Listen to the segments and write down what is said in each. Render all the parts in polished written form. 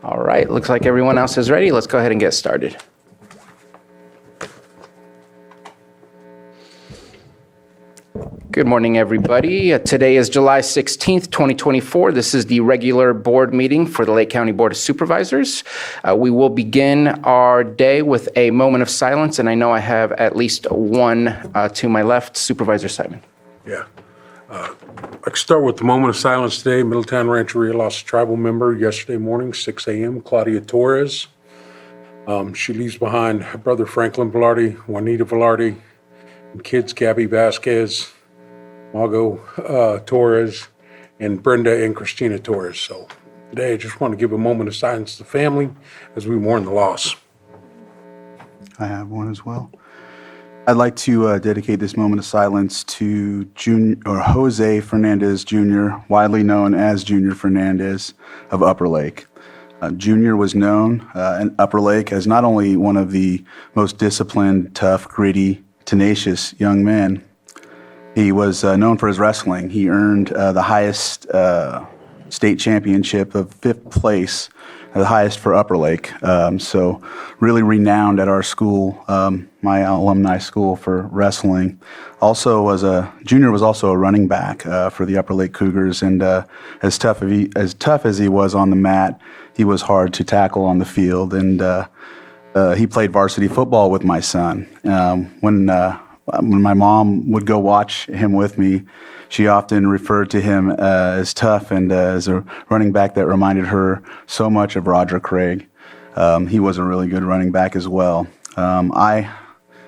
All right, looks like everyone else is ready. Let's go ahead and get started. Good morning, everybody. Today is July 16th, 2024. This is the regular board meeting for the Lake County Board of Supervisors. We will begin our day with a moment of silence, and I know I have at least one to my left, Supervisor Simon. Yeah. I can start with the moment of silence today. Middletown Rancheria lost a tribal member yesterday morning, 6 a.m., Claudia Torres. She leaves behind her brother Franklin Velarde, Juanita Velarde, and kids Gabby Vasquez, Margot Torres, and Brenda and Christina Torres. So today I just want to give a moment of silence to the family as we mourn the loss. I have one as well. I'd like to dedicate this moment of silence to Jose Fernandez Jr., widely known as Junior Fernandez of Upper Lake. Junior was known in Upper Lake as not only one of the most disciplined, tough, gritty, tenacious young men. He was known for his wrestling. He earned the highest state championship of 5th place, the highest for Upper Lake. So really renowned at our school, my alumni school, for wrestling. Junior was also a running back for the Upper Lake Cougars, and as tough as he was on the mat, he was hard to tackle on the field. And he played varsity football with my son. When my mom would go watch him with me, she often referred to him as tough and as a running back that reminded her so much of Roger Craig. He was a really good running back as well. I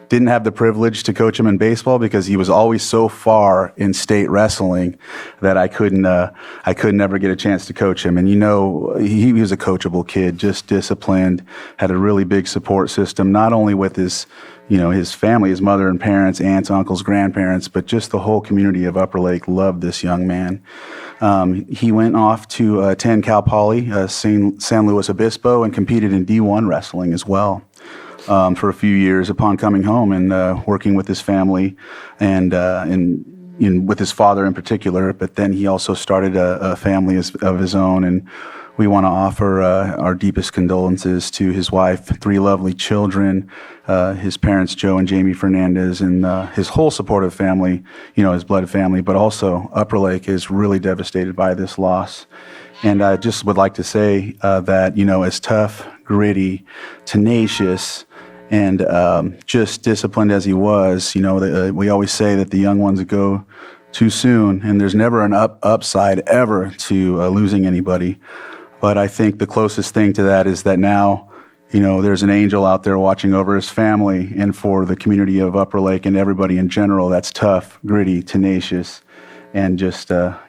didn't have the privilege to coach him in baseball because he was always so far in state wrestling that I could never get a chance to coach him. And he was a coachable kid, just disciplined, had a really big support system, not only with his family, his mother and parents, aunts, uncles, grandparents, but just the whole community of Upper Lake loved this young man. He went off to attend Cal Poly, San Luis Obispo, and competed in D1 wrestling as well for a few years upon coming home and working with his family and with his father in particular. But then he also started a family of his own, and we want to offer our deepest condolences to his wife, 3 lovely children, his parents, Joe and Jamie Fernandez, and his whole supportive family, his blood family, but also Upper Lake is really devastated by this loss. And I just would like to say that, as tough, gritty, tenacious, and just disciplined as he was, we always say that the young ones go too soon, and there's never an upside ever to losing anybody. But I think the closest thing to that is that now, there's an angel out there watching over his family, and for the community of Upper Lake and everybody in general, that's tough, gritty, tenacious, and just a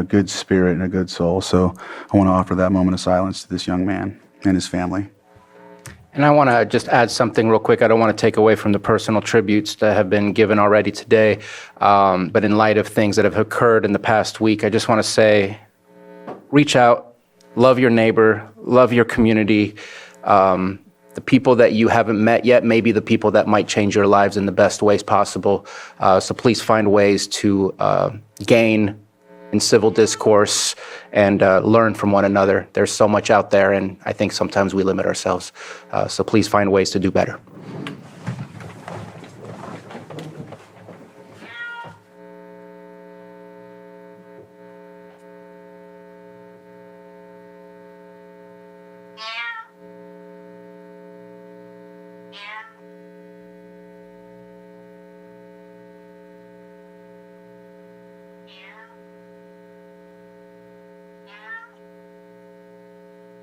good spirit and a good soul. So I want to offer that moment of silence to this young man and his family. And I want to just add something real quick. I don't want to take away from the personal tributes that have been given already today. But in light of things that have occurred in the past week, I just want to say, reach out, love your neighbor, love your community. The people that you haven't met yet may be the people that might change your lives in the best ways possible. So please find ways to gain in civil discourse and learn from one another. There's so much out there, and I think sometimes we limit ourselves. So please find ways to do better.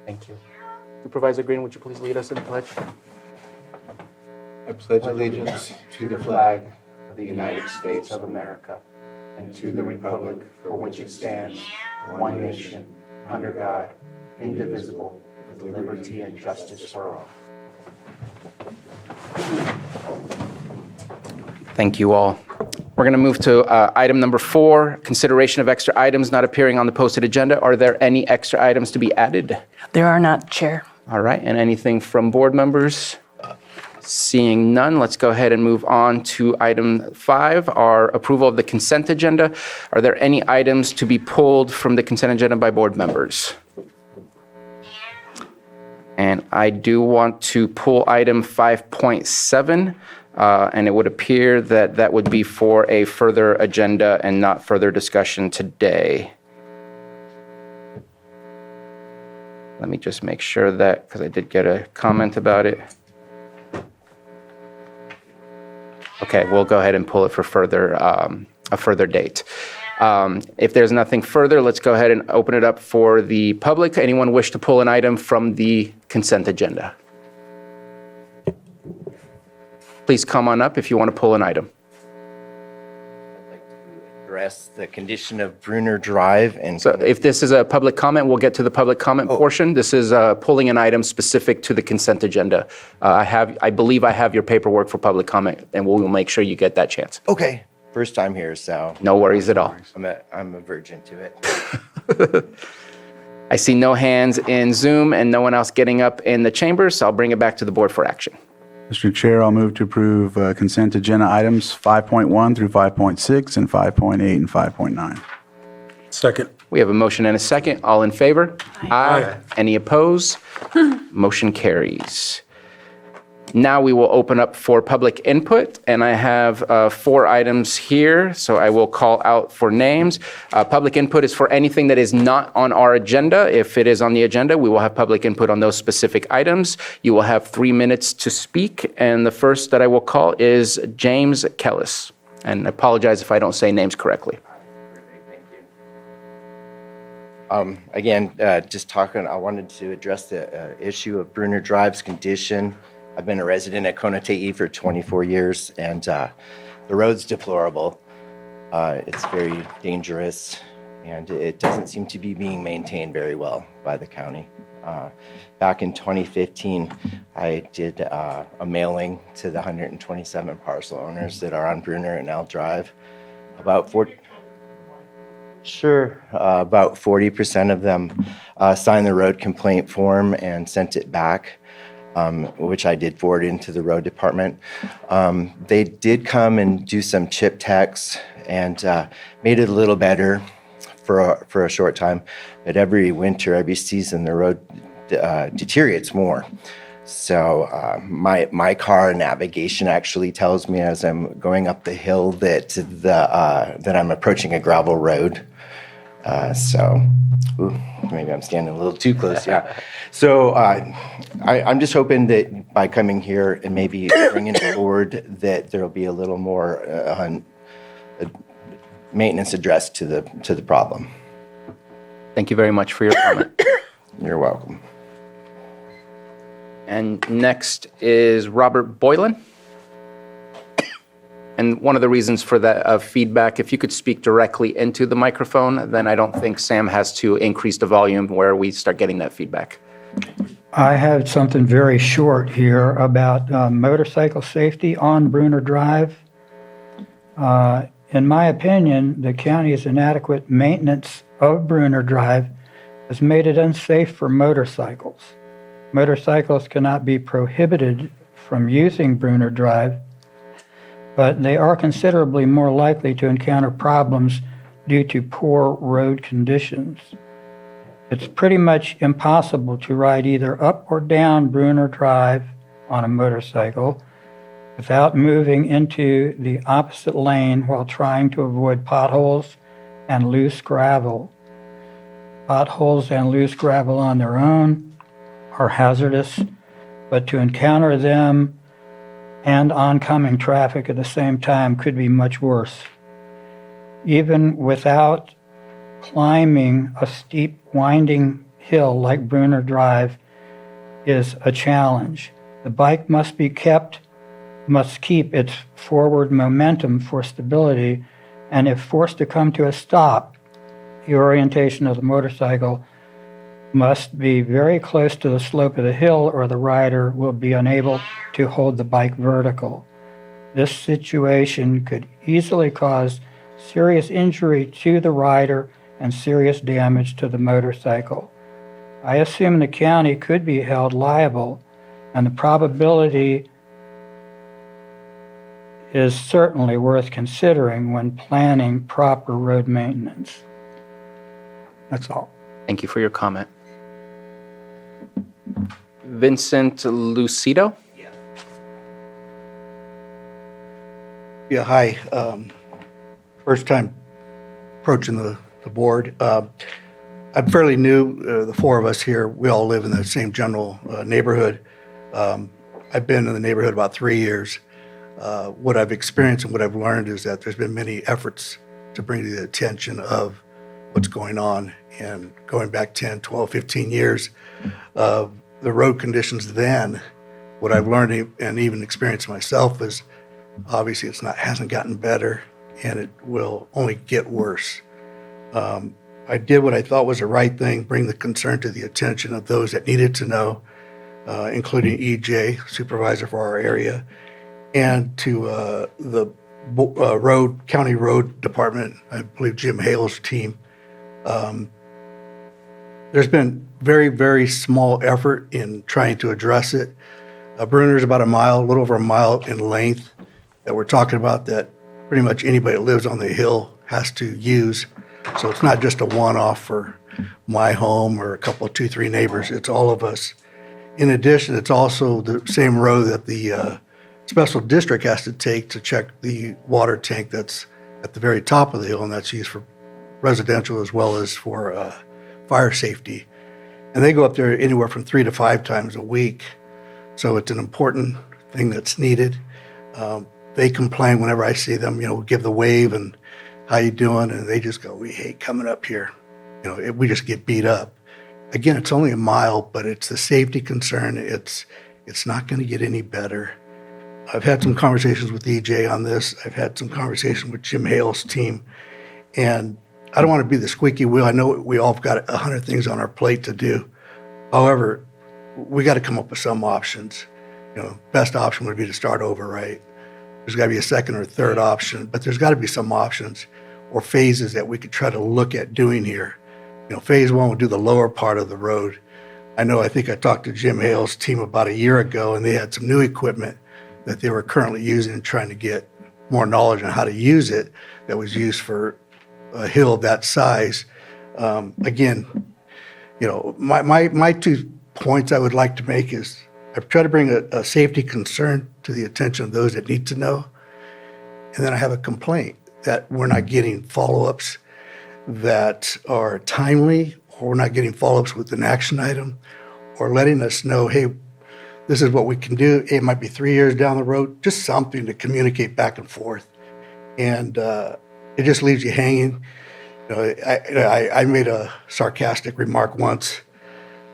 Thank you. Supervisor Green, would you please lead us in the pledge? I pledge allegiance to the flag of the United States of America and to the republic for which it stands, one nation, under God, indivisible, with liberty and justice for all. Thank you all. We're going to move to item number 4, consideration of extra items not appearing on the posted agenda. Are there any extra items to be added? There are not, Chair. All right, and anything from board members? Seeing none, let's go ahead and move on to item 5, our approval of the consent agenda. Are there any items to be pulled from the consent agenda by board members? And I do want to pull item 5.7, and it would appear that that would be for a further agenda and not further discussion today. Let me just make sure that, because I did get a comment about it. Okay, we'll go ahead and pull it for further, a further date. If there's nothing further, let's go ahead and open it up for the public. Anyone wish to pull an item from the consent agenda? Please come on up if you want to pull an item. I'd like to address the condition of Bruner Drive and. So if this is a public comment, we'll get to the public comment portion. This is pulling an item specific to the consent agenda. I believe I have your paperwork for public comment, and we'll make sure you get that chance. Okay, first time here, so No worries at all. I'm a virgin to it. I see no hands in Zoom and no one else getting up in the chambers, so I'll bring it back to the board for action. Mr. Chair, I'll move to approve consent agenda items 5.1 through 5.6 and 5.8 and 5.9. Second. We have a motion and a second. All in favor? Aye. Any opposed? Motion carries. Now we will open up for public input, and I have 4 items here, so I will call out for names. Public input is for anything that is not on our agenda. If it is on the agenda, we will have public input on those specific items. You will have 3 minutes to speak, and the first that I will call is James Kellis. And I apologize if I don't say names correctly. Again, just talking, I wanted to address the issue of Bruner Drive's condition. I've been a resident at Konotei for 24 years, and the road's deplorable. It's very dangerous, and it doesn't seem to be being maintained very well by the county. Back in 2015, I did a mailing to the 127 parcel owners that are on Bruner and L Drive. About 40% of them signed the road complaint form and sent it back. Which I did forward into the road department. They did come and do some chip techs and made it a little better for a short time. But every winter, every season, the road deteriorates more. So my car navigation actually tells me as I'm going up the hill that I'm approaching a gravel road. Maybe I'm standing a little too close. Yeah. So I'm just hoping that by coming here and maybe bringing it forward, that there will be a little more maintenance addressed to the problem. Thank you very much for your comment. You're welcome. And next is Robert Boylan. And one of the reasons for that feedback, if you could speak directly into the microphone, then I don't think Sam has to increase the volume where we start getting that feedback. I have something very short here about motorcycle safety on Bruner Drive. In my opinion, the county's inadequate maintenance of Bruner Drive has made it unsafe for motorcycles. Motorcyclists cannot be prohibited from using Bruner Drive, but they are considerably more likely to encounter problems due to poor road conditions. It's pretty much impossible to ride either up or down Bruner Drive on a motorcycle without moving into the opposite lane while trying to avoid potholes and loose gravel. Potholes and loose gravel on their own are hazardous, but to encounter them and oncoming traffic at the same time could be much worse. Even without climbing a steep, winding hill like Bruner Drive is a challenge. The bike must keep its forward momentum for stability, and if forced to come to a stop, the orientation of the motorcycle must be very close to the slope of the hill, or the rider will be unable to hold the bike vertical. This situation could easily cause serious injury to the rider and serious damage to the motorcycle. I assume the county could be held liable, and the probability is certainly worth considering when planning proper road maintenance. That's all. Thank you for your comment. Vincent Lucido. Yeah, hi. First time approaching the board. I'm fairly new, the four of us here, we all live in the same general neighborhood. I've been in the neighborhood about 3 years. What I've experienced and what I've learned is that there's been many efforts to bring to the attention of what's going on. And going back 10, 12, 15 years, the road conditions then, what I've learned and even experienced myself is obviously hasn't gotten better, and it will only get worse. I did what I thought was the right thing, bring the concern to the attention of those that needed to know, including EJ, supervisor for our area, and to the county road department, I believe Jim Hale's team. There's been very, very small effort in trying to address it. Bruner's about a little over a mile in length that we're talking about, that pretty much anybody that lives on the hill has to use. So it's not just a one-off for my home or a couple of 2-3 neighbors, it's all of us. In addition, it's also the same road that the special district has to take to check the water tank that's at the very top of the hill, and that's used for residential as well as for fire safety. And they go up there anywhere from 3 to 5 times a week. So it's an important thing that's needed. They complain whenever I see them, give the wave and how you doing? And they just go, we hate coming up here. We just get beat up. Again, it's only a mile, but it's the safety concern. It's not going to get any better. I've had some conversations with EJ on this. I've had some conversation with Jim Hale's team. And I don't want to be the squeaky wheel. I know we all have got 100 things on our plate to do. However, we got to come up with some options. Best option would be to start over, right? There's got to be a second or third option, but there's got to be some options or phases that we could try to look at doing here. Phase 1 would do the lower part of the road. I think I talked to Jim Hale's team about a year ago, and they had some new equipment that they were currently using and trying to get more knowledge on how to use it that was used for a hill of that size. Again, my 2 points I would like to make is I've tried to bring a safety concern to the attention of those that need to know. And then I have a complaint that we're not getting follow-ups that are timely, or we're not getting follow-ups with an action item, or letting us know, hey, this is what we can do. It might be 3 years down the road, just something to communicate back and forth. And it just leaves you hanging. I made a sarcastic remark once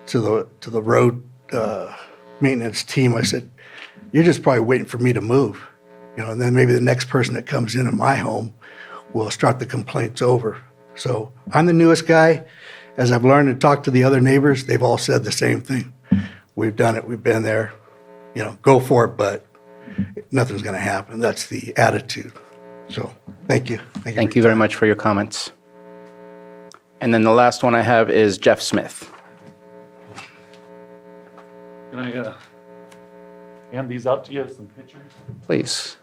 to the road maintenance team. I said, you're just probably waiting for me to move, and then maybe the next person that comes into my home will start the complaints over. So I'm the newest guy. As I've learned and talked to the other neighbors, they've all said the same thing. We've done it. We've been there. Go for it, but nothing's going to happen. That's the attitude. So thank you. Thank you very much for your comments. And then the last one I have is Jeff Smith. Can I hand these out to you, some pictures? Please.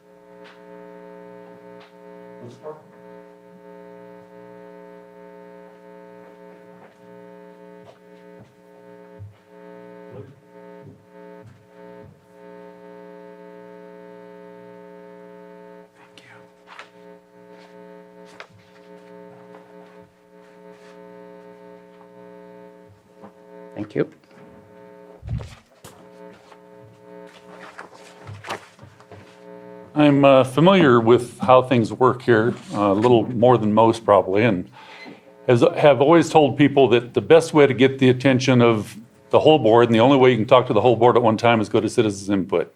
Thank you. I'm familiar with how things work here, a little more than most probably, and have always told people that the best way to get the attention of the whole board, and the only way you can talk to the whole board at one time, is go to citizens input.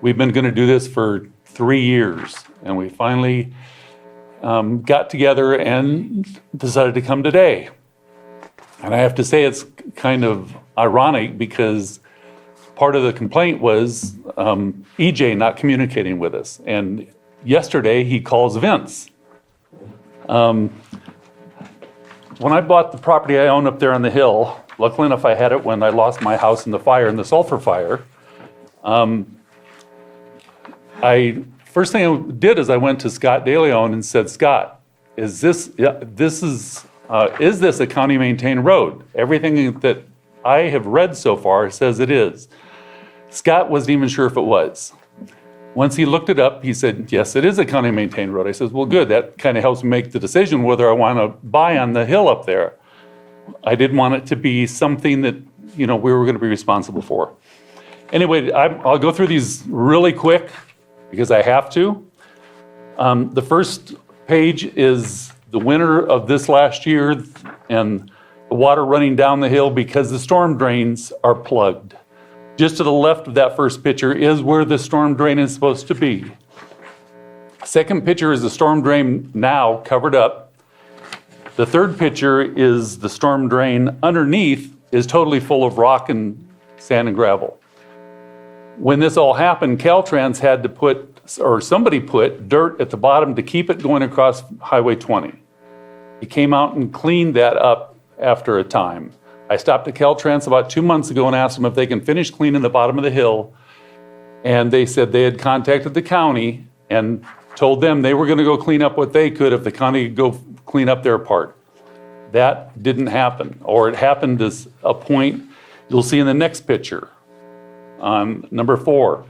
We've been going to do this for 3 years, and we finally got together and decided to come today. And I have to say it's kind of ironic because part of the complaint was EJ not communicating with us. And yesterday he calls Vince. When I bought the property I own up there on the hill, luckily enough I had it when I lost my house in the fire, in the sulfur fire. First thing I did is I went to Scott DeLeon and said, Scott, is this a county maintained road? Everything that I have read so far says it is. Scott wasn't even sure if it was. Once he looked it up, he said, yes, it is a county maintained road. I said, well, good. That kind of helps me make the decision whether I want to buy on the hill up there. I didn't want it to be something that, we were going to be responsible for. Anyway, I'll go through these really quick because I have to. The first page is the winter of this last year and the water running down the hill because the storm drains are plugged. Just to the left of that first picture is where the storm drain is supposed to be. Second picture is the storm drain now covered up. The third picture is the storm drain underneath is totally full of rock and sand and gravel. When this all happened, Caltrans had to somebody put dirt at the bottom to keep it going across Highway 20. He came out and cleaned that up after a time. I stopped at Caltrans about 2 months ago and asked them if they can finish cleaning the bottom of the hill. And they said they had contacted the county and told them they were going to go clean up what they could if the county could go clean up their part. That didn't happen, or it happened as a point you'll see in the next picture on number 4.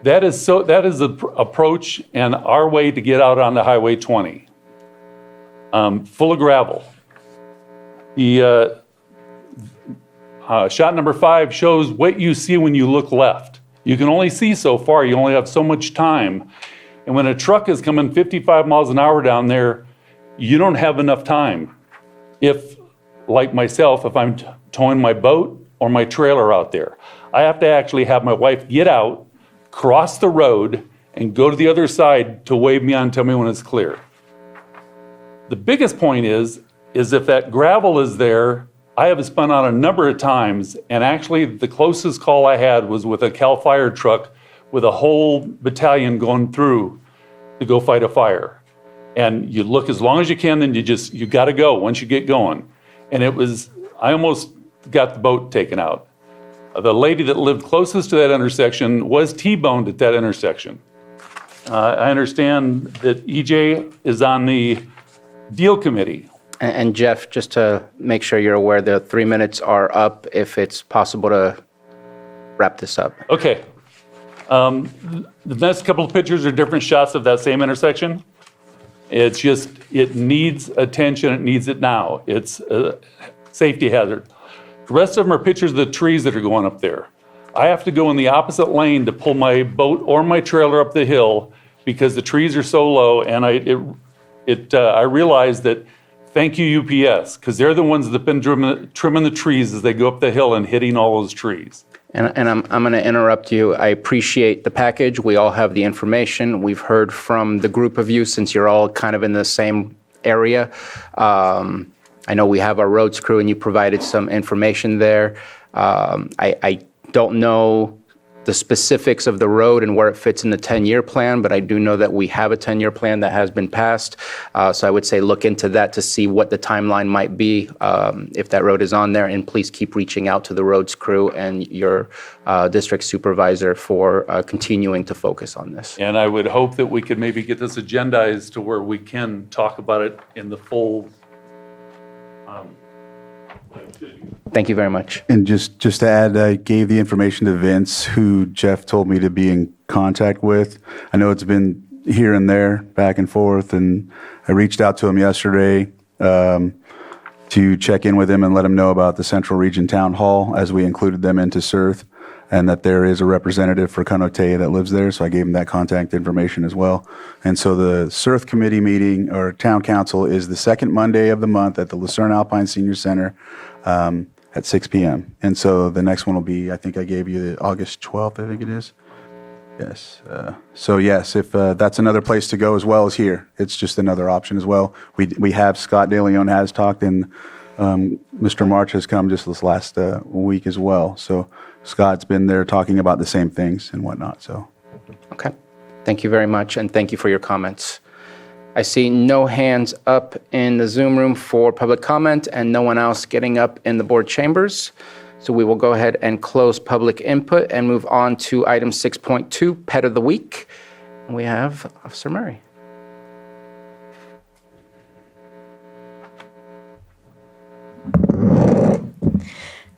That is the approach and our way to get out onto Highway 20. Full of gravel. The shot number 5 shows what you see when you look left. You can only see so far, you only have so much time. And when a truck is coming 55 miles an hour down there, you don't have enough time. If, like myself, if I'm towing my boat or my trailer out there, I have to actually have my wife get out, cross the road, and go to the other side to wave me on and tell me when it's clear. The biggest point is if that gravel is there, I have spun out a number of times, and actually the closest call I had was with a CAL FIRE truck with a whole battalion going through to go fight a fire. And you look as long as you can, then you got to go once you get going. And I almost got the boat taken out. The lady that lived closest to that intersection was T-boned at that intersection. I understand that EJ is on the deal committee. And Jeff, just to make sure you're aware, the 3 minutes are up if it's possible to wrap this up. Okay. The next couple of pictures are different shots of that same intersection. It's just, it needs attention. It needs it now. It's a safety hazard. The rest of them are pictures of the trees that are going up there. I have to go in the opposite lane to pull my boat or my trailer up the hill because the trees are so low. And I realized that, thank you UPS, because they're the ones that have been trimming the trees as they go up the hill and hitting all those trees. And I'm going to interrupt you. I appreciate the package. We all have the information. We've heard from the group of you since you're all kind of in the same area. I know we have our roads crew and you provided some information there. I don't know the specifics of the road and where it fits in the 10-year plan, but I do know that we have a 10-year plan that has been passed. So I would say look into that to see what the timeline might be if that road is on there, and please keep reaching out to the roads crew and your district supervisor for continuing to focus on this. And I would hope that we could maybe get this agendized to where we can talk about it in the full. Thank you very much. And just to add, I gave the information to Vince, who Jeff told me to be in contact with. I know it's been here and there, back and forth, and I reached out to him yesterday to check in with him and let him know about the Central Region Town Hall as we included them into CERT, and that there is a representative for Conotea that lives there, so I gave him that contact information as well. And so the CERT committee meeting, or town council, is the second Monday of the month at the Lucerne Alpine Senior Center at 6 p.m. And so the next one will be, I think I gave you the August 12th, I think it is. Yes. So yes, if that's another place to go as well as here, it's just another option as well. We have, Scott DeLeon has talked, and Mr. March has come just this last week as well. So Scott's been there talking about the same things and whatnot, so. Okay. Thank you very much, and thank you for your comments. I see no hands up in the Zoom room for public comment and no one else getting up in the board chambers. So we will go ahead and close public input and move on to item 6.2, Pet of the Week. And we have Officer Murray.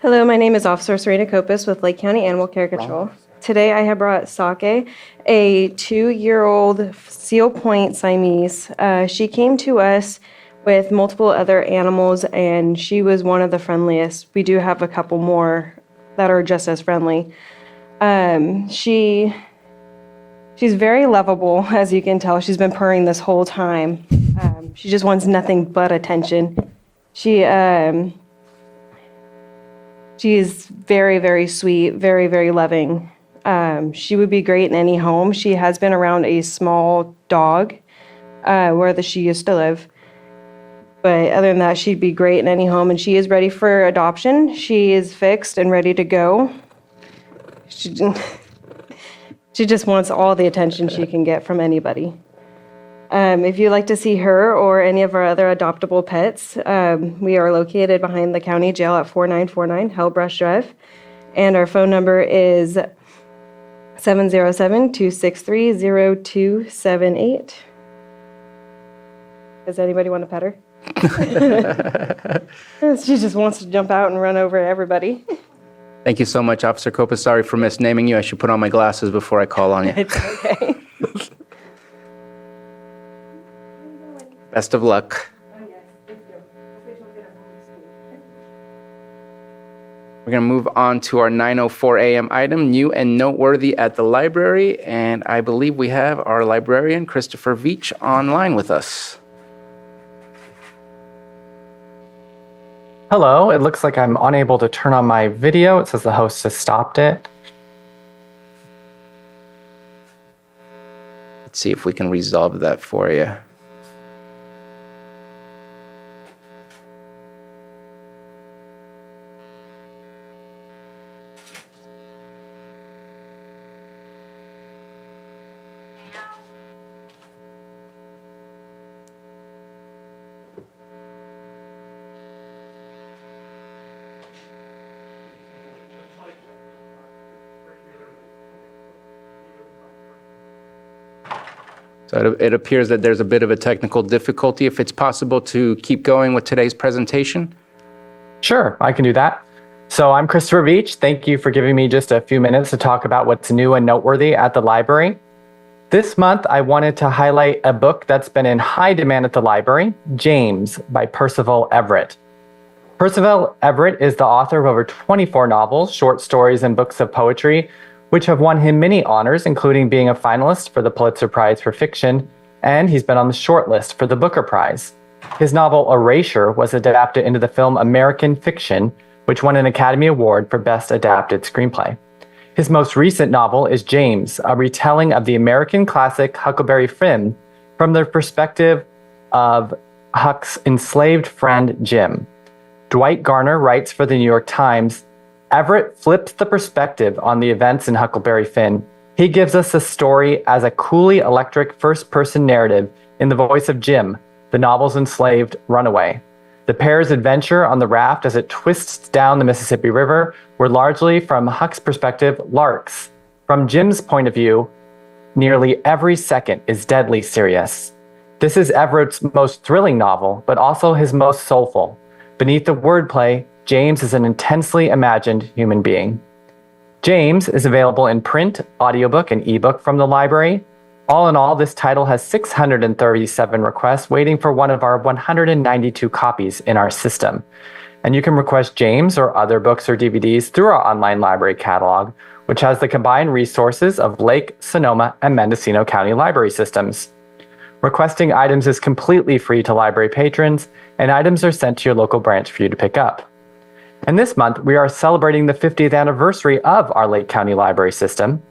Hello, my name is Officer Serena Copus with Lake County Animal Care Control. Today I have brought Sake, a 2-year-old Seal Point Siamese. She came to us with multiple other animals and she was one of the friendliest. We do have a couple more that are just as friendly. She's very lovable, as you can tell. She's been purring this whole time. She just wants nothing but attention. She is very, very sweet, very, very loving. She would be great in any home. She has been around a small dog where she used to live. But other than that, she'd be great in any home, and she is ready for adoption. She is fixed and ready to go. She just wants all the attention she can get from anybody. If you'd like to see her or any of our other adoptable pets, we are located behind the county jail at 4949 Hellbrush Drive, and our phone number is 707-263-0278. Does anybody want to pet her? She just wants to jump out and run over everybody. Thank you so much, Officer Copa. Sorry for misnaming you. I should put on my glasses before I call on you. It's okay. Best of luck. We're going to move on to our 9:04 a.m. item, new and noteworthy at the library. And I believe we have our librarian, Christopher Veach, online with us. Hello, it looks like I'm unable to turn on my video. It says the host has stopped it. Let's see if we can resolve that for you. So it appears that there's a bit of a technical difficulty. If it's possible to keep going with today's presentation. Sure, I can do that. So I'm Christopher Veach. Thank you for giving me just a few minutes to talk about what's new and noteworthy at the library. This month, I wanted to highlight a book that's been in high demand at the library, James by Percival Everett. Percival Everett is the author of over 24 novels, short stories, and books of poetry, which have won him many honors, including being a finalist for the Pulitzer Prize for Fiction, and he's been on the shortlist for the Booker Prize. His novel Erasure was adapted into the film American Fiction, which won an Academy Award for Best Adapted Screenplay. His most recent novel is James, a retelling of the American classic Huckleberry Finn from the perspective of Huck's enslaved friend Jim. Dwight Garner writes for the New York Times, Everett flips the perspective on the events in Huckleberry Finn. He gives us a story as a coolly electric first-person narrative in the voice of Jim, the novel's enslaved runaway. The pair's adventure on the raft as it twists down the Mississippi River were largely, from Huck's perspective, larks. From Jim's point of view, nearly every second is deadly serious. This is Everett's most thrilling novel, but also his most soulful. Beneath the wordplay, James is an intensely imagined human being. James is available in print, audiobook, and ebook from the library. All in all, this title has 637 requests waiting for one of our 192 copies in our system. And you can request James or other books or DVDs through our online library catalog, which has the combined resources of Lake, Sonoma, and Mendocino County library systems. Requesting items is completely free to library patrons, and items are sent to your local branch for you to pick up. And this month, we are celebrating the 50th anniversary of our Lake County Library System.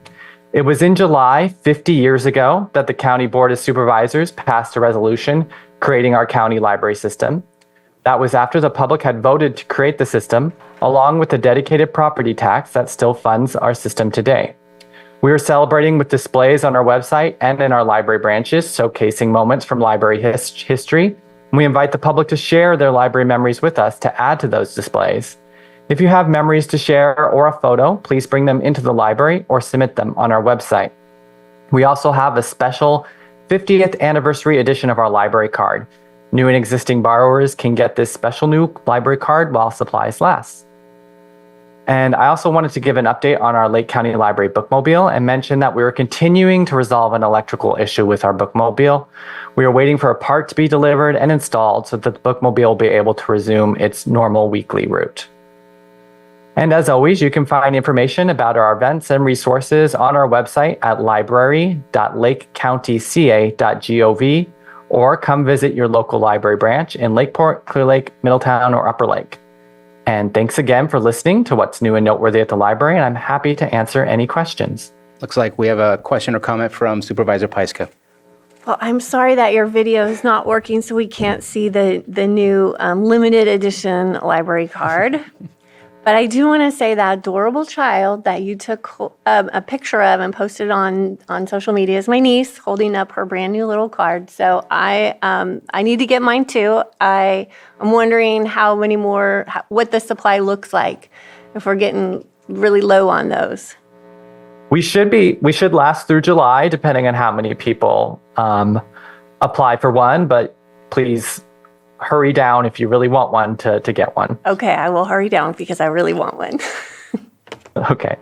It was in July, 50 years ago, that the County Board of Supervisors passed a resolution creating our county library system. That was after the public had voted to create the system, along with the dedicated property tax that still funds our system today. We are celebrating with displays on our website and in our library branches, showcasing moments from library history. We invite the public to share their library memories with us to add to those displays. If you have memories to share or a photo, please bring them into the library or submit them on our website. We also have a special 50th anniversary edition of our library card. New and existing borrowers can get this special new library card while supplies last. And I also wanted to give an update on our Lake County Library bookmobile and mention that we are continuing to resolve an electrical issue with our bookmobile. We are waiting for a part to be delivered and installed so that the bookmobile will be able to resume its normal weekly route. And as always, you can find information about our events and resources on our website at library.lakecountyca.gov, or come visit your local library branch in Lakeport, Clear Lake, Middletown, or Upper Lake. And thanks again for listening to What's New and Noteworthy at the Library, and I'm happy to answer any questions. Looks like we have a question or comment from Supervisor Pyska. Well, I'm sorry that your video is not working, so we can't see the new limited edition library card. But I do want to say that adorable child that you took a picture of and posted on social media is my niece holding up her brand new little card. So I need to get mine too. I'm wondering how many more, what the supply looks like if we're getting really low on those. We should last through July, depending on how many people apply for one, but please hurry down if you really want one to get one. Okay, I will hurry down because I really want one. Okay.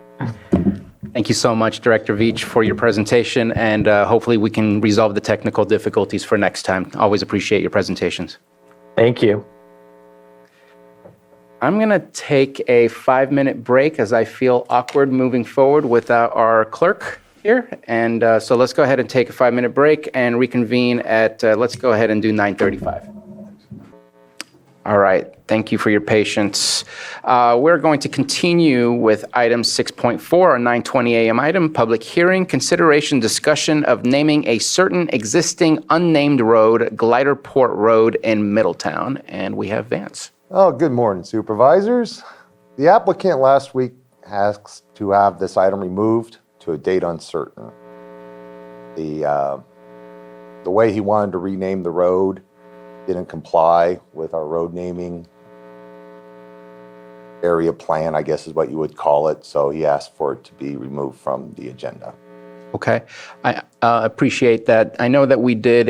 Thank you so much, Director Veach, for your presentation, and hopefully we can resolve the technical difficulties for next time. Always appreciate your presentations. Thank you. I'm going to take a 5-minute break as I feel awkward moving forward without our clerk here. And so let's go ahead and take a 5-minute break and reconvene at, let's go ahead and do 9:35. All right, thank you for your patience. We're going to continue with item 6.4, our 9:20 a.m. item, public hearing, consideration discussion of naming a certain existing unnamed road, Glider Port Road in Middletown. And we have Vance. Oh, good morning, supervisors. The applicant last week asked to have this item removed to a date uncertain. The way he wanted to rename the road didn't comply with our road naming area plan, I guess is what you would call it. So he asked for it to be removed from the agenda. Okay, I appreciate that. I know that we did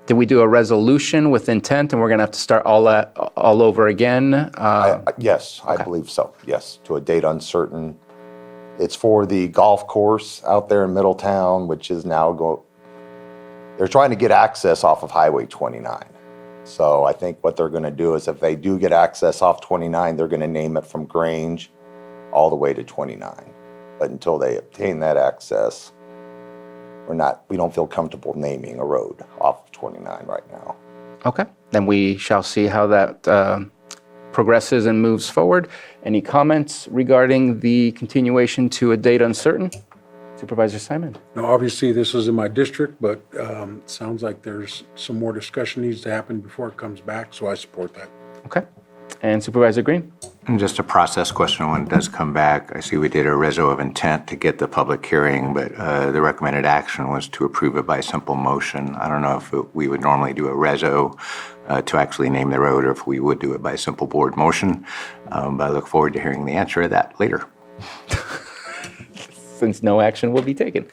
did we do a resolution with intent and we're gonna have to start all over again? Yes, I believe so. Yes, to a date uncertain. It's for the golf course out there in Middletown, which is now they're trying to get access off of Highway 29. So I think what they're going to do is if they do get access off 29, they're going to name it from Grange all the way to 29. But until they obtain that access, we don't feel comfortable naming a road off of 29 right now. Okay, then we shall see how that progresses and moves forward. Any comments regarding the continuation to a date uncertain? Supervisor Simon. Now, obviously, this is in my district, but it sounds like there's some more discussion needs to happen before it comes back, so I support that. Okay, and Supervisor Green? And just a process question when it does come back. I see we did a reso of intent to get the public hearing, but the recommended action was to approve it by simple motion. I don't know if we would normally do a reso to actually name the road or if we would do it by simple board motion, but I look forward to hearing the answer to that later. Since no action will be taken.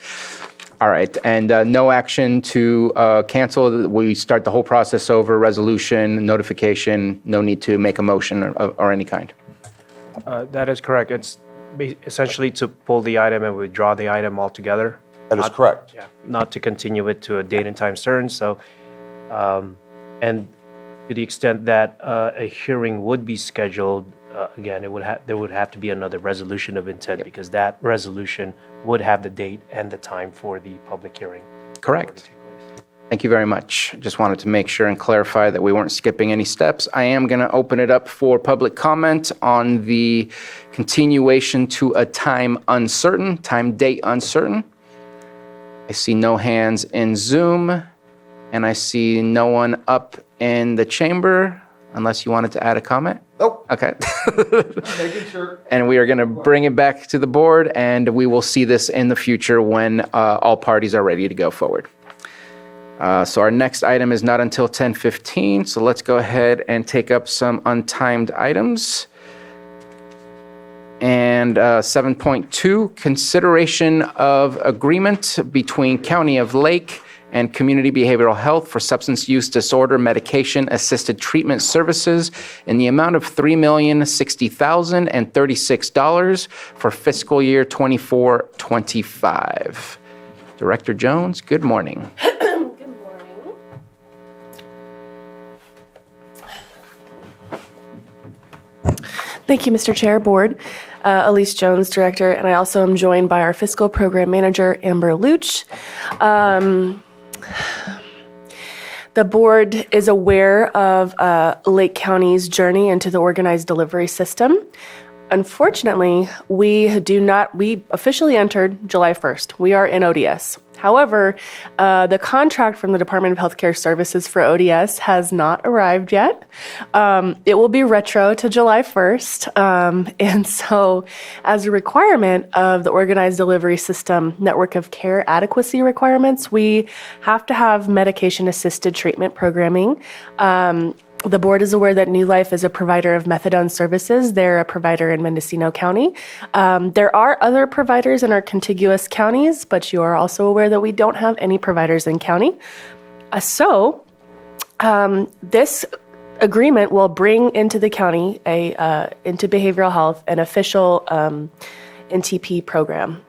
All right, and no action to cancel. We start the whole process over, resolution, notification, no need to make a motion or any kind. That is correct. It's essentially to pull the item and withdraw the item altogether. That is correct. Yeah, not to continue it to a date and time certain. So, and to the extent that a hearing would be scheduled, again, there would have to be another resolution of intent because that resolution would have the date and the time for the public hearing. Correct. Thank you very much. Just wanted to make sure and clarify that we weren't skipping any steps. I am going to open it up for public comment on the continuation to a time date uncertain. I see no hands in Zoom, and I see no one up in the chamber, unless you wanted to add a comment. Nope. Okay. Making sure. And we are going to bring it back to the board, and we will see this in the future when all parties are ready to go forward. So our next item is not until 10:15, so let's go ahead and take up some untimed items. And 7.2, consideration of agreement between County of Lake and Community Behavioral Health for substance use disorder medication-assisted treatment services in the amount of $3,060,036 for fiscal year 24-25. Director Jones, good morning. Thank you, Mr. Chair, Board. Elise Jones, Director, and I also am joined by our Fiscal Program Manager, Amber Luch. The Board is aware of Lake County's journey into the organized delivery system. Unfortunately, we officially entered July 1st. We are in ODS. However, the contract from the Department of Healthcare Services for ODS has not arrived yet. It will be retro to July 1st. And so as a requirement of the organized delivery system network of care adequacy requirements, we have to have medication-assisted treatment programming. The board is aware that New Life is a provider of methadone services. They're a provider in Mendocino County. There are other providers in our contiguous counties, but you are also aware that we don't have any providers in county. This agreement will bring into the county, into behavioral health, an official NTP program.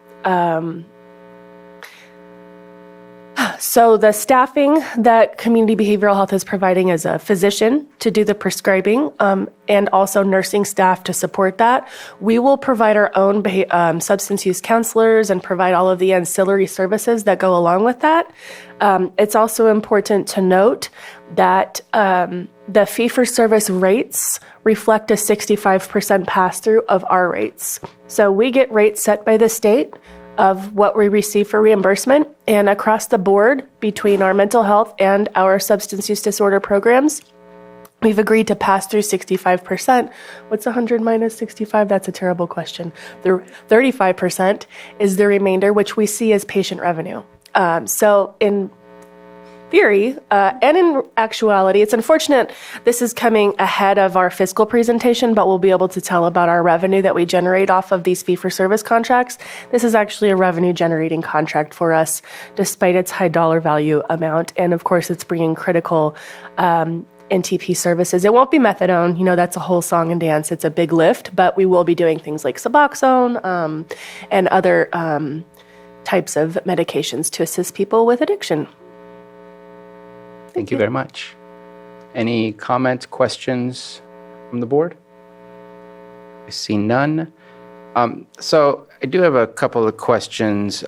So the staffing that Community Behavioral Health is providing is a physician to do the prescribing and also nursing staff to support that. We will provide our own substance use counselors and provide all of the ancillary services that go along with that. It's also important to note that the fee-for-service rates reflect a 65% pass-through of our rates. So we get rates set by the state of what we receive for reimbursement, and across the board between our mental health and our substance use disorder programs, we've agreed to pass through 65%. What's 100 minus 65? That's a terrible question. The 35% is the remainder, which we see as patient revenue. So in theory, and in actuality, it's unfortunate this is coming ahead of our fiscal presentation, but we'll be able to tell about our revenue that we generate off of these fee-for-service contracts. This is actually a revenue-generating contract for us, despite its high dollar value amount. And of course, it's bringing critical NTP services. It won't be methadone, that's a whole song and dance. It's a big lift, but we will be doing things like Suboxone and other types of medications to assist people with addiction. Thank you very much. Any comments, questions from the board? I see none. So I do have a couple of questions.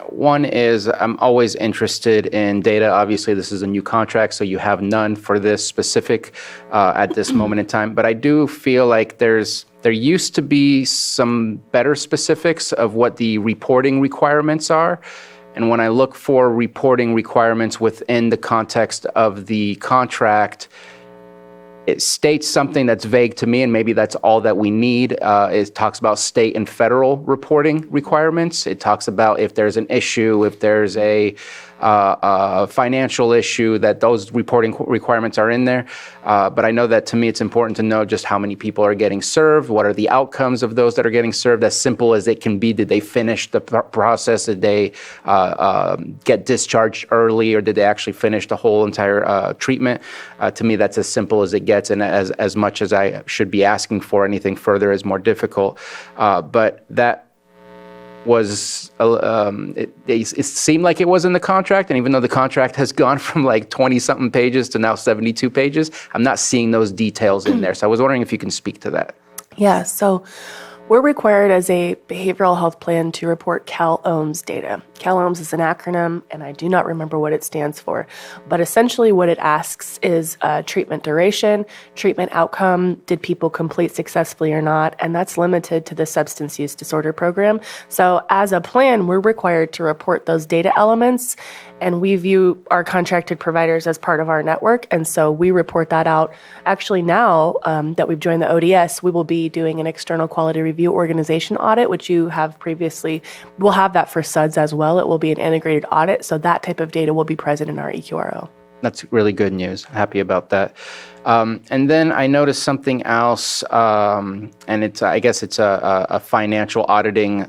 One is I'm always interested in data. Obviously, this is a new contract, so you have none for this specific at this moment in time. But I do feel like there used to be some better specifics of what the reporting requirements are. And when I look for reporting requirements within the context of the contract, it states something that's vague to me, and maybe that's all that we need. It talks about state and federal reporting requirements. It talks about if there's an issue, if there's a financial issue, that those reporting requirements are in there. But I know that to me, it's important to know just how many people are getting served, what are the outcomes of those that are getting served, as simple as it can be. Did they finish the process? Did they get discharged early, or did they actually finish the whole entire treatment? To me, that's as simple as it gets, and as much as I should be asking for, anything further is more difficult. But that was, it seemed like it was in the contract, and even though the contract has gone from like 20-something pages to now 72 pages, I'm not seeing those details in there. So I was wondering if you can speak to that. Yeah, so we're required as a behavioral health plan to report CalOHMS data. CalOHMS is an acronym, and I do not remember what it stands for. But essentially what it asks is treatment duration, treatment outcome, did people complete successfully or not, and that's limited to the substance use disorder program. So as a plan, we're required to report those data elements, and we view our contracted providers as part of our network, and so we report that out. Actually now that we've joined the ODS, we will be doing an external quality review organization audit, which you have previously. We'll have that for SUDS as well. It will be an integrated audit, so that type of data will be present in our EQRO. That's really good news. Happy about that. And then I noticed something else, and I guess it's a financial auditing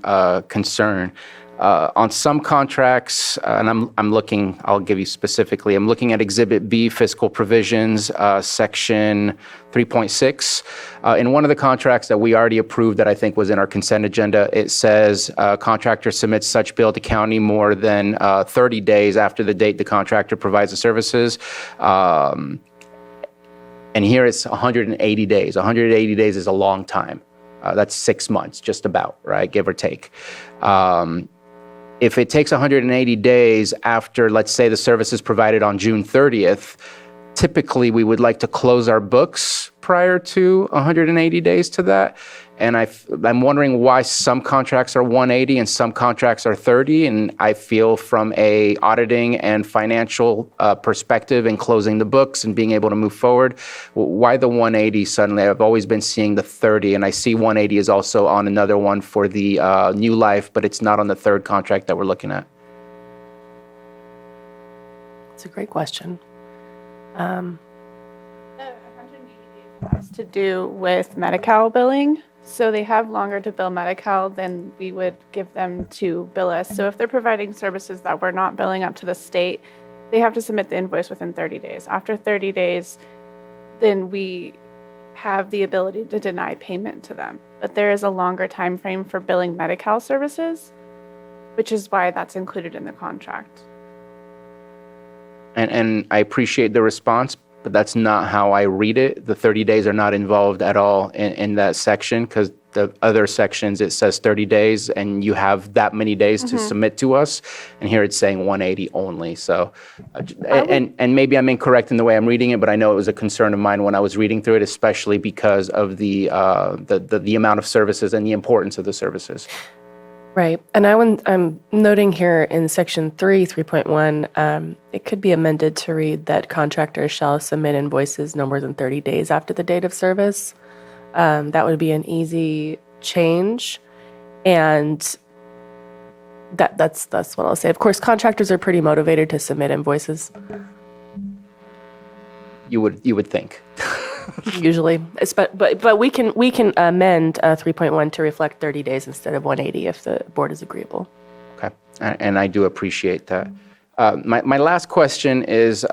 concern. On some contracts, and I'll give you specifically, I'm looking at Exhibit B, Fiscal Provisions, Section 3.6. In one of the contracts that we already approved that I think was in our consent agenda, it says contractor submits such bill to county more than 30 days after the date the contractor provides the services. And here it's 180 days. 180 days is a long time. That's 6 months, just about, right? Give or take. If it takes 180 days after, let's say, the service is provided on June 30th, typically we would like to close our books prior to 180 days to that. And I'm wondering why some contracts are 180 and some contracts are 30. And I feel from a auditing and financial perspective and closing the books and being able to move forward, why the 180 suddenly? I've always been seeing the 30, and I see 180 is also on another one for the New Life, but it's not on the third contract that we're looking at. It's a great question. Has to do with Medi-Cal billing. So they have longer to bill Medi-Cal than we would give them to bill us. So if they're providing services that we're not billing up to the state, they have to submit the invoice within 30 days. After 30 days, then we have the ability to deny payment to them. But there is a longer time frame for billing Medi-Cal services, which is why that's included in the contract. And I appreciate the response, but that's not how I read it. The 30 days are not involved at all in that section, because the other sections, it says 30 days and you have that many days to submit to us. And here it's saying 180 only. So, and maybe I'm incorrect in the way I'm reading it, but I know it was a concern of mine when I was reading through it, especially because of the amount of services and the importance of the services. Right. And I'm noting here in section 3.1, it could be amended to read that contractors shall submit invoices no more than 30 days after the date of service. That would be an easy change. And that's what I'll say. Of course, contractors are pretty motivated to submit invoices. You would think. Usually, but we can amend 3.1 to reflect 30 days instead of 180 if the board is agreeable. Okay, and I do appreciate that. My last question is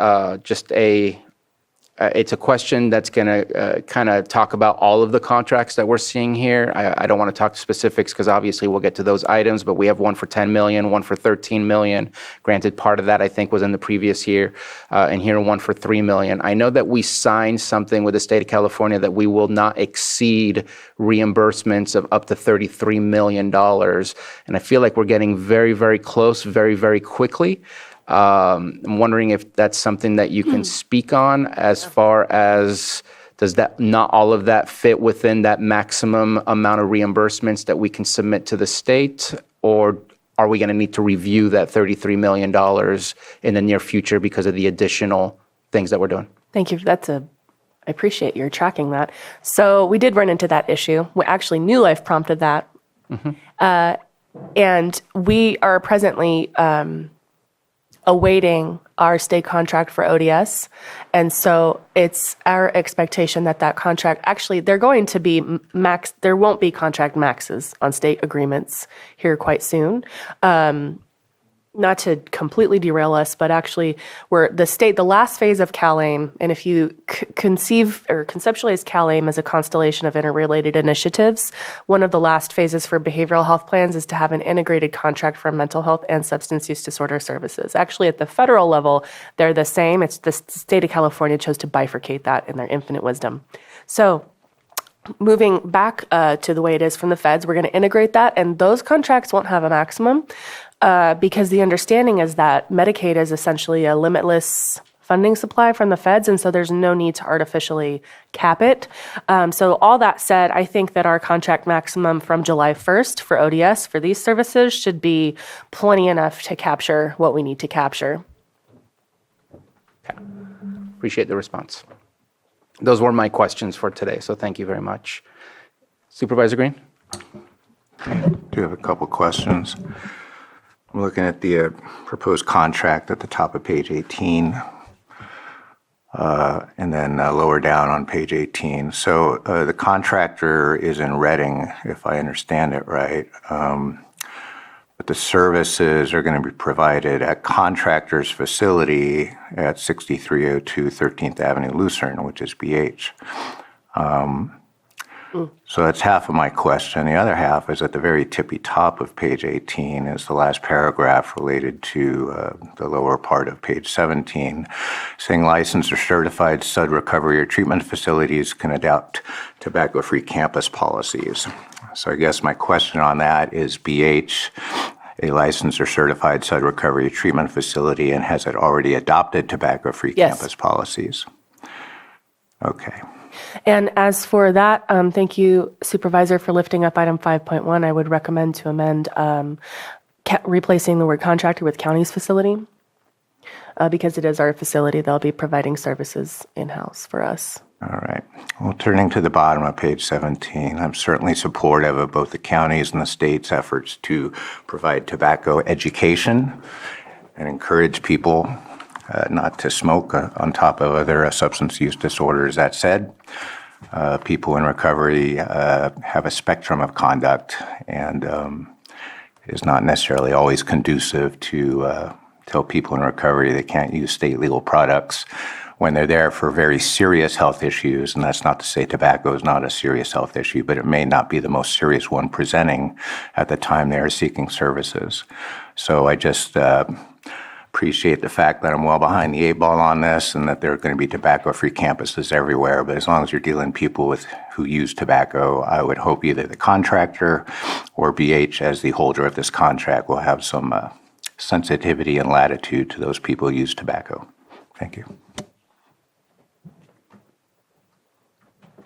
just it's a question that's going to kind of talk about all of the contracts that we're seeing here. I don't want to talk specifics because obviously we'll get to those items, but we have one for 10 million, one for 13 million. Granted, part of that I think was in the previous year, and here one for 3 million. I know that we signed something with the state of California that we will not exceed reimbursements of up to $33 million. And I feel like we're getting very, very close, very, very quickly. I'm wondering if that's something that you can speak on as far as, does that, not all of that fit within that maximum amount of reimbursements that we can submit to the state? Or are we going to need to review that $33 million in the near future because of the additional things that we're doing? Thank you. I appreciate your tracking that. So we did run into that issue. Actually, New Life prompted that. And we are presently awaiting our state contract for ODS. And so it's our expectation that contract, actually, they're going to be there won't be contract maxes on state agreements here quite soon. Not to completely derail us, but actually the last phase of CalAIM, and if you conceive or conceptualize CalAIM as a constellation of interrelated initiatives, one of the last phases for behavioral health plans is to have an integrated contract for mental health and substance use disorder services. Actually, at the federal level, they're the same. It's the state of California chose to bifurcate that in their infinite wisdom. So moving back to the way it is from the feds, we're going to integrate that, and those contracts won't have a maximum. Because the understanding is that Medicaid is essentially a limitless funding supply from the feds, and so there's no need to artificially cap it. So all that said, I think that our contract maximum from July 1st for ODS for these services should be plenty enough to capture what we need to capture. Okay. Appreciate the response. Those were my questions for today, so thank you very much. Supervisor Green? I do have a couple questions. I'm looking at the proposed contract at the top of page 18, and then lower down on page 18. So the contractor is in Reading, if I understand it right. But the services are going to be provided at contractor's facility at 6302 13th Avenue, Lucerne, which is BH. So that's half of my question. The other half is at the very tippy top of page 18 is the last paragraph related to the lower part of page 17, saying licensed or certified SUD recovery or treatment facilities can adopt tobacco-free campus policies. So I guess my question on that is BH a licensed or certified SUD recovery or treatment facility, and has it already adopted tobacco-free Yes. campus policies? Okay. And as for that, thank you, Supervisor, for lifting up item 5.1. I would recommend to amend replacing the word contractor with county's facility. Because it is our facility, they'll be providing services in-house for us. All right. Well, turning to the bottom of page 17, I'm certainly supportive of both the county's and the state's efforts to provide tobacco education and encourage people not to smoke on top of other substance use disorders. That said, people in recovery have a spectrum of conduct, and is not necessarily always conducive to tell people in recovery they can't use state legal products when they're there for very serious health issues. And that's not to say tobacco is not a serious health issue, but it may not be the most serious one presenting at the time they are seeking services. So I just appreciate the fact that I'm well behind the 8 ball on this, and that there are going to be tobacco-free campuses everywhere. But as long as you're dealing people who use tobacco, I would hope either the contractor or BH, as the holder of this contract, will have some sensitivity and latitude to those people who use tobacco. Thank you.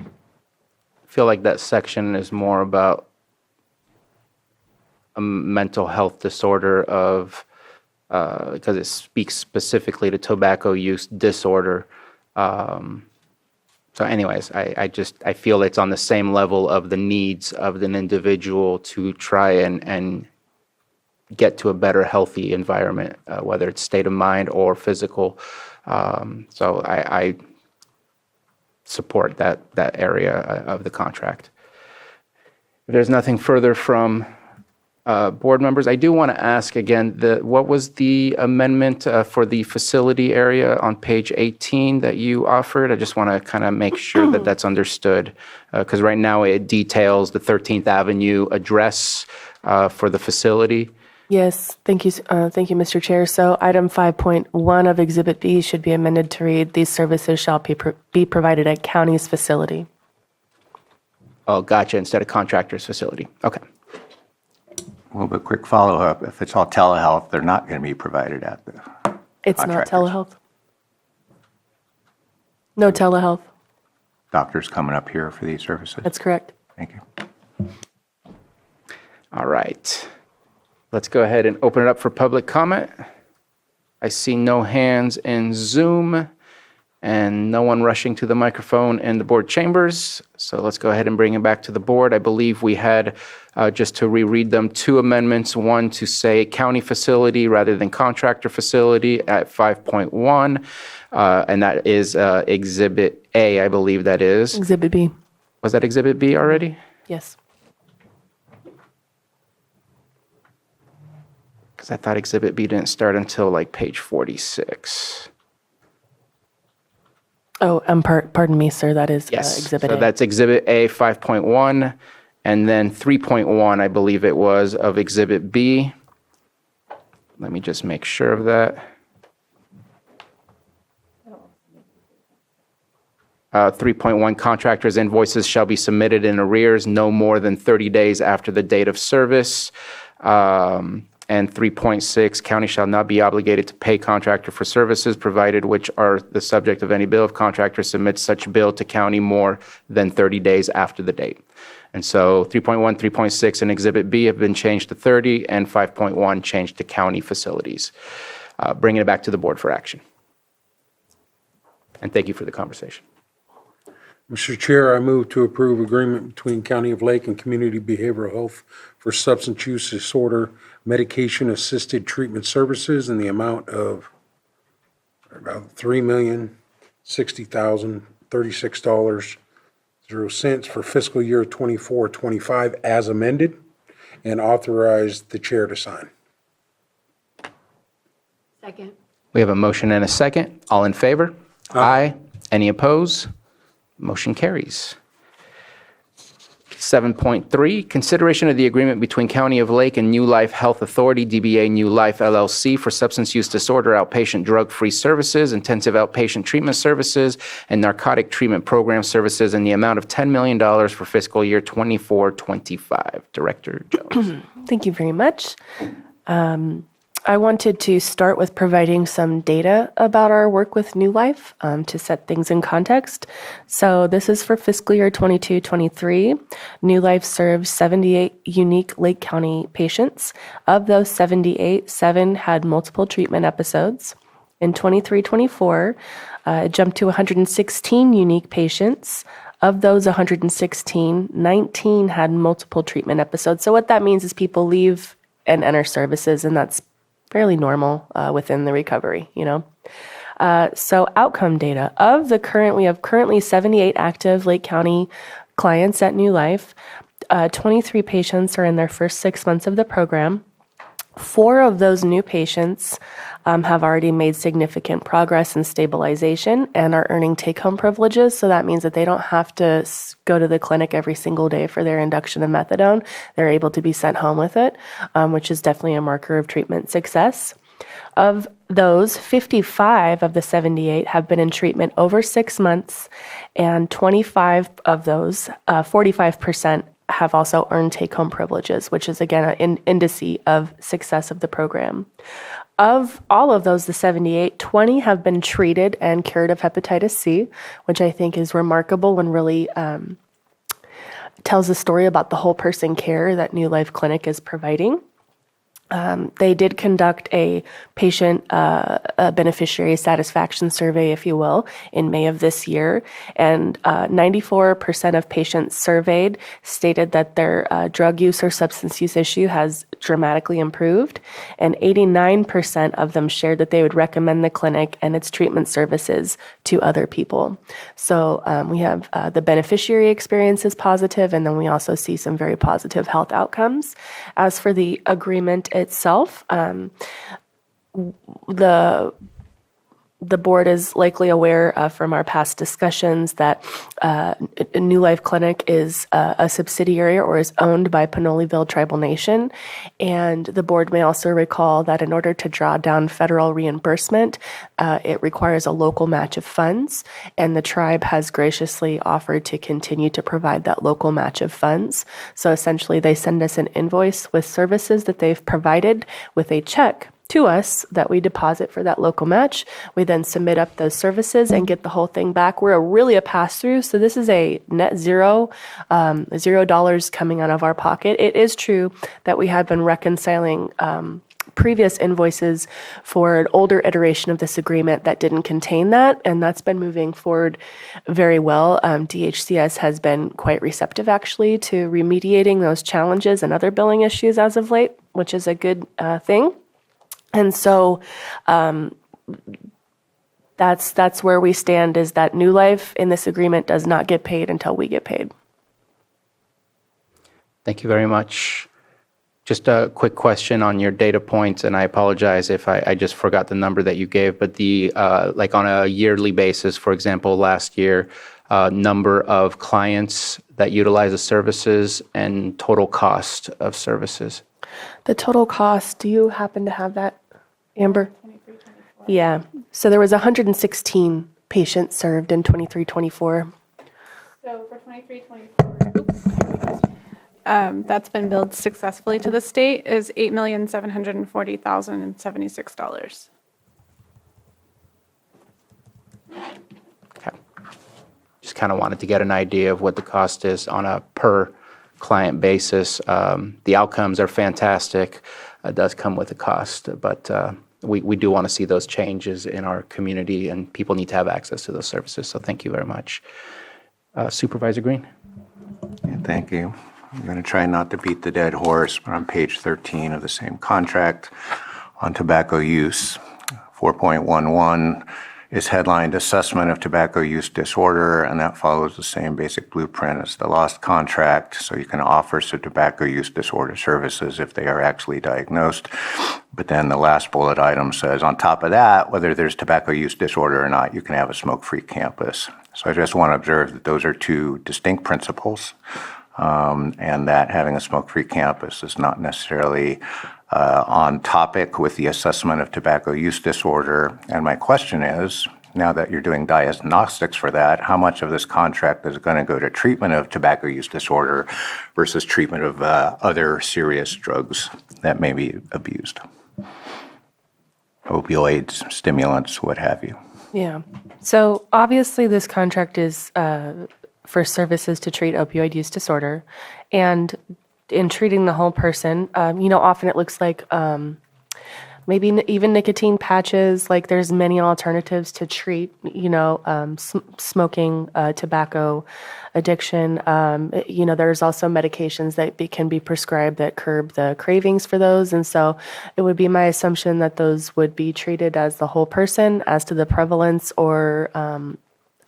I feel like that section is more about a mental health disorder of, because it speaks specifically to tobacco use disorder. So anyways, I feel it's on the same level of the needs of an individual to try and get to a better, healthy environment, whether it's state of mind or physical. So I support that area of the contract. If there's nothing further from board members, I do want to ask again, what was the amendment for the facility area on page 18 that you offered? I just want to kind of make sure that that's understood, because right now it details the 13th Avenue address for the facility. Yes, thank you, Mr. Chair. So item 5.1 of Exhibit B should be amended to read, these services shall be provided at county's facility. Oh, gotcha, instead of contractor's facility. Okay. Well, but quick follow-up, if it's all telehealth, they're not going to be provided at the It's not contractors. telehealth. No telehealth. Doctors coming up here for these services? That's correct. Thank you. All right. Let's go ahead and open it up for public comment. I see no hands in Zoom and no one rushing to the microphone in the board chambers. So let's go ahead and bring it back to the board. I believe we had, just to reread them, 2 amendments. One to say county facility rather than contractor facility at 5.1. And that is Exhibit A, I believe that is. Exhibit B. Was that Exhibit B already? Yes. Because I thought Exhibit B didn't start until like page 46. Oh, pardon me, sir. That is Yes. Exhibit So A. that's Exhibit A 5.1, and then 3.1, I believe it was, of Exhibit B. Let me just make sure of that. 3.1, contractors' invoices shall be submitted in arrears no more than 30 days after the date of service. And 3.6, county shall not be obligated to pay contractor for services provided which are the subject of any bill if contractor submits such bill to county more than 30 days after the date. And so 3.1, 3.6, and Exhibit B have been changed to 30, and 5.1 changed to county facilities. Bringing it back to the board for action. And thank you for the conversation. Mr. Chair, I move to approve agreement between County of Lake and Community Behavioral Health for substance use disorder medication-assisted treatment services in the amount of about $3,060,036.00 for fiscal year 24-25 as amended, and authorize the chair to sign. Second. We have a motion and a second. All in favor? Aye. Any opposed? Motion carries. 7.3, consideration of the agreement between County of Lake and New Life Health Authority, DBA New Life LLC, for substance use disorder outpatient drug-free services, intensive outpatient treatment services, and narcotic treatment program services in the amount of $10 million for fiscal year 24-25. Director Jones. Thank you very much. I wanted to start with providing some data about our work with New Life to set things in context. So this is for fiscal year 22-23. New Life serves 78 unique Lake County patients. Of those 78, 7 had multiple treatment episodes. In 23-24, it jumped to 116 unique patients. Of those 116, 19 had multiple treatment episodes. So what that means is people leave and enter services, and that's fairly normal within the recovery, So outcome data. We have currently 78 active Lake County clients at New Life. 23 patients are in their first 6 months of the program. 4 of those new patients have already made significant progress in stabilization and are earning take-home privileges. So that means that they don't have to go to the clinic every single day for their induction of methadone. They're able to be sent home with it, which is definitely a marker of treatment success. Of those, 55 of the 78 have been in treatment over 6 months, and 25 of those, 45%, have also earned take-home privileges, which is, again, an indice of success of the program. Of all of those, the 78, 20 have been treated and cured of hepatitis C, which I think is remarkable and really tells a story about the whole person care that New Life Clinic is providing. They did conduct a patient beneficiary satisfaction survey, if you will, in May of this year, and 94% of patients surveyed stated that their drug use or substance use issue has dramatically improved, and 89% of them shared that they would recommend the clinic and its treatment services to other people. So we have the beneficiary experience is positive, and then we also see some very positive health outcomes. As for the agreement itself, the board is likely aware from our past discussions that New Life Clinic is a subsidiary or is owned by Pinoleville Tribal Nation. And the board may also recall that in order to draw down federal reimbursement, it requires a local match of funds. And the tribe has graciously offered to continue to provide that local match of funds. So essentially, they send us an invoice with services that they've provided with a check to us that we deposit for that local match. We then submit up those services and get the whole thing back. We're really a pass-through, so this is a net zero, $0 coming out of our pocket. It is true that we have been reconciling previous invoices for an older iteration of this agreement that didn't contain that, and that's been moving forward very well. DHCS has been quite receptive, actually, to remediating those challenges and other billing issues as of late, which is a good thing. And so that's where we stand, is that New Life in this agreement does not get paid until we get paid. Thank you very much. Just a quick question on your data points, and I apologize if I just forgot the number that you gave, but the like on a yearly basis, for example, last year, number of clients that utilize the services and total cost of services. The total cost, do you happen to have that, Amber? 23-24. Yeah. So there was 116 patients served in 23-24. So for 23-24, that's been billed successfully to the state is $8,740,076. Okay. Just kind of wanted to get an idea of what the cost is on a per client basis. The outcomes are fantastic. It does come with a cost, but we do want to see those changes in our community, and people need to have access to those services. So thank you very much. Supervisor Green? Yeah, thank you. I'm going to try not to beat the dead horse, but on page 13 of the same contract on tobacco use, 4.11, is headlined Assessment of Tobacco Use Disorder, and that follows the same basic blueprint as the lost contract. So you can offer some tobacco use disorder services if they are actually diagnosed. But then the last bullet item says, on top of that, whether there's tobacco use disorder or not, you can have a smoke-free campus. So I just want to observe that those are two distinct principles, and that having a smoke-free campus is not necessarily on topic with the assessment of tobacco use disorder. And my question is, now that you're doing diagnostics for that, how much of this contract is going to go to treatment of tobacco use disorder versus treatment of other serious drugs that may be abused? Opioids, stimulants, what have you. Yeah. So obviously, this contract is for services to treat opioid use disorder. And in treating the whole person, often it looks like maybe even nicotine patches. Like there's many alternatives to treat, smoking, tobacco addiction. There's also medications that can be prescribed that curb the cravings for those. And so it would be my assumption that those would be treated as the whole person. As to the prevalence or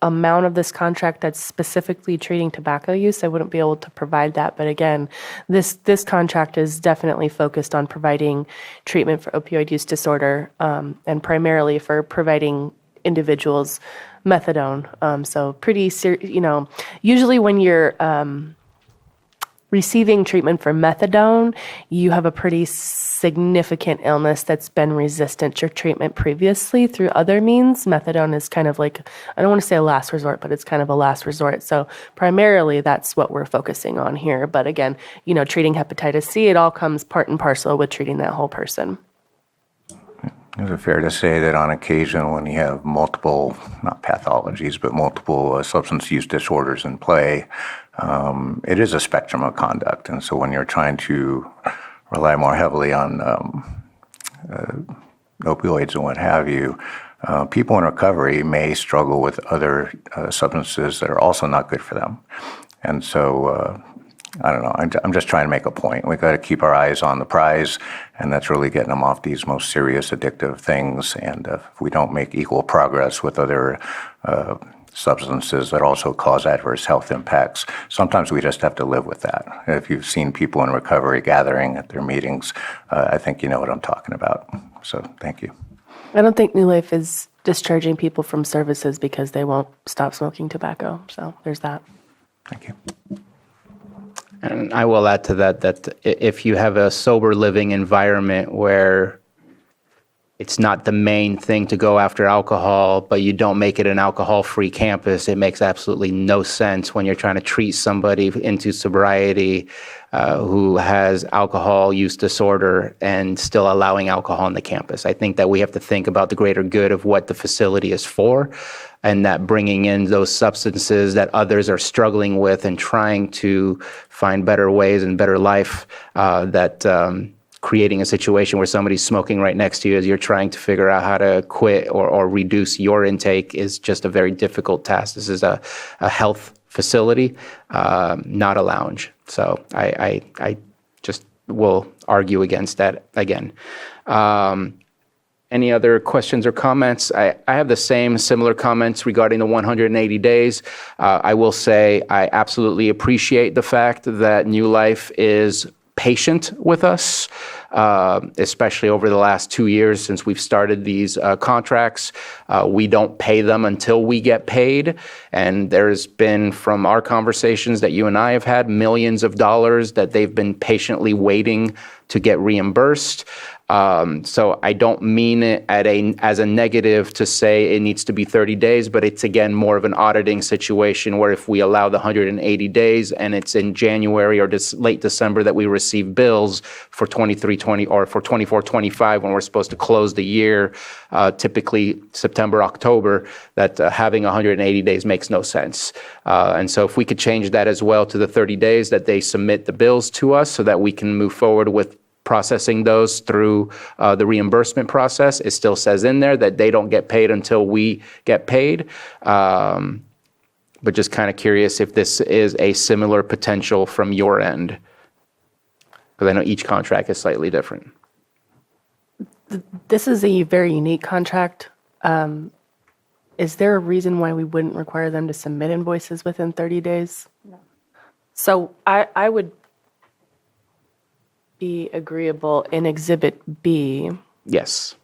amount of this contract that's specifically treating tobacco use, I wouldn't be able to provide that. But again, this contract is definitely focused on providing treatment for opioid use disorder, and primarily for providing individuals methadone. So pretty usually when you're receiving treatment for methadone, you have a pretty significant illness that's been resistant to treatment previously through other means. Methadone is kind of like, I don't want to say a last resort, but it's kind of a last resort. So primarily that's what we're focusing on here. But again, treating hepatitis C, it all comes part and parcel with treating that whole person. Is it fair to say that on occasion when you have multiple, not pathologies, but multiple substance use disorders in play, it is a spectrum of conduct. And so when you're trying to rely more heavily on opioids and what have you, people in recovery may struggle with other substances that are also not good for them. And so I don't know. I'm just trying to make a point. We've got to keep our eyes on the prize, and that's really getting them off these most serious addictive things. And if we don't make equal progress with other substances that also cause adverse health impacts, sometimes we just have to live with that. If you've seen people in recovery gathering at their meetings, I think you know what I'm talking about. So thank you. I don't think New Life is discharging people from services because they won't stop smoking tobacco. So there's that. Thank you. And I will add to that if you have a sober living environment where it's not the main thing to go after alcohol, but you don't make it an alcohol-free campus, it makes absolutely no sense when you're trying to treat somebody into sobriety who has alcohol use disorder and still allowing alcohol on the campus. I think that we have to think about the greater good of what the facility is for, and that bringing in those substances that others are struggling with and trying to find better ways and better life, creating a situation where somebody's smoking right next to you as you're trying to figure out how to quit or reduce your intake is just a very difficult task. This is a health facility, not a lounge. So I just will argue against that again. Any other questions or comments? I have the similar comments regarding the 180 days. I will say I absolutely appreciate the fact that New Life is patient with us, especially over the last 2 years since we've started these contracts. We don't pay them until we get paid. And there's been, from our conversations that you and I have had, millions of dollars that they've been patiently waiting to get reimbursed. So I don't mean it as a negative to say it needs to be 30 days, but it's again more of an auditing situation where if we allow the 180 days and it's in January or late December that we receive bills for 23-20 or for 24-25 when we're supposed to close the year, typically September, October, that having 180 days makes no sense. And so if we could change that as well to the 30 days that they submit the bills to us so that we can move forward with processing those through the reimbursement process. It still says in there that they don't get paid until we get paid. But just kind of curious if this is a similar potential from your end, because I know each contract is slightly different. This is a very unique contract. Is there a reason why we wouldn't require them to submit invoices within 30 days? No. So I would be agreeable in Exhibit B Yes.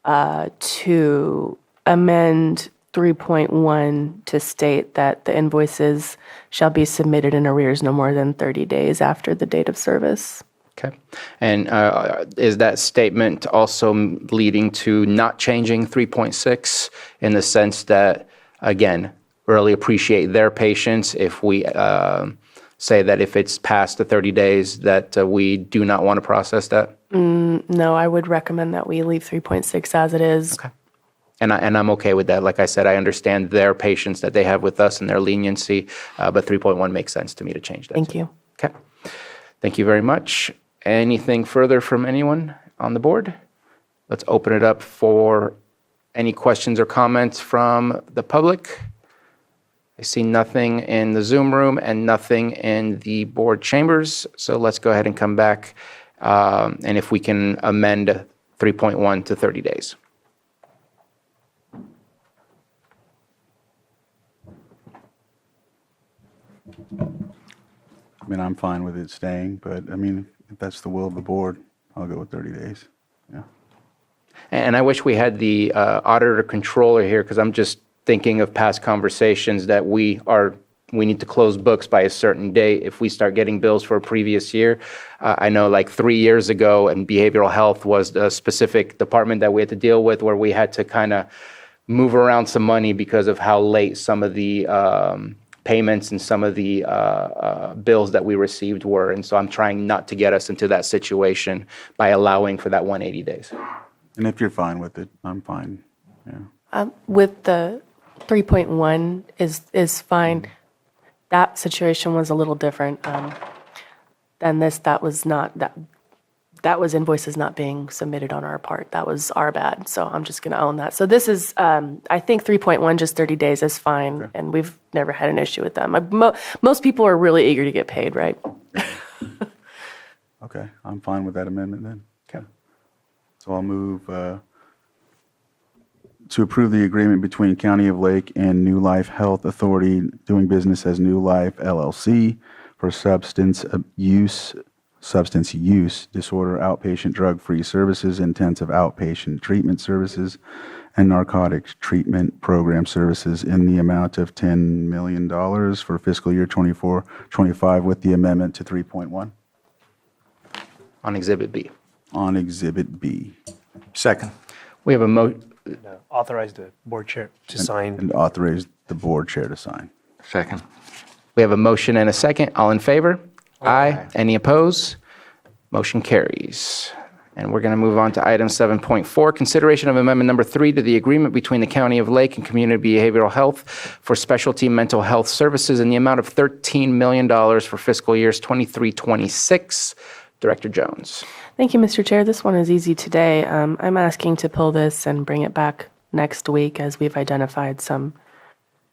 to amend 3.1 to state that the invoices shall be submitted in arrears no more than 30 days after the date of service. Okay. And is that statement also leading to not changing 3.6 in the sense that, again, really appreciate their patience if we say that if it's past the 30 days that we do not want to process that? No, I would recommend that we leave 3.6 as it is. Okay. And I'm okay with that. Like I said, I understand their patience that they have with us and their leniency, but 3.1 makes sense to me to change that. Thank you. Okay. Thank you very much. Anything further from anyone on the board? Let's open it up for any questions or comments from the public. I see nothing in the Zoom room and nothing in the board chambers. So let's go ahead and come back. And if we can amend 3.1 to 30 days. I mean, I'm fine with it staying, but I mean, if that's the will of the board, I'll go with 30 days. Yeah. And I wish we had the auditor controller here because I'm just thinking of past conversations that we need to close books by a certain date if we start getting bills for a previous year. I know like 3 years ago, and behavioral health was the specific department that we had to deal with where we had to kind of move around some money because of how late some of the payments and some of the bills that we received were. And so I'm trying not to get us into that situation by allowing for that 180 days. And if you're fine with it, I'm fine. Yeah. With the 3.1 is fine. That situation was a little different than this. That was invoices not being submitted on our part. That was our bad. So I'm just going to own that. So this is, I think 3.1, just 30 days is fine. Okay. And we've never had an issue with them. Most people are really eager to get paid, right? Okay, I'm fine with that amendment then. Okay. So I'll move to approve the agreement between County of Lake and New Life Health Authority doing business as New Life LLC for substance use disorder outpatient drug-free services, intensive outpatient treatment services, and narcotics treatment program services in the amount of $10 million for fiscal year 24-25 with the amendment to 3.1 On Exhibit B. on Exhibit B. Second. We have a Authorize the board chair to sign. And authorize the board chair to sign. Second. We have a motion and a second. All in favor? Aye. Any opposed? Motion carries. And we're going to move on to item 7.4, consideration of amendment number 3 to the agreement between the County of Lake and Community Behavioral Health for specialty mental health services in the amount of $13 million for fiscal years 23-26. Director Jones. Thank you, Mr. Chair. This one is easy today. I'm asking to pull this and bring it back next week as we've identified some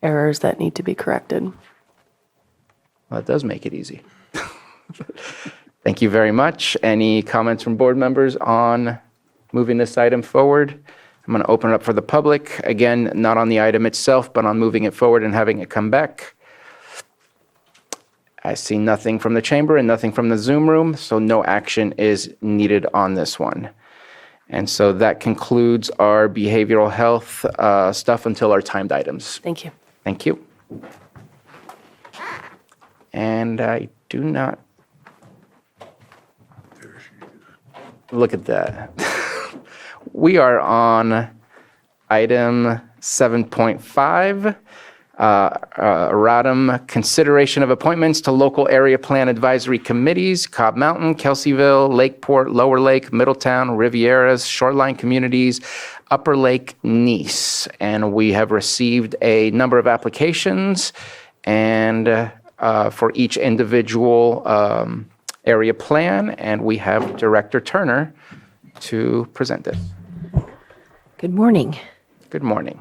errors that need to be corrected. Well, that does make it easy. Thank you very much. Any comments from board members on moving this item forward? I'm going to open it up for the public. Again, not on the item itself, but on moving it forward and having it come back. I see nothing from the chamber and nothing from the Zoom room, so no action is needed on this one. And so that concludes our behavioral health stuff until our timed items. Thank you. Thank you. And I do not... Look at that. We are on item 7.5. Erratum, consideration of appointments to local area plan advisory committees, Cobb Mountain, Kelseyville, Lakeport, Lower Lake, Middletown, Rivieras, Shoreline Communities, Upper Lake, Nice. And we have received a number of applications and for each individual area plan, and we have Director Turner to present it. Good morning. Good morning.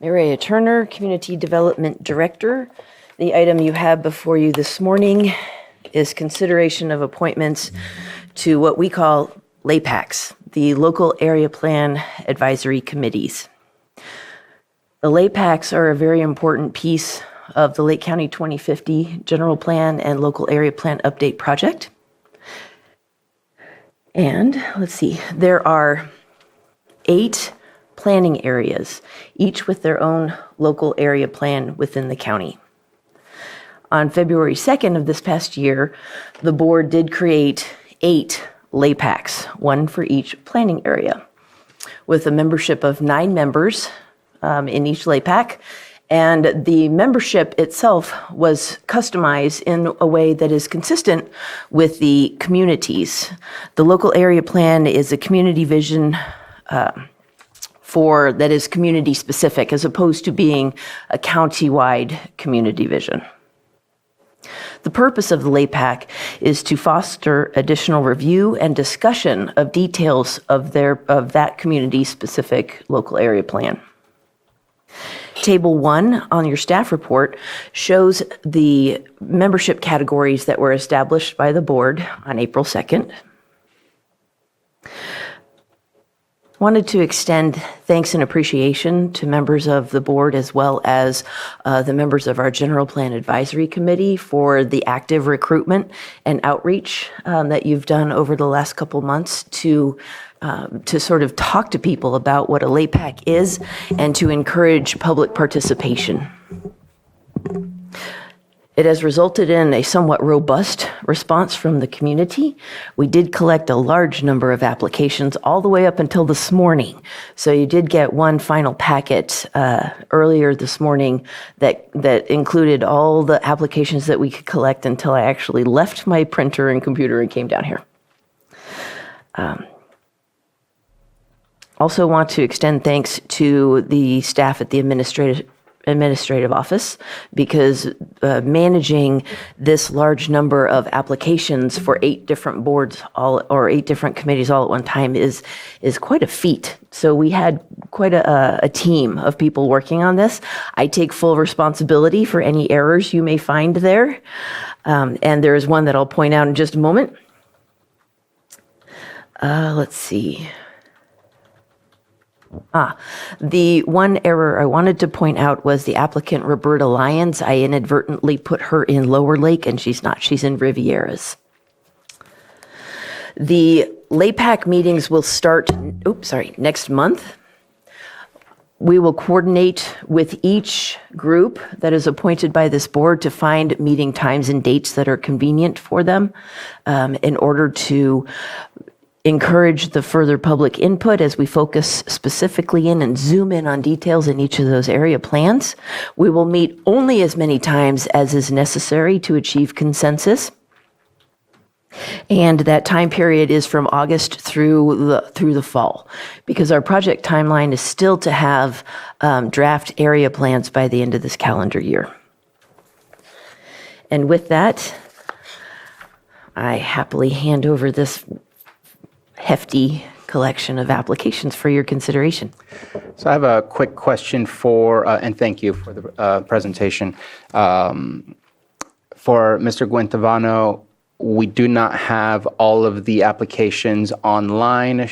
Maria Turner, Community Development Director. The item you have before you this morning is consideration of appointments to what we call LAPACs, the Local Area Plan Advisory Committees. The LAPACs are a very important piece of the Lake County 2050 General Plan and Local Area Plan Update Project. And let's see, there are 8 planning areas, each with their own local area plan within the county. On February 2nd of this past year, the board did create 8 LAPACs, one for each planning area, with a membership of 9 members in each LAPAC. And the membership itself was customized in a way that is consistent with the communities. The local area plan is a community vision that is community specific, as opposed to being a county-wide community vision. The purpose of the LAPAC is to foster additional review and discussion of details of that community-specific local area plan. Table 1 on your staff report shows the membership categories that were established by the board on April 2nd. Wanted to extend thanks and appreciation to members of the board as well as the members of our General Plan Advisory Committee for the active recruitment and outreach that you've done over the last couple months to sort of talk to people about what a LAPAC is and to encourage public participation. It has resulted in a somewhat robust response from the community. We did collect a large number of applications all the way up until this morning. So you did get one final packet earlier this morning that included all the applications that we could collect until I actually left my printer and computer and came down here. Also want to extend thanks to the staff at the administrative office, because managing this large number of applications for 8 different boards or 8 different committees all at one time is quite a feat. So we had quite a team of people working on this. I take full responsibility for any errors you may find there. And there is one that I'll point out in just a moment. Let's see. The one error I wanted to point out was the applicant Roberta Lyons. I inadvertently put her in Lower Lake, and she's not. She's in Rivieras. The LAPAC meetings will start, next month. We will coordinate with each group that is appointed by this board to find meeting times and dates that are convenient for them in order to encourage the further public input as we focus specifically in and zoom in on details in each of those area plans. We will meet only as many times as is necessary to achieve consensus. And that time period is from August through the fall, because our project timeline is still to have draft area plans by the end of this calendar year. And with that, I happily hand over this hefty collection of applications for your consideration. So I have a quick question and thank you for the presentation. For Mr. Guentavano, we do not have all of the applications online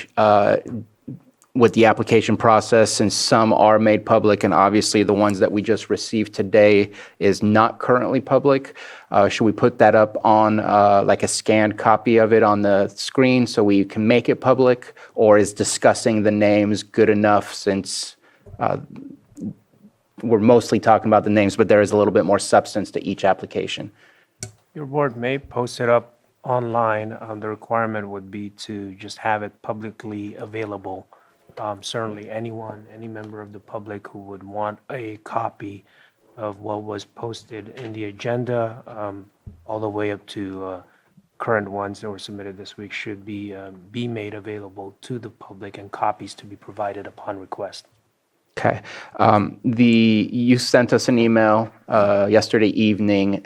with the application process, and some are made public, and obviously the ones that we just received today is not currently public. Should we put that up on like a scanned copy of it on the screen so we can make it public, or is discussing the names good enough, since we're mostly talking about the names, but there is a little bit more substance to each application? Your board may post it up online. The requirement would be to just have it publicly available. Certainly any member of the public who would want a copy of what was posted in the agenda, all the way up to current ones that were submitted this week, should be made available to the public, and copies to be provided upon request. Okay. You sent us an email yesterday evening.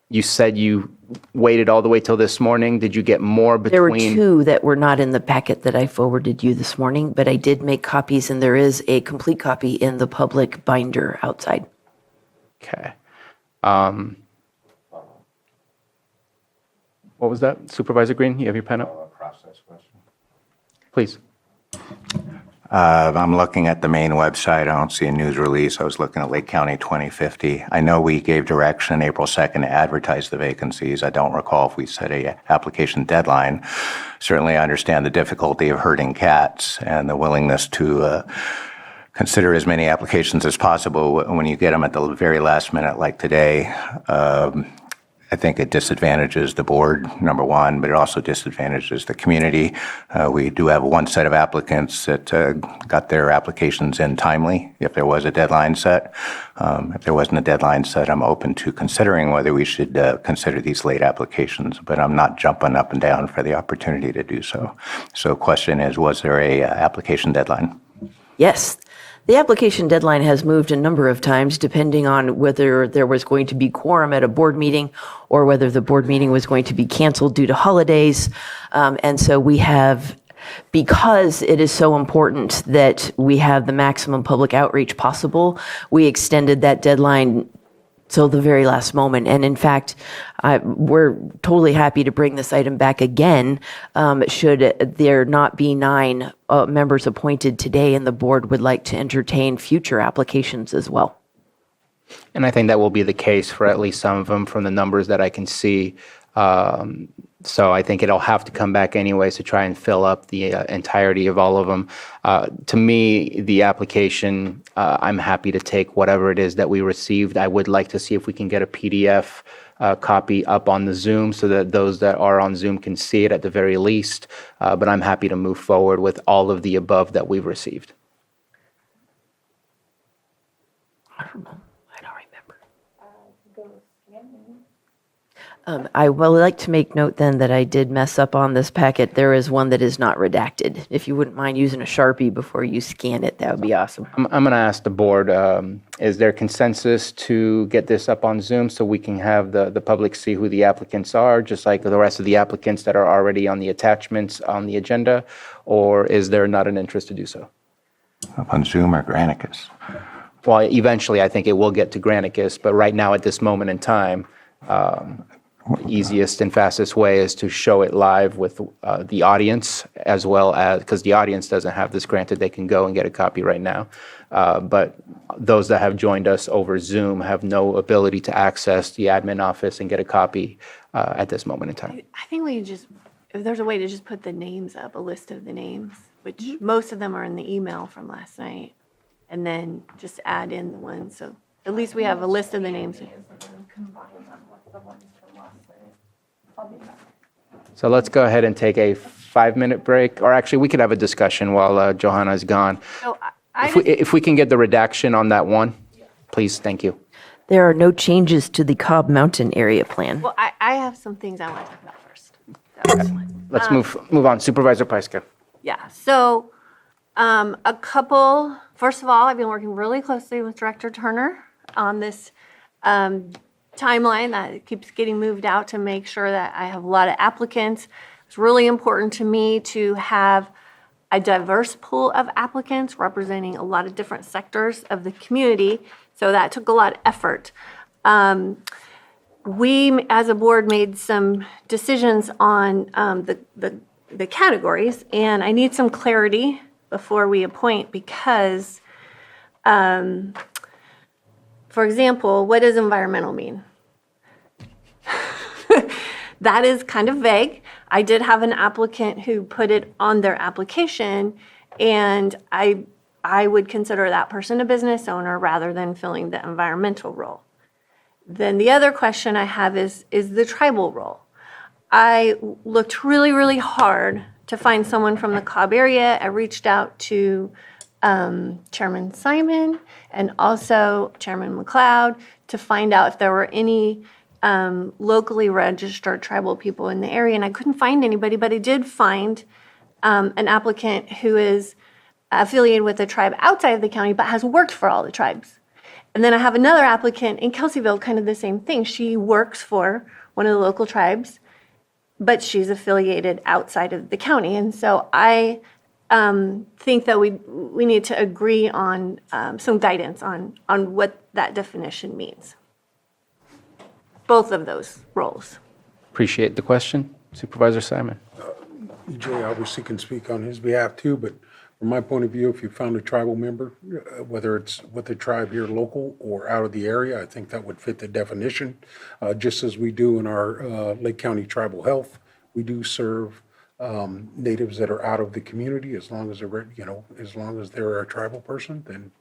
You said you waited all the way till this morning. Did you get more between? There were 2 that were not in the packet that I forwarded you this morning, but I did make copies, and there is a complete copy in the public binder outside. Okay. What was that? Supervisor Green, you have your pen up? Please. I'm looking at the main website. I don't see a news release. I was looking at Lake County 2050. I know we gave direction April 2nd to advertise the vacancies. I don't recall if we set a application deadline. Certainly, I understand the difficulty of herding cats and the willingness to consider as many applications as possible when you get them at the very last minute like today. I think it disadvantages the board, number one, but it also disadvantages the community. We do have one set of applicants that got their applications in timely, if there was a deadline set. If there wasn't a deadline set, I'm open to considering whether we should consider these late applications, but I'm not jumping up and down for the opportunity to do so. So question is, was there a application deadline? Yes. The application deadline has moved a number of times depending on whether there was going to be quorum at a board meeting or whether the board meeting was going to be canceled due to holidays. And so we have, because it is so important that we have the maximum public outreach possible, we extended that deadline till the very last moment. And in fact, we're totally happy to bring this item back again should there not be 9 members appointed today and the board would like to entertain future applications as well. And I think that will be the case for at least some of them from the numbers that I can see. So I think it'll have to come back anyways to try and fill up the entirety of all of them. To me, the application, I'm happy to take whatever it is that we received. I would like to see if we can get a PDF copy up on the Zoom so that those that are on Zoom can see it at the very least. But I'm happy to move forward with all of the above that we've received. I don't know. I don't remember. I would like to make note then that I did mess up on this packet. There is one that is not redacted. If you wouldn't mind using a Sharpie before you scan it, that would be awesome. I'm going to ask the board, is there consensus to get this up on Zoom so we can have the public see who the applicants are, just like the rest of the applicants that are already on the attachments on the agenda, or is there not an interest to do so? Up on Zoom or Granicus? Well, eventually I think it will get to Granicus, but right now at this moment in time, the easiest and fastest way is to show it live with the audience as well as, because the audience doesn't have this granted, they can go and get a copy right now. But those that have joined us over Zoom have no ability to access the admin office and get a copy at this moment in time. I think we just, if there's a way to just put the names up, a list of the names, which most of them are in the email from last night, and then just add in the ones, so at least we have a list of the names. So let's go ahead and take a 5-minute break, or actually we could have a discussion while Johanna is gone. So If we can get the redaction on that one, please, thank you. There are no changes to the Cobb Mountain area plan. Well, I have some things I want to talk about first. That was one. Let's move on. Supervisor Pyska. Yeah, so a couple, first of all, I've been working really closely with Director Turner on this timeline that keeps getting moved out to make sure that I have a lot of applicants. It's really important to me to have a diverse pool of applicants representing a lot of different sectors of the community. So that took a lot of effort. We, as a board, made some decisions on the categories, and I need some clarity before we appoint because, for example, what does environmental mean? That is kind of vague. I did have an applicant who put it on their application, and I would consider that person a business owner rather than filling the environmental role. Then the other question I have is the tribal role. I looked really, really hard to find someone from the Cobb area. I reached out to Chairman Simon and also Chairman McLeod to find out if there were any locally registered tribal people in the area, and I couldn't find anybody, but I did find an applicant who is affiliated with a tribe outside of the county but has worked for all the tribes. And then I have another applicant in Kelseyville, kind of the same thing. She works for one of the local tribes, but she's affiliated outside of the county. And so I think that we need to agree on some guidance on what that definition means. Both of those roles. Appreciate the question. Supervisor Simon. EJ obviously can speak on his behalf too, but from my point of view, if you found a tribal member, whether it's with the tribe here local or out of the area, I think that would fit the definition. Just as we do in our Lake County Tribal Health, we do serve natives that are out of the community, as long as they're, as long as they're a tribal person, then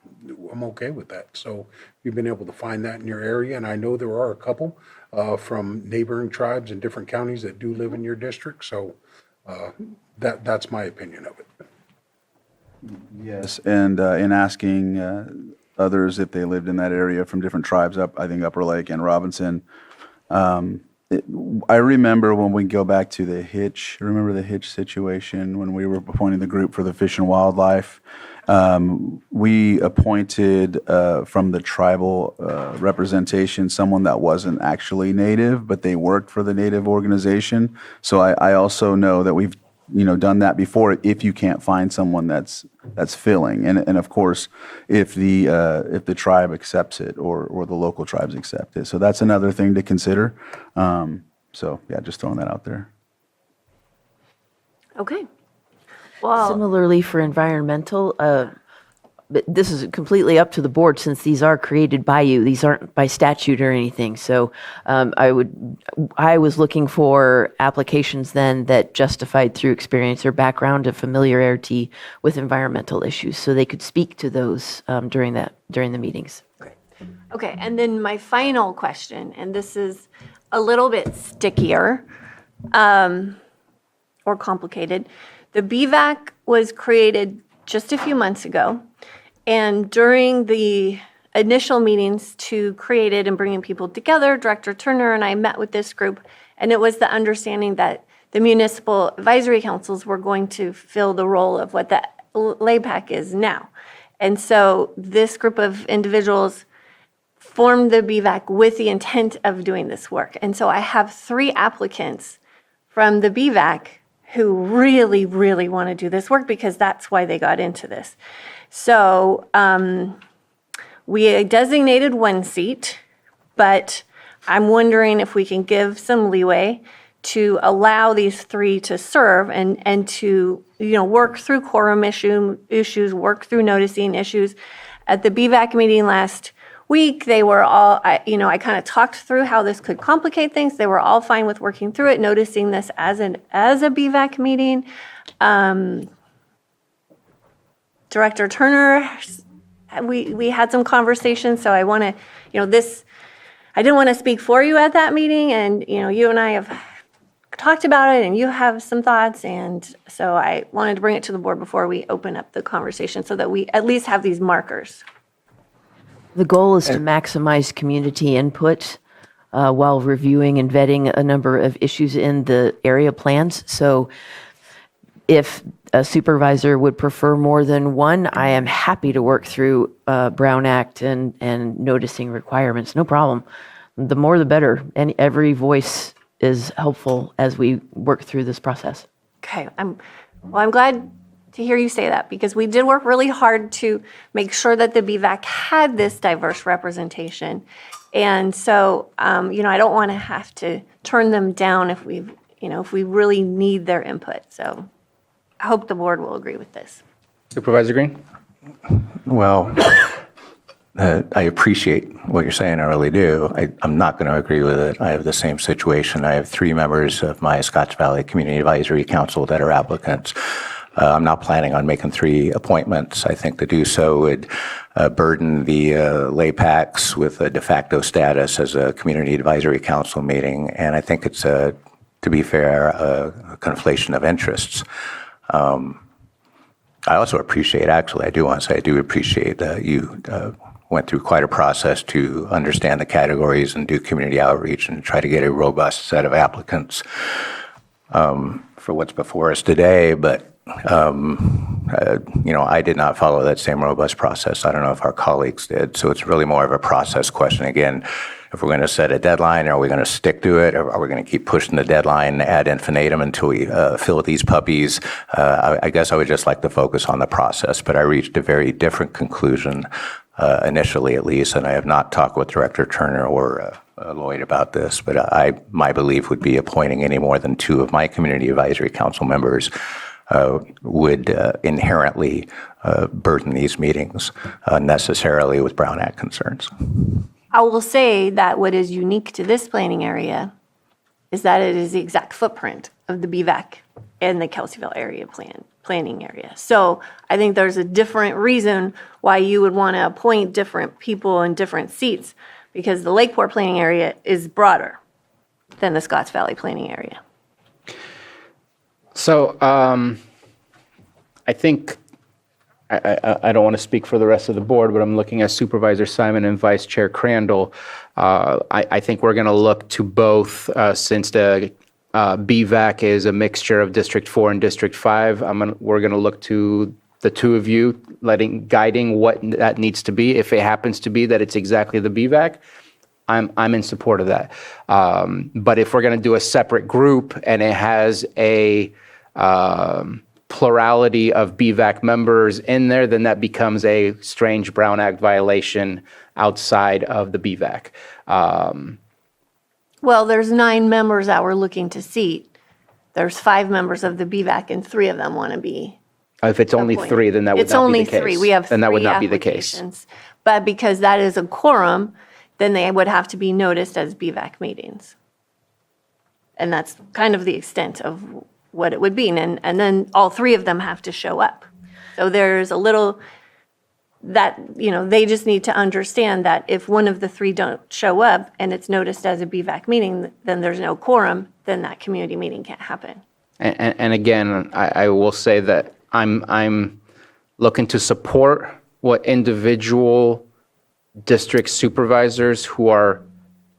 I'm okay with that. So you've been able to find that in your area, and I know there are a couple from neighboring tribes in different counties that do live in your district, so that's my opinion of it. Yes, and in asking others if they lived in that area from different tribes, I think Upper Lake and Robinson, I remember when we go back to the Hitch, remember the Hitch situation when we were appointing the group for the Fish and Wildlife? We appointed from the tribal representation someone that wasn't actually native, but they worked for the native organization. So I also know that we've done that before if you can't find someone that's filling. And of course, if the tribe accepts it or the local tribes accept it. So that's another thing to consider. So yeah, just throwing that out there. Okay. Well, Similarly for environmental, but this is completely up to the board since these are created by you. These aren't by statute or anything. So I was looking for applications then that justified through experience or background of familiarity with environmental issues, so they could speak to those during the meetings. okay, and then my final question, and this is a little bit stickier or complicated. The BVAC was created just a few months ago, and during the initial meetings to create it and bringing people together, Director Turner and I met with this group, and it was the understanding that the municipal advisory councils were going to fill the role of what the LAPAC is now. And so this group of individuals formed the BVAC with the intent of doing this work. And so I have 3 applicants from the BVAC who really, really want to do this work because that's why they got into this. So we designated 1 seat, but I'm wondering if we can give some leeway to allow these 3 to serve and to work through quorum issues, work through noticing issues. At the BVAC meeting last week, they were all, I kind of talked through how this could complicate things. They were all fine with working through it, noticing this as a BVAC meeting. Director Turner, we had some conversations, so I want to, I didn't want to speak for you at that meeting, and, you and I have talked about it, and you have some thoughts, and so I wanted to bring it to the board before we open up the conversation so that we at least have these markers. The goal is to maximize community input while reviewing and vetting a number of issues in the area plans. So if a supervisor would prefer more than one, I am happy to work through Brown Act and noticing requirements. No problem. The more the better. And every voice is helpful as we work through this process. Okay, I'm glad to hear you say that, because we did work really hard to make sure that the BVAC had this diverse representation. And so, I don't want to have to turn them down if we really need their input. So I hope the board will agree with this. Supervisor Green? Well, I appreciate what you're saying, I really do. I'm not going to agree with it. I have the same situation. I have 3 members of my Scotts Valley Community Advisory Council that are applicants. I'm not planning on making 3 appointments. I think to do so would burden the LAPACs with a de facto status as a Community Advisory Council meeting, and I think it's, to be fair, a conflation of interests. I also appreciate, actually, I do want to say I do appreciate that you went through quite a process to understand the categories and do community outreach and try to get a robust set of applicants for what's before us today. But, I did not follow that same robust process. I don't know if our colleagues did. So it's really more of a process question. Again, if we're going to set a deadline, are we going to stick to it? Or are we going to keep pushing the deadline ad infinitum until we fill these puppies? I guess I would just like to focus on the process, but I reached a very different conclusion initially, at least, and I have not talked with Director Turner or Lloyd about this, but my belief would be appointing any more than 2 of my community advisory council members would inherently burden these meetings unnecessarily with Brown Act concerns. I will say that what is unique to this planning area is that it is the exact footprint of the BVAC and the Kelseyville area planning area. So I think there's a different reason why you would want to appoint different people in different seats, because the Lakeport planning area is broader than the Scotts Valley planning area. So I think, I don't want to speak for the rest of the board, but I'm looking at Supervisor Simon and Vice Chair Crandall. I think we're going to look to both, since the BVAC is a mixture of District 4 and District 5. We're going to look to the 2 of you guiding what that needs to be. If it happens to be that it's exactly the BVAC, I'm in support of that. But if we're going to do a separate group and it has a plurality of BVAC members in there, then that becomes a strange Brown Act violation outside of the BVAC. Well, there's 9 members that we're looking to seat. There's 5 members of the BVAC and 3 of them want to be. If it's only appointed. 3, then that would It's not be only the case. 3. We have 3 Then that would not be the case. applications. But because that is a quorum, then they would have to be noticed as BVAC meetings. And that's kind of the extent of what it would be. And then all 3 of them have to show up. So there's a little that, they just need to understand that if one of the 3 don't show up and it's noticed as a BVAC meeting, then there's no quorum, then that community meeting can't happen. And again, I will say that I'm looking to support what individual district supervisors who are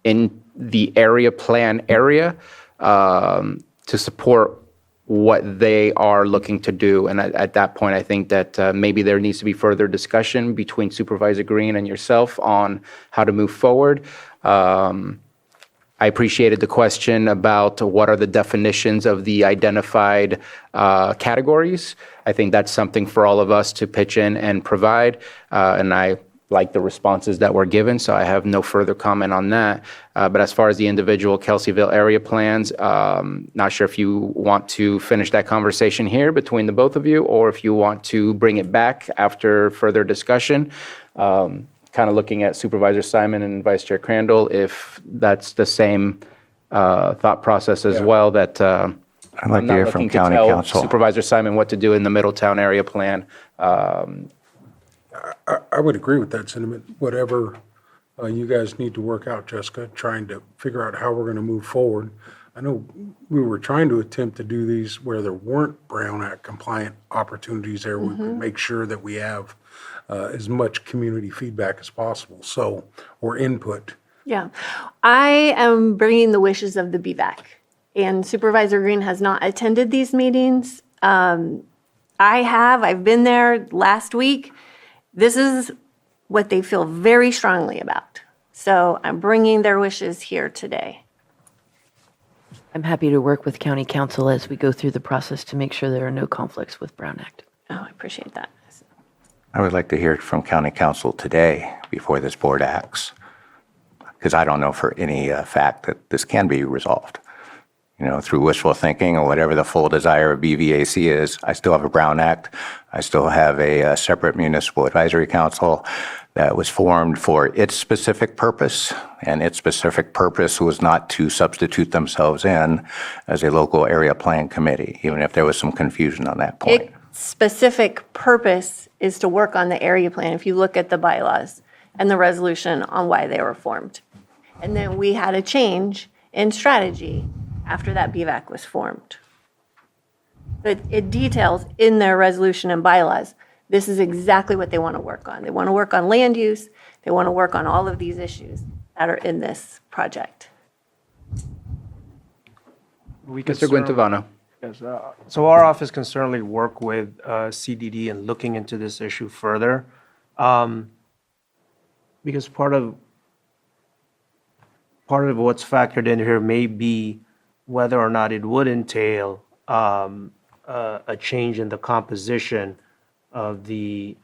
in the area plan area to support what they are looking to do. And at that point, I think that maybe there needs to be further discussion between Supervisor Green and yourself on how to move forward. I appreciated the question about what are the definitions of the identified categories. I think that's something for all of us to pitch in and provide. And I like the responses that were given, so I have no further comment on that. But as far as the individual Kelseyville area plans, not sure if you want to finish that conversation here between the both of you, or if you want to bring it back after further discussion. Kind of looking at Supervisor Simon and Vice Chair Crandall, if that's the same thought process as well, that I'd like to hear from County Council. Supervisor Simon what to do in the Middletown area plan. I would agree with that sentiment. Whatever you guys need to work out, Jessica, trying to figure out how we're going to move forward. I know we were trying to attempt to do these where there weren't Brown Act compliant opportunities there. We could make sure that we have as much community feedback as possible, or input. Yeah. I am bringing the wishes of the BVAC, and Supervisor Green has not attended these meetings. I've been there last week. This is what they feel very strongly about. So I'm bringing their wishes here today. I'm happy to work with County Council as we go through the process to make sure there are no conflicts with Brown Act. Oh, I appreciate that. I would like to hear from County Council today before this board acts, because I don't know for any fact that this can be resolved. Through wishful thinking or whatever the full desire of BVAC is, I still have a Brown Act. I still have a separate municipal advisory council that was formed for its specific purpose, and its specific purpose was not to substitute themselves in as a local area plan committee, even if there was some confusion on that point. Its specific purpose is to work on the area plan, if you look at the bylaws and the resolution on why they were formed. And then we had a change in strategy after that BVAC was formed. But it details in their resolution and bylaws, this is exactly what they want to work on. They want to work on land use. They want to work on all of these issues that are in this project. Mr. Guantovano. Yes, so our office can certainly work with CDD in looking into this issue further. Because part of what's factored in here may be whether or not it would entail a change in the composition of the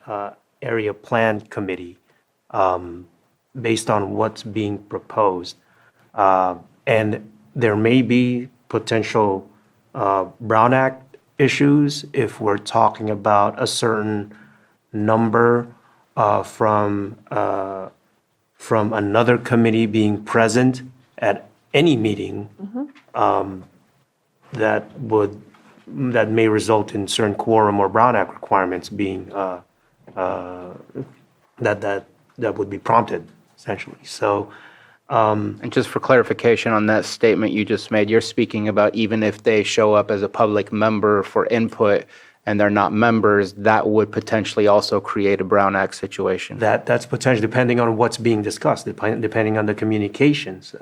area plan committee based on what's being proposed. And there may be potential Brown Act issues if we're talking about a certain number from another committee being present at any meeting, that may result in certain quorum or Brown Act requirements being that would be prompted, essentially. So, And just for clarification on that statement you just made, you're speaking about even if they show up as a public member for input and they're not members, that would potentially also create a Brown Act situation. that's potentially depending on what's being discussed, depending on the communications,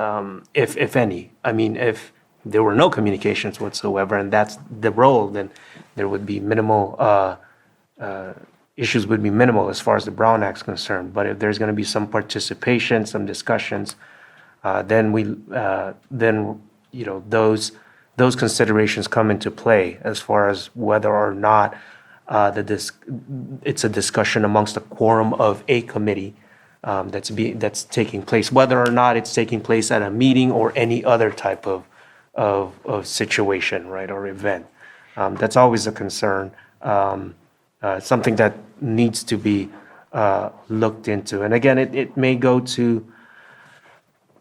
if any. I mean, if there were no communications whatsoever, and that's the role, then there would be minimal, issues would be minimal as far as the Brown Act's concerned. But if there's going to be some participation, some discussions, then those considerations come into play as far as whether or not it's a discussion amongst a quorum of a committee that's taking place, whether or not it's taking place at a meeting or any other type of situation, right, or event. That's always a concern, something that needs to be looked into. And again, it may go to,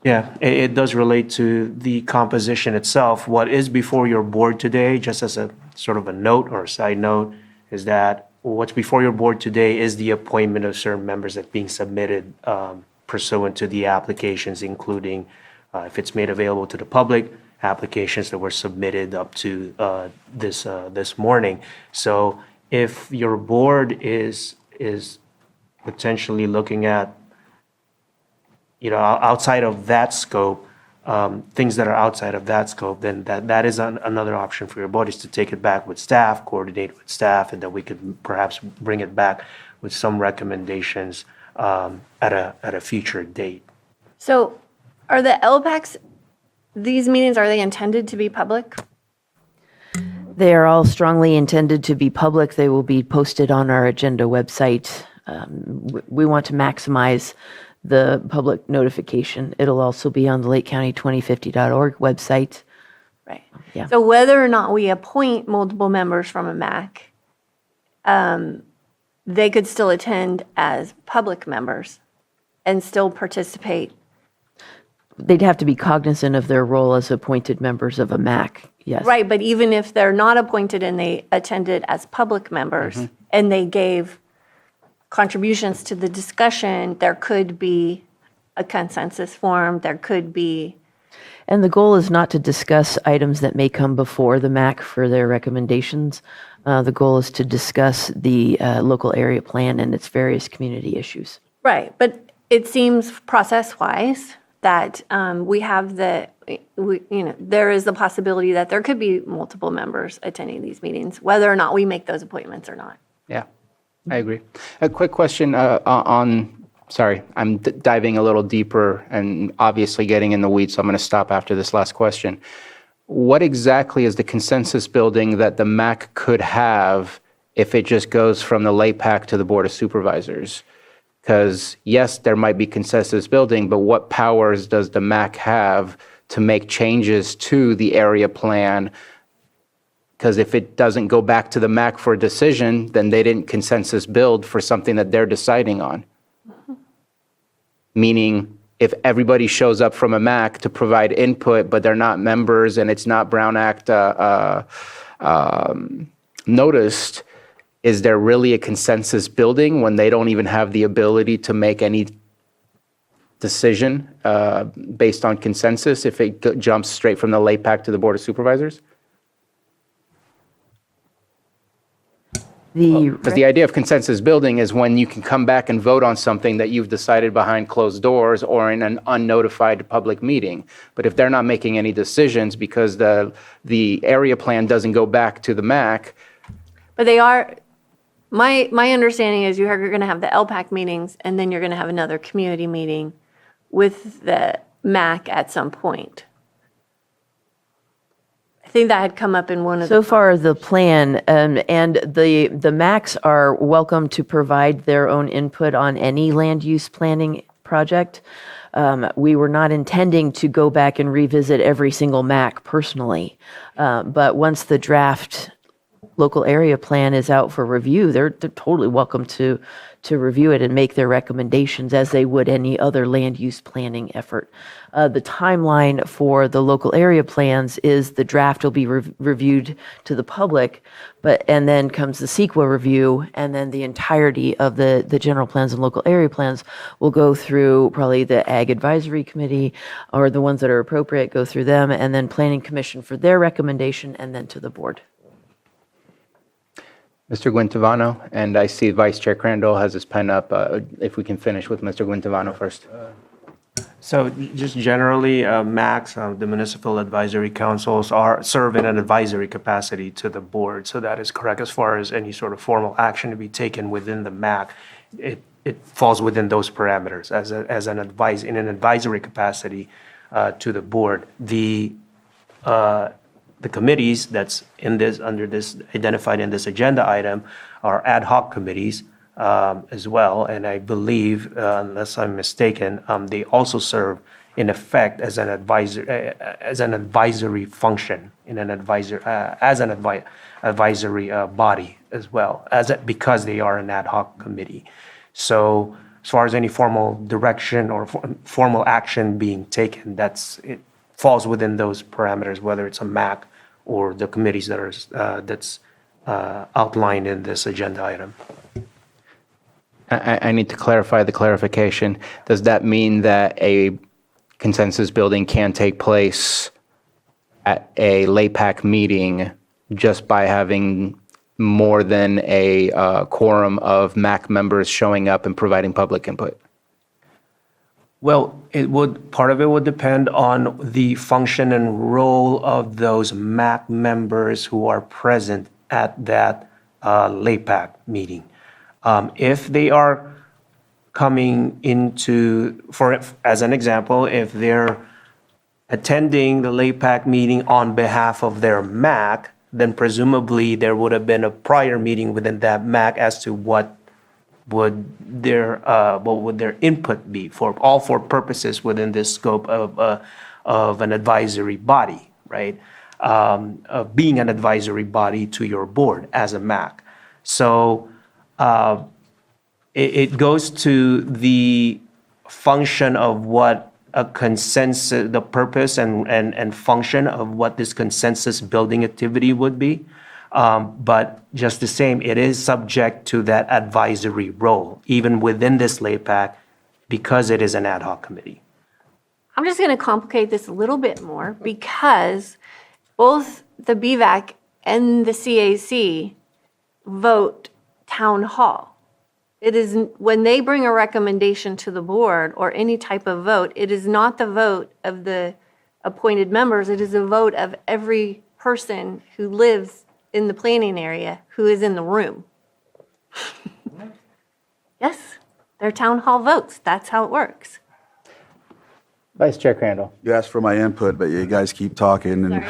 it does relate to the composition itself. What is before your board today, just as a sort of a note or a side note, is that what's before your board today is the appointment of certain members that's being submitted pursuant to the applications, including, if it's made available to the public, applications that were submitted up to this morning. So if your board is potentially looking at, outside of that scope, things that are outside of that scope, then that is another option for your board, is to take it back with staff, coordinate with staff, and then we could perhaps bring it back with some recommendations at a future date. So are the LPACs, these meetings, are they intended to be public? They are all strongly intended to be public. They will be posted on our agenda website. We want to maximize the public notification. It'll also be on the lakecounty2050.org website. Right. Yeah. So whether or not we appoint multiple members from a MAC, they could still attend as public members and still participate. They'd have to be cognizant of their role as appointed members of a MAC, yes. Right, but even if they're not appointed and they attended as public members and they gave contributions to the discussion, there could be a consensus formed, there could be. And the goal is not to discuss items that may come before the MAC for their recommendations. The goal is to discuss the local area plan and its various community issues. Right, but it seems process-wise that we have there is the possibility that there could be multiple members attending these meetings, whether or not we make those appointments or not. Yeah, I agree. A quick question sorry, I'm diving a little deeper and obviously getting in the weeds, so I'm going to stop after this last question. What exactly is the consensus building that the MAC could have if it just goes from the LAPAC to the Board of Supervisors? Because yes, there might be consensus building, but what powers does the MAC have to make changes to the area plan? Because if it doesn't go back to the MAC for a decision, then they didn't consensus build for something that they're deciding on. Meaning, if everybody shows up from a MAC to provide input, but they're not members and it's not Brown Act noticed, is there really a consensus building when they don't even have the ability to make any decision based on consensus if it jumps straight from the LAPAC to the Board of Supervisors? Because the idea of consensus building is when you can come back and vote on something that you've decided behind closed doors or in an unnotified public meeting. But if they're not making any decisions because the area plan doesn't go back to the MAC. But they are, my understanding is you're going to have the LPAC meetings and then you're going to have another community meeting with the MAC at some point. I think that had come up in one of So far, the plan, and the MACs are welcome to provide their own input on any land use planning project. We were not intending to go back and revisit every single MAC personally. But once the draft local area plan is out for review, they're totally welcome to review it and make their recommendations as they would any other land use planning effort. The timeline for the local area plans is the draft will be reviewed to the public, and then comes the CEQA review, and then the entirety of the general plans and local area plans will go through probably the Ag Advisory Committee, or the ones that are appropriate go through them, and then Planning Commission for their recommendation, and then to the board. Mr. Guintivano, and I see Vice Chair Crandall has his pen up. If we can finish with Mr. Guintivano first. So just generally, MACs, the municipal advisory councils, serve in an advisory capacity to the board. So that is correct. As far as any sort of formal action to be taken within the MAC, it falls within those parameters in an advisory capacity to the board. The committees that's under this identified in this agenda item are ad hoc committees as well, and I believe, unless I'm mistaken, they also serve in effect as an advisory function in an advisory body as well, because they are an ad hoc committee. So as far as any formal direction or formal action being taken, it falls within those parameters, whether it's a MAC or the committees that's outlined in this agenda item. I need to clarify the clarification. Does that mean that a consensus building can take place at a LAPAC meeting just by having more than a quorum of MAC members showing up and providing public input? Well, part of it would depend on the function and role of those MAC members who are present at that LAPAC meeting. If they are coming as an example, if they're attending the LAPAC meeting on behalf of their MAC, then presumably there would have been a prior meeting within that MAC as to what would their input be for purposes within this scope of an advisory body, right? Of being an advisory body to your board as a MAC. So it goes to the function of what a consensus, the purpose and function of what this consensus building activity would be. But just the same, it is subject to that advisory role, even within this LAPAC, because it is an ad hoc committee. I'm just going to complicate this a little bit more because both the BVAC and the CAC vote town hall. It is when they bring a recommendation to the board or any type of vote, it is not the vote of the appointed members. It is a vote of every person who lives in the planning area who is in the room. Yes, they're town hall votes. That's how it works. Vice Chair Crandall. You asked for my input, but you guys keep talking.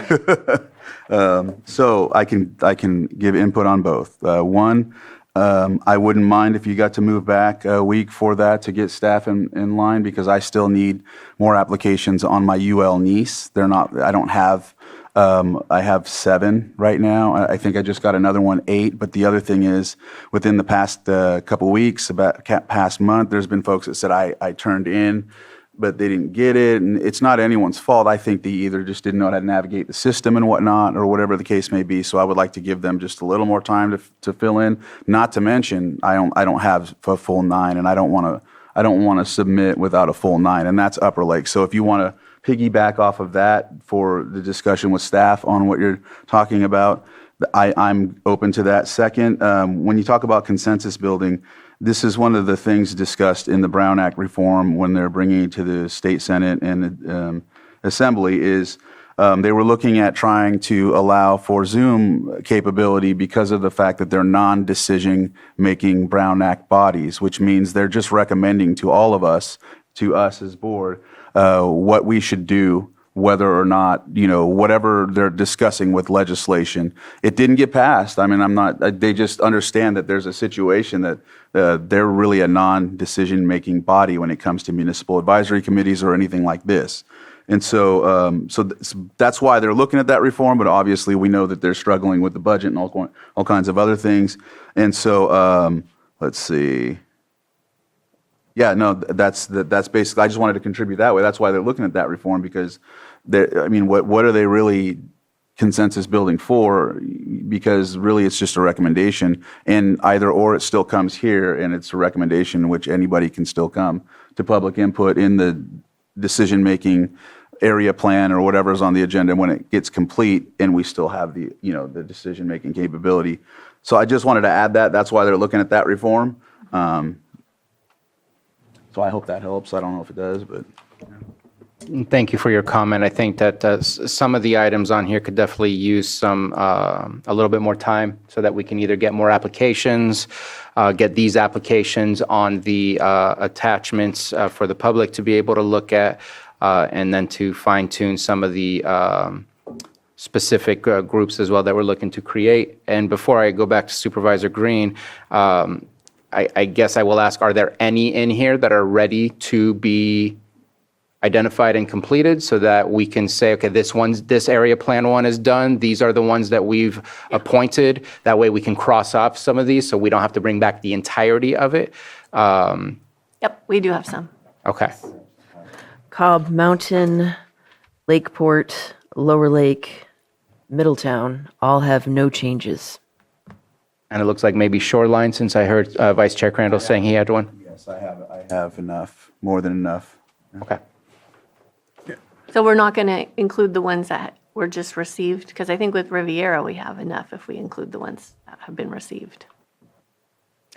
And so I can give input on both. One, I wouldn't mind if you got to move back a week for that to get staff in line, because I still need more applications on my UL niece. I don't have, I have 7 right now. I think I just got another one, 8. But the other thing is, within the past couple weeks, past month, there's been folks that said I turned in, but they didn't get it. And it's not anyone's fault. I think they either just didn't know how to navigate the system and whatnot, or whatever the case may be. So I would like to give them just a little more time to fill in. Not to mention, I don't have a full 9, and I don't want to submit without a full 9, and that's Upper Lake. So if you want to piggyback off of that for the discussion with staff on what you're talking about, I'm open to that. Second, when you talk about consensus building, this is one of the things discussed in the Brown Act reform when they're bringing it to the state Senate and Assembly is they were looking at trying to allow for Zoom capability because of the fact that they're non-decision making Brown Act bodies, which means they're just recommending to all of us, to us as board, what we should do whether or not, whatever they're discussing with legislation, it didn't get passed. I mean, they just understand that there's a situation that they're really a non-decision-making body when it comes to municipal advisory committees or anything like this. And so, that's why they're looking at that reform, but obviously we know that they're struggling with the budget and all kinds of other things. And so, let's see. Yeah, no, that's basically, I just wanted to contribute that way. That's why they're looking at that reform, because what are they really consensus building for? Because really it's just a recommendation, and either or it still comes here, and it's a recommendation which anybody can still come to public input in the decision-making area plan or whatever's on the agenda when it gets complete, and we still have the decision-making capability. So I just wanted to add that. That's why they're looking at that reform. So I hope that helps. I don't know if it does, but. Thank you for your comment. I think that some of the items on here could definitely use a little bit more time so that we can either get more applications, get these applications on the attachments for the public to be able to look at, and then to fine tune some of the specific groups as well that we're looking to create. And before I go back to Supervisor Green, I guess I will ask, are there any in here that are ready to be identified and completed so that we can say, okay, this area plan one is done. These are the ones that we've appointed. That way we can cross off some of these so we don't have to bring back the entirety of it. Yep, we do have some. Okay. Cobb Mountain, Lakeport, Lower Lake, Middletown all have no changes. And it looks like maybe Shoreline, since I heard Vice Chair Crandall saying he had one. Yes, I have enough, more than enough. Okay. So we're not going to include the ones that were just received? Because I think with Riviera, we have enough if we include the ones that have been received.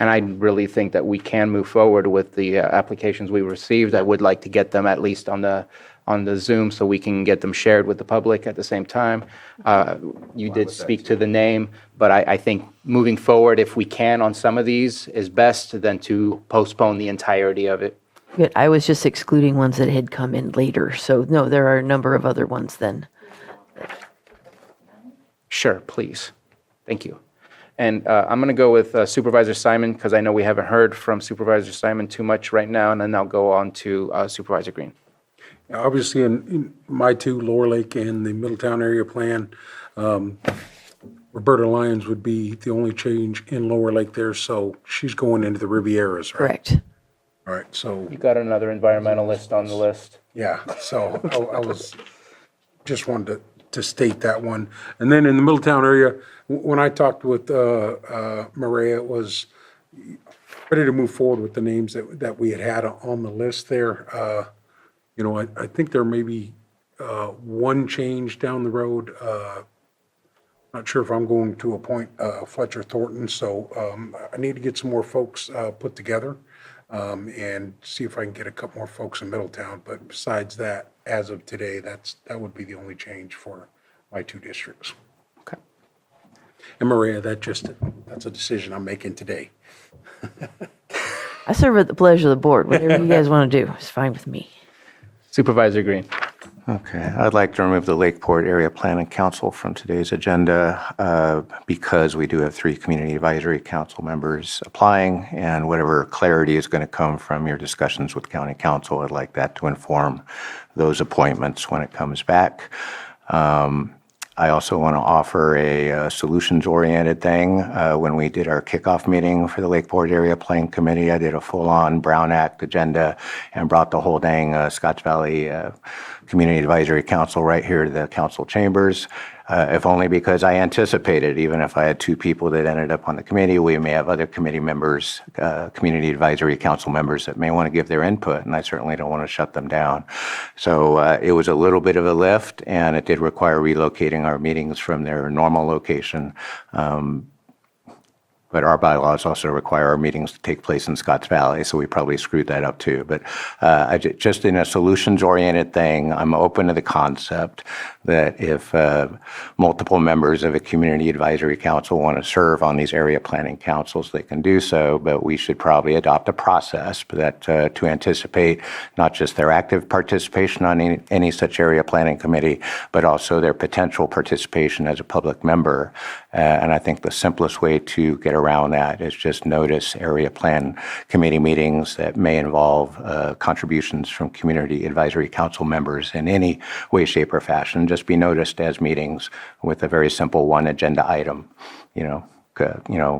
And I really think that we can move forward with the applications we received. I would like to get them at least on the Zoom so we can get them shared with the public at the same time. You did speak to the name, but I think moving forward, if we can on some of these, is best than to postpone the entirety of it. Good. I was just excluding ones that had come in later. So no, there are a number of other ones then. Sure, please. Thank you. And I'm going to go with Supervisor Simon because I know we haven't heard from Supervisor Simon too much right now, and then I'll go on to Supervisor Green. Obviously, in my two, Lower Lake and the Middletown area plan, Roberta Lyons would be the only change in Lower Lake there, so she's going into the Rivieras, right? Correct. All right, so, You got another environmentalist on the list. yeah, so I was, just wanted to state that one. And then in the Middletown area, when I talked with Maria, it was ready to move forward with the names that we had on the list there. I think there may be one change down the road. Not sure if I'm going to appoint Fletcher Thornton, so I need to get some more folks put together and see if I can get a couple more folks in Middletown. But besides that, as of today, that would be the only change for my two districts. Okay. And Maria, that's a decision I'm making today. I serve at the pleasure of the board. Whatever you guys want to do is fine with me. Supervisor Green. Okay, I'd like to remove the Lakeport Area Planning Council from today's agenda because we do have 3 Community Advisory Council members applying, and whatever clarity is going to come from your discussions with County Council, I'd like that to inform those appointments when it comes back. I also want to offer a solutions-oriented thing. When we did our kickoff meeting for the Lakeport Area Planning Committee, I did a full-on Brown Act agenda and brought the whole dang Scotch Valley Community Advisory Council right here to the council chambers, if only because I anticipated, even if I had 2 people that ended up on the committee, we may have other committee members, Community Advisory Council members that may want to give their input, and I certainly don't want to shut them down. So it was a little bit of a lift, and it did require relocating our meetings from their normal location. But our bylaws also require our meetings to take place in Scotts Valley, so we probably screwed that up too. But just in a solutions-oriented thing, I'm open to the concept that if multiple members of a community advisory council want to serve on these area planning councils, they can do so, but we should probably adopt a process that to anticipate not just their active participation on any such area planning committee, but also their potential participation as a public member. And I think the simplest way to get around that is just notice area plan committee meetings that may involve contributions from community advisory council members in any way, shape, or fashion. Just be noticed as meetings with a very simple one agenda item,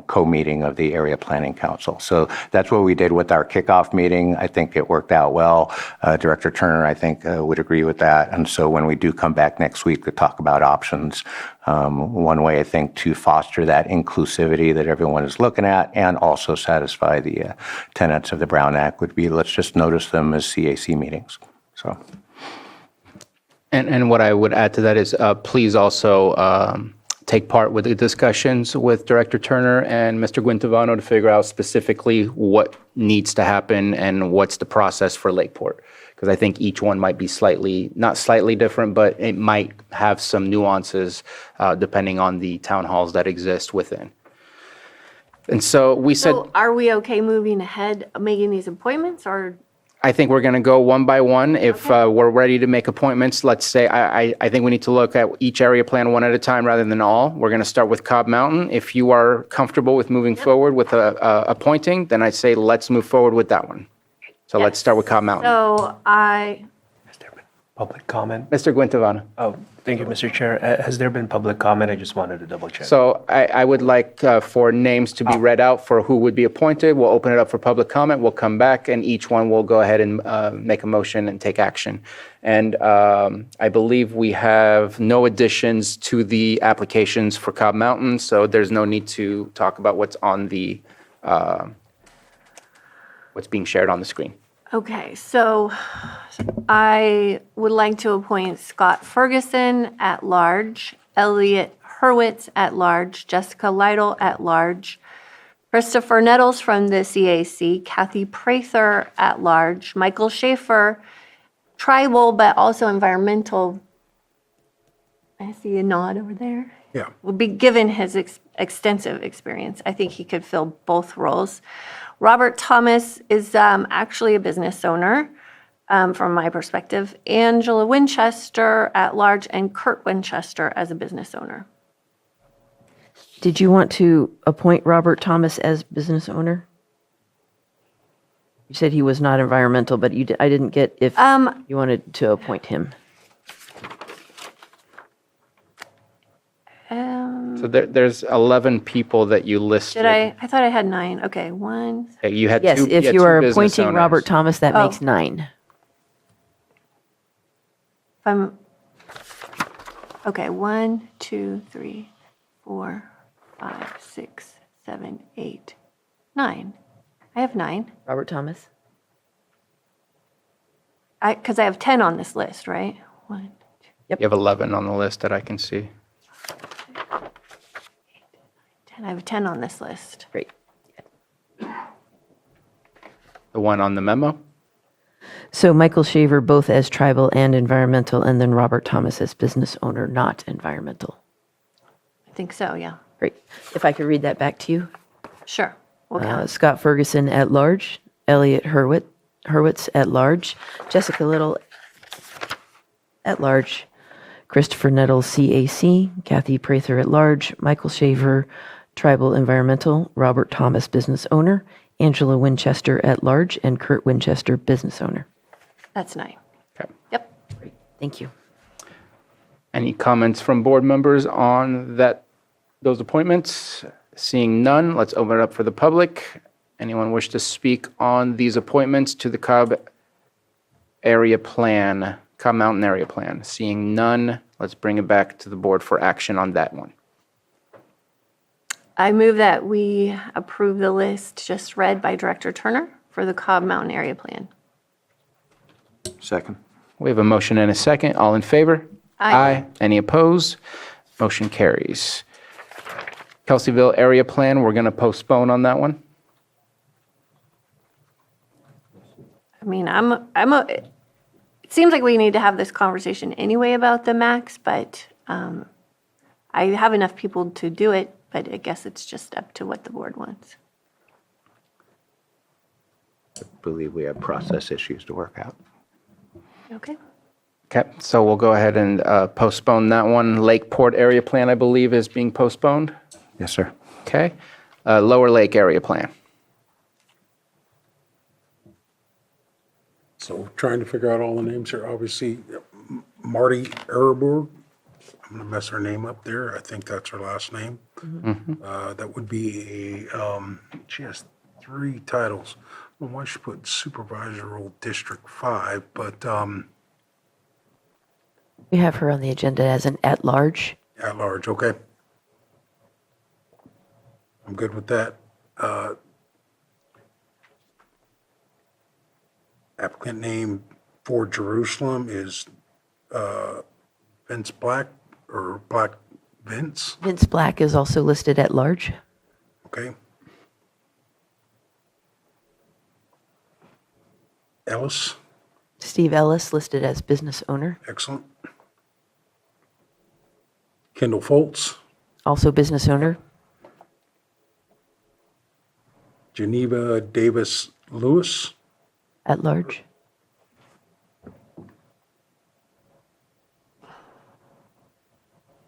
co-meeting of the area planning council. So that's what we did with our kickoff meeting. I think it worked out well. Director Turner, I think, would agree with that. And so when we do come back next week to talk about options, one way I think to foster that inclusivity that everyone is looking at and also satisfy the tenets of the Brown Act would be, let's just notice them as CAC meetings. So. And what I would add to that is please also take part with the discussions with Director Turner and Mr. Guintavano to figure out specifically what needs to happen and what's the process for Lakeport. Because I think each one might be not slightly different, but it might have some nuances depending on the town halls that exist within. And so we said, So are we okay moving ahead, making these appointments, or? I think we're going to go one by one. If we're ready to make appointments, let's say, I think we need to look at each area plan one at a time rather than all. We're going to start with Cobb Mountain. If you are comfortable with moving forward with appointing, then I say let's move forward with that one. So let's start with Cobb Mountain. So Public comment? Mr. Guintavano. Oh, thank you, Mr. Chair. Has there been public comment? I just wanted to double check. So I would like for names to be read out for who would be appointed. We'll open it up for public comment. We'll come back, and each one will go ahead and make a motion and take action. And I believe we have no additions to the applications for Cobb Mountain, so there's no need to talk about what's on the, what's being shared on the screen. Okay, so I would like to appoint Scott Ferguson at large, Elliot Hurwitz at large, Jessica Lytle at large, Christopher Nettles from the CAC, Kathy Prather at large, Michael Schaefer, tribal but also environmental. I see a nod over there. Yeah. Would be given his extensive experience. I think he could fill both roles. Robert Thomas is actually a business owner from my perspective. Angela Winchester at large and Kurt Winchester as a business owner. Did you want to appoint Robert Thomas as business owner? You said he was not environmental, but I didn't get if you wanted to appoint him. So there's 11 people that you listed. Did I? I thought I had 9. Okay, 1. You had Yes, two. if had you two are business appointing owners. Robert Thomas, that Oh. makes 9. Okay, 1, 2, 3, 4, 5, 6, 7, 8, 9. I have 9. Robert Thomas? Because I have 10 on this list, right? 1, You have 11 on the list that I can see. 10. I have 10 on this list. Great. The one on the memo? So Michael Shaver both as tribal and environmental, and then Robert Thomas as business owner, not environmental. I think so, yeah. Great. If I could read that back to you. Sure. We'll count. Scott Ferguson at large, Elliot Hurwitz at large, Jessica Little at large, Christopher Nettles, CAC, Kathy Prather at large, Michael Shaver, tribal environmental, Robert Thomas, business owner, Angela Winchester at large, and Kurt Winchester, business owner. That's 9. Okay. Yep. Great. Thank you. Any comments from board members on those appointments? Seeing none, let's open it up for the public. Anyone wish to speak on these appointments to the Cobb Mountain Area Plan? Seeing none, let's bring it back to the board for action on that one. I move that we approve the list just read by Director Turner for the Cobb Mountain Area Plan. Second. We have a motion and a second. All in favor? Aye. Any opposed? Motion carries. Kelseyville area plan, we're going to postpone on that one. I mean, it seems like we need to have this conversation anyway about the max, but I have enough people to do it, but I guess it's just up to what the board wants. I believe we have process issues to work out. Okay. Okay, so we'll go ahead and postpone that one. Lakeport area plan, I believe, is being postponed. Yes, sir. Okay. Lower Lake area plan. So trying to figure out all the names here, obviously, Marty Erberg, I'm gonna mess her name up there, I think that's her last name. That would be she has 3 titles. I don't know why she put Supervisor Role District 5, but We have her on the agenda as an at-large. at large, okay. I'm good with that. Applicant name for Jerusalem is Vince Black, or Black Vince, Vince Black is also listed at large. okay. Ellis, Steve Ellis listed as business owner, excellent. Kendall Foltz, also business owner. Geneva Davis Lewis, At large.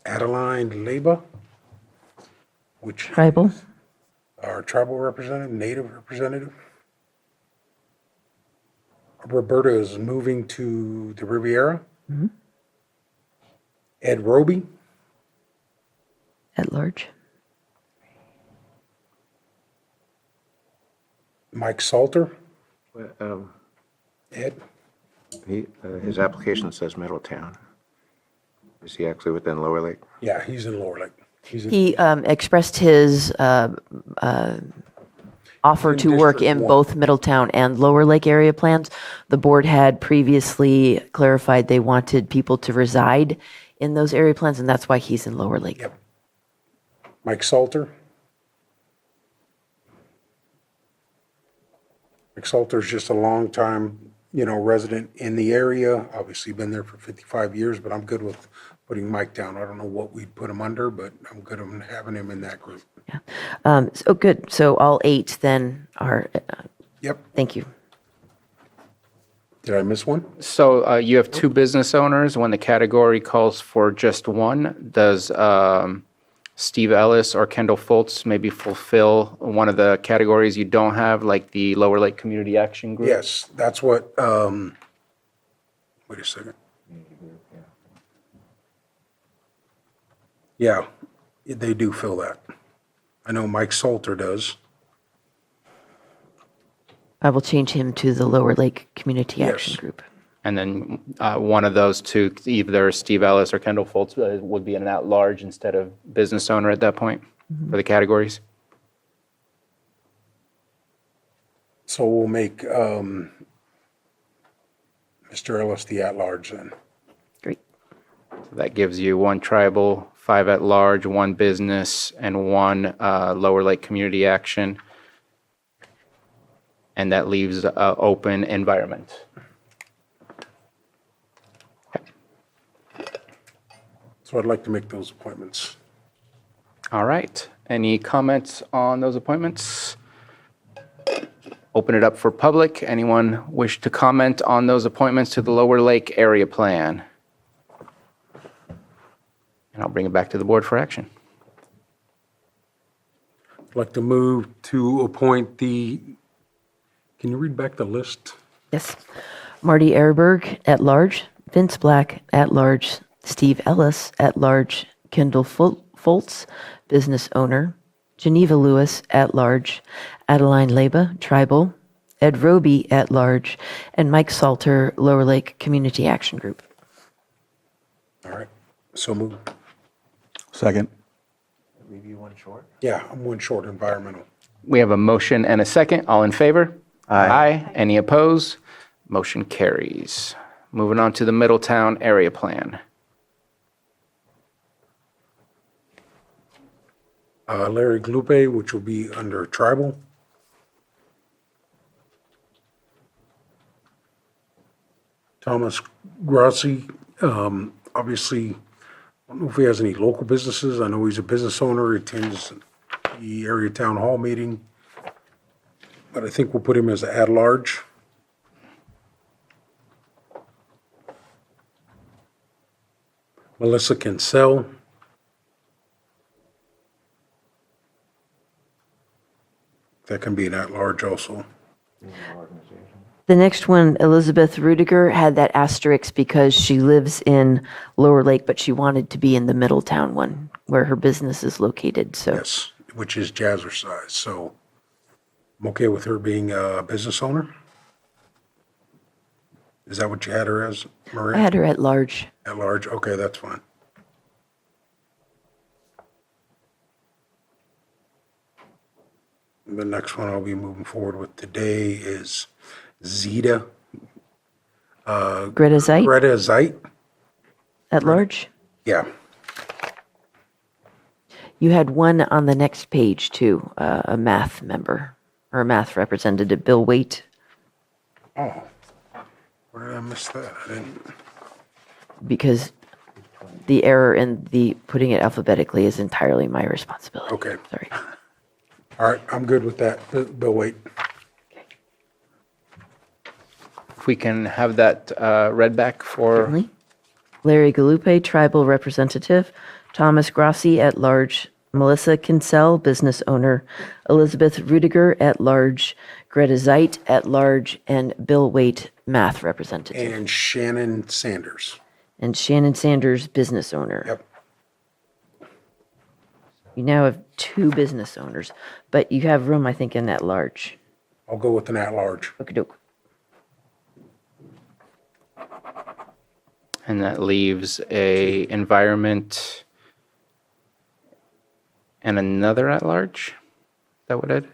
Adeline Leba, which Tribal. our tribal representative, native representative. Roberta is moving to the Riviera. Ed Roby, At large. Mike Salter, Ed, His application says Middletown. Is he actually within Lower Lake? yeah, he's in Lower Lake. He's in He expressed his offer In to work District in 1. both Middletown and Lower Lake area plans. The board had previously clarified they wanted people to reside in those area plans, and that's why he's in Lower Lake. Yep. Mike Salter. Mike Salter's just a longtime, resident in the area, obviously been there for 55 years, but I'm good with putting Mike down. I don't know what we'd put him under, but I'm good on having him in that group. So good. So all 8 then are, Yep. thank you. Did I miss one? So you have 2 business owners. When the category calls for just one, does Steve Ellis or Kendall Foltz maybe fulfill one of the categories you don't have, like the Lower Lake Community Action Group? Yes, that's what, wait a second. Yeah, they do fill that. I know Mike Salter does. I will change him to the Lower Lake Community Action Yes. Group. And then one of those 2, either Steve Ellis or Kendall Foltz, would be an at-large instead of business owner at that point for the categories? So we'll make Mr. Ellis the at-large then. Great. That gives you 1 tribal, 5 at-large, 1 business, and 1 Lower Lake Community Action. And that leaves open environment. So I'd like to make those appointments. All right. Any comments on those appointments? Open it up for public. Anyone wish to comment on those appointments to the Lower Lake Area Plan? And I'll bring it back to the board for action. I'd like to move to appoint can you read back the list? Yes. Marty Erberg, at large. Vince Black, at large. Steve Ellis, at large. Kendall Foltz, business owner. Geneva Lewis, at large. Adeline Leba, tribal. Ed Roby, at large. And Mike Salter, Lower Lake Community Action Group. All right, so move. Second. Leave you one short? Yeah, I'm one short environmental. We have a motion and a second. All in favor? Aye. Any opposed? Motion carries. Moving on to the Middletown Area Plan. Larry Glupe, which will be under tribal. Thomas Grassi, obviously, I don't know if he has any local businesses. I know he's a business owner, he attends the area town hall meeting. But I think we'll put him as at-large. Melissa Kinsell. That can be an at-large also. The next one, Elizabeth Rudiger, had that asterisk because she lives in Lower Lake, but she wanted to be in the Middletown one where her business is located. So Yes, which is Jazzercise, so I'm okay with her being a business owner. Is that what you had her as, Maria? I had her at large. At large, okay, that's fine. The next one I'll be moving forward with today is Zeta. Greta Zeit Greta Zeit, at large. yeah. You had one on the next page too, a math member or a math representative, Bill Waite, Oh, where did I miss that? I didn't, because the error in the putting it alphabetically is entirely my responsibility. okay. Sorry. All right, I'm good with that. Bill, wait. If we can have that read back for, Certainly. Larry Galupe, tribal representative, Thomas Grassi at large, Melissa Kinsell, business owner, Elizabeth Rudiger at large, Greta Zeit at large, and Bill Waite, math representative. And Shannon Sanders. And Shannon Sanders, business owner. Yep. You now have 2 business owners, but you have room, I think, in at large. I'll go with an at-large. Okey-doke. and that leaves a environment and another at-large? Is that what it is?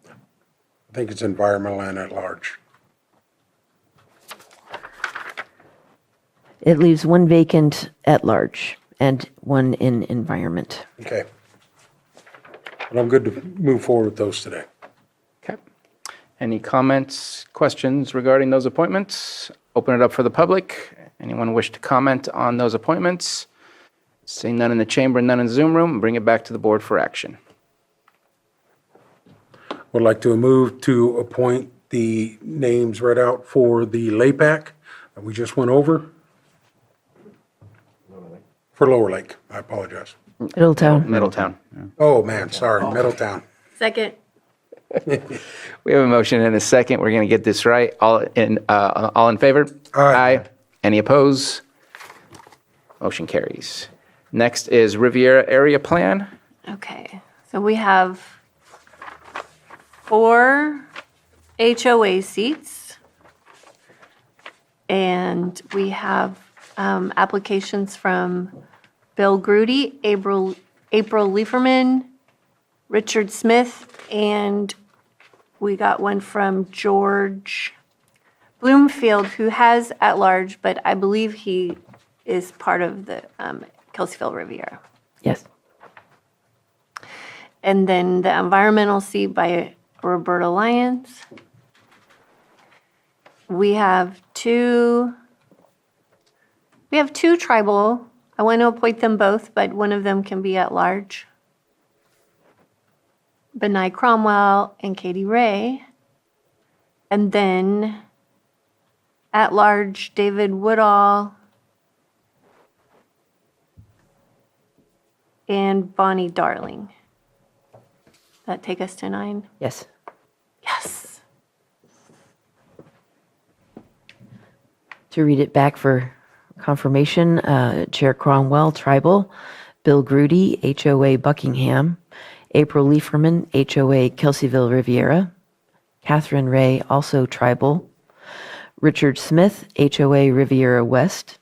I think it's environmental and at-large. It leaves 1 vacant at large and 1 in environment. Okay. And I'm good to move forward with those today. Okay. Any comments, questions regarding those appointments? Open it up for the public. Anyone wish to comment on those appointments? Seeing none in the chamber, none in the Zoom room, bring it back to the board for action. Would like to move to appoint the names read out for the LAPAC that we just went over. For Lower Lake, I apologize. Middletown. Middletown. Oh, man, sorry, Middletown. Second. We have a motion and a second. We're going to get this right. All in favor? Aye. Any opposed? Motion carries. Next is Riviera Area Plan. Okay, so we have 4 HOA seats. And we have applications from Bill Grudy, April Lieferman, Richard Smith, and we got one from George Bloomfield, who has at large, but I believe he is part of the Kelseyville Riviera. Yes. And then the environmental seat by Roberta Lyons. We have two tribal. I want to appoint them both, but one of them can be at large. Benai Cromwell and Katie Ray. And then at large, David Woodall and Bonnie Darling. That take us to 9? Yes. Yes. To read it back for confirmation, Chair Cromwell, Tribal, Bill Grudy, HOA Buckingham, April Lieferman, HOA Kelseyville Riviera, Catherine Ray, also Tribal, Richard Smith, HOA Riviera West,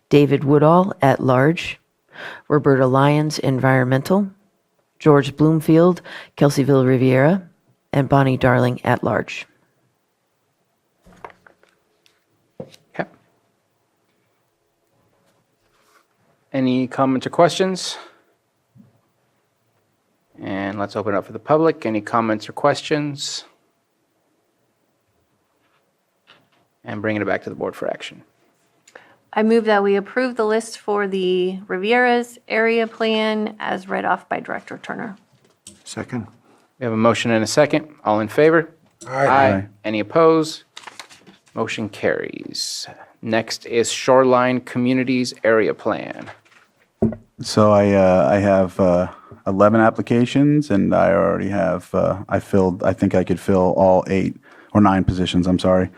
David Woodall, at large, Roberta Lyons, Environmental, George Bloomfield, Kelseyville Riviera, and Bonnie Darling, at large. Okay. Any comments or questions? And let's open it up for the public. Any comments or questions? And bringing it back to the board for action. I move that we approve the list for the Riviera's area plan as read off by Director Turner. Second? We have a motion and a second. All in favor? Aye. Any opposed? Motion carries. Next is Shoreline Communities Area Plan. So I have 11 applications, and I already have, I think I could fill all 8 or 9 positions, I'm sorry.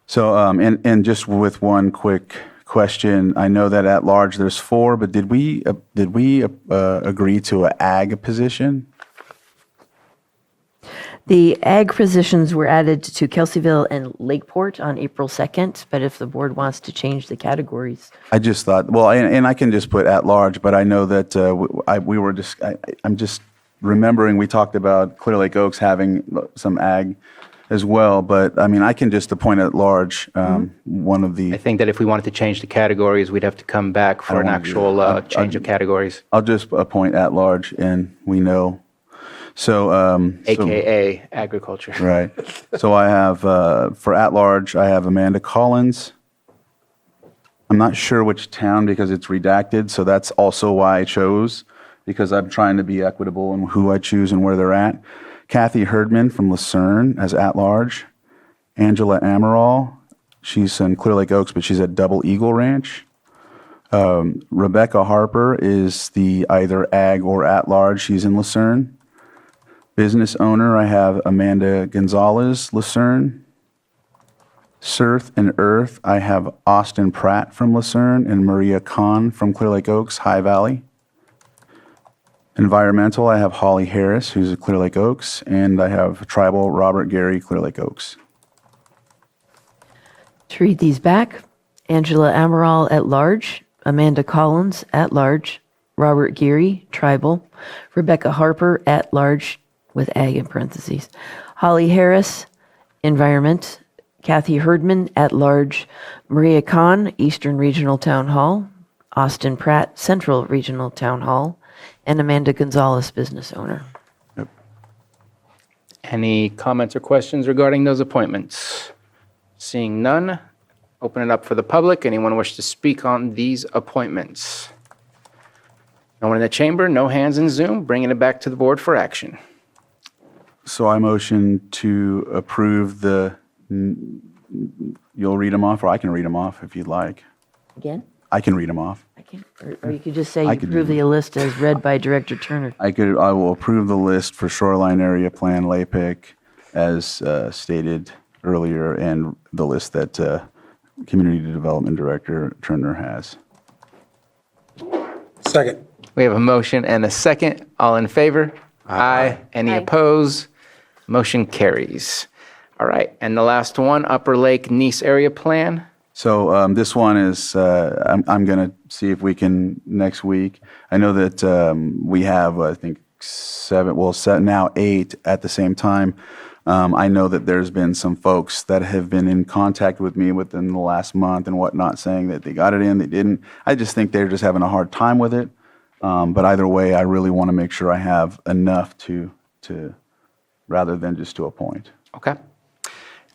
So, and just with one quick question, I know that at large there's 4, but did we agree to an ag position? The ag positions were added to Kelseyville and Lakeport on April 2nd, but if the board wants to change the categories. I just thought, well, and I can just put at large, but I know that we were just, I'm just remembering we talked about Clear Lake Oaks having some ag as well, but I mean, I can just appoint at large one of the. I think that if we wanted to change the categories, we'd have to come back for an wanna do actual that. change of categories, I'll just appoint at large, and we know. So, AKA agriculture. right. So I have, for at large, I have Amanda Collins. I'm not sure which town because it's redacted, so that's also why I chose, because I'm trying to be equitable in who I choose and where they're at. Kathy Herdman from Lucerne as at large. Angela Amaral, she's in Clear Lake Oaks, but she's at Double Eagle Ranch. Rebecca Harper is the either ag or at large. She's in Lucerne. Business owner, I have Amanda Gonzalez, Lucerne. Surf and Earth, I have Austin Pratt from Lucerne and Maria Kahn from Clear Lake Oaks, High Valley. Environmental, I have Holly Harris, who's at Clear Lake Oaks, and I have Tribal Robert Gary, Clear Lake Oaks. To read these back, Angela Amaral at large, Amanda Collins at large, Robert Geary, Tribal, Rebecca Harper at large with ag in parentheses, Holly Harris, Environment, Kathy Herdman at large, Maria Kahn, Eastern Regional Town Hall, Austin Pratt, Central Regional Town Hall, and Amanda Gonzalez, business owner. Any comments or questions regarding those appointments? Seeing none, open it up for the public. Anyone wish to speak on these appointments? No one in the chamber, no hands in Zoom, bringing it back to the board for action. So I motion to approve the, you'll read them off, or I can read them off if you'd like. Again? I can read them off. Or you could just say you I could approve do the list as read by Director Turner. I will approve the list for Shoreline Area Plan LAPIC as stated earlier, and the list that Community Development Director Turner has. Second. We have a motion and a second. All in favor? Aye. Any Aye. opposed? Motion carries. All right, and the last one, Upper Lake Nice Area Plan. So this one is, I'm going to see if we can next week. I know that we have, I think, 8 at the same time. I know that there's been some folks that have been in contact with me within the last month and whatnot, saying that they got it in, they didn't. I just think they're just having a hard time with it. But either way, I really want to make sure I have enough to rather than just to appoint. Okay.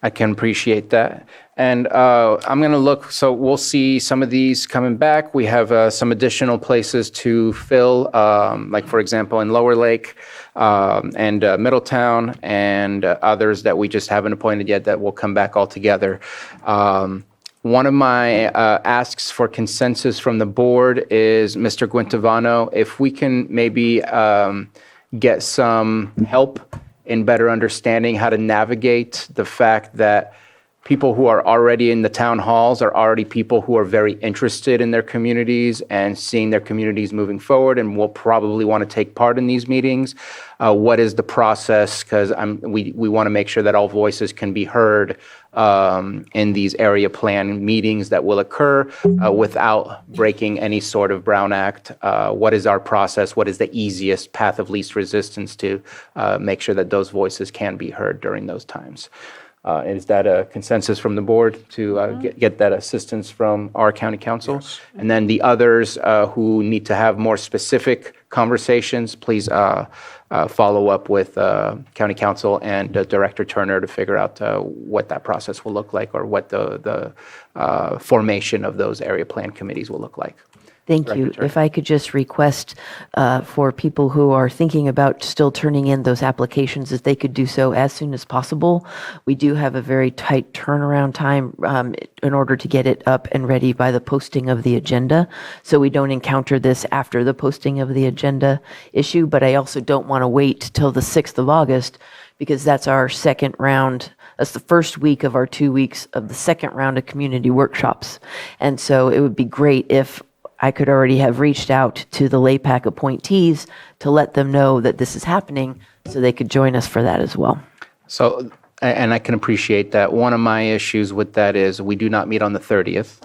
I can appreciate that. And I'm going to look, so we'll see some of these coming back. We have some additional places to fill, like, for example, in Lower Lake and Middletown, and others that we just haven't appointed yet that will come back altogether. One of my asks for consensus from the board is, Mr. Guintavano, if we can maybe get some help in better understanding how to navigate the fact that people who are already in the town halls are already people who are very interested in their communities and seeing their communities moving forward and will probably want to take part in these meetings. What is the process? Because we want to make sure that all voices can be heard in these area plan meetings that will occur without breaking any sort of Brown Act. What is our process? What is the easiest path of least resistance to make sure that those voices can be heard during those times? Is that a consensus from the board to get that assistance from our county council? Yes. And then the others who need to have more specific conversations, please follow up with County Council and Director Turner to figure out what that process will look like or what the formation of those area plan committees will look like. Thank you. If I could just request for people who are thinking about still turning in those applications, that they could do so as soon as possible. We do have a very tight turnaround time in order to get it up and ready by the posting of the agenda. So we don't encounter this after the posting of the agenda issue, but I also don't want to wait till the 6th of August because that's our second round. That's the first week of our 2 weeks of the second round of community workshops. And so it would be great if I could already have reached out to the LAPAC appointees to let them know that this is happening so they could join us for that as well. So, and I can appreciate that. One of my issues with that is we do not meet on the 30th.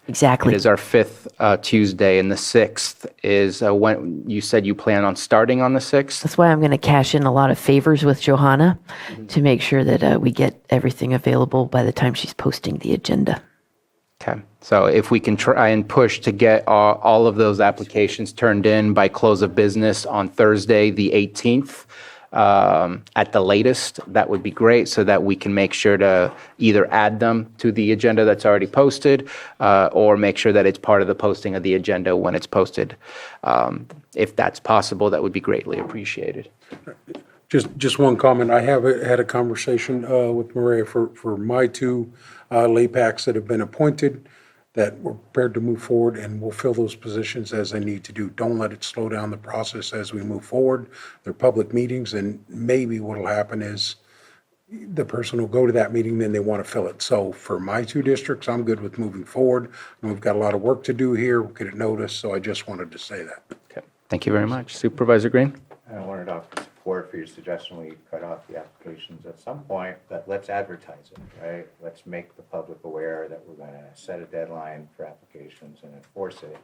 Exactly. It is our 5th Tuesday, and the 6th is when you said you plan on starting on the 6th. That's why I'm going to cash in a lot of favors with Johanna to make sure that we get everything available by the time she's posting the agenda. Okay, so if we can try and push to get all of those applications turned in by close of business on Thursday, the 18th, at the latest, that would be great so that we can make sure to either add them to the agenda that's already posted or make sure that it's part of the posting of the agenda when it's posted. If that's possible, that would be greatly appreciated. Just one comment. I have had a conversation with Maria for my two LAPACs that have been appointed, that we're prepared to move forward, and we'll fill those positions as they need to do. Don't let it slow down the process as we move forward. They're public meetings, and maybe what'll happen is the person will go to that meeting, then they want to fill it. So for my two districts, I'm good with moving forward. And we've got a lot of work to do here. We'll get it noticed, so I just wanted to say that. Okay, thank you very much. Supervisor Green? I wanted to offer support for your suggestion we cut off the applications at some point, but let's advertise it, right? Let's make the public aware that we're going to set a deadline for applications and enforce it,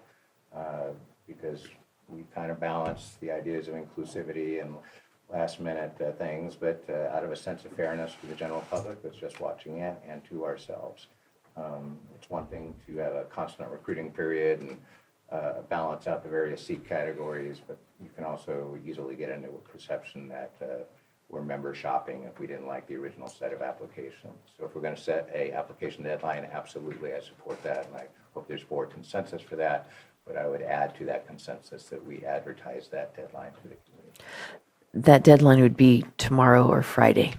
because we kind of balance the ideas of inclusivity and last minute things, but out of a sense of fairness to the general public that's just watching it and to ourselves. It's one thing to have a constant recruiting period and balance out the various seat categories, but you can also easily get into a perception that we're member shopping if we didn't like the original set of applications. So if we're going to set a application deadline, absolutely, I support that, and I hope there's board consensus for that. But I would add to that consensus that we advertise that deadline to the community. That deadline would be tomorrow or Friday.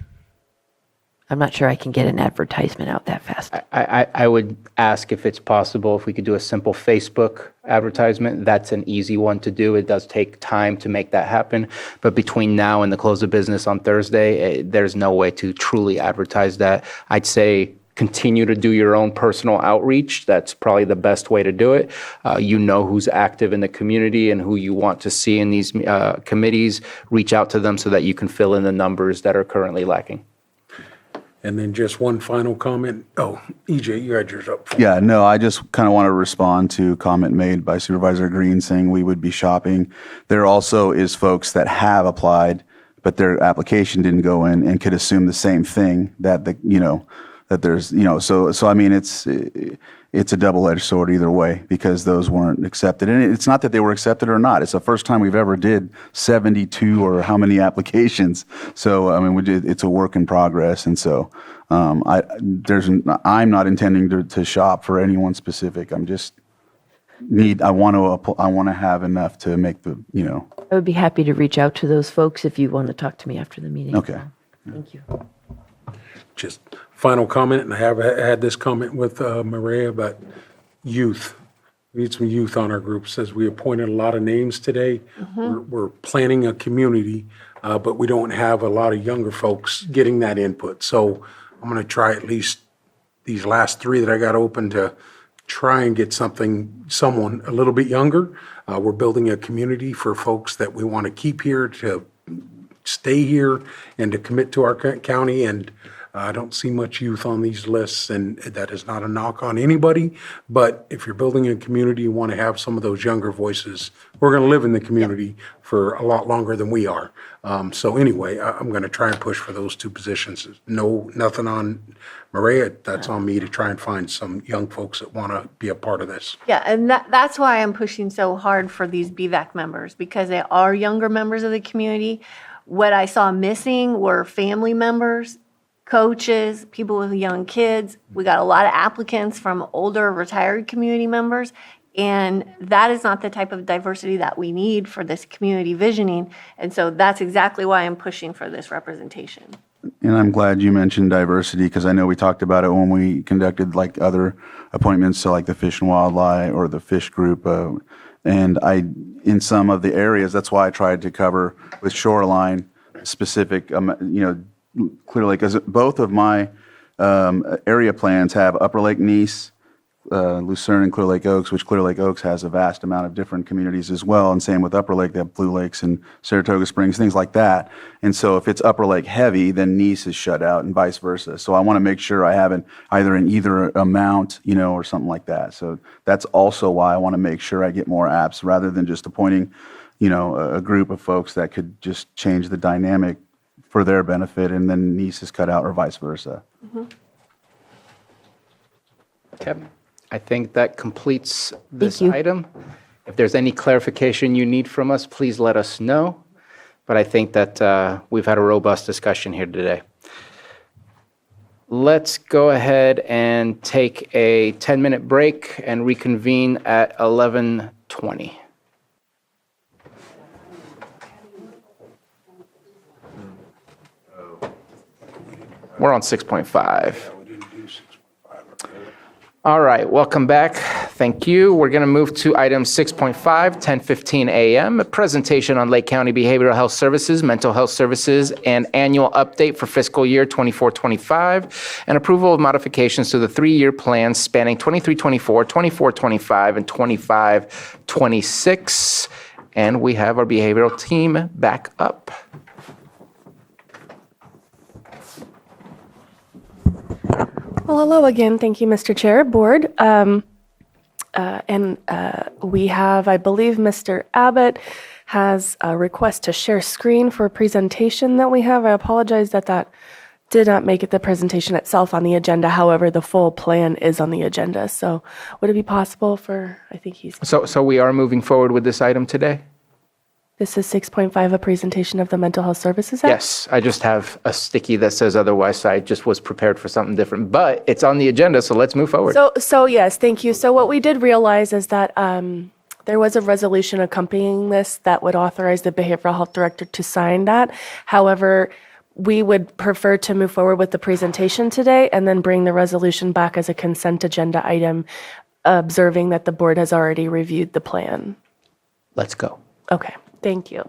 I'm not sure I can get an advertisement out that fast. I would ask if it's possible if we could do a simple Facebook advertisement. That's an easy one to do. It does take time to make that happen. But between now and the close of business on Thursday, there's no way to truly advertise that. I'd say continue to do your own personal outreach. That's probably the best way to do it. You know who's active in the community and who you want to see in these committees. Reach out to them so that you can fill in the numbers that are currently lacking. And then just one final comment. Oh, EJ, you had yours up. Yeah, no, I just kind of want to respond to a comment made by Supervisor Green saying we would be shopping. There also is folks that have applied, but their application didn't go in and could assume the same thing that that there's, so I mean, it's a double-edged sword either way because those weren't accepted. And it's not that they were accepted or not. It's the first time we've ever did 72 or how many applications. So, I mean, it's a work in progress. And so I'm not intending to shop for anyone specific. I'm just I want to have enough to make the, I would be happy to reach out to those folks if you want to talk to me after the meeting. Okay. Thank you. Just final comment, and I have had this comment with Maria about youth. We need some youth on our group. Says we appointed a lot of names today. We're planning a community, but we don't have a lot of younger folks getting that input. So I'm going to try at least these last three that I got open to try and get someone a little bit younger. We're building a community for folks that we want to keep here, to stay here, and to commit to our county. And I don't see much youth on these lists, and that is not a knock on anybody. But if you're building a community, you want to have some of those younger voices. We're going to live in the community for a lot longer than we are. So anyway, I'm going to try and push for those two positions. No, nothing on Maria. That's on me to try and find some young folks that want to be a part of this. Yeah, and that's why I'm pushing so hard for these BVAC members, because they are younger members of the community. What I saw missing were family members, coaches, people with young kids. We got a lot of applicants from older retired community members, and that is not the type of diversity that we need for this community visioning. And so that's exactly why I'm pushing for this representation. And I'm glad you mentioned diversity, because I know we talked about it when we conducted like other appointments, so like the Fish and Wildlife or the Fish Group. And in some of the areas, that's why I tried to cover with Shoreline specific, Clear Lake, because both of my area plans have Upper Lake Nice, Lucerne, and Clear Lake Oaks, which Clear Lake Oaks has a vast amount of different communities as well. And same with Upper Lake, they have Blue Lakes and Saratoga Springs, things like that. And so if it's Upper Lake heavy, then Nice is shut out and vice versa. So I want to make sure I have it either in either amount, or something like that. So that's also why I want to make sure I get more apps rather than just appointing, a group of folks that could just change the dynamic for their benefit and then Nice is cut out or vice versa. Okay. I think that completes this item. If there's any clarification you need from us, please let us know. But I think that we've had a robust discussion here today. Let's go ahead and take a 10-minute break and reconvene at 11:20. We're on 6.5. All right, welcome back. Thank you. We're going to move to item 6.5, 10:15 a.m., a presentation on Lake County Behavioral Health Services, Mental Health Services, and annual update for fiscal year 24-25, and approval of modifications to the three-year plans spanning 23-24, 24-25, and 25-26. And we have our behavioral team back up. Well, hello again. Thank you, Mr. Chair, Board. We have, I believe, Mr. Abbott has a request to share screen for a presentation that we have. I apologize that did not make it the presentation itself on the agenda. However, the full plan is on the agenda. So would it be possible for, I think he's... So we are moving forward with this item today? This is 6.5, a presentation of the Mental Health Services Act? Yes, I just have a sticky that says otherwise, so I just was prepared for something different. But it's on the agenda, so let's move forward. So yes, thank you. So what we did realize is that there was a resolution accompanying this that would authorize the behavioral health director to sign that. However, we would prefer to move forward with the presentation today and then bring the resolution back as a consent agenda item, observing that the board has already reviewed the plan. Let's go. Okay, thank you.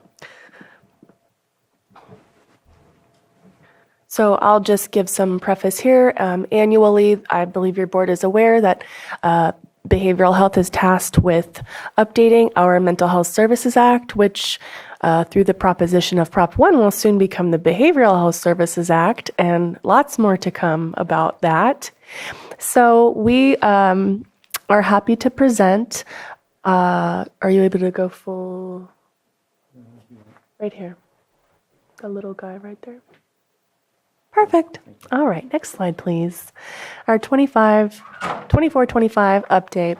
So I'll just give some preface here. Annually, I believe your board is aware that behavioral health is tasked with updating our Mental Health Services Act, which through the proposition of Prop 1 will soon become the Behavioral Health Services Act, and lots more to come about that. So we are happy to present. Are you able to go full? Right here. The little guy right there. Perfect. All right, next slide, please. Our 24-25 update.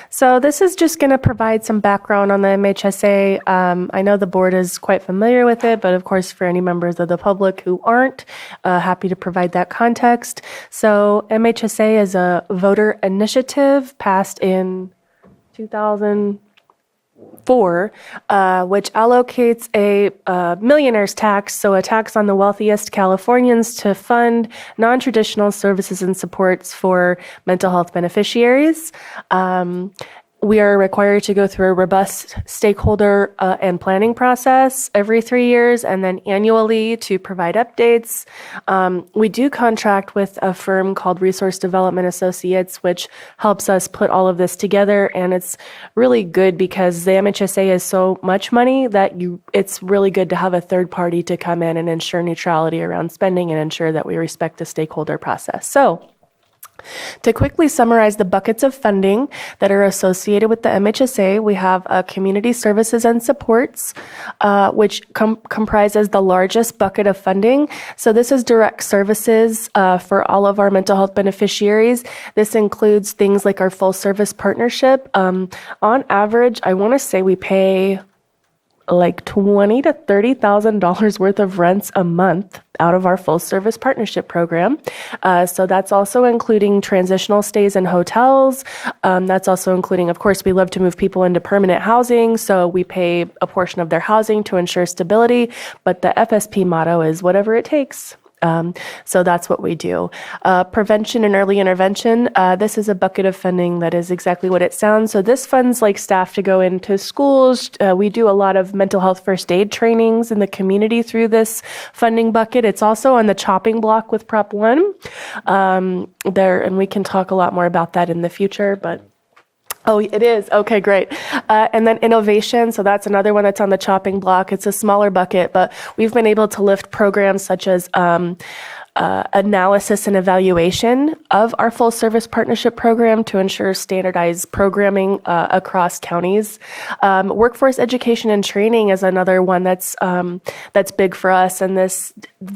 So this is just going to provide some background on the MHSA. I know the board is quite familiar with it, but of course for any members of the public who aren't, happy to provide that context. So MHSA is a voter initiative passed in 2004, which allocates a millionaire's tax, so a tax on the wealthiest Californians, to fund non-traditional services and supports for mental health beneficiaries. We are required to go through a robust stakeholder and planning process every 3 years and then annually to provide updates. We do contract with a firm called Resource Development Associates, which helps us put all of this together. And it's really good because the MHSA is so much money that it's really good to have a third party to come in and ensure neutrality around spending and ensure that we respect the stakeholder process. So, to quickly summarize the buckets of funding that are associated with the MHSA, we have community services and supports, which comprises the largest bucket of funding. So this is direct services for all of our mental health beneficiaries. This includes things like our full service partnership. On average, I want to say we pay like $20,000 to $30,000 worth of rents a month out of our full service partnership program. So that's also including transitional stays in hotels. That's also including, of course, we love to move people into permanent housing. So we pay a portion of their housing to ensure stability. But the FSP motto is whatever it takes. So that's what we do. Prevention and early intervention. This is a bucket of funding that is exactly what it sounds. So this funds like staff to go into schools. We do a lot of mental health first aid trainings in the community through this funding bucket. It's also on the chopping block with Prop 1 there, and we can talk a lot more about that in the future, but oh, it is. Okay, great. And then innovation. So that's another one that's on the chopping block. It's a smaller bucket, but we've been able to lift programs such as analysis and evaluation of our full service partnership program to ensure standardized programming across counties. Workforce education and training is another one that's big for us. And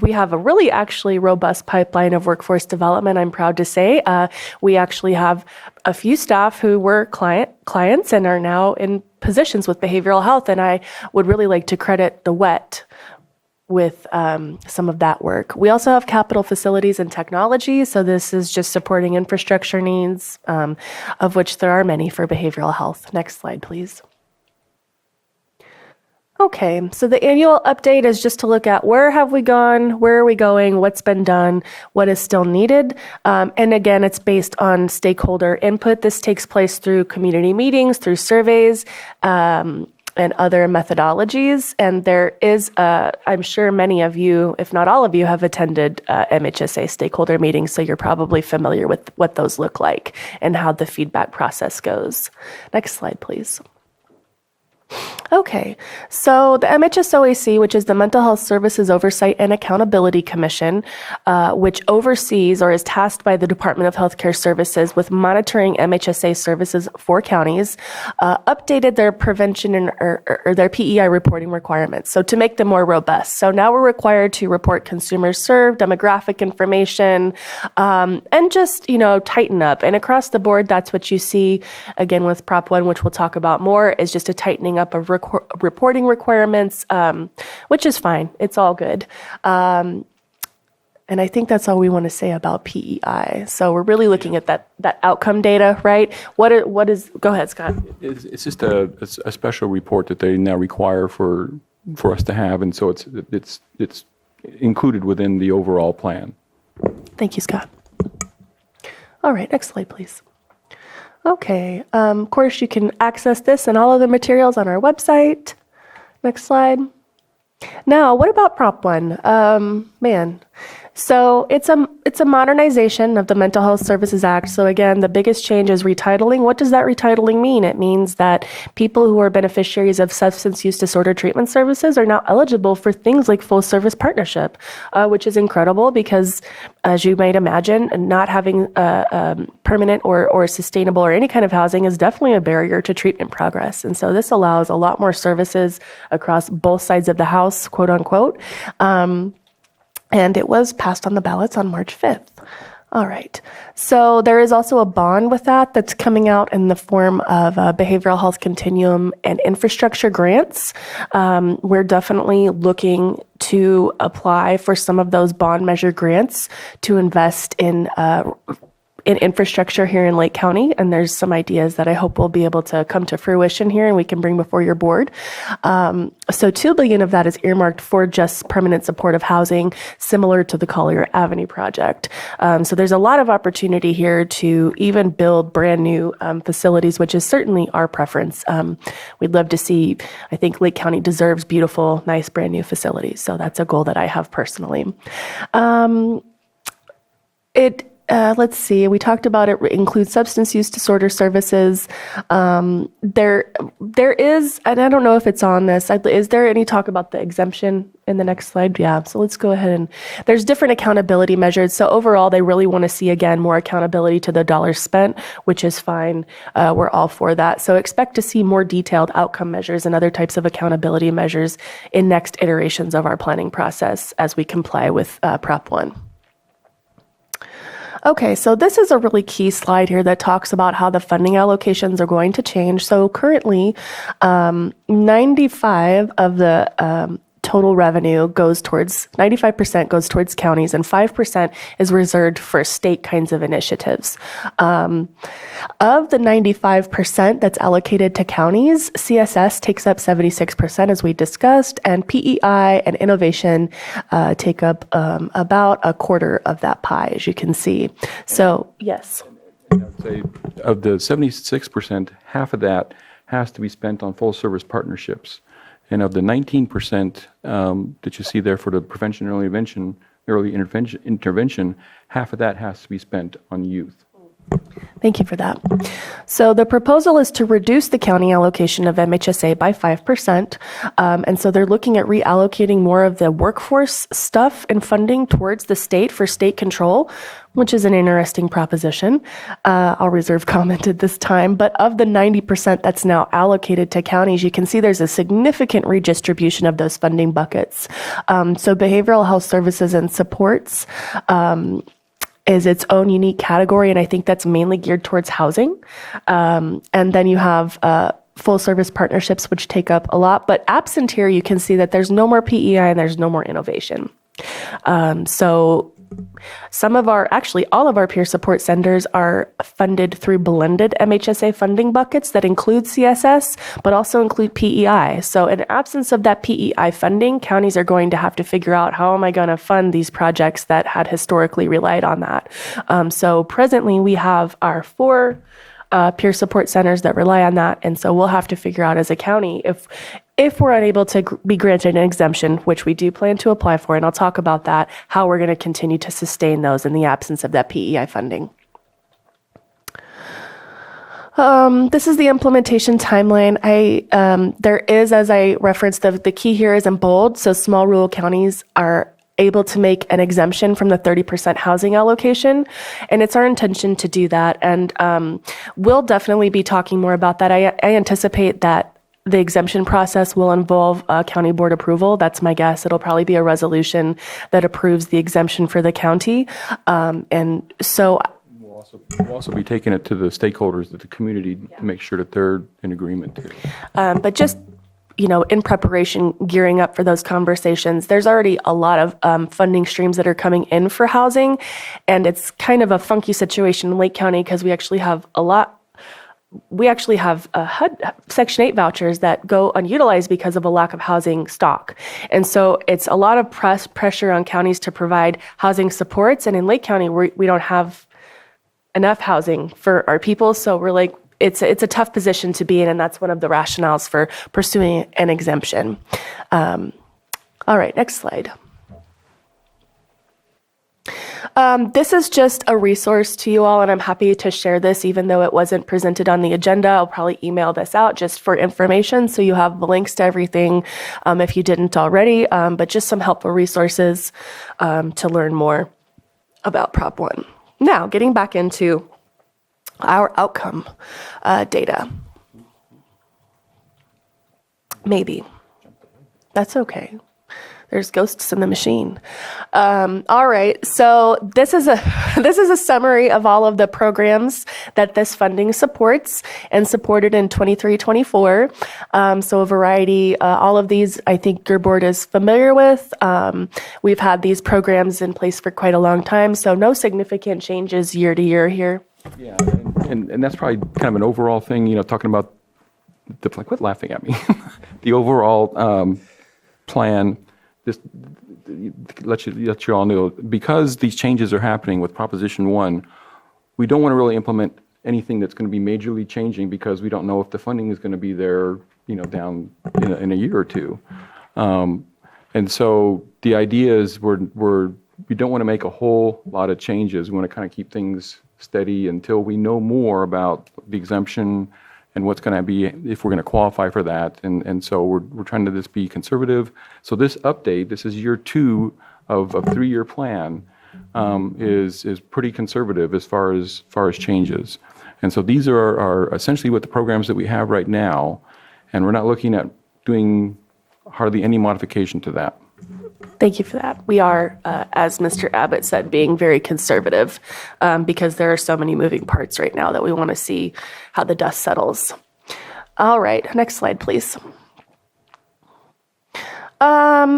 we have a really actually robust pipeline of workforce development, I'm proud to say. We actually have a few staff who were clients and are now in positions with behavioral health. And I would really like to credit the WET with some of that work. We also have capital facilities and technology. So this is just supporting infrastructure needs, of which there are many for behavioral health. Next slide, please. Okay, so the annual update is just to look at where have we gone, where are we going, what's been done, what is still needed. And again, it's based on stakeholder input. This takes place through community meetings, through surveys, and other methodologies. And there is, I'm sure many of you, if not all of you, have attended MHSA stakeholder meetings, so you're probably familiar with what those look like and how the feedback process goes. Next slide, please. Okay, so the MHSOAC, which is the Mental Health Services Oversight and Accountability Commission, which oversees or is tasked by the Department of Healthcare Services with monitoring MHSA services for counties, updated their prevention or their PEI reporting requirements, so to make them more robust. So now we're required to report consumers served, demographic information, and just, tighten up. And across the board, that's what you see, again, with Prop 1, which we'll talk about more, is just a tightening up of reporting requirements, which is fine. It's all good. And I think that's all we want to say about PEI. So we're really looking at that outcome data, right? What is? Go ahead, Scott. It's just a special report that they now require for us to have, and so it's included within the overall plan. Thank you, Scott. All right, next slide, please. Okay, of course, you can access this and all other materials on our website. Next slide. Now, what about Prop 1? So it's a modernization of the Mental Health Services Act. So again, the biggest change is retitling. What does that retitling mean? It means that people who are beneficiaries of substance use disorder treatment services are now eligible for things like full service partnership, which is incredible because, as you might imagine, not having permanent or sustainable or any kind of housing is definitely a barrier to treatment progress. And so this allows a lot more services across both sides of the house, quote unquote. And it was passed on the ballots on March 5th. All right. So there is also a bond with that's coming out in the form of behavioral health continuum and infrastructure grants. We're definitely looking to apply for some of those bond measure grants to invest in in infrastructure here in Lake County, and there's some ideas that I hope will be able to come to fruition here and we can bring before your board. So $2 billion of that is earmarked for just permanent supportive housing, similar to the Collier Avenue project. So there's a lot of opportunity here to even build brand new facilities, which is certainly our preference. We'd love to see, I think Lake County deserves beautiful, nice, brand new facilities. So that's a goal that I have personally. Let's see, we talked about it includes substance use disorder services. There is, and I don't know if it's on this, is there any talk about the exemption in the next slide? Yeah, so let's go ahead and, there's different accountability measures. So overall, they really want to see, again, more accountability to the dollars spent, which is fine. We're all for that. So expect to see more detailed outcome measures and other types of accountability measures in next iterations of our planning process as we comply with Prop 1. Okay, so this is a really key slide here that talks about how the funding allocations are going to change. So currently, 95 of the total revenue goes towards, 95% goes towards counties and 5% is reserved for state kinds of initiatives. Of the 95% that's allocated to counties, CSS takes up 76%, as we discussed, and PEI and innovation take up about a quarter of that pie, as you can see. So, yes. I'd say of the 76%, half of that has to be spent on full service partnerships. And of the 19% that you see there for the prevention and early intervention, half of that has to be spent on youth. Thank you for that. So the proposal is to reduce the county allocation of MHSA by 5%. And so they're looking at reallocating more of the workforce stuff and funding towards the state for state control, which is an interesting proposition. I'll reserve comment at this time. But of the 90% that's now allocated to counties, you can see there's a significant redistribution of those funding buckets. So behavioral health services and supports is its own unique category, and I think that's mainly geared towards housing. And then you have full service partnerships, which take up a lot. But absent here, you can see that there's no more PEI and there's no more innovation. So some of our, actually all of our peer support centers are funded through blended MHSA funding buckets that include CSS, but also include PEI. So in absence of that PEI funding, counties are going to have to figure out, how am I going to fund these projects that had historically relied on that? So presently we have our 4 peer support centers that rely on that. And so we'll have to figure out as a county if we're unable to be granted an exemption, which we do plan to apply for, and I'll talk about that, how we're going to continue to sustain those in the absence of that PEI funding. This is the implementation timeline. There is, as I referenced, the key here is in bold. So small rural counties are able to make an exemption from the 30% housing allocation. And it's our intention to do that. And we'll definitely be talking more about that. I anticipate that the exemption process will involve county board approval. That's my guess. It'll probably be a resolution that approves the exemption for the county. And so We'll also be taking it to the stakeholders, to the community, to make sure that they're in agreement. but just, in preparation, gearing up for those conversations, there's already a lot of funding streams that are coming in for housing. And it's kind of a funky situation in Lake County because we actually have HUD Section 8 vouchers that go unutilized because of a lack of housing stock. And so it's a lot of pressure on counties to provide housing supports. And in Lake County, we don't have enough housing for our people. So we're like, it's a tough position to be in. And that's one of the rationales for pursuing an exemption. All right, next slide. This is just a resource to you all, and I'm happy to share this even though it wasn't presented on the agenda. I'll probably email this out just for information so you have the links to everything if you didn't already, but just some helpful resources to learn more about Prop 1. Now, getting back into our outcome data. Maybe. That's okay. There's ghosts in the machine. All right. So this is a this is a summary of all of the programs that this funding supports and supported in 23-24. So a variety. All of these, I think your board is familiar with. We've had these programs in place for quite a long time. So no significant changes year to year here. Yeah, and that's probably kind of an overall thing, talking about quit laughing at me. The overall plan, just let you all know, because these changes are happening with Proposition 1, we don't want to really implement anything that's going to be majorly changing because we don't know if the funding is going to be there, down in a year or two. And so the idea is we don't want to make a whole lot of changes. We want to kind of keep things steady until we know more about the exemption and what's going to be, if we're going to qualify for that. And so we're trying to just be conservative. So this update, this is year 2 of a 3-year plan, is pretty conservative as far as changes. And so these are essentially what the programs that we have right now. And we're not looking at doing hardly any modification to that. Thank you for that. We are, as Mr. Abbott said, being very conservative because there are so many moving parts right now that we want to see how the dust settles. All right, next slide, please.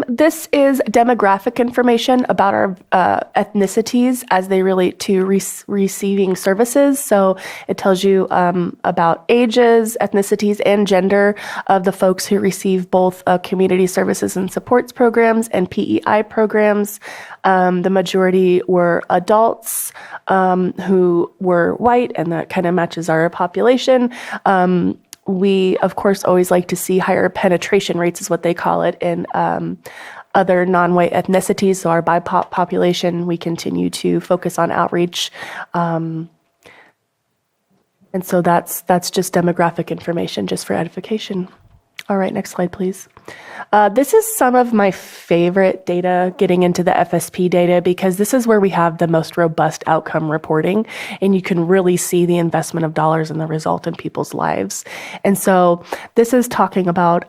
This is demographic information about our ethnicities as they relate to receiving services. So it tells you about ages, ethnicities, and gender of the folks who receive both community services and supports programs and PEI programs. The majority were adults who were white, and that kind of matches our population. We, of course, always like to see higher penetration rates, is what they call it, in other non-white ethnicities. So our BIPOC population, we continue to focus on outreach. And so that's just demographic information, just for edification. All right, next slide, please. This is some of my favorite data, getting into the FSP data, because this is where we have the most robust outcome reporting, and you can really see the investment of dollars and the result in people's lives. And so this is talking about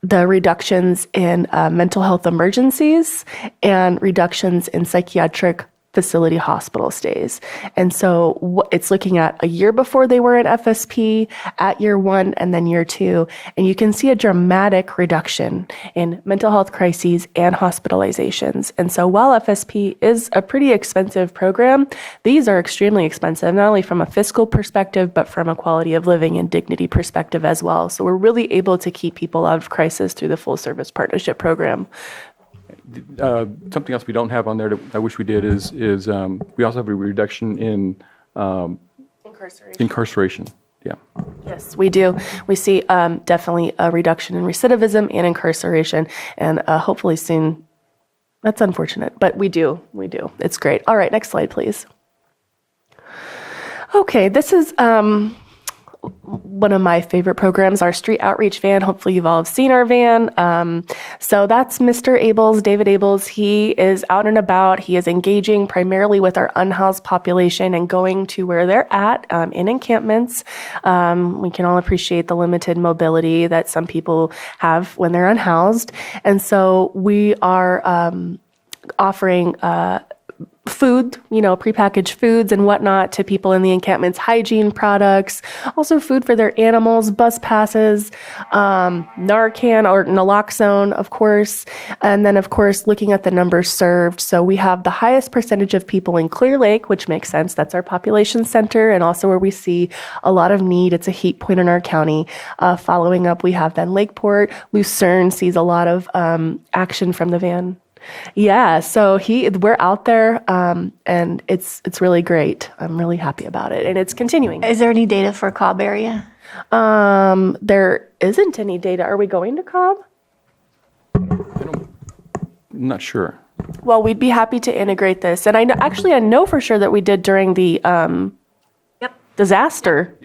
the reductions in mental health emergencies and reductions in psychiatric facility hospital stays. And so it's looking at a year before they were in FSP, at year 1, and then year 2. And you can see a dramatic reduction in mental health crises and hospitalizations. And so while FSP is a pretty expensive program, these are extremely expensive, not only from a fiscal perspective, but from a quality of living and dignity perspective as well. So we're really able to keep people out of crisis through the full service partnership program. Something else we don't have on there that I wish we did is we also have a reduction in incarceration. Yeah. Yes, we do. We see definitely a reduction in recidivism and incarceration, and hopefully soon. That's unfortunate, but we do. It's great. All right, next slide, please. Okay, this is one of my favorite programs, our street outreach van. Hopefully you've all have seen our van. So that's Mr. Abels, David Abels. He is out and about. He is engaging primarily with our unhoused population and going to where they're at in encampments. We can all appreciate the limited mobility that some people have when they're unhoused. And so we are offering food, prepackaged foods and whatnot to people in the encampments, hygiene products, also food for their animals, bus passes, Narcan or naloxone, of course. And then, of course, looking at the numbers served. So we have the highest percentage of people in Clear Lake, which makes sense. That's our population center, and also where we see a lot of need. It's a heat point in our county. Following up, we have then Lakeport. Lucerne sees a lot of action from the van. Yeah, so we're out there, and it's really great. I'm really happy about it, and it's continuing. Is there any data for Cobb area? There isn't any data. Are we going to Cobb? I'm not sure. Well, we'd be happy to integrate this, and I know for sure that we did during the disaster.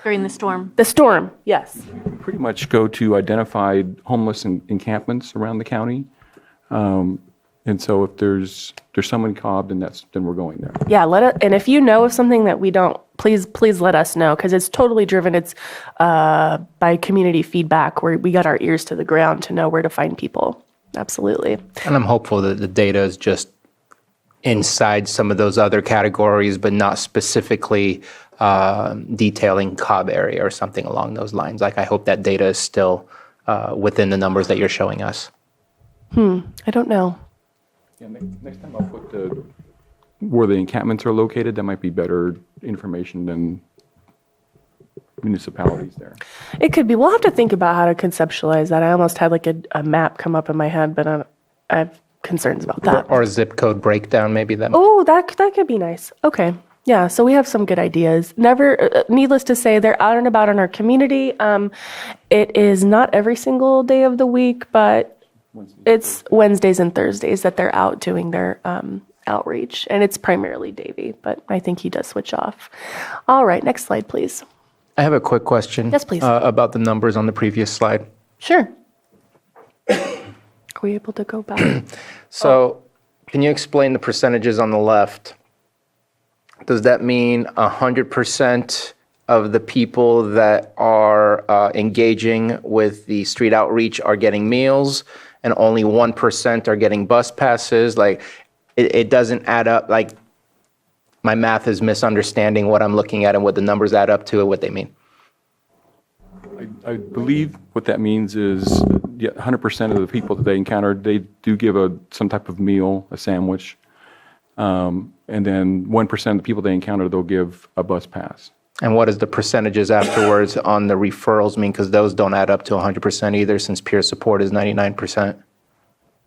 During the storm. The storm, yes. Pretty much go to identified homeless encampments around the county. And so if there's some in Cobb, then we're going there. Yeah, and if you know of something that we don't, please let us know, because it's totally driven. It's by community feedback, where we got our ears to the ground to know where to find people. absolutely. And I'm hopeful that the data is just inside some of those other categories, but not specifically detailing Cobb area or something along those lines. Like, I hope that data is still within the numbers that you're showing us. I don't know. Yeah, next time I'll put where the encampments are located. That might be better information than municipalities there. It could be. We'll have to think about how to conceptualize that. I almost had like a map come up in my head, but I have concerns about that. Or a zip code breakdown, maybe that. Oh, that could be nice. Okay. Yeah, so we have some good ideas. Never, needless to say, they're out and about in our community. It is not every single day of the week, but it's Wednesdays and Thursdays that they're out doing their outreach. And it's primarily Davy, but I think he does switch off. All right, next slide, please. I have a quick question. Yes, please. About the numbers on the previous slide. Sure. Are we able to go back? So, can you explain the percentages on the left? Does that mean 100% of the people that are engaging with the street outreach are getting meals, and only 1% are getting bus passes? Like, it doesn't add up. Like, my math is misunderstanding what I'm looking at and what the numbers add up to and what they mean. I believe what that means is 100% of the people that they encounter, they do give some type of meal, a sandwich. And then 1% of the people they encounter, they'll give a bus pass. And what does the percentages afterwards on the referrals mean? Because those don't add up to 100% either, since peer support is 99%.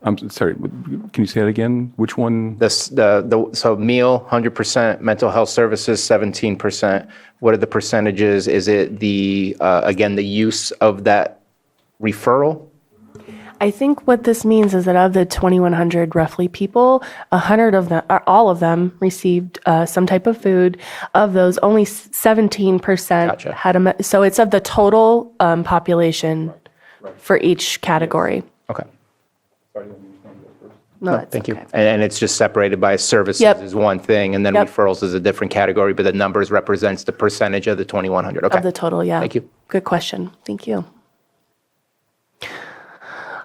I'm sorry, can you say that again? Which one? So meal, 100%, mental health services, 17%. What are the percentages? Is it again, the use of that referral? I think what this means is that of the 2,100 roughly people, 100 of them, or all of them, received some type of food. Of those, only 17% Gotcha. had so it's of the total population for each category. Okay. No, that's Thank you. okay. And it's just separated by services Yep. is one thing, and then Yep. referrals is a different category, but the numbers represents the percentage of the 2,100. Okay. Of the total, yeah. Thank you. Good question. Thank you.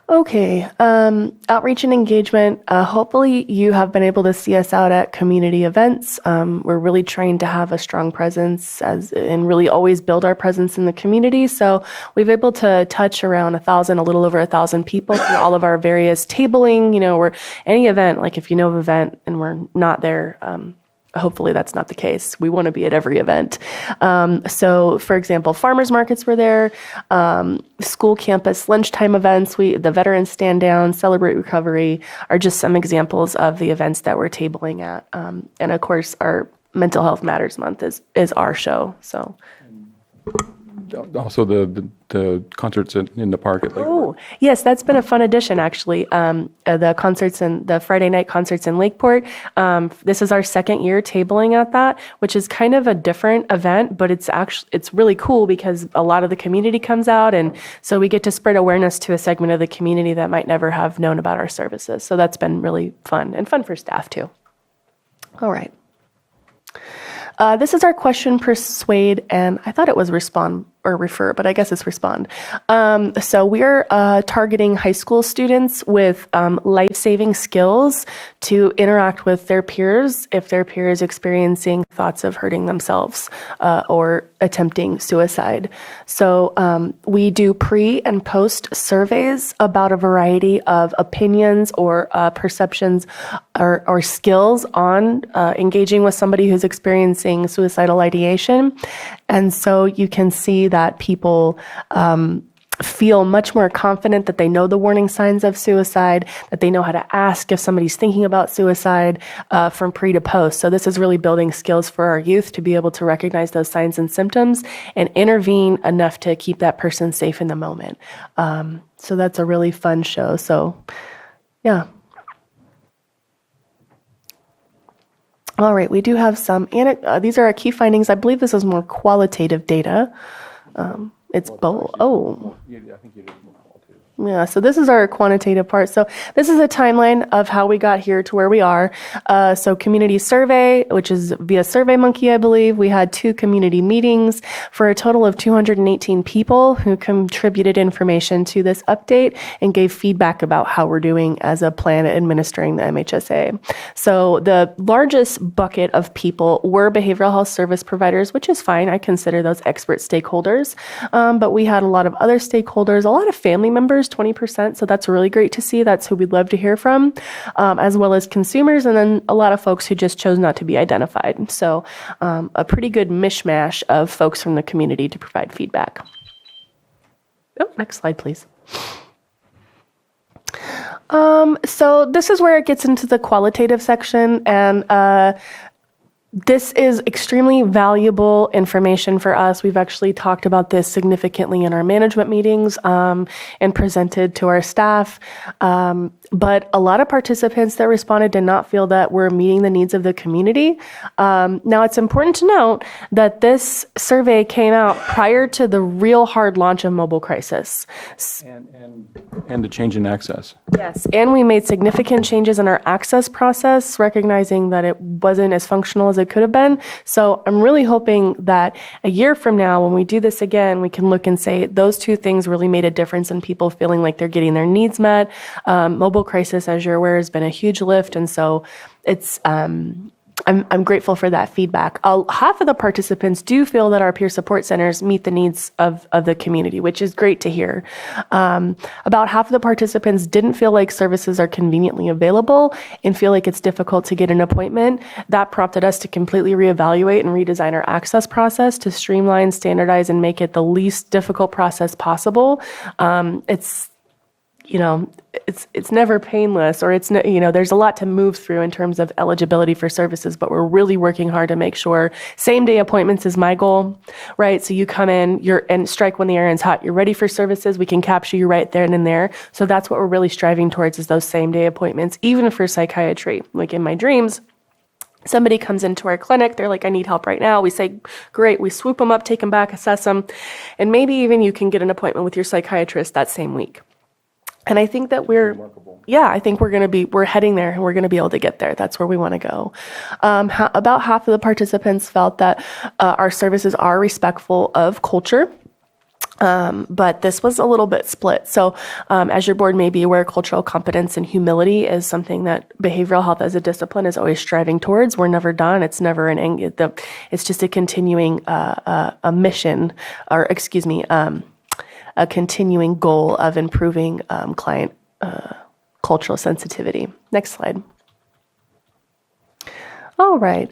Okay, outreach and engagement. Hopefully you have been able to see us out at community events. We're really trying to have a strong presence and really always build our presence in the community. So we've been able to touch around a little over 1,000 people through all of our various tabling, or any event, like if you know of an event and we're not there, hopefully that's not the case. We want to be at every event. So, for example, farmers markets were there, school campus lunchtime events, the Veterans Stand Down, Celebrate Recovery are just some examples of the events that we're tabling at. And of course, our Mental Health Matters Month is our show. So. Also the concerts in the park at Lake. Oh, yes, that's been a fun addition, actually. The Friday night concerts in Lakeport. This is our second year tabling at that, which is kind of a different event, but it's really cool because a lot of the community comes out, and so we get to spread awareness to a segment of the community that might never have known about our services. So that's been really fun, and fun for staff too. All right. This is our question persuade, and I thought it was respond or refer, but I guess it's respond. So we're targeting high school students with life-saving skills to interact with their peers if their peer is experiencing thoughts of hurting themselves or attempting suicide. So we do pre and post surveys about a variety of opinions or perceptions or skills on engaging with somebody who's experiencing suicidal ideation. And so you can see that people feel much more confident that they know the warning signs of suicide, that they know how to ask if somebody's thinking about suicide from pre to post. So this is really building skills for our youth to be able to recognize those signs and symptoms and intervene enough to keep that person safe in the moment. So that's a really fun show. So, yeah. All right, we do have some, these are our key findings. I believe this is more qualitative data. It's both. Oh. Yeah, I think it is more qualitative. Yeah, so this is our quantitative part. So this is a timeline of how we got here to where we are. So community survey, which is via SurveyMonkey, I believe. We had 2 community meetings for a total of 218 people who contributed information to this update and gave feedback about how we're doing as a plan administering the MHSA. So the largest bucket of people were behavioral health service providers, which is fine. I consider those expert stakeholders. But we had a lot of other stakeholders, a lot of family members, 20%. So that's really great to see. That's who we'd love to hear from, as well as consumers, and then a lot of folks who just chose not to be identified. So a pretty good mishmash of folks from the community to provide feedback. Oh, next slide, please. So this is where it gets into the qualitative section, and this is extremely valuable information for us. We've actually talked about this significantly in our management meetings and presented to our staff. But a lot of participants that responded did not feel that we're meeting the needs of the community. Now, it's important to note that this survey came out prior to the real hard launch of Mobile Crisis. And the change in access. Yes, and we made significant changes in our access process, recognizing that it wasn't as functional as it could have been. So I'm really hoping that a year from now, when we do this again, we can look and say those 2 things really made a difference in people feeling like they're getting their needs met. Mobile Crisis, as you're aware, has been a huge lift, and so it's I'm grateful for that feedback. Half of the participants do feel that our peer support centers meet the needs of the community, which is great to hear. About half of the participants didn't feel like services are conveniently available and feel like it's difficult to get an appointment. That prompted us to completely reevaluate and redesign our access process to streamline, standardize, and make it the least difficult process possible. It's never painless, or there's a lot to move through in terms of eligibility for services, but we're really working hard to make sure same day appointments is my goal, right? So you come in, and strike when the iron's hot. You're ready for services. We can capture you right there and there. So that's what we're really striving towards, is those same day appointments, even for psychiatry. Like in my dreams, somebody comes into our clinic, they're like, I need help right now. We say, great. We swoop them up, take them back, assess them, and maybe even you can get an appointment with your psychiatrist that same week. And I think that I think we're heading there, and we're going to be able to get there. That's where we want to go. About half of the participants felt that our services are respectful of culture. But this was a little bit split. So as your board may be aware, cultural competence and humility is something that behavioral health as a discipline is always striving towards. We're never done. It's never an end. It's just a continuing a mission, or excuse me, a continuing goal of improving client cultural sensitivity. Next slide. All right.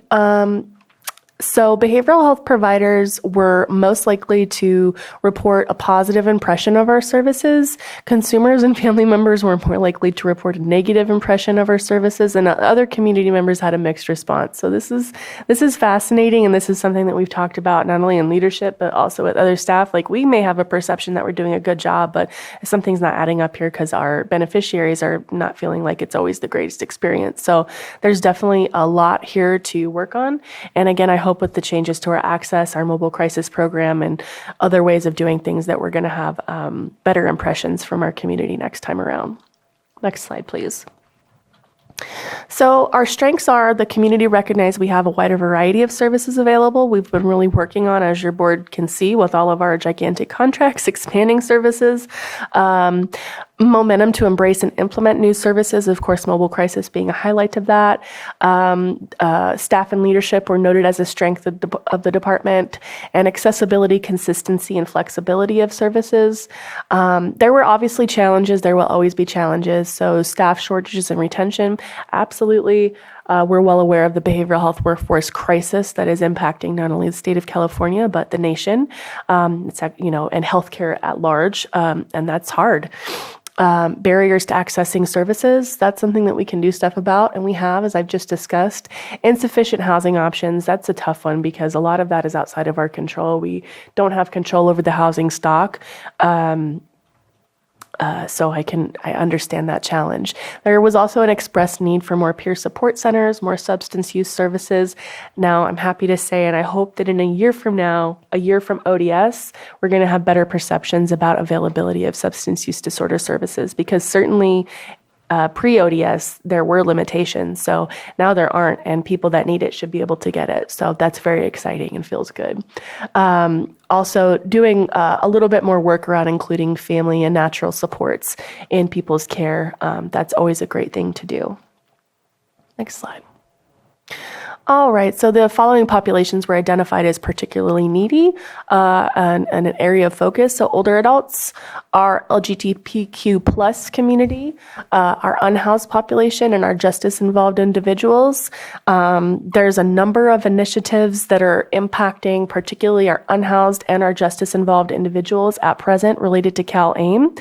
So behavioral health providers were most likely to report a positive impression of our services. Consumers and family members were more likely to report a negative impression of our services, and other community members had a mixed response. So this is fascinating, and this is something that we've talked about not only in leadership but also with other staff. Like, we may have a perception that we're doing a good job, but something's not adding up here because our beneficiaries are not feeling like it's always the greatest experience. So there's definitely a lot here to work on. And again, I hope with the changes to our access, our mobile crisis program, and other ways of doing things, that we're going to have better impressions from our community next time around. Next slide, please. So our strengths are the community recognized we have a wider variety of services available. We've been really working on, as your board can see, with all of our gigantic contracts, expanding services. Momentum to embrace and implement new services, of course, mobile crisis being a highlight of that. Staff and leadership were noted as a strength of the department, and accessibility, consistency, and flexibility of services. There were obviously challenges. There will always be challenges. So staff shortages and retention, absolutely. We're well aware of the behavioral health workforce crisis that is impacting not only the state of California, but the nation, and healthcare at large, and that's hard. Barriers to accessing services, that's something that we can do stuff about, and we have, as I've just discussed. Insufficient housing options, that's a tough one because a lot of that is outside of our control. We don't have control over the housing stock. So I understand that challenge. There was also an expressed need for more peer support centers, more substance use services. Now I'm happy to say, and I hope that in a year from now, a year from ODS, we're going to have better perceptions about availability of substance use disorder services, because certainly pre-ODS, there were limitations. So now there aren't, and people that need it should be able to get it. So that's very exciting and feels good. Also doing a little bit more work around including family and natural supports in people's care. That's always a great thing to do. Next slide. All right, so the following populations were identified as particularly needy and an area of focus. So older adults, our LGBTQ plus community, our unhoused population, and our justice-involved individuals. There's a number of initiatives that are impacting particularly our unhoused and our justice-involved individuals at present related to CalAIM.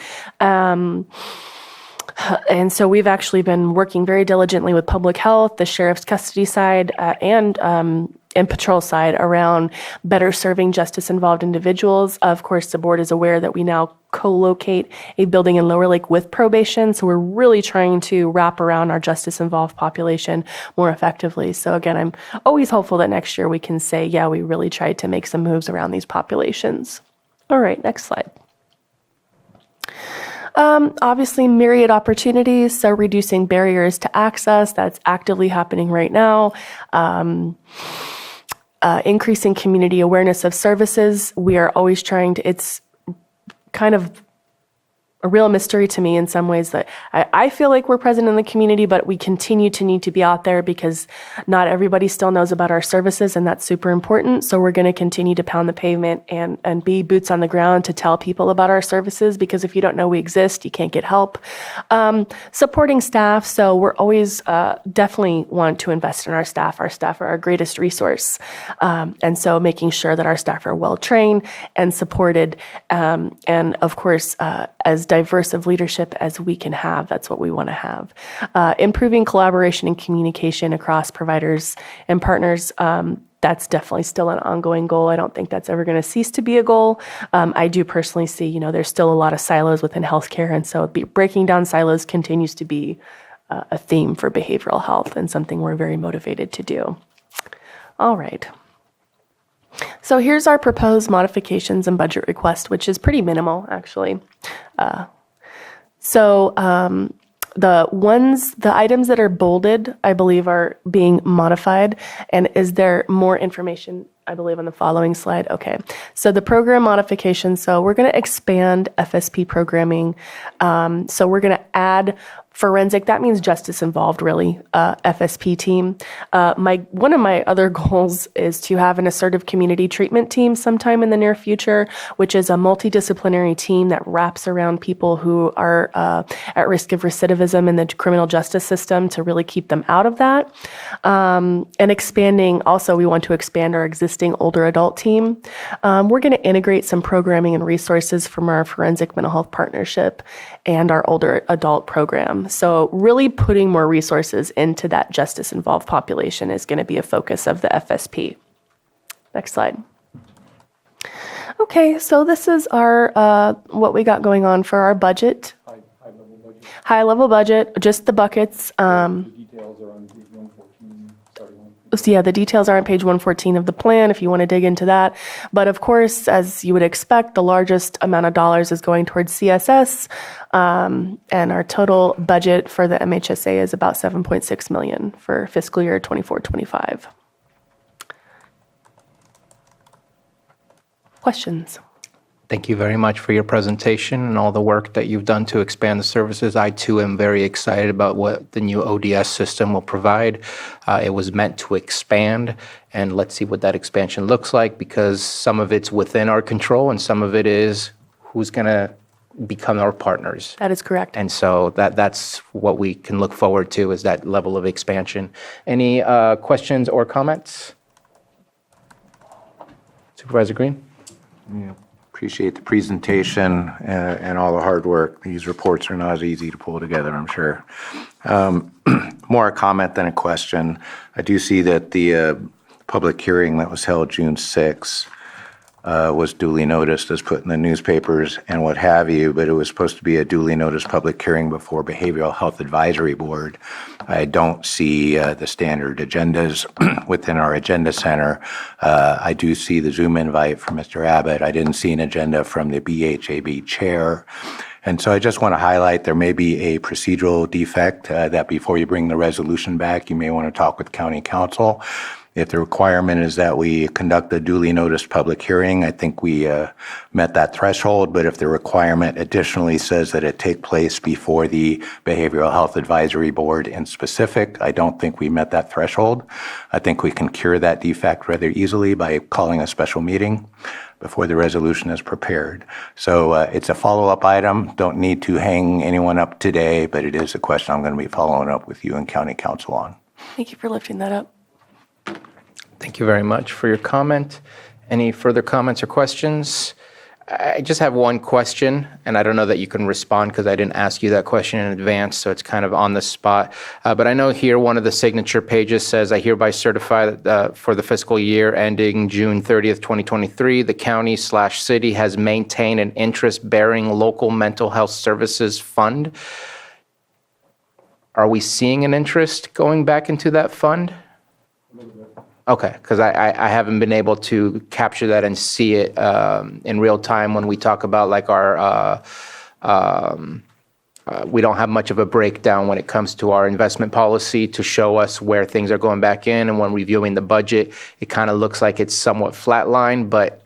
And so we've actually been working very diligently with public health, the sheriff's custody side, and patrol side around better serving justice-involved individuals. Of course, the board is aware that we now co-locate a building in Lower Lake with probation. So we're really trying to wrap around our justice-involved population more effectively. So again, I'm always hopeful that next year we can say, yeah, we really tried to make some moves around these populations. All right, next slide. Obviously, myriad opportunities, so reducing barriers to access, that's actively happening right now. Increasing community awareness of services, we are always trying to, it's kind of a real mystery to me in some ways that I feel like we're present in the community, but we continue to need to be out there because not everybody still knows about our services, and that's super important. So we're going to continue to pound the pavement and be boots on the ground to tell people about our services, because if you don't know we exist, you can't get help. Supporting staff. So we're always definitely want to invest in our staff. Our staff are our greatest resource. And so making sure that our staff are well trained and supported. And of course, as diverse of leadership as we can have. That's what we want to have. Improving collaboration and communication across providers and partners. That's definitely still an ongoing goal. I don't think that's ever going to cease to be a goal. I do personally see, there's still a lot of silos within healthcare. And so breaking down silos continues to be a theme for behavioral health and something we're very motivated to do. All right. So here's our proposed modifications and budget request, which is pretty minimal, actually. The items that are bolded, I believe, are being modified. And is there more information, I believe, on the following slide? Okay. So the program modification. So we're going to expand FSP programming. So we're going to add forensic, that means justice involved, really, FSP team. One of my other goals is to have an assertive community treatment team sometime in the near future, which is a multidisciplinary team that wraps around people who are at risk of recidivism in the criminal justice system to really keep them out of that. And expanding, also we want to expand our existing older adult team. We're going to integrate some programming and resources from our forensic mental health partnership and our older adult program. So really putting more resources into that justice-involved population is going to be a focus of the FSP. Next slide. Okay, so this is our what we got going on for our budget. High-level budget, just the buckets. So yeah, the details are on page 114 of the plan if you want to dig into that. But of course, as you would expect, the largest amount of dollars is going towards CSS. And our total budget for the MHSA is about $7.6 million for fiscal year 24-25. Questions? Thank you very much for your presentation and all the work that you've done to expand the services. I, too, am very excited about what the new ODS system will provide. It was meant to expand, and let's see what that expansion looks like, because some of it's within our control and some of it is who's going to become our partners. That is correct. And so that's what we can look forward to, is that level of expansion. Any questions or comments? Supervisor Green? Yeah. Appreciate the presentation and all the hard work. These reports are not as easy to pull together, I'm sure. More a comment than a question. I do see that the public hearing that was held June 6th was duly noticed as put in the newspapers and what have you, but it was supposed to be a duly noticed public hearing before Behavioral Health Advisory Board. I don't see the standard agendas within our agenda center. I do see the Zoom invite from Mr. Abbott. I didn't see an agenda from the BHAB chair. And so I just want to highlight there may be a procedural defect that before you bring the resolution back, you may want to talk with County Council. If the requirement is that we conduct a duly noticed public hearing, I think we met that threshold. But if the requirement additionally says that it take place before the Behavioral Health Advisory Board in specific, I don't think we met that threshold. I think we can cure that defect rather easily by calling a special meeting before the resolution is prepared. So it's a follow-up item. Don't need to hang anyone up today, but it is a question I'm going to be following up with you and County Council on. Thank you for lifting that up. Thank you very much for your comment. Any further comments or questions? I just have one question, and I don't know that you can respond because I didn't ask you that question in advance, so it's kind of on the spot. But I know here one of the signature pages says, I hereby certify that for the fiscal year ending June 30th, 2023, the county/city has maintained an interest-bearing local mental health services fund. Are we seeing an interest going back into that fund? Okay, because I haven't been able to capture that and see it in real time when we talk about like our, we don't have much of a breakdown when it comes to our investment policy to show us where things are going back in. And when reviewing the budget, it kind of looks like it's somewhat flatlined, but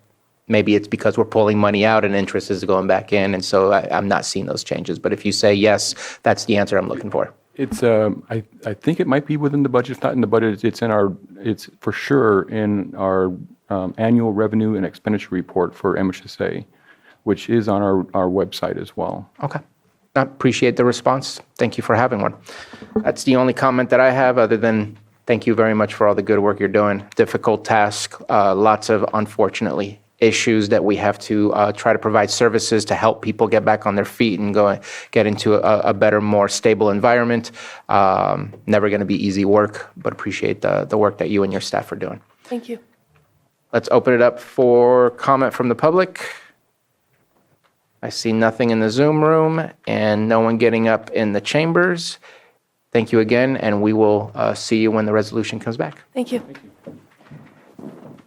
maybe it's because we're pulling money out and interest is going back in. And so I'm not seeing those changes. But if you say yes, that's the answer I'm looking for. It's, I think it might be within the budget. It's not in the budget. It's for sure in our annual revenue and expenditure report for MHSA, which is on our website as well. Okay. I appreciate the response. Thank you for having one. That's the only comment that I have other than thank you very much for all the good work you're doing. Difficult task, lots of, unfortunately, issues that we have to try to provide services to help people get back on their feet and get into a better, more stable environment. Never going to be easy work, but appreciate the work that you and your staff are doing. Thank you. Let's open it up for comment from the public. I see nothing in the Zoom room and no one getting up in the chambers. Thank you again, and we will see you when the resolution comes back. Thank you.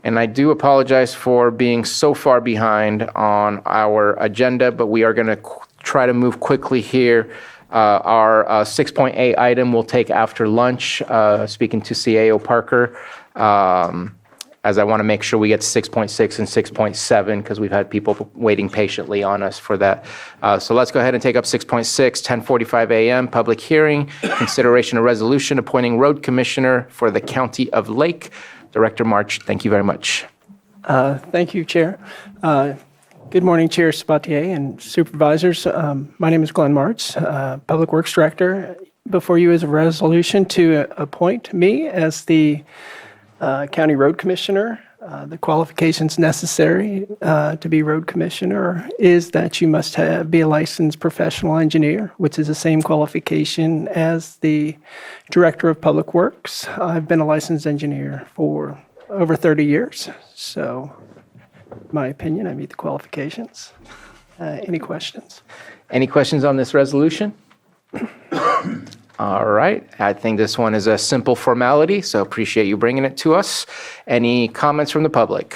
And I do apologize for being so far behind on our agenda, but we are going to try to move quickly here. Our 6.8 item we'll take after lunch, speaking to CAO Parker, as I want to make sure we get 6.6 and 6.7 because we've had people waiting patiently on us for that. So let's go ahead and take up 6.6, 10:45 a.m., public hearing, consideration of resolution appointing road commissioner for the County of Lake. Director March, thank you very much. Thank you, Chair. Good morning, Chair Sabatier and supervisors. My name is Glenn Martz, Public Works Director. Before you is a resolution to appoint me as the County Road Commissioner. The qualifications necessary to be road commissioner is that you must be a licensed professional engineer, which is the same qualification as the Director of Public Works. I've been a licensed engineer for over 30 years, so in my opinion, I meet the qualifications. Any questions? Any questions on this resolution? All right. I think this one is a simple formality, so appreciate you bringing it to us. Any comments from the public?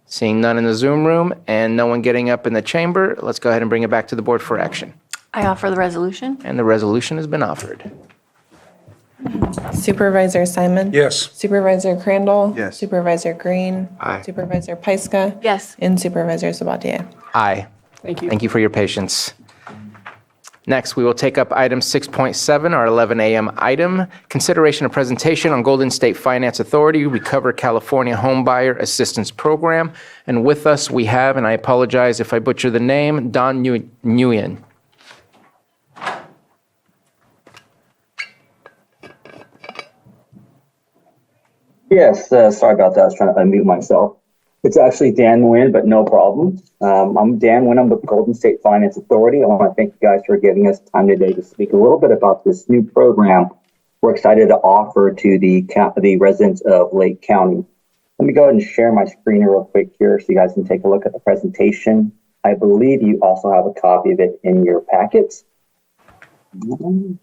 Seeing none in the Zoom room and no one getting up in the chamber, let's go ahead and bring it back to the board for action. I offer the resolution. And the resolution has been offered. Supervisor Simon? Yes. Supervisor Crandall? Yes. Supervisor Green? Aye. Supervisor Pyska? Yes. And Supervisor Sabatier? Aye. Thank you. Thank you for your patience. Next, we will take up item 6.7, our 11 a.m. item, consideration of presentation on Golden State Finance Authority Recover California Homebuyer Assistance Program. And with us, we have, and I apologize if I butcher the name, Don Nguyen. Yes, sorry about that. I was trying to unmute myself. It's actually Dan Nguyen, but no problem. I'm Dan Nguyen. I'm with Golden State Finance Authority. I want to thank you guys for giving us time today to speak a little bit about this new program we're excited to offer to the residents of Lake County. Let me go ahead and share my screen real quick here so you guys can take a look at the presentation. I believe you also have a copy of it in your packets. And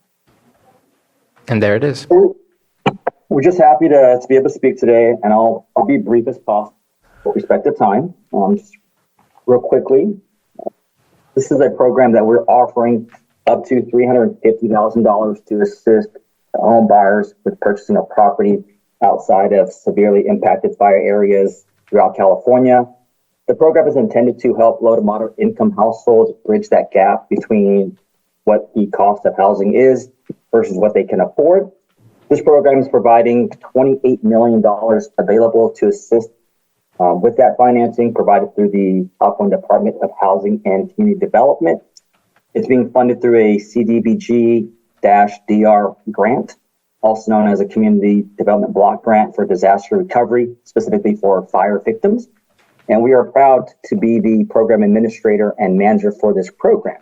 there it is. We're just happy to be able to speak today, and I'll be brief as possible with respect to time. Just real quickly, this is a program that we're offering up to $350,000 to assist home buyers with purchasing a property outside of severely impacted fire areas throughout California. The program is intended to help low to moderate income households bridge that gap between what the cost of housing is versus what they can afford. This program is providing $28 million available to assist with that financing provided through the California Department of Housing and Community Development. It's being funded through a CDBG-DR grant, also known as a Community Development Block Grant for disaster recovery, specifically for fire victims. And we are proud to be the program administrator and manager for this program.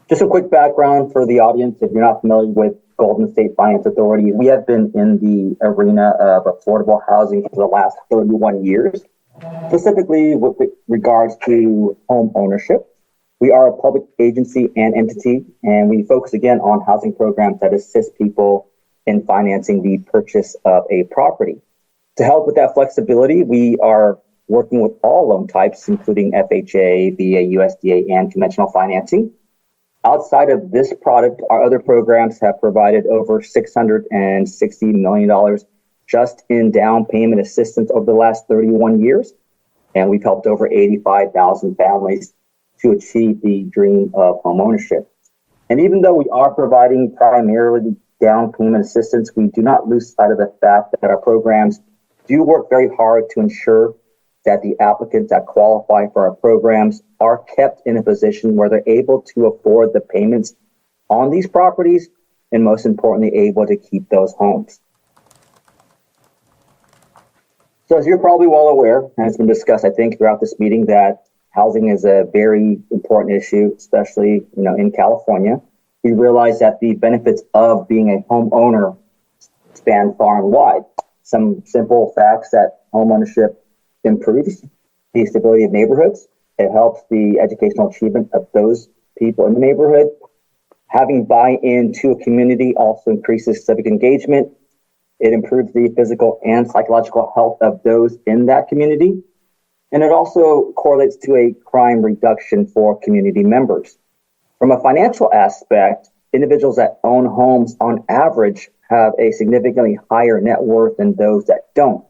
Just a quick background for the audience, if you're not familiar with Golden State Finance Authority, we have been in the arena of affordable housing for the last 31 years, specifically with regards to home ownership. We are a public agency and entity, and we focus again on housing programs that assist people in financing the purchase of a property. To help with that flexibility, we are working with all loan types, including FHA, VA, USDA, and conventional financing. Outside of this product, our other programs have provided over $660 million just in down payment assistance over the last 31 years. And we've helped over 85,000 families to achieve the dream of homeownership. And even though we are providing primarily down payment assistance, we do not lose sight of the fact that our programs do work very hard to ensure that the applicants that qualify for our programs are kept in a position where they're able to afford the payments on these properties, and most importantly, able to keep those homes. So as you're probably well aware, and it's been discussed, I think, throughout this meeting, that housing is a very important issue, especially, in California. We realize that the benefits of being a homeowner span far and wide. Some simple facts that homeownership improves the stability of neighborhoods. It helps the educational achievement of those people in the neighborhood. Having buy-in to a community also increases civic engagement. It improves the physical and psychological health of those in that community. And it also correlates to a crime reduction for community members. From a financial aspect, individuals that own homes on average have a significantly higher net worth than those that don't.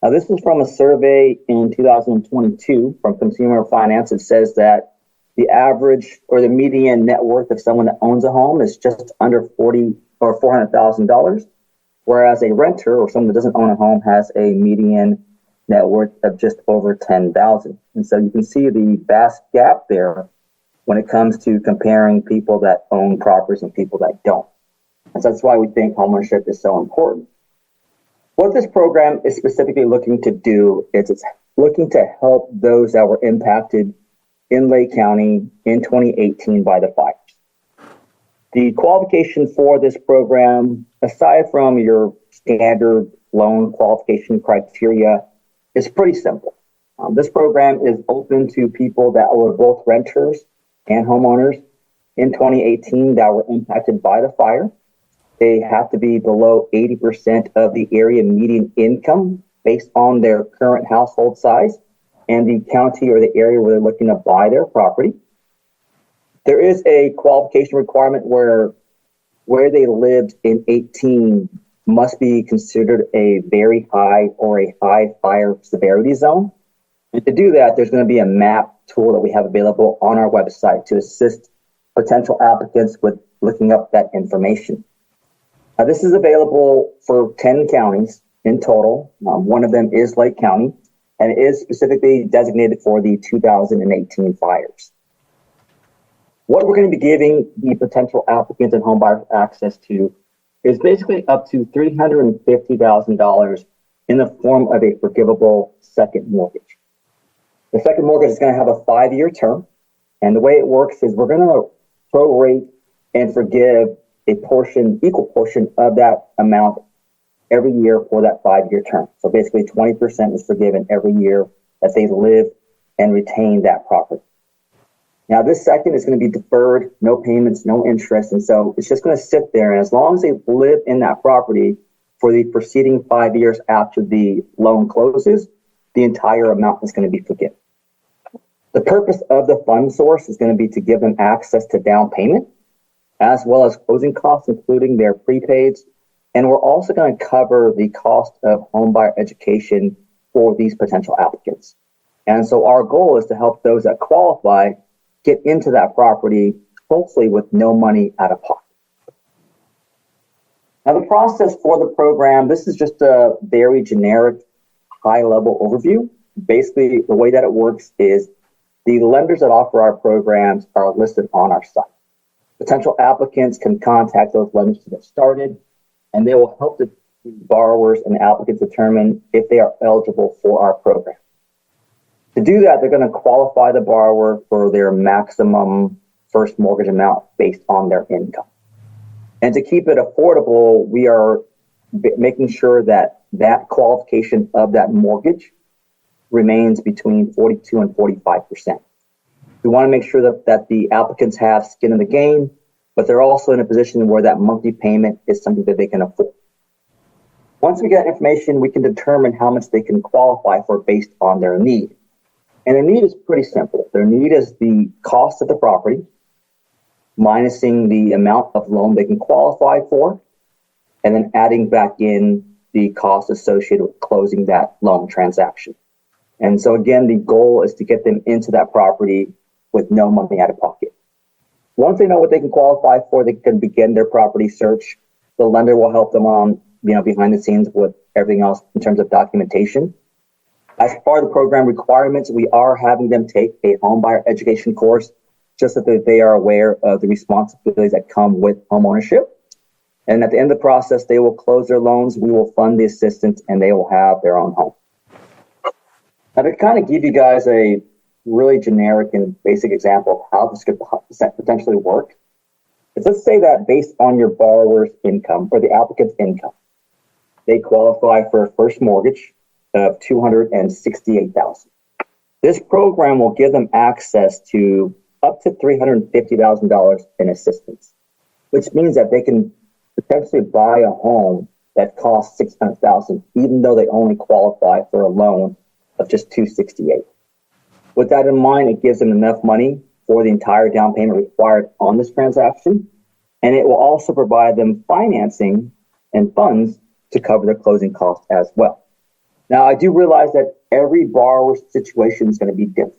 Now, this is from a survey in 2022 from Consumer Finance. It says that the average or the median net worth of someone that owns a home is just under $400,000, whereas a renter or someone that doesn't own a home has a median net worth of just over $10,000. And so you can see the vast gap there when it comes to comparing people that own properties and people that don't. And so that's why we think homeownership is so important. What this program is specifically looking to do is it's looking to help those that were impacted in Lake County in 2018 by the fires. The qualification for this program, aside from your standard loan qualification criteria, is pretty simple. This program is open to people that were both renters and homeowners in 2018 that were impacted by the fire. They have to be below 80% of the area median income based on their current household size and the county or the area where they're looking to buy their property. There is a qualification requirement where they lived in 18 must be considered a very high or a high fire severity zone. And to do that, there's going to be a map tool that we have available on our website to assist potential applicants with looking up that information. Now, this is available for 10 counties in total. One of them is Lake County, and it is specifically designated for the 2018 fires. What we're going to be giving the potential applicants and home buyers access to is basically up to $350,000 in the form of a forgivable second mortgage. The second mortgage is going to have a 5-year term, and the way it works is we're going to prorate and forgive a portion, equal portion of that amount every year for that 5-year term. So basically 20% is forgiven every year that they live and retain that property. Now this second is going to be deferred, no payments, no interest. And so it's just going to sit there. And as long as they live in that property for the preceding 5 years after the loan closes, the entire amount is going to be forgiven. The purpose of the fund source is going to be to give them access to down payment, as well as closing costs, including their prepaids. And we're also going to cover the cost of homebuyer education for these potential applicants. And so our goal is to help those that qualify get into that property, hopefully with no money out of pocket. Now, the process for the program, this is just a very generic, high-level overview. Basically, the way that it works is the lenders that offer our programs are listed on our site. Potential applicants can contact those lenders to get started, and they will help the borrowers and applicants determine if they are eligible for our program. To do that, they're going to qualify the borrower for their maximum first mortgage amount based on their income. And to keep it affordable, we are making sure that that qualification of that mortgage remains between 42 and 45%. We want to make sure that the applicants have skin in the game, but they're also in a position where that monthly payment is something that they can afford. Once we get information, we can determine how much they can qualify for based on their need. And their need is pretty simple. Their need is the cost of the property, minusing the amount of loan they can qualify for, and then adding back in the cost associated with closing that loan transaction. And so again, the goal is to get them into that property with no money out of pocket. Once they know what they can qualify for, they can begin their property search. The lender will help them on, behind the scenes with everything else in terms of documentation. As part of the program requirements, we are having them take a homebuyer education course just so that they are aware of the responsibilities that come with homeownership. And at the end of the process, they will close their loans, we will fund the assistance, and they will have their own home. Now, to kind of give you guys a really generic and basic example of how this could potentially work, is let's say that based on your borrower's income or the applicant's income, they qualify for a first mortgage of $268,000. This program will give them access to up to $350,000 in assistance, which means that they can potentially buy a home that costs $600,000, even though they only qualify for a loan of just $268,000. With that in mind, it gives them enough money for the entire down payment required on this transaction, and it will also provide them financing and funds to cover their closing costs as well. Now, I do realize that every borrower's situation is going to be different.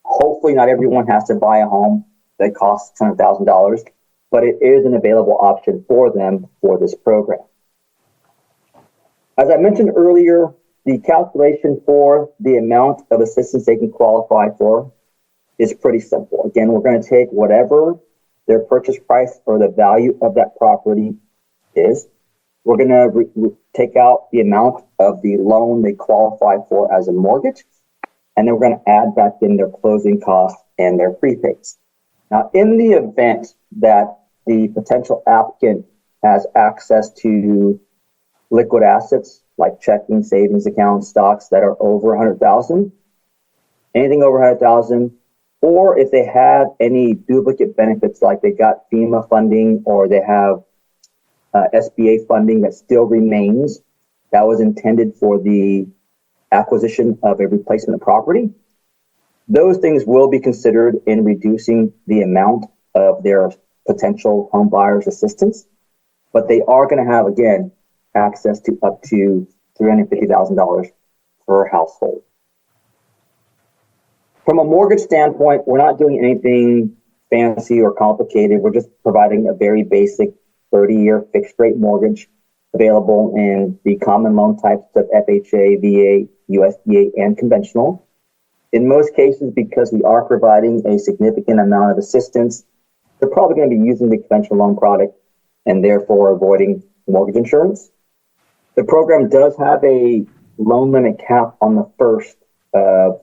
Hopefully, not everyone has to buy a home that costs $600,000, but it is an available option for them for this program. As I mentioned earlier, the calculation for the amount of assistance they can qualify for is pretty simple. Again, we're going to take whatever their purchase price or the value of that property is. We're going to take out the amount of the loan they qualify for as a mortgage, and then we're going to add back in their closing costs and their prepaids. Now, in the event that the potential applicant has access to liquid assets like checking, savings accounts, stocks that are over $100,000, anything over $100,000, or if they have any duplicate benefits like they got FEMA funding or they have SBA funding that still remains, that was intended for the acquisition of a replacement property, those things will be considered in reducing the amount of their potential home buyer's assistance, but they are going to have, again, access to up to $350,000 per household. From a mortgage standpoint, we're not doing anything fancy or complicated. We're just providing a very basic 30-year fixed rate mortgage available in the common loan types of FHA, VA, USDA, and conventional. In most cases, because we are providing a significant amount of assistance, they're probably going to be using the conventional loan product and therefore avoiding mortgage insurance. The program does have a loan limit cap on the first of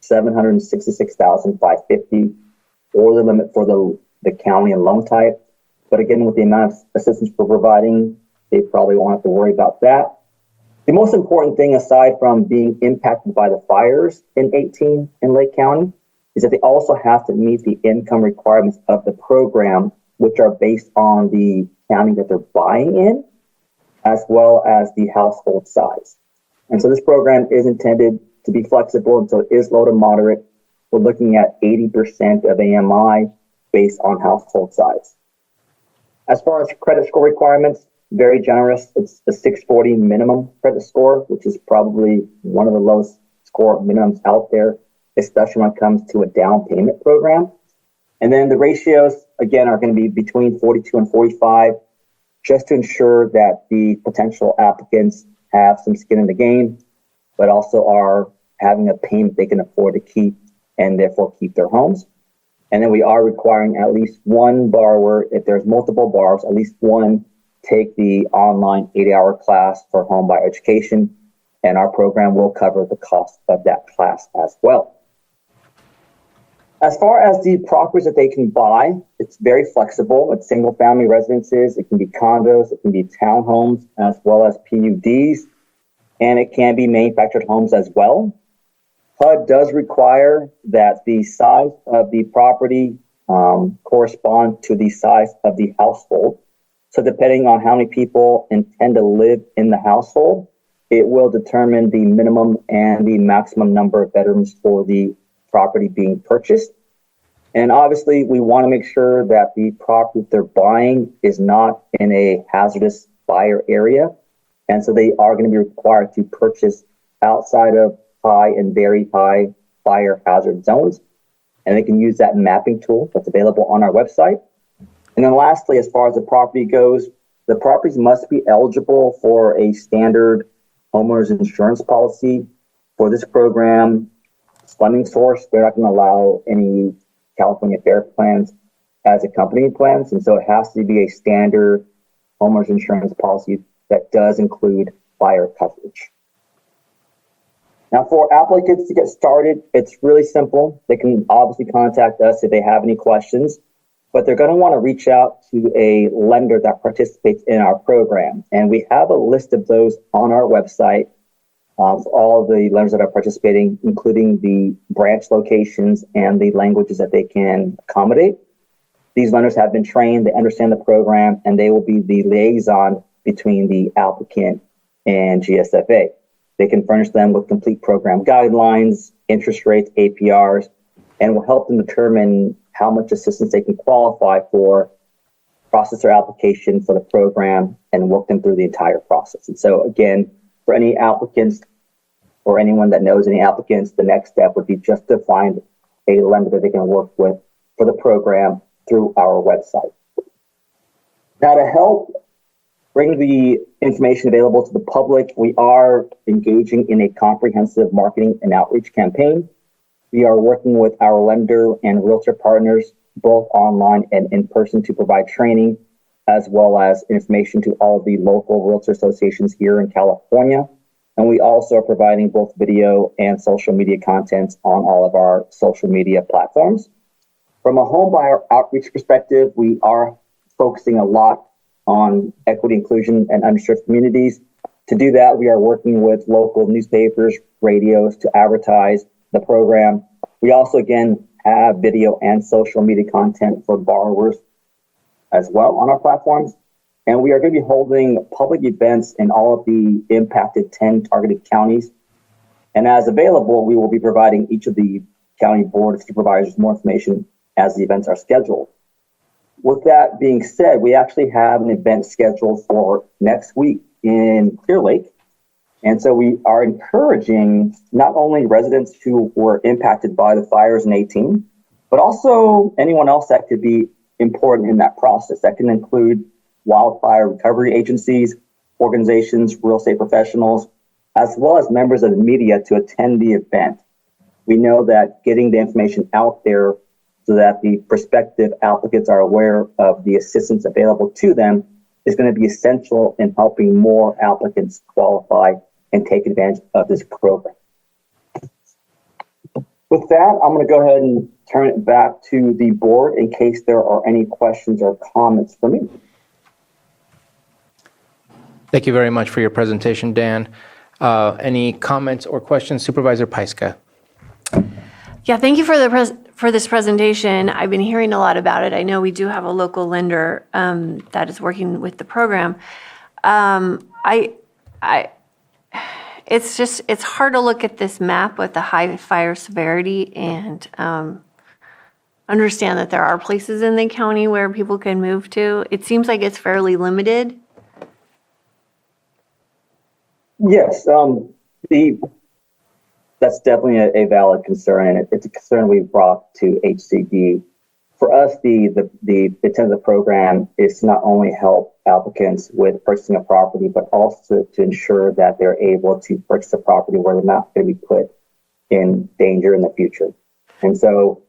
$766,550, or the limit for the county and loan type. But again, with the amount of assistance we're providing, they probably won't have to worry about that. The most important thing, aside from being impacted by the fires in 18 in Lake County, is that they also have to meet the income requirements of the program, which are based on the county that they're buying in, as well as the household size. And so this program is intended to be flexible, and so it is low to moderate. We're looking at 80% of AMI based on household size. As far as credit score requirements, very generous. It's a 640 minimum credit score, which is probably one of the lowest score minimums out there, especially when it comes to a down payment program. And then the ratios, again, are going to be between 42 and 45, just to ensure that the potential applicants have some skin in the game, but also are having a payment they can afford to keep and therefore keep their homes. And then we are requiring at least one borrower, if there's multiple borrowers, at least one take the online 8-hour class for home buyer education, and our program will cover the cost of that class as well. As far as the properties that they can buy, it's very flexible. It's single family residences, it can be condos, it can be townhomes, as well as PUDs, and it can be manufactured homes as well. HUD does require that the size of the property correspond to the size of the household. So depending on how many people intend to live in the household, it will determine the minimum and the maximum number of bedrooms for the property being purchased. And obviously, we want to make sure that the property they're buying is not in a hazardous fire area. And so they are going to be required to purchase outside of high and very high fire hazard zones. And they can use that mapping tool that's available on our website. And then lastly, as far as the property goes, the properties must be eligible for a standard homeowners insurance policy. For this program, funding source, they're not going to allow any California FAIR plans as accompanying plans. And so it has to be a standard homeowners insurance policy that does include fire coverage. Now, for applicants to get started, it's really simple. They can obviously contact us if they have any questions, but they're going to want to reach out to a lender that participates in our program. And we have a list of those on our website, all the lenders that are participating, including the branch locations and the languages that they can accommodate. These lenders have been trained, they understand the program, and they will be the liaison between the applicant and GSFA. They can furnish them with complete program guidelines, interest rates, APRs, and will help them determine how much assistance they can qualify for, process their application for the program, and walk them through the entire process. And so again, for any applicants or anyone that knows any applicants, the next step would be just to find a lender that they can work with for the program through our website. Now, to help bring the information available to the public, we are engaging in a comprehensive marketing and outreach campaign. We are working with our lender and realtor partners, both online and in person, to provide training, as well as information to all of the local realtor associations here in California. And we also are providing both video and social media content on all of our social media platforms. From a home buyer outreach perspective, we are focusing a lot on equity, inclusion, and underserved communities. To do that, we are working with local newspapers, radios to advertise the program. We also, again, have video and social media content for borrowers as well on our platforms. And we are going to be holding public events in all of the impacted 10 targeted counties. And as available, we will be providing each of the county board of supervisors more information as the events are scheduled. With that being said, we actually have an event scheduled for next week in Clear Lake. And so we are encouraging not only residents who were impacted by the fires in 18, but also anyone else that could be important in that process. That can include wildfire recovery agencies, organizations, real estate professionals, as well as members of the media to attend the event. We know that getting the information out there so that the prospective applicants are aware of the assistance available to them is going to be essential in helping more applicants qualify and take advantage of this program. With that, I'm going to go ahead and turn it back to the board in case there are any questions or comments for me. Thank you very much for your presentation, Dan. Any comments or questions? Supervisor Pyska. Yeah, thank you for for this presentation. I've been hearing a lot about it. I know we do have a local lender that is working with the program. It's hard to look at this map with the high fire severity and understand that there are places in the county where people can move to. It seems like it's fairly limited. Yes, that's definitely a valid concern, and it's a concern we've brought to HCD. For us, the intent of the program is to not only help applicants with purchasing a property, but also to ensure that they're able to purchase a property where they're not going to be put in danger in the future. And so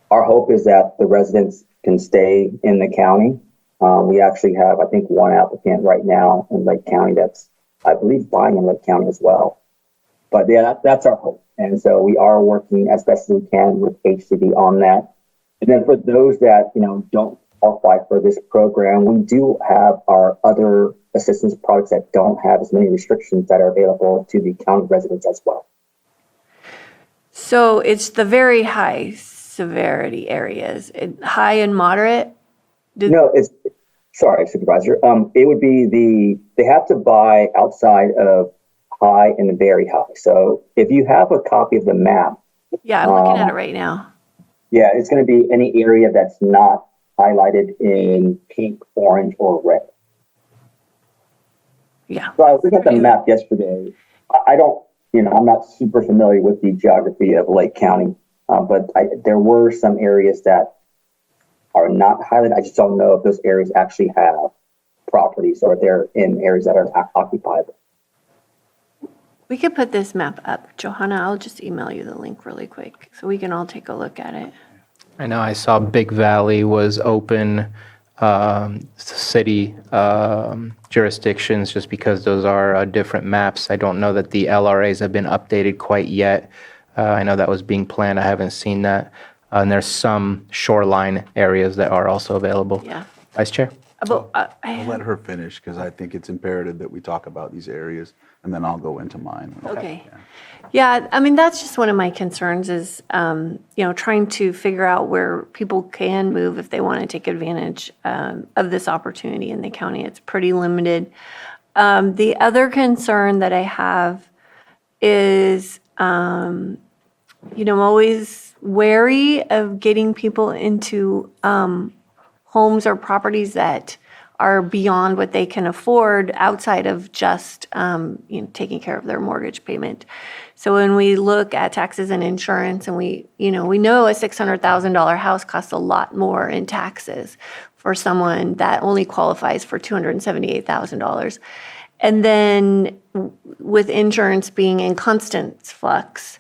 our hope is that the residents can stay in the county. We actually have, I think, one applicant right now in Lake County that's, I believe, buying in Lake County as well. But yeah, that's our hope. And so we are working as best as we can with HCD on that. And then for those that, don't qualify for this program, we do have our other assistance products that don't have as many restrictions that are available to the county residents as well. So it's the very high severity areas, high and moderate? Sorry, Supervisor. It would be they have to buy outside of high and very high. So if you have a copy of the map. Yeah, I'm looking at it right now. Yeah, it's going to be any area that's not highlighted in pink, orange, or red. Yeah. So I was looking at the map yesterday. I don't, I'm not super familiar with the geography of Lake County, but there were some areas that are not highlighted. I just don't know if those areas actually have properties or they're in areas that are occupied. We could put this map up. Johanna, I'll just email you the link really quick so we can all take a look at it. I know I saw Big Valley was open city jurisdictions just because those are different maps. I don't know that the LRAs have been updated quite yet. I know that was being planned. I haven't seen that. And there's some shoreline areas that are also available. Yeah. Vice Chair? I'll let her finish because I think it's imperative that we talk about these areas, and then I'll go into mine. Okay. Yeah, I mean, that's just one of my concerns is, trying to figure out where people can move if they want to take advantage of this opportunity in the county. It's pretty limited. The other concern that I have is, I'm always wary of getting people into homes or properties that are beyond what they can afford outside of just taking care of their mortgage payment. So when we look at taxes and insurance, and we know a $600,000 house costs a lot more in taxes for someone that only qualifies for $278,000. And then with insurance being in constant flux,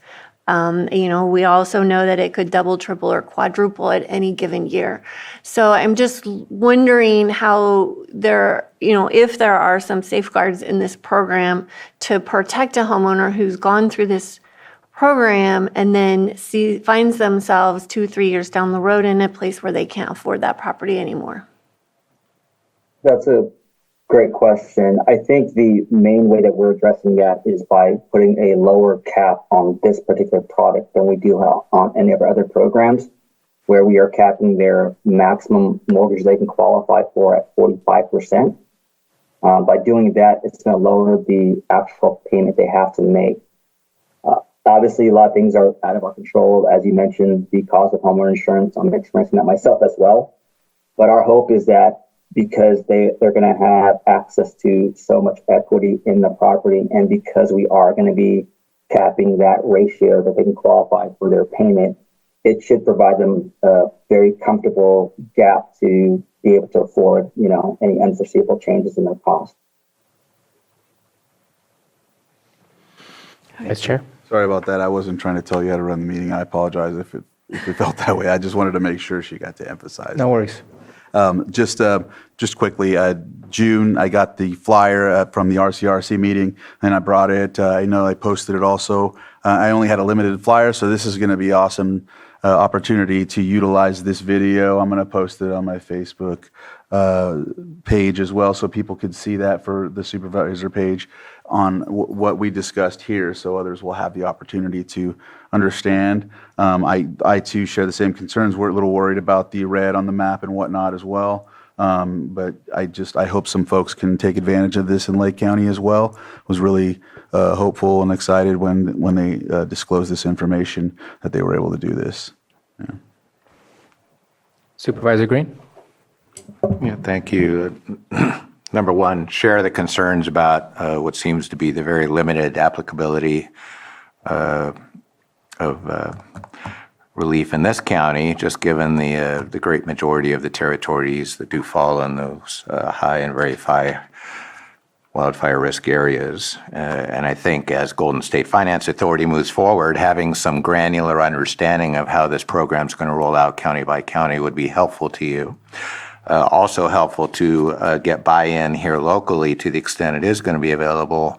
we also know that it could double, triple, or quadruple at any given year. So I'm just wondering how if there are some safeguards in this program to protect a homeowner who's gone through this program and then finds themselves 2-3 years down the road in a place where they can't afford that property anymore. That's a great question. I think the main way that we're addressing that is by putting a lower cap on this particular product than we do on any of our other programs, where we are capping their maximum mortgage they can qualify for at 45%. By doing that, it's going to lower the actual payment they have to make. Obviously, a lot of things are out of our control. As you mentioned, the cost of homeowner insurance, I'm experiencing that myself as well. But our hope is that because they're going to have access to so much equity in the property, and because we are going to be capping that ratio that they can qualify for their payment, it should provide them a very comfortable gap to be able to afford, any unforeseeable changes in their cost. Vice Chair? Sorry about that. I wasn't trying to tell you how to run the meeting. I apologize if it felt that way. I just wanted to make sure she got to emphasize. No worries. Just quickly, June, I got the flyer from the RCRC meeting, and I brought it. I know I posted it also. I only had a limited flyer, so this is going to be awesome opportunity to utilize this video. I'm going to post it on my Facebook page as well, so people could see that for the supervisor page on what we discussed here, so others will have the opportunity to understand. I too share the same concerns. We're a little worried about the red on the map and whatnot as well. But I hope some folks can take advantage of this in Lake County as well. Was really hopeful and excited when they disclosed this information that they were able to do this. Yeah. Supervisor Green? Yeah, thank you. Number one, share the concerns about what seems to be the very limited applicability of relief in this county, just given the great majority of the territories that do fall in those high and very high wildfire risk areas. And I think as Golden State Finance Authority moves forward, having some granular understanding of how this program is going to roll out county by county would be helpful to you. Also helpful to get buy-in here locally to the extent it is going to be available.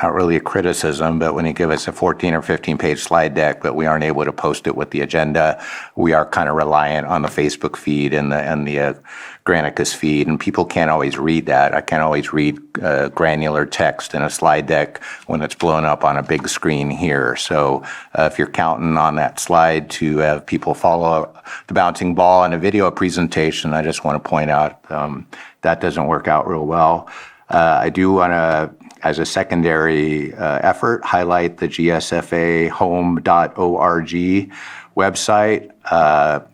Not really a criticism, but when you give us a 14 or 15-page slide deck, but we aren't able to post it with the agenda, we are kind of reliant on the Facebook feed and the Granicus feed, and people can't always read that. I can't always read granular text in a slide deck when it's blown up on a big screen here. So if you're counting on that slide to have people follow the bouncing ball in a video presentation, I just want to point out that doesn't work out real well. I do want to, as a secondary effort, highlight the gsfahome.org website,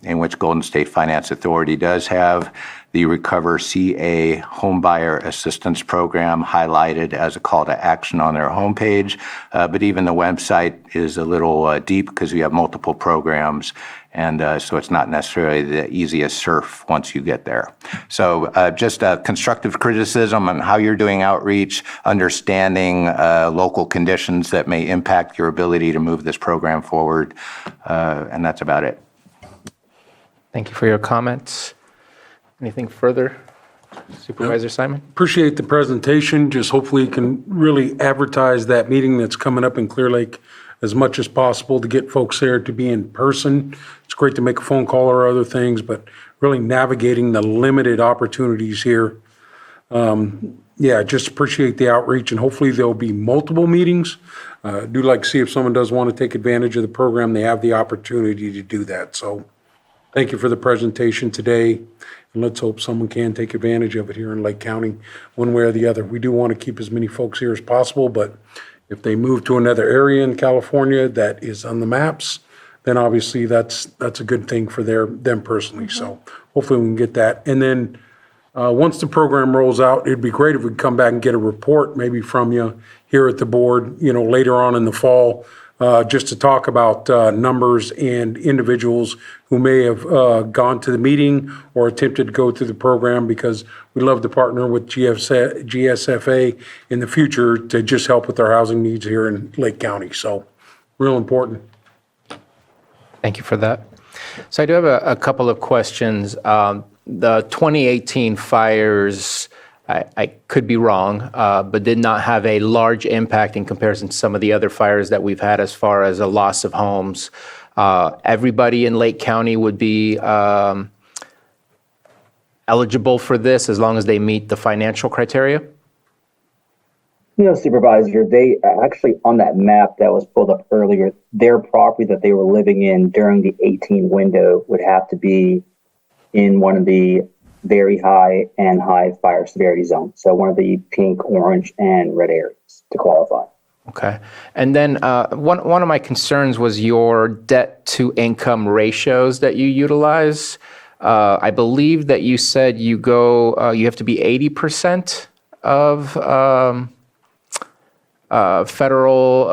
in which Golden State Finance Authority does have the Recover CA Homebuyer Assistance Program highlighted as a call to action on their homepage. But even the website is a little deep because we have multiple programs. And so it's not necessarily the easiest surf once you get there. So just a constructive criticism on how you're doing outreach, understanding local conditions that may impact your ability to move this program forward. And that's about it. Thank you for your comments. Anything further? Supervisor Simon? Appreciate the presentation. Just hopefully you can really advertise that meeting that's coming up in Clear Lake as much as possible to get folks there to be in person. It's great to make a phone call or other things, but really navigating the limited opportunities here. Just appreciate the outreach, and hopefully there'll be multiple meetings. Do like to see if someone does want to take advantage of the program, they have the opportunity to do that. So thank you for the presentation today, and let's hope someone can take advantage of it here in Lake County one way or the other. We do want to keep as many folks here as possible, but if they move to another area in California that is on the maps, then obviously that's a good thing for them personally. So hopefully we can get that. And then once the program rolls out, it'd be great if we could come back and get a report maybe from you here at the board, later on in the fall, just to talk about numbers and individuals who may have gone to the meeting or attempted to go through the program, because we love to partner with GSFA in the future to just help with our housing needs here in Lake County. So real important. Thank you for that. So I do have a couple of questions. The 2018 fires, I could be wrong, but did not have a large impact in comparison to some of the other fires that we've had as far as a loss of homes. Everybody in Lake County would be eligible for this as long as they meet the financial criteria? Supervisor, they actually, on that map that was pulled up earlier, their property that they were living in during the 18 window would have to be in one of the very high and high fire severity zones. So one of the pink, orange, and red areas to qualify. Okay. And then one of my concerns was your debt to income ratios that you utilize. I believe that you said you have to be 80% of federal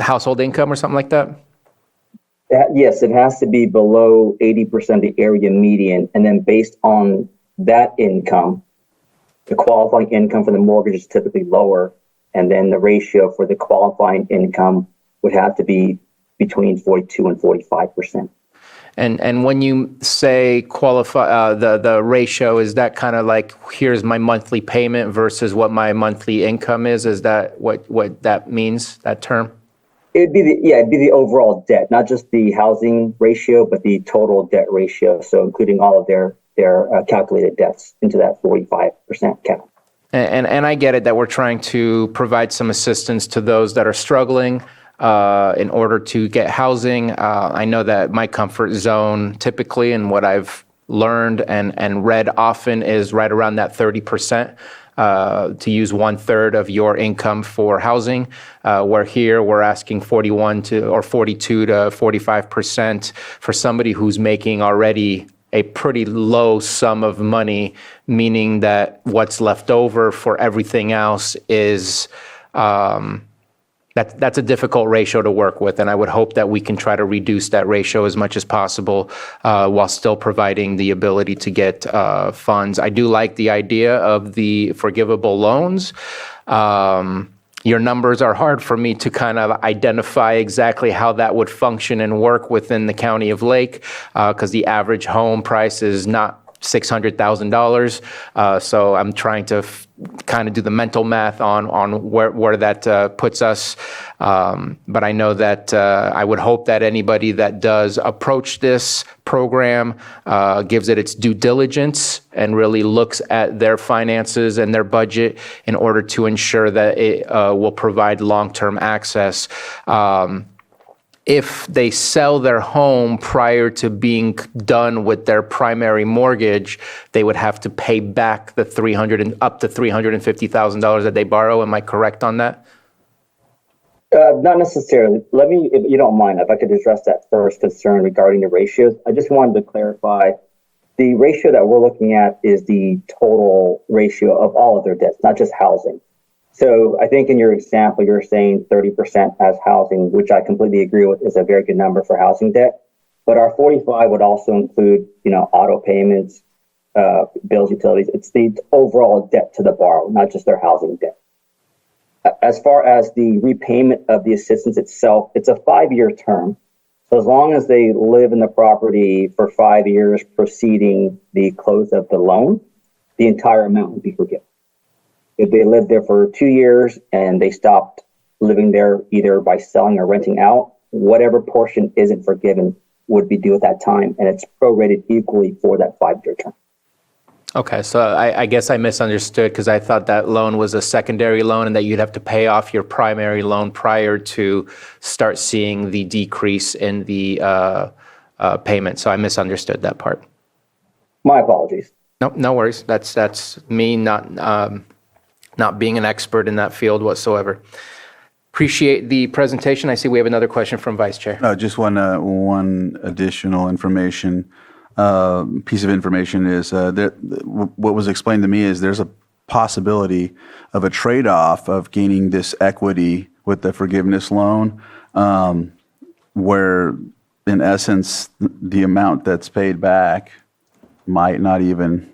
household income or something like that? Yes, it has to be below 80% of the area median. And then based on that income, the qualifying income for the mortgage is typically lower. And then the ratio for the qualifying income would have to be between 42 and 45%. And when you say qualify, the ratio, is that kind of like, here's my monthly payment versus what my monthly income is? Is that what that means, that term? It'd be the overall debt, not just the housing ratio, but the total debt ratio. So including all of their calculated debts into that 45% cap. And I get it that we're trying to provide some assistance to those that are struggling in order to get housing. I know that my comfort zone typically, and what I've learned and read often, is right around that 30%. To use 1/3 of your income for housing, where here we're asking 42 to 45% for somebody who's making already a pretty low sum of money, meaning that what's left over for everything else is that's a difficult ratio to work with, and I would hope that we can try to reduce that ratio as much as possible while still providing the ability to get funds. I do like the idea of the forgivable loans. Your numbers are hard for me to kind of identify exactly how that would function and work within the County of Lake, because the average home price is not $600,000. So I'm trying to kind of do the mental math on where that puts us. But I know that I would hope that anybody that does approach this program gives it its due diligence and really looks at their finances and their budget in order to ensure that it will provide long-term access. If they sell their home prior to being done with their primary mortgage, they would have to pay back the up to $350,000 that they borrow. Am I correct on that? Not necessarily. Let me, if you don't mind, if I could address that first concern regarding the ratios. I just wanted to clarify the ratio that we're looking at is the total ratio of all of their debts, not just housing. So I think in your example, you're saying 30% as housing, which I completely agree with, is a very good number for housing debt. But our 45 would also include, auto payments, bills, utilities. It's the overall debt to the borrower, not just their housing debt. As far as the repayment of the assistance itself, it's a 5-year term. So as long as they live in the property for 5 years preceding the close of the loan, the entire amount would be forgiven. If they lived there for 2 years and they stopped living there either by selling or renting out, whatever portion isn't forgiven would be due at that time, and it's prorated equally for that 5-year term. Okay, so I guess I misunderstood because I thought that loan was a secondary loan and that you'd have to pay off your primary loan prior to start seeing the decrease in the payment. So I misunderstood that part. My apologies. No worries. That's me not being an expert in that field whatsoever. Appreciate the presentation. I see we have another question from Vice Chair. Just one additional information. Piece of information is what was explained to me is there's a possibility of a trade-off of gaining this equity with the forgiveness loan, where in essence the amount that's paid back might not even,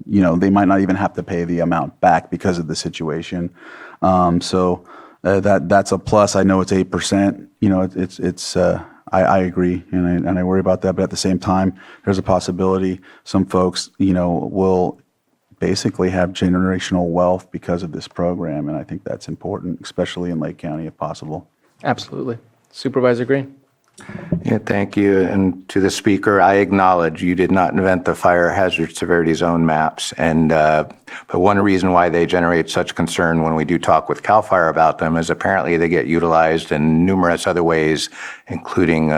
they might not even have to pay the amount back because of the situation. So that's a plus. I know it's 8%. I agree, and I worry about that. But at the same time, there's a possibility some folks, will basically have generational wealth because of this program, and I think that's important, especially in Lake County, if possible. Absolutely. Supervisor Green. Yeah, thank you. And to the speaker, I acknowledge you did not invent the fire hazard severity zone maps. And but one reason why they generate such concern when we do talk with CAL FIRE about them is apparently they get utilized in numerous other ways, including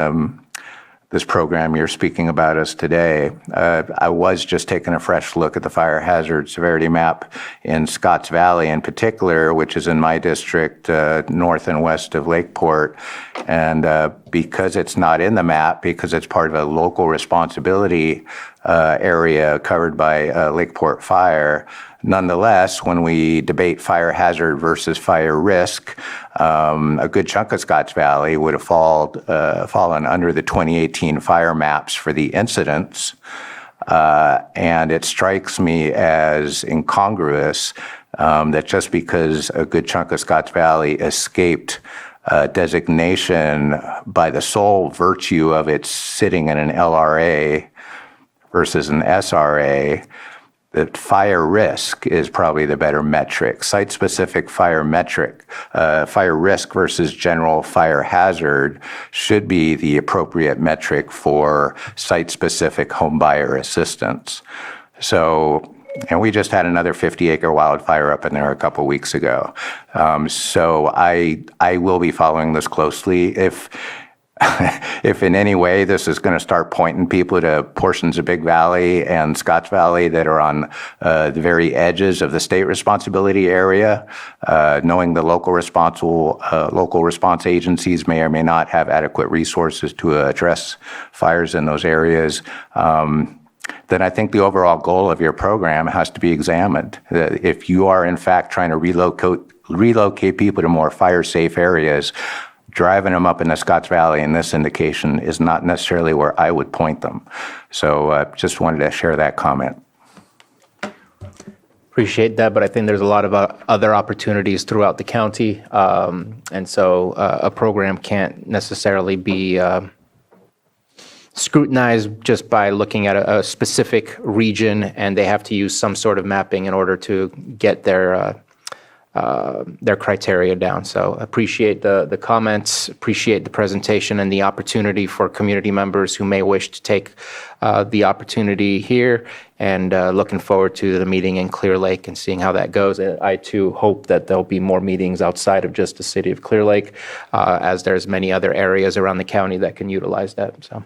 this program you're speaking about us today. I was just taking a fresh look at the fire hazard severity map in Scotts Valley in particular, which is in my district, north and west of Lakeport. And because it's not in the map, because it's part of a local responsibility area covered by Lakeport Fire, nonetheless, when we debate fire hazard versus fire risk, a good chunk of Scotts Valley would have fallen under the 2018 fire maps for the incidents. And it strikes me as incongruous that just because a good chunk of Scotts Valley escaped designation by the sole virtue of its sitting in an LRA versus an SRA, that fire risk is probably the better metric. Site-specific fire risk versus general fire hazard should be the appropriate metric for site-specific home buyer assistance. So, and we just had another 50-acre wildfire up in there a couple weeks ago. So I will be following this closely. If in any way this is going to start pointing people to portions of Big Valley and Scotts Valley that are on the very edges of the state responsibility area, knowing the local response agencies may or may not have adequate resources to address fires in those areas, then I think the overall goal of your program has to be examined. If you are in fact trying to relocate people to more fire-safe areas, driving them up in the Scotts Valley in this indication is not necessarily where I would point them. So just wanted to share that comment. Appreciate that, but I think there's a lot of other opportunities throughout the county. And so a program can't necessarily be scrutinized just by looking at a specific region, and they have to use some sort of mapping in order to get their criteria down. So appreciate the comments, appreciate the presentation and the opportunity for community members who may wish to take the opportunity here, and looking forward to the meeting in Clear Lake and seeing how that goes. And I too hope that there'll be more meetings outside of just the city of Clear Lake, as there's many other areas around the county that can utilize that. So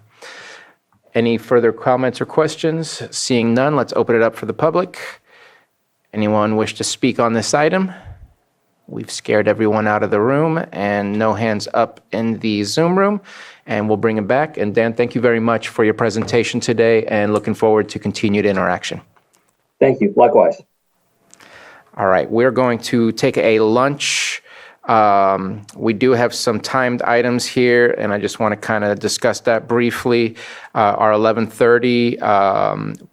any further comments or questions? Seeing none, let's open it up for the public. Anyone wish to speak on this item? We've scared everyone out of the room, and no hands up in the Zoom room, and we'll bring it back. And Dan, thank you very much for your presentation today, and looking forward to continued interaction. Thank you. Likewise. All right, we're going to take a lunch. We do have some timed items here, and I just want to kind of discuss that briefly. Our 11:30,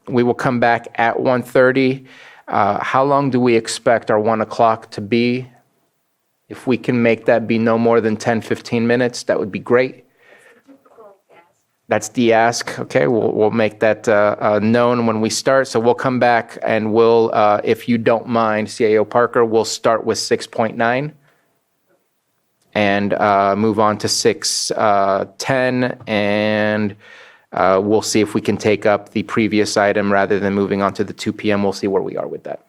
we will come back at 1:30. How long do we expect our 1 o'clock to be? If we can make that be no more than 10, 15 minutes, that would be great. That's the ask. Okay, we'll make that known when we start. So we'll come back and we'll, if you don't mind, CAO Parker, we'll start with 6.9 and move on to 6:10, and we'll see if we can take up the previous item rather than moving on to the 2 p.m. We'll see where we are with that.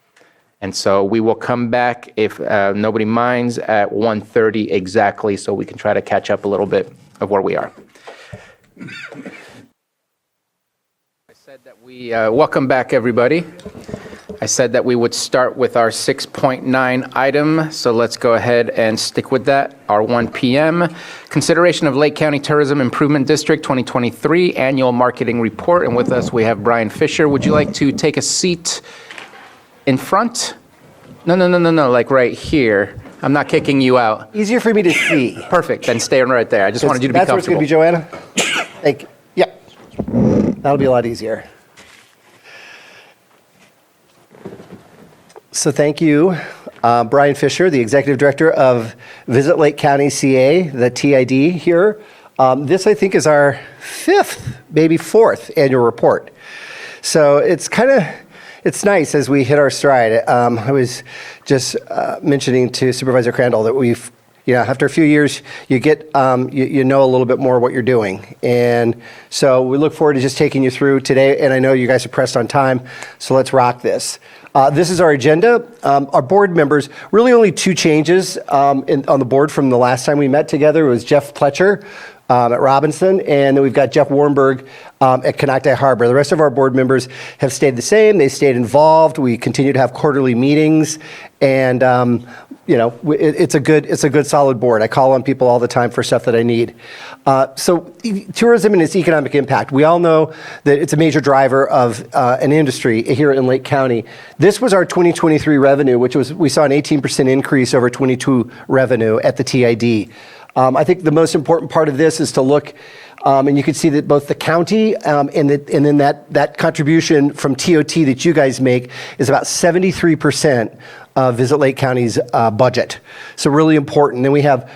And so we will come back, if nobody minds, at 1:30 exactly, so we can try to catch up a little bit of where we are. I said that we, welcome back, everybody. I said that we would start with our 6.9 item, so let's go ahead and stick with that. Our 1 p.m. Consideration of Lake County Tourism Improvement District 2023 Annual Marketing Report. And with us, we have Brian Fisher. Would you like to take a seat in front? No, like right here. I'm not kicking you out. Easier for me to see. Perfect, then stay right there. I just wanted you to be comfortable. That's where it's going to be, Joanna? Thank you. Yep. That'll be a lot easier. So thank you, Brian Fisher, the Executive Director of Visit Lake County CA, the TID here. This, I think, is our 5th, maybe 4th annual report. So it's it's nice as we hit our stride. I was just mentioning to Supervisor Crandall that we've, after a few years, you get, you know a little bit more what you're doing. And so we look forward to just taking you through today. And I know you guys are pressed on time, so let's rock this. This is our agenda. Our board members, really only 2 changes on the board from the last time we met together. It was Jeff Pletcher at Robinson, and then we've got Jeff Warnberg at Canocti Harbor. The rest of our board members have stayed the same. They stayed involved. We continue to have quarterly meetings, and it's a good solid board. I call on people all the time for stuff that I need. So tourism and its economic impact. We all know that it's a major driver of an industry here in Lake County. This was our 2023 revenue, which was, we saw an 18% increase over 22 revenue at the TID. I think the most important part of this is to look, and you can see that both the county and then that contribution from TOT that you guys make is about 73% of Visit Lake County's budget. So really important. Then we have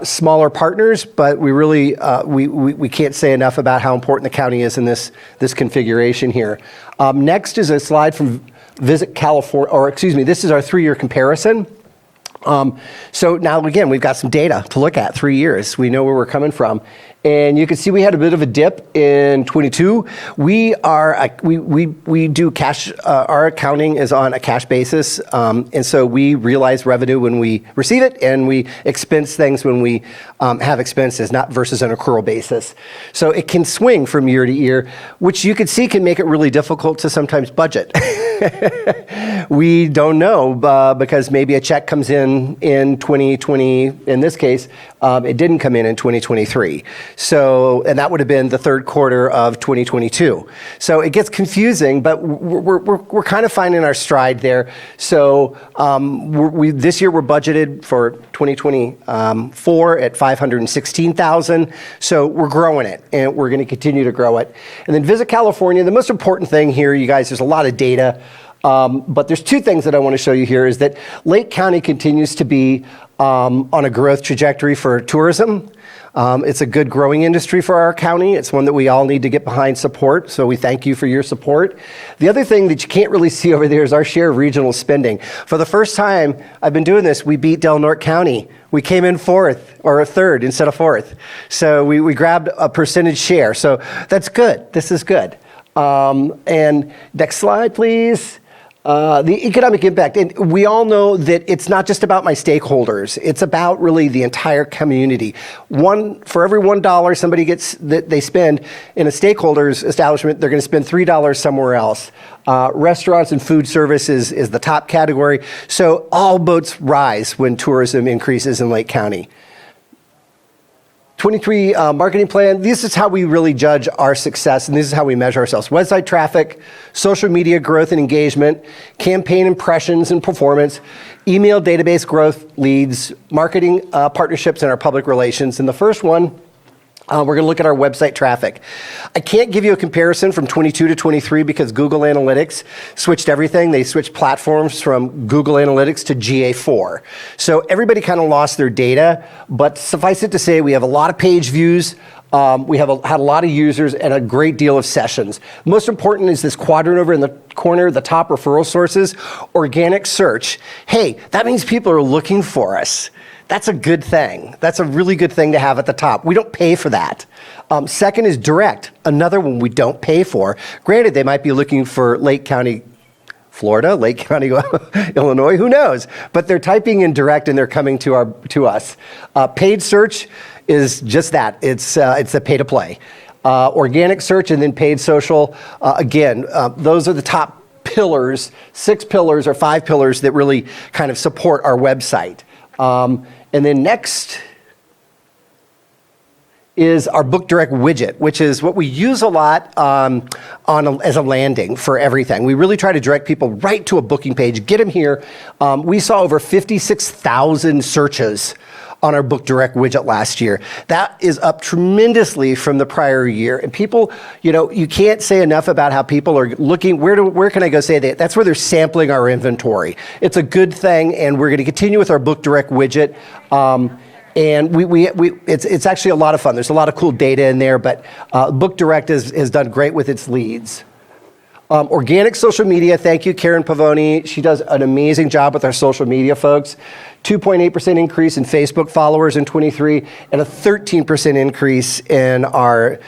smaller partners, but we really we can't say enough about how important the county is in this configuration here. Next is a slide from Visit California, or excuse me, this is our 3-year comparison. So now again, we've got some data to look at, 3 years. We know where we're coming from. And you can see we had a bit of a dip in 22. We do cash, our accounting is on a cash basis. And so we realize revenue when we receive it, and we expense things when we have expenses, not versus an accrual basis. So it can swing from year to year, which you can see can make it really difficult to sometimes budget. We don't know because maybe a check comes in 2020, in this case, it didn't come in 2023. So, and that would have been the third quarter of 2022. So it gets confusing, but we're kind of finding our stride there. So this year we're budgeted for 2024 at $516,000. So we're growing it, and we're going to continue to grow it. And then Visit California, the most important thing here, you guys, there's a lot of data. But there's two things that I want to show you here is that Lake County continues to be on a growth trajectory for tourism. It's a good growing industry for our county. It's one that we all need to get behind support. So we thank you for your support. The other thing that you can't really see over there is our share of regional spending. For the first time I've been doing this, we beat Del Norte County. We came in fourth or third instead of fourth. So we grabbed a percentage share. So that's good. This is good. And next slide, please. The economic impact, and we all know that it's not just about my stakeholders. It's about really the entire community. For every $1 somebody gets that they spend in a stakeholder's establishment, they're going to spend $3 somewhere else. Restaurants and food service is the top category. So all boats rise when tourism increases in Lake County. 23 marketing plan. This is how we really judge our success, and this is how we measure ourselves. Website traffic, social media growth and engagement, campaign impressions and performance, email database growth, leads, marketing partnerships, and our public relations. And the first one, we're going to look at our website traffic. I can't give you a comparison from 22 to 23 because Google Analytics switched everything. They switched platforms from Google Analytics to GA4. So everybody kind of lost their data, but suffice it to say, we have a lot of page views. We have had a lot of users and a great deal of sessions. Most important is this quadrant over in the corner, the top referral sources, organic search. Hey, that means people are looking for us. That's a good thing. That's a really good thing to have at the top. We don't pay for that. Second is direct, another one we don't pay for. Granted, they might be looking for Lake County, Florida, Lake County, Illinois, who knows? But they're typing in direct and they're coming to us. Paid search is just that. It's a pay to play. Organic search and then paid social. Again, those are the top pillars, 6 pillars or 5 pillars that really kind of support our website. And then next is our Book Direct widget, which is what we use a lot as a landing for everything. We really try to direct people right to a booking page, get them here. We saw over 56,000 searches on our Book Direct widget last year. That is up tremendously from the prior year. And people, you can't say enough about how people are looking, where can I go say that? That's where they're sampling our inventory. It's a good thing, and we're going to continue with our Book Direct widget. And it's actually a lot of fun. There's a lot of cool data in there, but Book Direct has done great with its leads. Organic social media, thank you, Karen Pavoni. She does an amazing job with our social media folks. 2.8% increase in Facebook followers in 23, and a 13% increase in our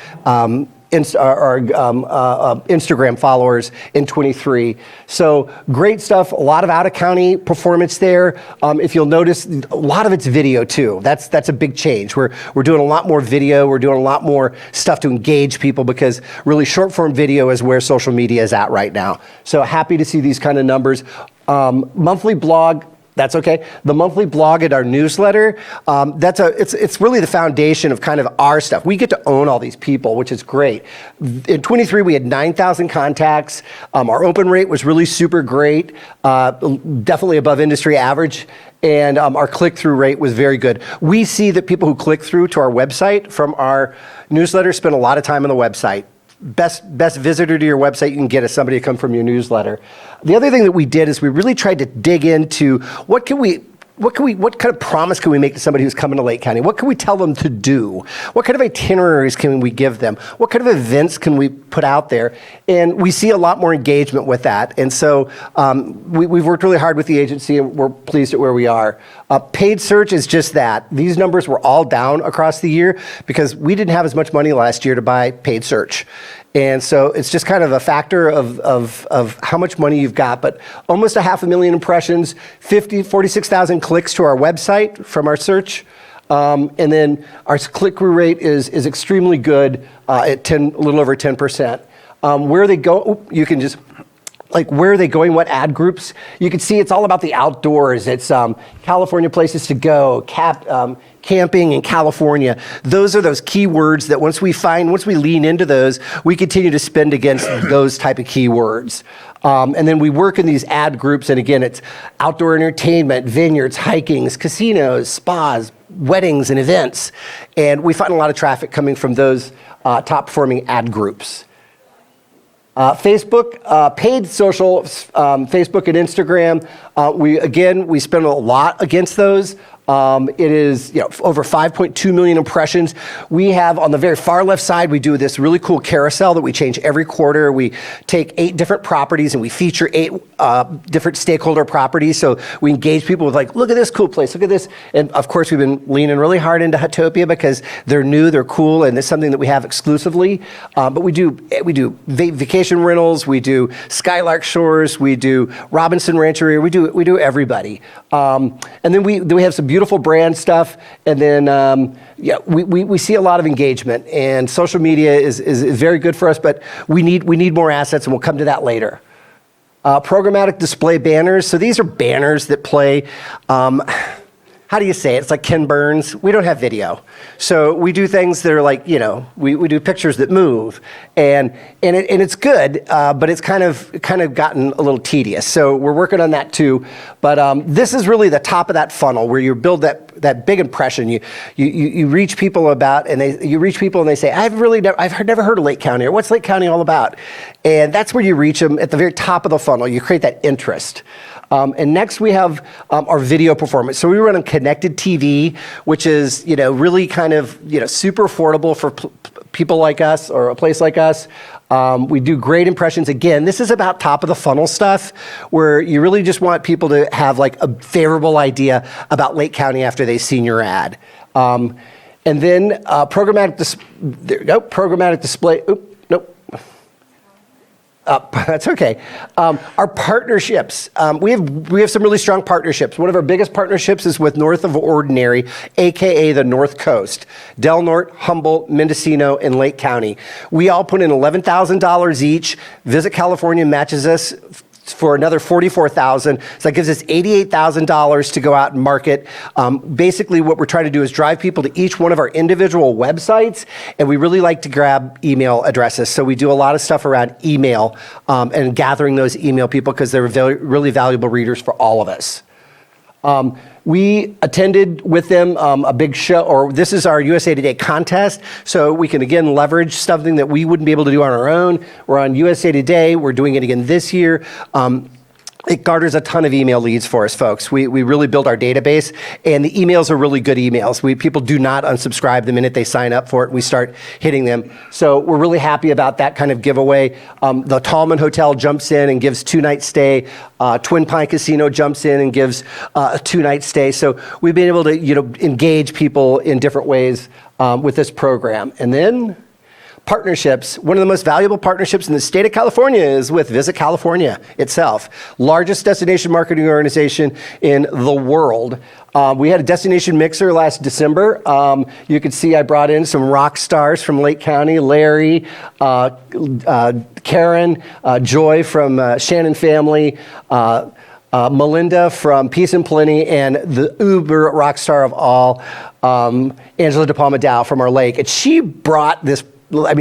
Instagram followers in 23. So great stuff, a lot of out-of-county performance there. If you'll notice, a lot of it's video too. That's a big change. We're doing a lot more video. We're doing a lot more stuff to engage people because really short-form video is where social media is at right now. So happy to see these kind of numbers. Monthly blog, that's okay. The monthly blog and our newsletter, it's really the foundation of kind of our stuff. We get to own all these people, which is great. In 23, we had 9,000 contacts. Our open rate was really super great, definitely above industry average. And our click-through rate was very good. We see that people who click through to our website from our newsletter spend a lot of time on the website. Best visitor to your website you can get is somebody to come from your newsletter. The other thing that we did is we really tried to dig into what can we what kind of promise can we make to somebody who's coming to Lake County? What can we tell them to do? What kind of itineraries can we give them? What kind of events can we put out there? And we see a lot more engagement with that. And so we've worked really hard with the agency, and we're pleased at where we are. Paid search is just that. These numbers were all down across the year because we didn't have as much money last year to buy paid search. And so it's just kind of a factor of how much money you've got, but almost 500,000 impressions, 46,000 clicks to our website from our search. And then our click-through rate is extremely good at a little over 10%. Where they go, you can just, like, where are they going, what ad groups? You can see it's all about the outdoors. It's California places to go, camping in California. Those are those keywords that once we lean into those, we continue to spend against those type of keywords. And then we work in these ad groups, and again, it's outdoor entertainment, vineyards, hikings, casinos, spas, weddings, and events. And we find a lot of traffic coming from those top-performing ad groups. Facebook, paid social, Facebook and Instagram. We spend a lot against those. It is over 5.2 million impressions. We have on the very far left side, we do this really cool carousel that we change every quarter. We take 8 different properties and we feature 8 different stakeholder properties. So we engage people with, like, look at this cool place, look at this. And of course, we've been leaning really hard into Hutopia because they're new, they're cool, and it's something that we have exclusively. But we do vacation rentals, we do Skylark Shores, we do Robinson Rancheria, we do everybody. And then we have some beautiful brand stuff, and then we see a lot of engagement, and social media is very good for us, but we need more assets, and we'll come to that later. Programmatic display banners. So these are banners that play. How do you say it? It's like Ken Burns. We don't have video. So we do things that are like, we do pictures that move. And it's good, but it's kind of gotten a little tedious. So we're working on that too. But this is really the top of that funnel where you build that big impression. You reach people and they say, I've never heard of Lake County, or what's Lake County all about? And that's where you reach them at the very top of the funnel. You create that interest. And next we have our video performance. So we run on connected TV, which is really kind of super affordable for people like us or a place like us. We do great impressions. Again, this is about top of the funnel stuff where you really just want people to have like a favorable idea about Lake County after they've seen your ad. And then programmatic display. That's okay. Our partnerships. We have some really strong partnerships. One of our biggest partnerships is with North of Ordinary, AKA the North Coast. Del Norte, Humboldt, Mendocino, and Lake County. We all put in $11,000 each. Visit California matches us for another $44,000. So that gives us $88,000 to go out and market. Basically, what we're trying to do is drive people to each one of our individual websites, and we really like to grab email addresses. So we do a lot of stuff around email and gathering those email people because they're really valuable readers for all of us. We attended with them a big show, or this is our USA Today contest, so we can again leverage something that we wouldn't be able to do on our own. We're on USA Today, we're doing it again this year. It garners a ton of email leads for us, folks. We really build our database, and the emails are really good emails. People do not unsubscribe the minute they sign up for it. We start hitting them. So we're really happy about that kind of giveaway. The Tallman Hotel jumps in and gives 2-night stay. Twin Pine Casino jumps in and gives a 2-night stay. So we've been able to engage people in different ways with this program. And then partnerships. One of the most valuable partnerships in the state of California is with Visit California itself, largest destination marketing organization in the world. We had a destination mixer last December. You could see I brought in some rock stars from Lake County, Larry, Karen, Joy from Shannon Family, Melinda from Peace and Plenty, and the uber rock star of all, Angela De Palma Dow from our lake. And she brought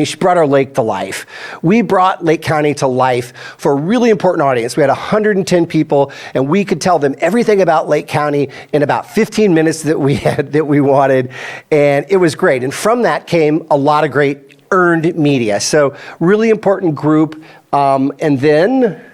she brought our lake to life. We brought Lake County to life for a really important audience. We had 110 people, and we could tell them everything about Lake County in about 15 minutes that we wanted, and it was great. And from that came a lot of great earned media. So really important group. And then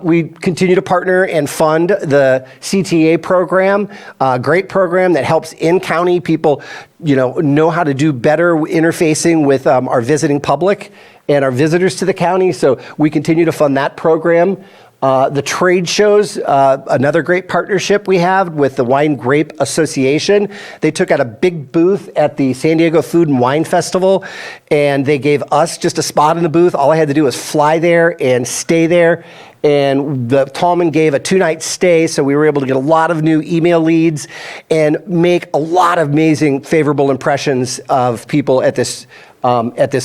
we continue to partner and fund the CTA program, a great program that helps in-county people, know how to do better interfacing with our visiting public and our visitors to the county. So we continue to fund that program. The trade shows, another great partnership we have with the Wine Grape Association. They took out a big booth at the San Diego Food and Wine Festival, and they gave us just a spot in the booth. All I had to do was fly there and stay there. And the Tallman gave a 2-night stay, so we were able to get a lot of new email leads and make a lot of amazing, favorable impressions of people at this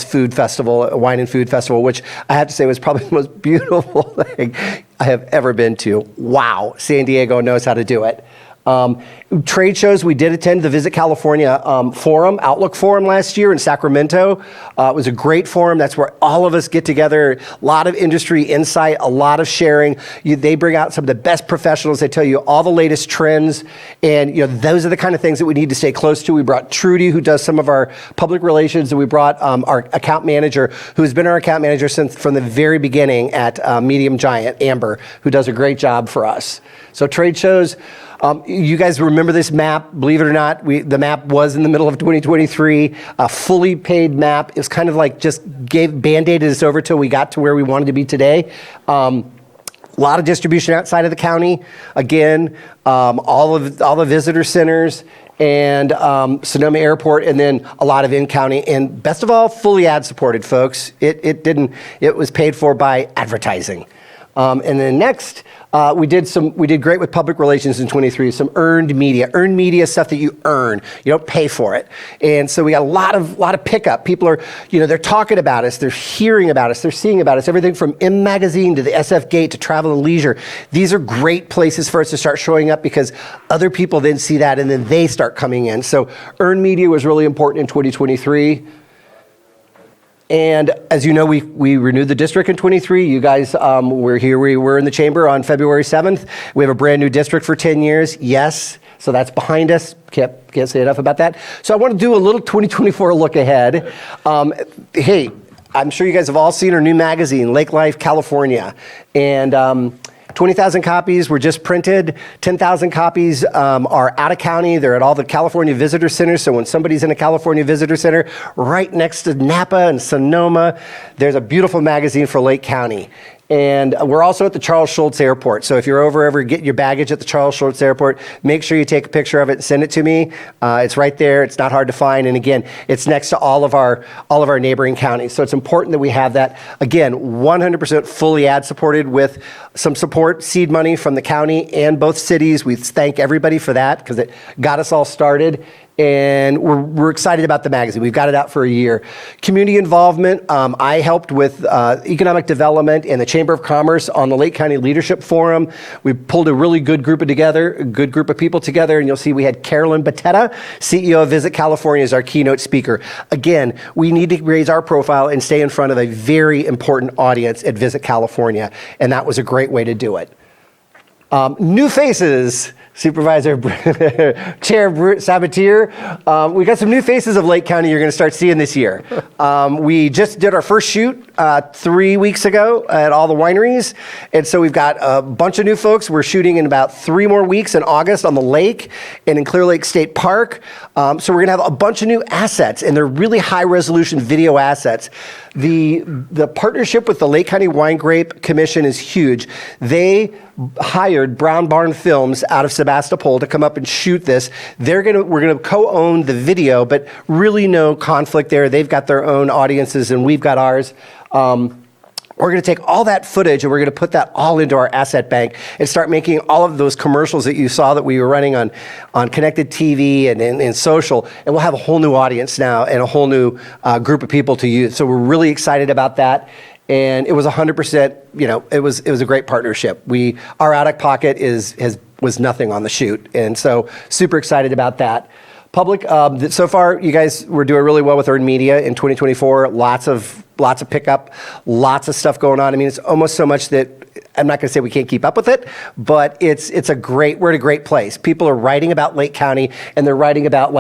food festival, wine and food festival, which I have to say was probably the most beautiful thing I have ever been to. Wow, San Diego knows how to do it. Trade shows, we did attend the Visit California Forum, Outlook Forum last year in Sacramento. It was a great forum. That's where all of us get together. A lot of industry insight, a lot of sharing. They bring out some of the best professionals. They tell you all the latest trends. And those are the kind of things that we need to stay close to. We brought Trudy, who does some of our public relations, and we brought our account manager, who has been our account manager from the very beginning at Medium Giant, Amber, who does a great job for us. So trade shows. You guys remember this map, believe it or not, the map was in the middle of 2023, a fully paid map. It was kind of like just band-aided us over till we got to where we wanted to be today. A lot of distribution outside of the county. Again, all the visitor centers and Sonoma Airport, and then a lot of in-county. And best of all, fully ad-supported, folks. It was paid for by advertising. And then next, we did great with public relations in 23, some earned media stuff that you earn. You don't pay for it. And so we got a lot of pickup. People are, they're talking about us, they're hearing about us, they're seeing about us, everything from M Magazine to the SF Gate to Travel and Leisure. These are great places for us to start showing up because other people then see that and then they start coming in. So earned media was really important in 2023. And as you know, we renewed the district in 23. You guys were here. We were in the chamber on February 7th. We have a brand new district for 10 years. Yes, so that's behind us. Can't say enough about that. So I want to do a little 2024 look ahead. Hey, I'm sure you guys have all seen our new magazine, Lake Life, California. And 20,000 copies were just printed. 10,000 copies are out of county. They're at all the California Visitor Centers. So when somebody's in a California Visitor Center, right next to Napa and Sonoma, there's a beautiful magazine for Lake County. And we're also at the Charles Schultz Airport. So if you're ever getting your baggage at the Charles Schultz Airport, make sure you take a picture of it and send it to me. It's right there. It's not hard to find. And again, it's next to all of our neighboring counties. So it's important that we have that. Again, 100% fully ad supported with some support, seed money from the county and both cities. We thank everybody for that because it got us all started. And we're excited about the magazine. We've got it out for a year. Community involvement. I helped with economic development and the Chamber of Commerce on the Lake County Leadership Forum. We pulled a really good group of people together, and you'll see we had Carolyn Batetta, CEO of Visit California, as our keynote speaker. Again, we need to raise our profile and stay in front of a very important audience at Visit California, and that was a great way to do it. New faces. Supervisor Chair Sabatier. We got some new faces of Lake County you're going to start seeing this year. We just did our first shoot 3 weeks ago at all the wineries. And so we've got a bunch of new folks. We're shooting in about 3 more weeks in August on the lake and in Clear Lake State Park. So we're going to have a bunch of new assets, and they're really high resolution video assets. The partnership with the Lake County Wine Grape Commission is huge. They hired Brown Barn Films out of Sebastopol to come up and shoot this. We're gonna co-own the video, but really no conflict there. They've got their own audiences and we've got ours. We're going to take all that footage and we're going to put that all into our asset bank and start making all of those commercials that you saw that we were running on connected TV and social. And we'll have a whole new audience now and a whole new group of people to use. So we're really excited about that. And it was 100%, it was a great partnership. Our out of pocket was nothing on the shoot. And so super excited about that. Public, so far, you guys were doing really well with earned media in 2024. Lots of pickup, lots of stuff going on. I mean, it's almost so much that I'm not going to say we can't keep up with it, but we're at a great place. People are writing about Lake County, and they're writing about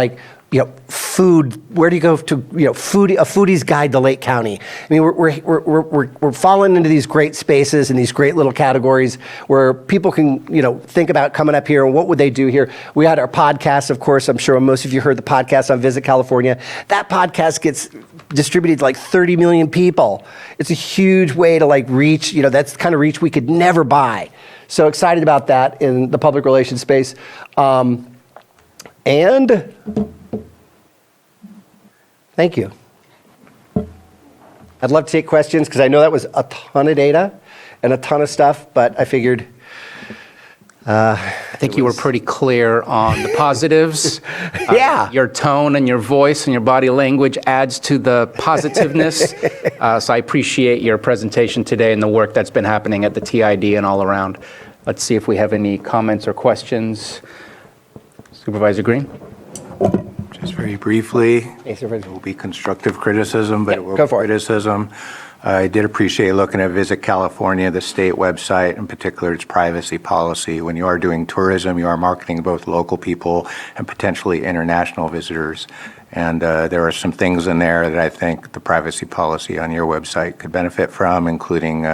food. Where do you go to, a foodie's guide to Lake County? I mean, we're falling into these great spaces and these great little categories where people can, think about coming up here and what would they do here. We had our podcast, of course. I'm sure most of you heard the podcast on Visit California. That podcast gets distributed to like 30 million people. It's a huge way to reach, that's the kind of reach we could never buy. So excited about that in the public relations space. And thank you. I'd love to take questions because I know that was a ton of data and a ton of stuff, but I figured. I think you were pretty clear on the positives. Yeah. Your tone and your voice and your body language adds to the positiveness. So I appreciate your presentation today and the work that's been happening at the TID and all around. Let's see if we have any comments or questions. Supervisor Green? Just very briefly, Yes, Supervisor. it will be constructive criticism, but it will go be for it. criticism. I did appreciate looking at Visit California, the state website, in particular its privacy policy. When you are doing tourism, you are marketing both local people and potentially international visitors. And there are some things in there that I think the privacy policy on your website could benefit from, including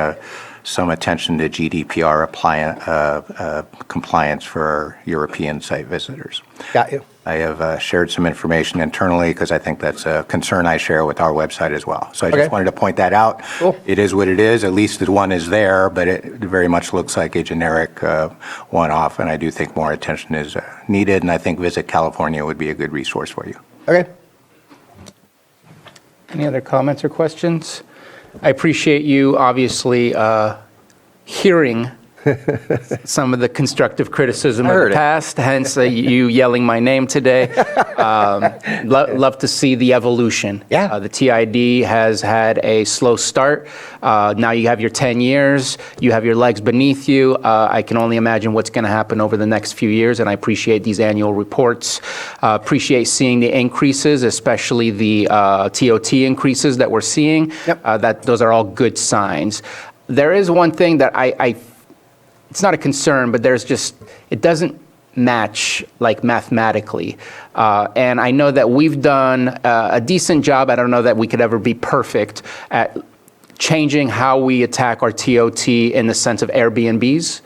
some attention to GDPR compliance for our European site visitors. Got you. I have shared some information internally because I think that's a concern I share with our website as well. So I just Okay. wanted to point that out. Cool. It is what it is. At least the one is there, but it very much looks like a generic one-off, and I do think more attention is needed, and I think Visit California would be a good resource for you. Okay. Any other comments or questions? I appreciate you obviously hearing some of the constructive criticism of the past, hence you yelling my name today. Love to see the evolution. Yeah. The TID has had a slow start. Now you have your 10 years. You have your legs beneath you. I can only imagine what's going to happen over the next few years, and I appreciate these annual reports. Appreciate seeing the increases, especially the TOT increases that we're seeing. Yep. Those are all good signs. There is one thing that it's not a concern, but it doesn't match mathematically. And I know that we've done a decent job. I don't know that we could ever be perfect at changing how we attack our TOT in the sense of Airbnbs,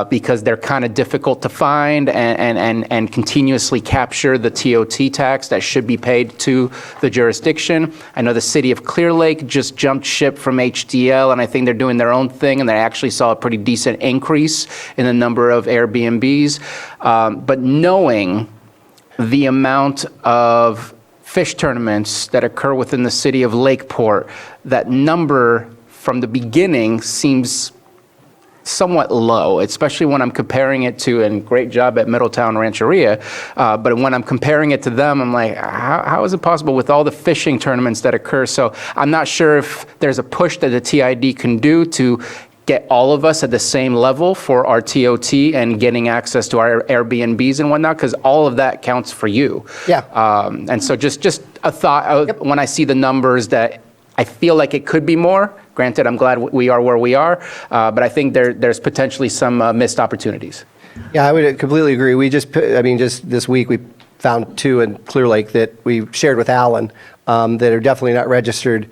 because they're kind of difficult to find and continuously capture the TOT tax that should be paid to the jurisdiction. I know the city of Clear Lake just jumped ship from HDL, and I think they're doing their own thing, and they actually saw a pretty decent increase in the number of Airbnbs. But knowing the amount of fish tournaments that occur within the city of Lakeport, that number from the beginning seems somewhat low, especially when I'm comparing it to, and great job at Middletown Rancheria, but when I'm comparing it to them, I'm like, how is it possible with all the fishing tournaments that occur? So I'm not sure if there's a push that the TID can do to get all of us at the same level for our TOT and getting access to our Airbnbs and whatnot, because all of that counts for you. Yeah. And so just a thought, when I see the numbers, that I feel like it could be more. Granted, I'm glad we are where we are, but I think there's potentially some missed opportunities. Yeah, I would completely agree. Just this week, we found 2 in Clear Lake that we shared with Alan that are definitely not registered.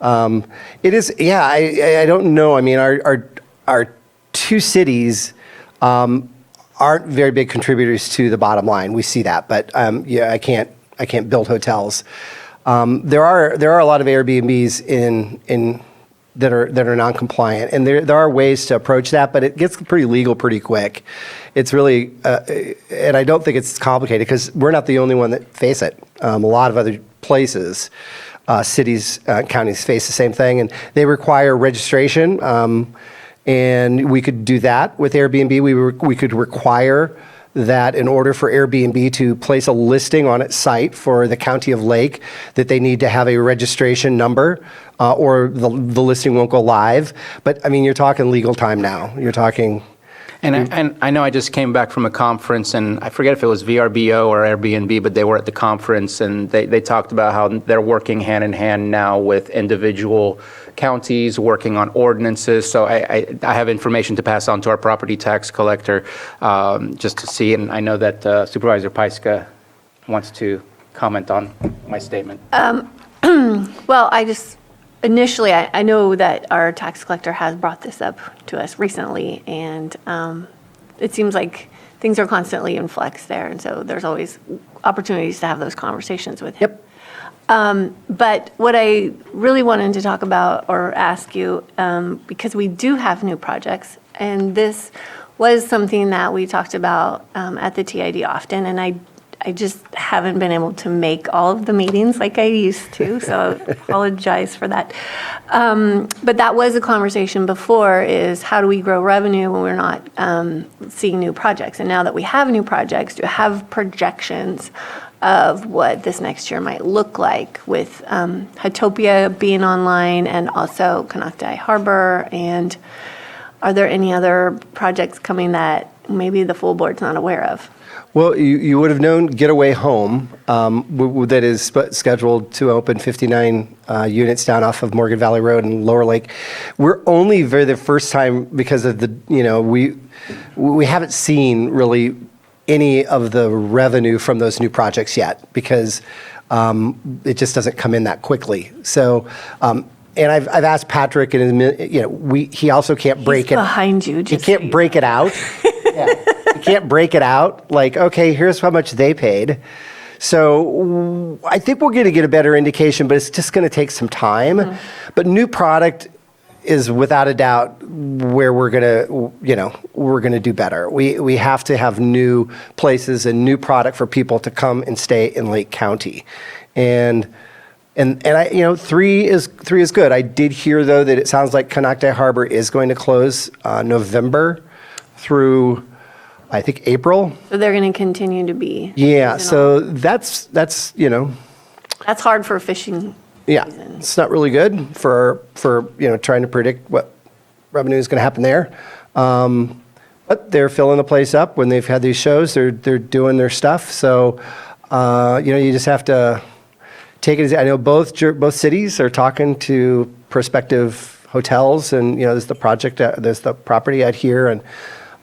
It is, yeah, I don't know. I mean, our 2 cities aren't very big contributors to the bottom line. We see that, but yeah, I can't build hotels. There are a lot of Airbnbs in that are non-compliant, and there are ways to approach that, but it gets pretty legal pretty quick. It's really, and I don't think it's complicated because we're not the only one that face it. A lot of other places, cities, counties face the same thing, and they require registration. And we could do that with Airbnb. We could require that in order for Airbnb to place a listing on its site for the County of Lake, that they need to have a registration number, or the listing won't go live. But I mean, you're talking legal time now. You're talking. And I know I just came back from a conference, and I forget if it was VRBO or Airbnb, but they were at the conference, and they talked about how they're working hand in hand now with individual counties, working on ordinances. So I have information to pass on to our property tax collector just to see, and I know that Supervisor Pyska wants to comment on my statement. Well, initially, I know that our tax collector has brought this up to us recently, and it seems like things are constantly in flux there, and so there's always opportunities to have those conversations with him. Yep. But what I really wanted to talk about or ask you, because we do have new projects, and this was something that we talked about at the TID often, and I just haven't been able to make all of the meetings like I used to, so I apologize for that. But that was a conversation before, is how do we grow revenue when we're not seeing new projects? And now that we have new projects, do you have projections of what this next year might look like with Hatopia being online and also Canocti Harbor? And are there any other projects coming that maybe the full board's not aware of? Well, you would have known Getaway Home, that is scheduled to open 59 units down off of Morgan Valley Road in Lower Lake. We're only the first time because of we haven't seen really any of the revenue from those new projects yet because it just doesn't come in that quickly. So, and I've asked Patrick, and he also can't break it behind you. He can't break it out. Yeah. You can't break it out like, okay, here's how much they paid. So I think we're going to get a better indication, but it's just going to take some time. Mm-hmm. But new product is without a doubt where we're going to do better. We have to have new places and new product for people to come and stay in Lake County. And I, 3 is good. I did hear though that it sounds like Canocti Harbor is going to close November through, I think, April. So they're going to continue to be. Yeah, so seasonal. that's That's hard for fishing. Yeah, season. it's not really good for trying to predict what revenue is going to happen there. But they're filling the place up when they've had these shows. They're doing their stuff. So you just have to take it. I know both cities are talking to prospective hotels, and there's the project, there's the property out here and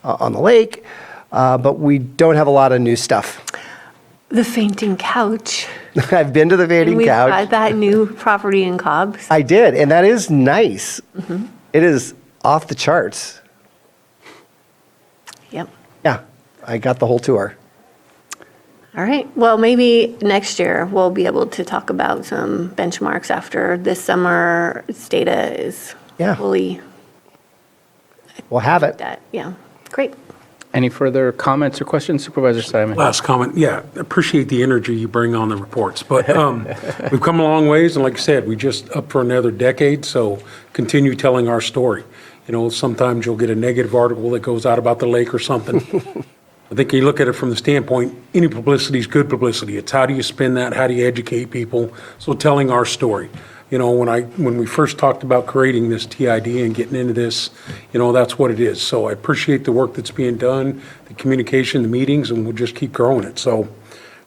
on the lake, but we don't have a lot of new stuff. The Fainting Couch. I've been to the Fainting We've Couch. got that new property in Cobb's. I did, and that is nice. Mm-hmm. It is off the charts. Yep. Yeah, I got the whole tour. All right. Well, maybe next year we'll be able to talk about some benchmarks after this summer's data is fully. We'll have it. Yeah. Great. Any further comments or questions, Supervisor Simon? Last comment, yeah, appreciate the energy you bring on the reports, but we've come a long ways, and like I said, we just up for another decade, so continue telling our story. Sometimes you'll get a negative article that goes out about the lake or something. I think you look at it from the standpoint, any publicity is good publicity. It's how do you spin that, how do you educate people? So telling our story. When we first talked about creating this TID and getting into this, that's what it is. So I appreciate the work that's being done, the communication, the meetings, and we'll just keep growing it. So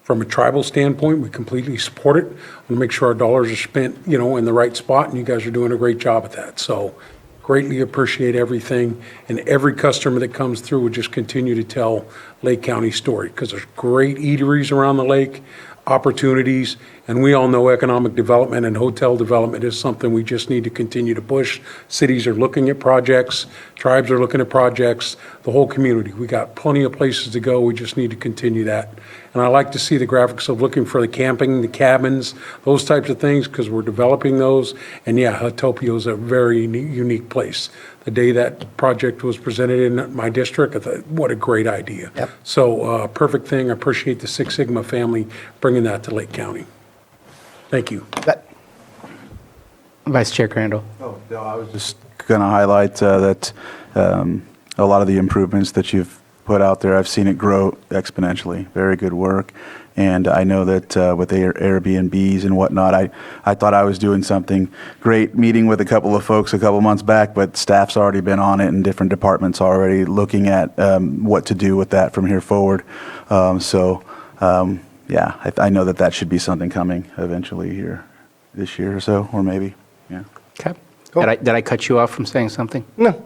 from a tribal standpoint, we completely support it. We'll make sure our dollars are spent, in the right spot, and you guys are doing a great job at that. So greatly appreciate everything, and every customer that comes through would just continue to tell Lake County story, because there's great eateries around the lake, opportunities, and we all know economic development and hotel development is something we just need to continue to push. Cities are looking at projects, tribes are looking at projects, the whole community. We got plenty of places to go, we just need to continue that. And I like to see the graphics of looking for the camping, the cabins, those types of things, because we're developing those. And yeah, Hatopia is a very unique place. The day that project was presented in my district, I thought, what a great idea. Yep. So perfect thing. I appreciate the Six Sigma family bringing that to Lake County. Thank you. Vice Chair Crandall. Oh, no, I was just going to highlight that a lot of the improvements that you've put out there, I've seen it grow exponentially. Very good work. And I know that with Airbnbs and whatnot, I thought I was doing something great, meeting with a couple of folks a couple months back, but staff's already been on it and different departments already looking at what to do with that from here forward. Yeah, I know that should be something coming eventually here this year or so, or maybe, yeah. Okay. Did I cut you off from saying something? No.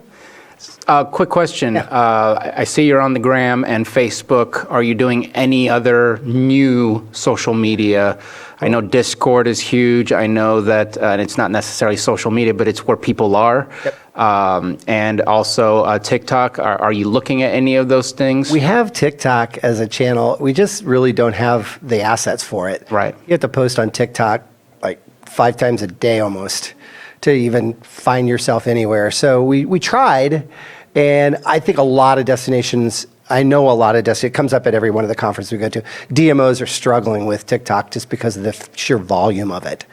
Quick question. I see you're on the Gram and Facebook. Are you doing any other new social media? I know Discord is huge. I know that and it's not necessarily social media, but it's where people are. And also TikTok. Are you looking at any of those things? We have TikTok as a channel. We just really don't have the assets for it. Right. You have to post on TikTok like 5 times a day almost to even find yourself anywhere. So we tried, and I think a lot of destinations, it comes up at every one of the conferences we go to. DMOs are struggling with TikTok just because of the sheer volume of it.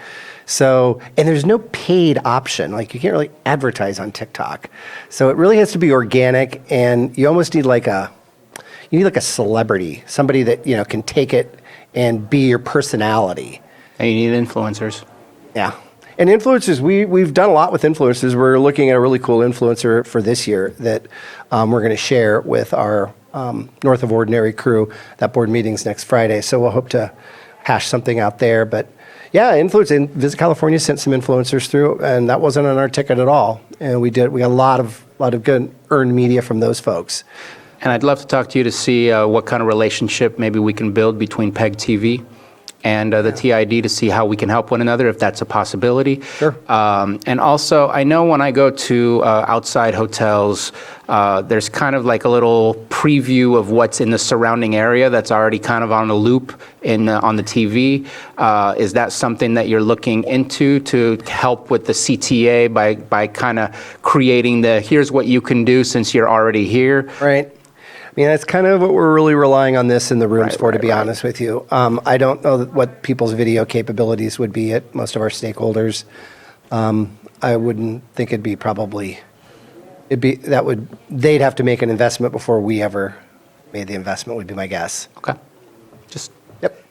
So, and there's no paid option. Like you can't really advertise on TikTok. So it really has to be organic, and you almost need like a celebrity, somebody that, can take it and be your personality. And you need influencers. Yeah. And influencers, we've done a lot with influencers. We're looking at a really cool influencer for this year that we're going to share with our North of Ordinary crew. That board meeting's next Friday, so we'll hope to hash something out there. But yeah, and Visit California sent some influencers through, and that wasn't on our ticket at all. And we got a lot of good earned media from those folks. And I'd love to talk to you to see what kind of relationship maybe we can build between PEG TV and the TID to see how we can help one another, if that's a possibility. Sure. And also, I know when I go to outside hotels, there's kind of like a little preview of what's in the surrounding area that's already kind of on a loop on the TV. Is that something that you're looking into to help with the CTA by kind of creating here's what you can do since you're already here? Right. I mean, that's kind of what we're really relying on this in the rooms to be honest with you. I don't know what people's video capabilities would be at most of our stakeholders. I wouldn't think they'd have to make an investment before we ever made the investment, would be my guess. Okay. Just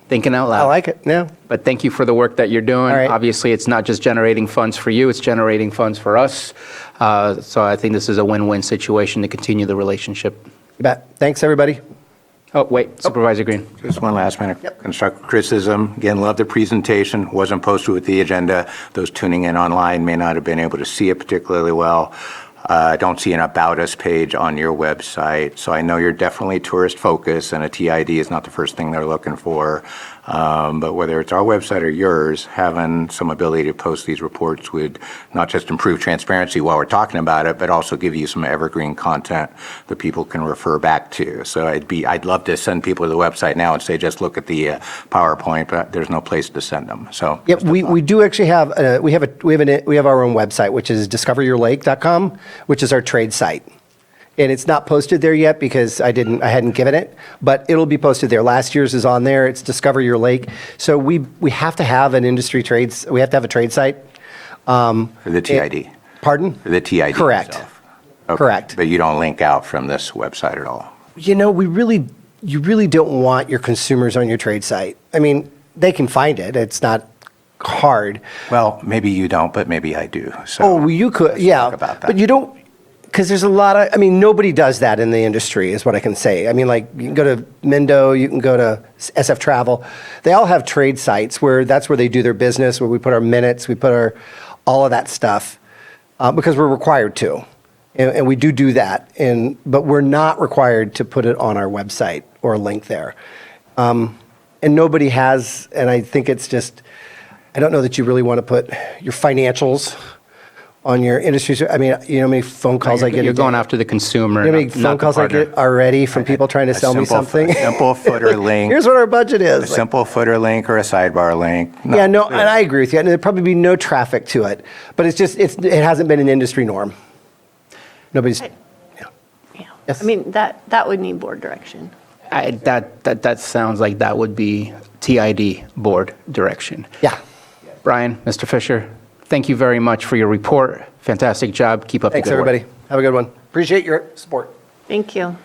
thinking out loud. I like it, yeah. But thank you for the work that you're doing. All right. Obviously, it's not just generating funds for you, it's generating funds for us. So I think this is a win-win situation to continue the relationship. You bet. Thanks, everybody. Oh, wait, Supervisor Green. Just one last minute. Constructive criticism. Again, love the presentation. Wasn't posted with the agenda. Those tuning in online may not have been able to see it particularly well. I don't see an About Us page on your website. So I know you're definitely tourist focused, and a TID is not the first thing they're looking for. But whether it's our website or yours, having some ability to post these reports would not just improve transparency while we're talking about it, but also give you some evergreen content that people can refer back to. So I'd love to send people to the website now and say, just look at the PowerPoint, but there's no place to send them. So Yep, we do actually have we have our own website, which is discoveryourlake.com, which is our trade site. And it's not posted there yet because I hadn't given it, but it'll be posted there. Last year's is on there. It's Discover Your Lake. So we have to have an we have to have a trade site. For the TID. Pardon? For the TID. Correct. Itself. Okay. Correct. But you don't link out from this website at all. You really don't want your consumers on your trade site. I mean, they can find it. It's not hard. Well, maybe you don't, but maybe I do. So you could, yeah. about that. But you don't, because there's a lot of, nobody does that in the industry is what I can say. I mean, like, you can go to Mendo, you can go to SF Travel. They all have trade sites where that's where they do their business, where we put our minutes, we put all of that stuff, because we're required to. And we do that, but we're not required to put it on our website or a link there. And nobody has, and I think it's just, I don't know that you really want to put your financials on your industry. I mean, you know how many phone calls I get? You're going after the consumer. You know how many phone calls I get already from people trying to sell me something? A simple footer link. Here's what our budget is. A simple footer link or a sidebar link. And I agree with you. And there'd probably be no traffic to it. But it's just, it hasn't been an industry norm. Nobody's, Yes. I mean, that would need board direction. That sounds like that would be TID board direction. Yeah. Brian, Mr. Fisher, thank you very much for your report. Fantastic job. Keep up Thanks, the good everybody. work. Have a good one. Appreciate your support. Thank you. All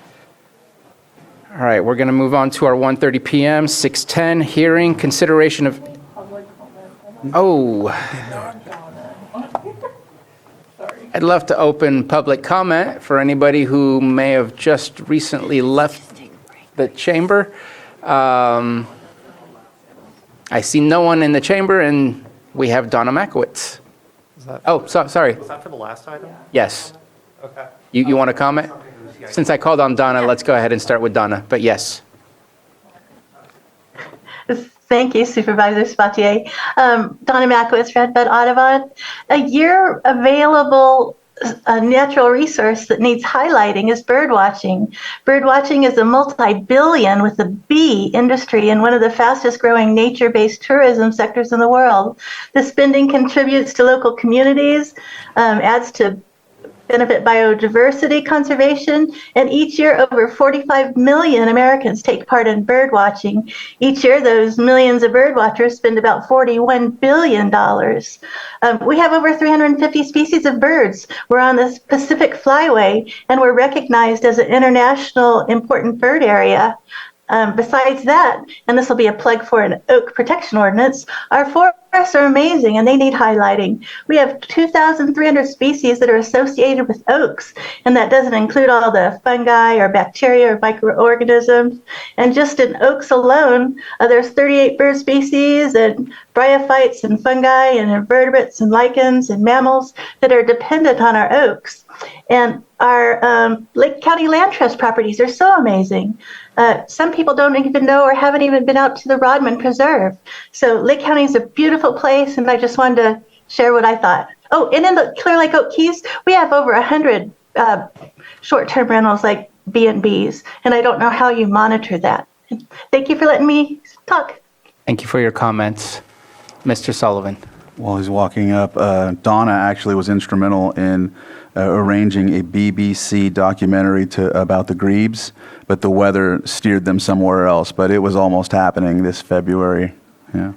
right, we're going to move on to our 1:30 p.m., 6:10 hearing, consideration of... Oh. I'd love to open public comment for anybody who may have just recently left the chamber. I see no one in the chamber, and we have Donna Makowitz. Oh, sorry. Was that for the last item? Yes. Okay. You want to comment? Since I called on Donna, let's go ahead and start with Donna, but yes. Thank you, Supervisor Spatier. Donna Makowitz, Red Bud Audubon. A year available natural resource that needs highlighting is bird watching. Bird watching is a multi-billion with a B industry and one of the fastest growing nature-based tourism sectors in the world. The spending contributes to local communities, adds to benefit biodiversity conservation, and each year over 45 million Americans take part in bird watching. Each year those millions of bird watchers spend about $41 billion. We have over 350 species of birds. We're on the Pacific Flyway and we're recognized as an international important bird area. Besides that, and this will be a plug for an oak protection ordinance, our forests are amazing and they need highlighting. We have 2,300 species that are associated with oaks, and that doesn't include all the fungi or bacteria or microorganisms. And just in oaks alone, there's 38 bird species and bryophytes and fungi and invertebrates and lichens and mammals that are dependent on our oaks. And our Lake County Land Trust properties are so amazing. Some people don't even know or haven't even been out to the Rodman Preserve. So Lake County is a beautiful place, and I just wanted to share what I thought. Oh, and in the Clear Lake Oak Keys, we have over 100 short-term rentals like B&Bs, and I don't know how you monitor that. Thank you for letting me talk. Thank you for your comments. Mr. Sullivan. While he's walking up, Donna actually was instrumental in arranging a BBC documentary about the grebes, but the weather steered them somewhere else. But it was almost happening this February. Yeah.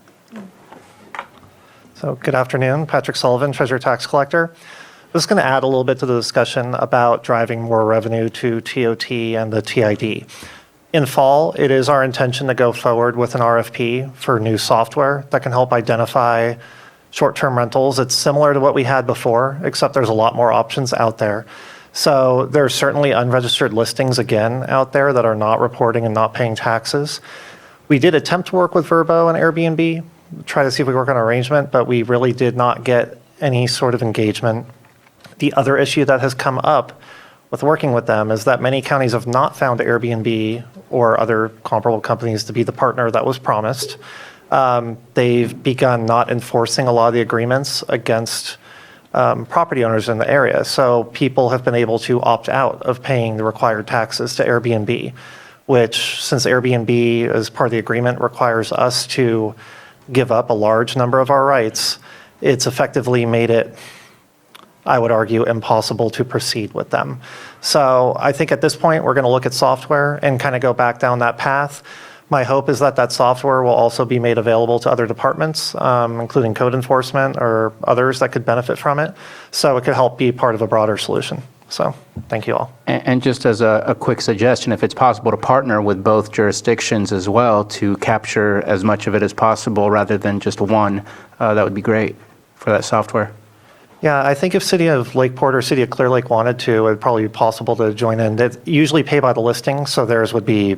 So good afternoon, Patrick Sullivan, Treasurer Tax Collector. I'm just going to add a little bit to the discussion about driving more revenue to TOT and the TID. In fall, it is our intention to go forward with an RFP for new software that can help identify short-term rentals. It's similar to what we had before, except there's a lot more options out there. So there are certainly unregistered listings again out there that are not reporting and not paying taxes. We did attempt to work with Vrbo and Airbnb, try to see if we work on an arrangement, but we really did not get any sort of engagement. The other issue that has come up with working with them is that many counties have not found Airbnb or other comparable companies to be the partner that was promised. They've begun not enforcing a lot of the agreements against property owners in the area. So people have been able to opt out of paying the required taxes to Airbnb, which, since Airbnb, as part of the agreement, requires us to give up a large number of our rights, it's effectively made it, I would argue, impossible to proceed with them. So I think at this point, we're going to look at software and kind of go back down that path. My hope is that that software will also be made available to other departments, including code enforcement or others that could benefit from it. So it could help be part of a broader solution. So thank you all. And just as a quick suggestion, if it's possible to partner with both jurisdictions as well to capture as much of it as possible rather than just one, that would be great for that software. Yeah, I think if City of Lakeport or City of Clear Lake wanted to, it would probably be possible to join in. They usually pay by the listing, so theirs would be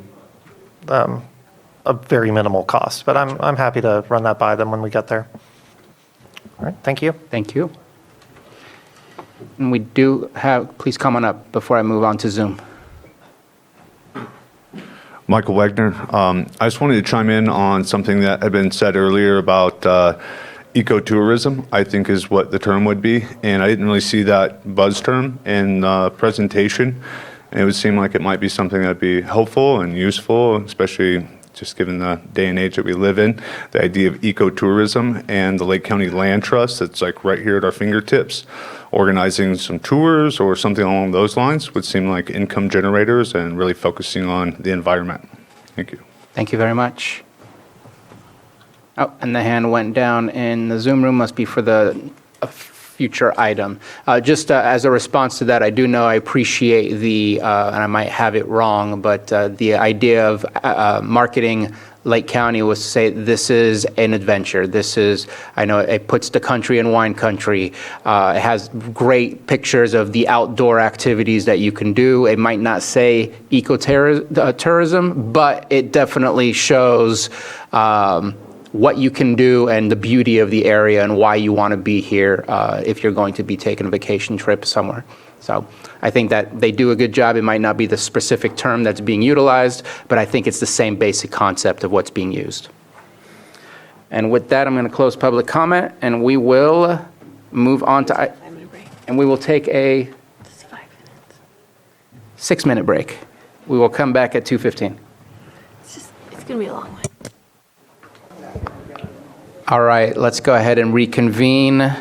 a very minimal cost. But I'm happy to run that by them when we get there. All right, thank you. Thank you. And we do have, please come on up before I move on to Zoom. Michael Wagner. I just wanted to chime in on something that had been said earlier about ecotourism, I think is what the term would be. And I didn't really see that buzz term in the presentation. And it would seem like it might be something that'd be helpful and useful, especially just given the day and age that we live in. The idea of ecotourism and the Lake County Land Trust, that's like right here at our fingertips. Organizing some tours or something along those lines would seem like income generators and really focusing on the environment. Thank you. Thank you very much. Oh, and the hand went down in the Zoom room, must be for the future item. Just as a response to that, I do know I appreciate the, and I might have it wrong, but the idea of marketing Lake County was to say this is an adventure. This is, I know it puts the country in wine country. It has great pictures of the outdoor activities that you can do. It might not say ecotourism, but it definitely shows what you can do and the beauty of the area and why you want to be here if you're going to be taking a vacation trip somewhere. So I think that they do a good job. It might not be the specific term that's being utilized, but I think it's the same basic concept of what's being used. And with that, I'm going to close public comment, and we will move on to, and we will take a 6-minute break. We will come back at 2:15. It's going to be a long one. All right, let's go ahead and reconvene.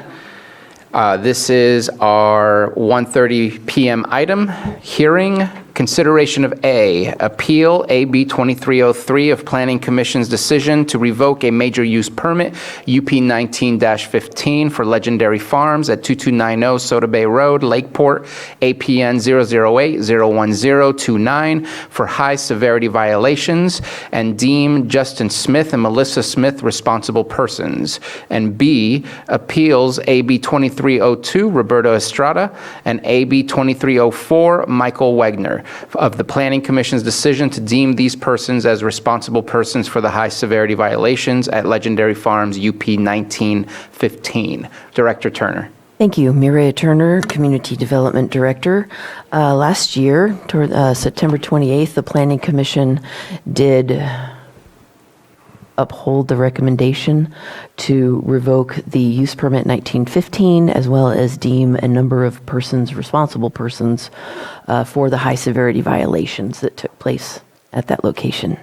This is our 1:30 p.m. item, hearing consideration of A, appeal AB 2303 of Planning Commission's decision to revoke a major use permit, UP 19-15 for Legendary Farms at 2290 Soda Bay Road, Lakeport, APN 008-01029 for high severity violations, and deem Justin Smith and Melissa Smith responsible persons. And B, appeals AB 2302 Roberto Estrada and AB 2304 Michael Wegner of the Planning Commission's decision to deem these persons as responsible persons for the high severity violations at Legendary Farms UP 1915. Director Turner. Thank you. Mireya Turner, Community Development Director. Last year, toward September 28th, the Planning Commission did uphold the recommendation to revoke the use permit 1915, as well as deem a number of persons, responsible persons, for the high severity violations that took place at that location.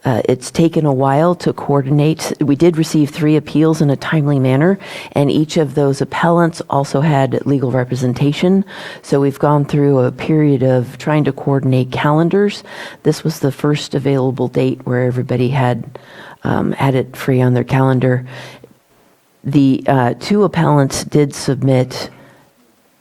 It's taken a while to coordinate. We did receive 3 appeals in a timely manner, and each of those appellants also had legal representation. So we've gone through a period of trying to coordinate calendars. This was the first available date where everybody had it free on their calendar. The 2 appellants did submit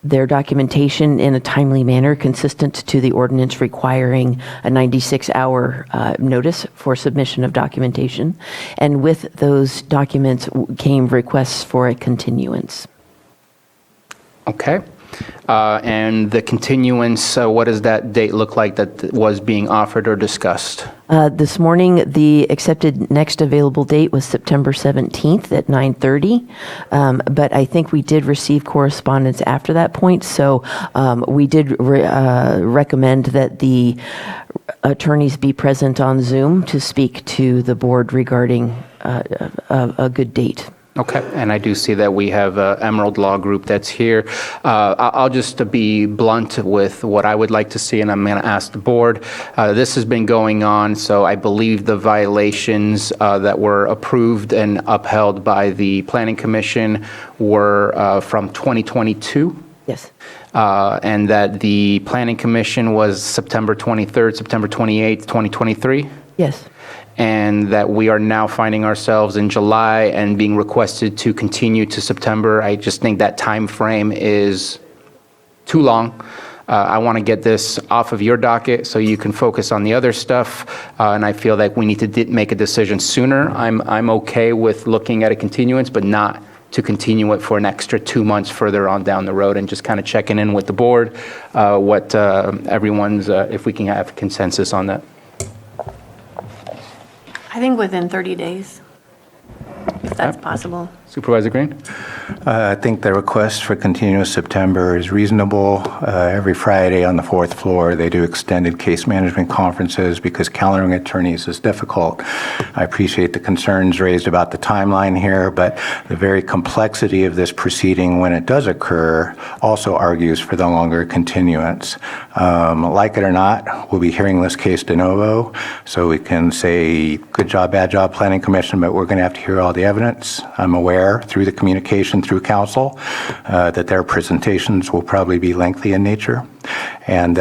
their documentation in a timely manner consistent to the ordinance requiring a 96-hour notice for submission of documentation. And with those documents came requests for a continuance. Okay. And the continuance, what does that date look like that was being offered or discussed? This morning, the accepted next available date was September 17th at 9:30. But I think we did receive correspondence after that point. So we did recommend that the attorneys be present on Zoom to speak to the board regarding a good date. Okay, and I do see that we have Emerald Law Group that's here. I'll just be blunt with what I would like to see, and I'm going to ask the board. This has been going on, so I believe the violations that were approved and upheld by the Planning Commission were from 2022. Yes. And that the Planning Commission was September 23rd, September 28th, 2023? Yes. And that we are now finding ourselves in July and being requested to continue to September. I just think that time frame is too long. I want to get this off of your docket so you can focus on the other stuff. And I feel like we need to make a decision sooner. I'm okay with looking at a continuance, but not to continue it for an extra 2 months further on down the road, and just kind of checking in with the board, what everyone's, if we can have consensus on that. I think within 30 days, if that's possible. Supervisor Green? I think the request for continuous September is reasonable. Every Friday on the 4th floor, they do extended case management conferences because calendaring attorneys is difficult. I appreciate the concerns raised about the timeline here, but the very complexity of this proceeding when it does occur also argues for the longer continuance. Like it or not, we'll be hearing this case de novo, so we can say, good job, bad job, Planning Commission, but we're going to have to hear all the evidence. I'm aware through the communication through council that their presentations will probably be lengthy in nature. And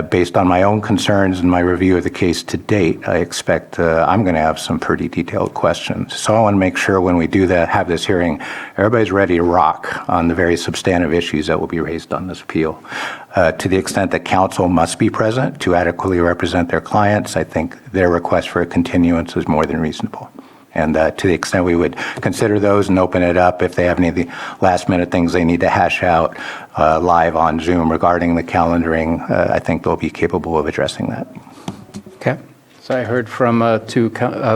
based on my own concerns and my review of the case to date, I expect I'm going to have some pretty detailed questions. So I want to make sure when we do that, have this hearing, everybody's ready to rock on the very substantive issues that will be raised on this appeal. To the extent that council must be present to adequately represent their clients, I think their request for a continuance is more than reasonable. And to the extent we would consider those and open it up if they have any of the last minute things they need to hash out live on Zoom regarding the calendaring, I think they'll be capable of addressing that. Okay. So I heard from two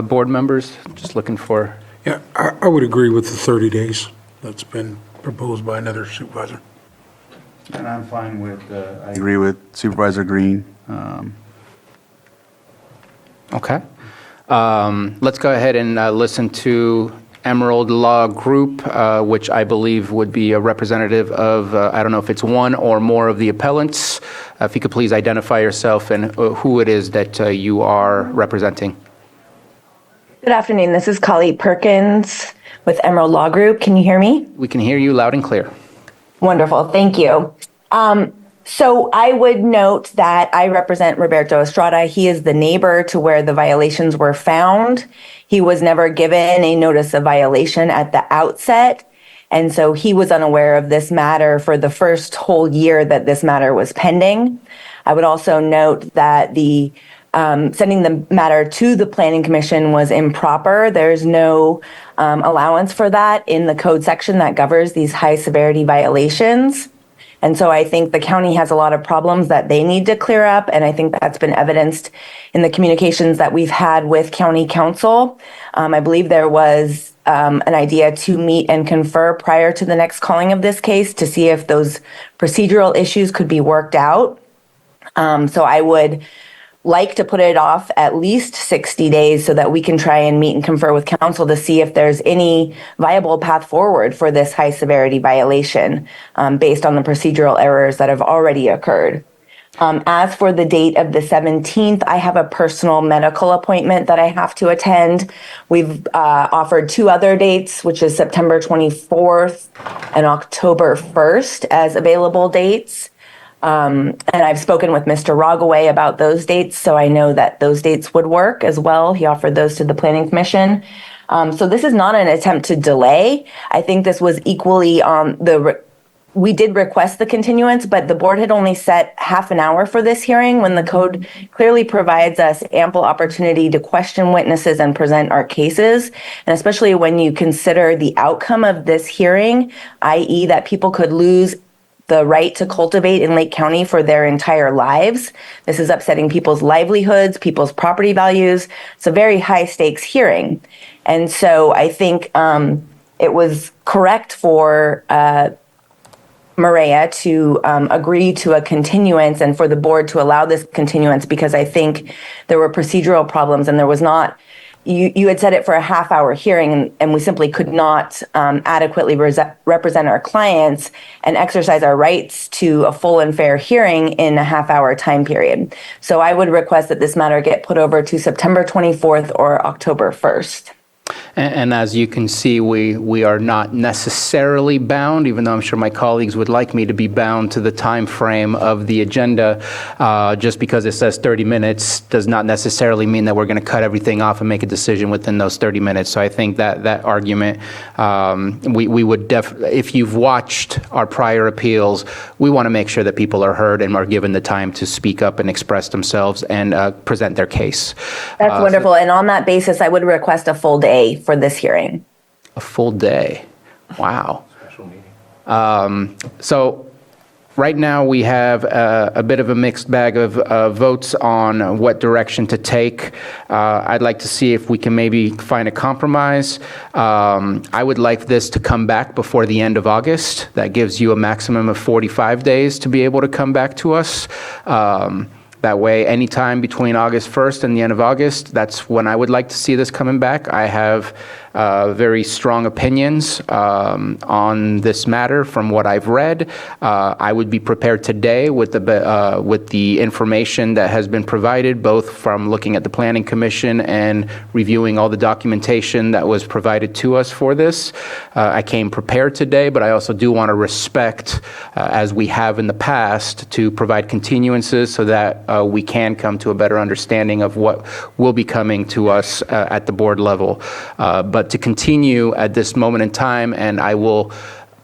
board members, just looking for, Yeah, I would agree with the 30 days that's been proposed by another supervisor. And I'm fine with, I agree with Supervisor Green. okay. Let's go ahead and listen to Emerald Law Group, which I believe would be a representative of, I don't know if it's one or more of the appellants. If you could please identify yourself and who it is that you are representing. Good afternoon. This is Kali Perkins with Emerald Law Group. Can you hear me? We can hear you loud and clear. Wonderful. Thank you. So I would note that I represent Roberto Estrada. He is the neighbor to where the violations were found. He was never given a notice of violation at the outset. And so he was unaware of this matter for the first whole year that this matter was pending. I would also note that the sending the matter to the Planning Commission was improper. There's no allowance for that in the code section that governs these high severity violations. And so I think the county has a lot of problems that they need to clear up. And I think that's been evidenced in the communications that we've had with county council. I believe there was an idea to meet and confer prior to the next calling of this case to see if those procedural issues could be worked out. So I would like to put it off at least 60 days so that we can try and meet and confer with council to see if there's any viable path forward for this high severity violation based on the procedural errors that have already occurred. As for the date of the 17th, I have a personal medical appointment that I have to attend. We've offered two other dates, which is September 24th and October 1st as available dates. And I've spoken with Mr. Rogaway about those dates, so I know that those dates would work as well. He offered those to the Planning Commission. So this is not an attempt to delay. I think this was equally on we did request the continuance, but the board had only set half an hour for this hearing when the code clearly provides us ample opportunity to question witnesses and present our cases. And especially when you consider the outcome of this hearing, i.e. that people could lose the right to cultivate in Lake County for their entire lives. This is upsetting people's livelihoods, people's property values. It's a very high stakes hearing. And so I think it was correct for Maria to agree to a continuance and for the board to allow this continuance because I think there were procedural problems and there was not, you had set it for a half-hour hearing, and we simply could not adequately represent our clients and exercise our rights to a full and fair hearing in a half-hour time period. So I would request that this matter get put over to September 24th or October 1st. And as you can see, we are not necessarily bound, even though I'm sure my colleagues would like me to be bound to the time frame of the agenda. Just because it says 30 minutes does not necessarily mean that we're going to cut everything off and make a decision within those 30 minutes. So I think that argument, we would if you've watched our prior appeals, we want to make sure that people are heard and are given the time to speak up and express themselves and present their case. That's wonderful. And on that basis, I would request a full day for this hearing. A full day. Wow. So right now we have a bit of a mixed bag of votes on what direction to take. I'd like to see if we can maybe find a compromise. I would like this to come back before the end of August. That gives you a maximum of 45 days to be able to come back to us. That way, anytime between August 1st and the end of August, that's when I would like to see this coming back. I have very strong opinions on this matter from what I've read. I would be prepared today with the information that has been provided, both from looking at the Planning Commission and reviewing all the documentation that was provided to us for this. I came prepared today, but I also do want to respect, as we have in the past, to provide continuances so that we can come to a better understanding of what will be coming to us at the board level. But to continue at this moment in time, and I will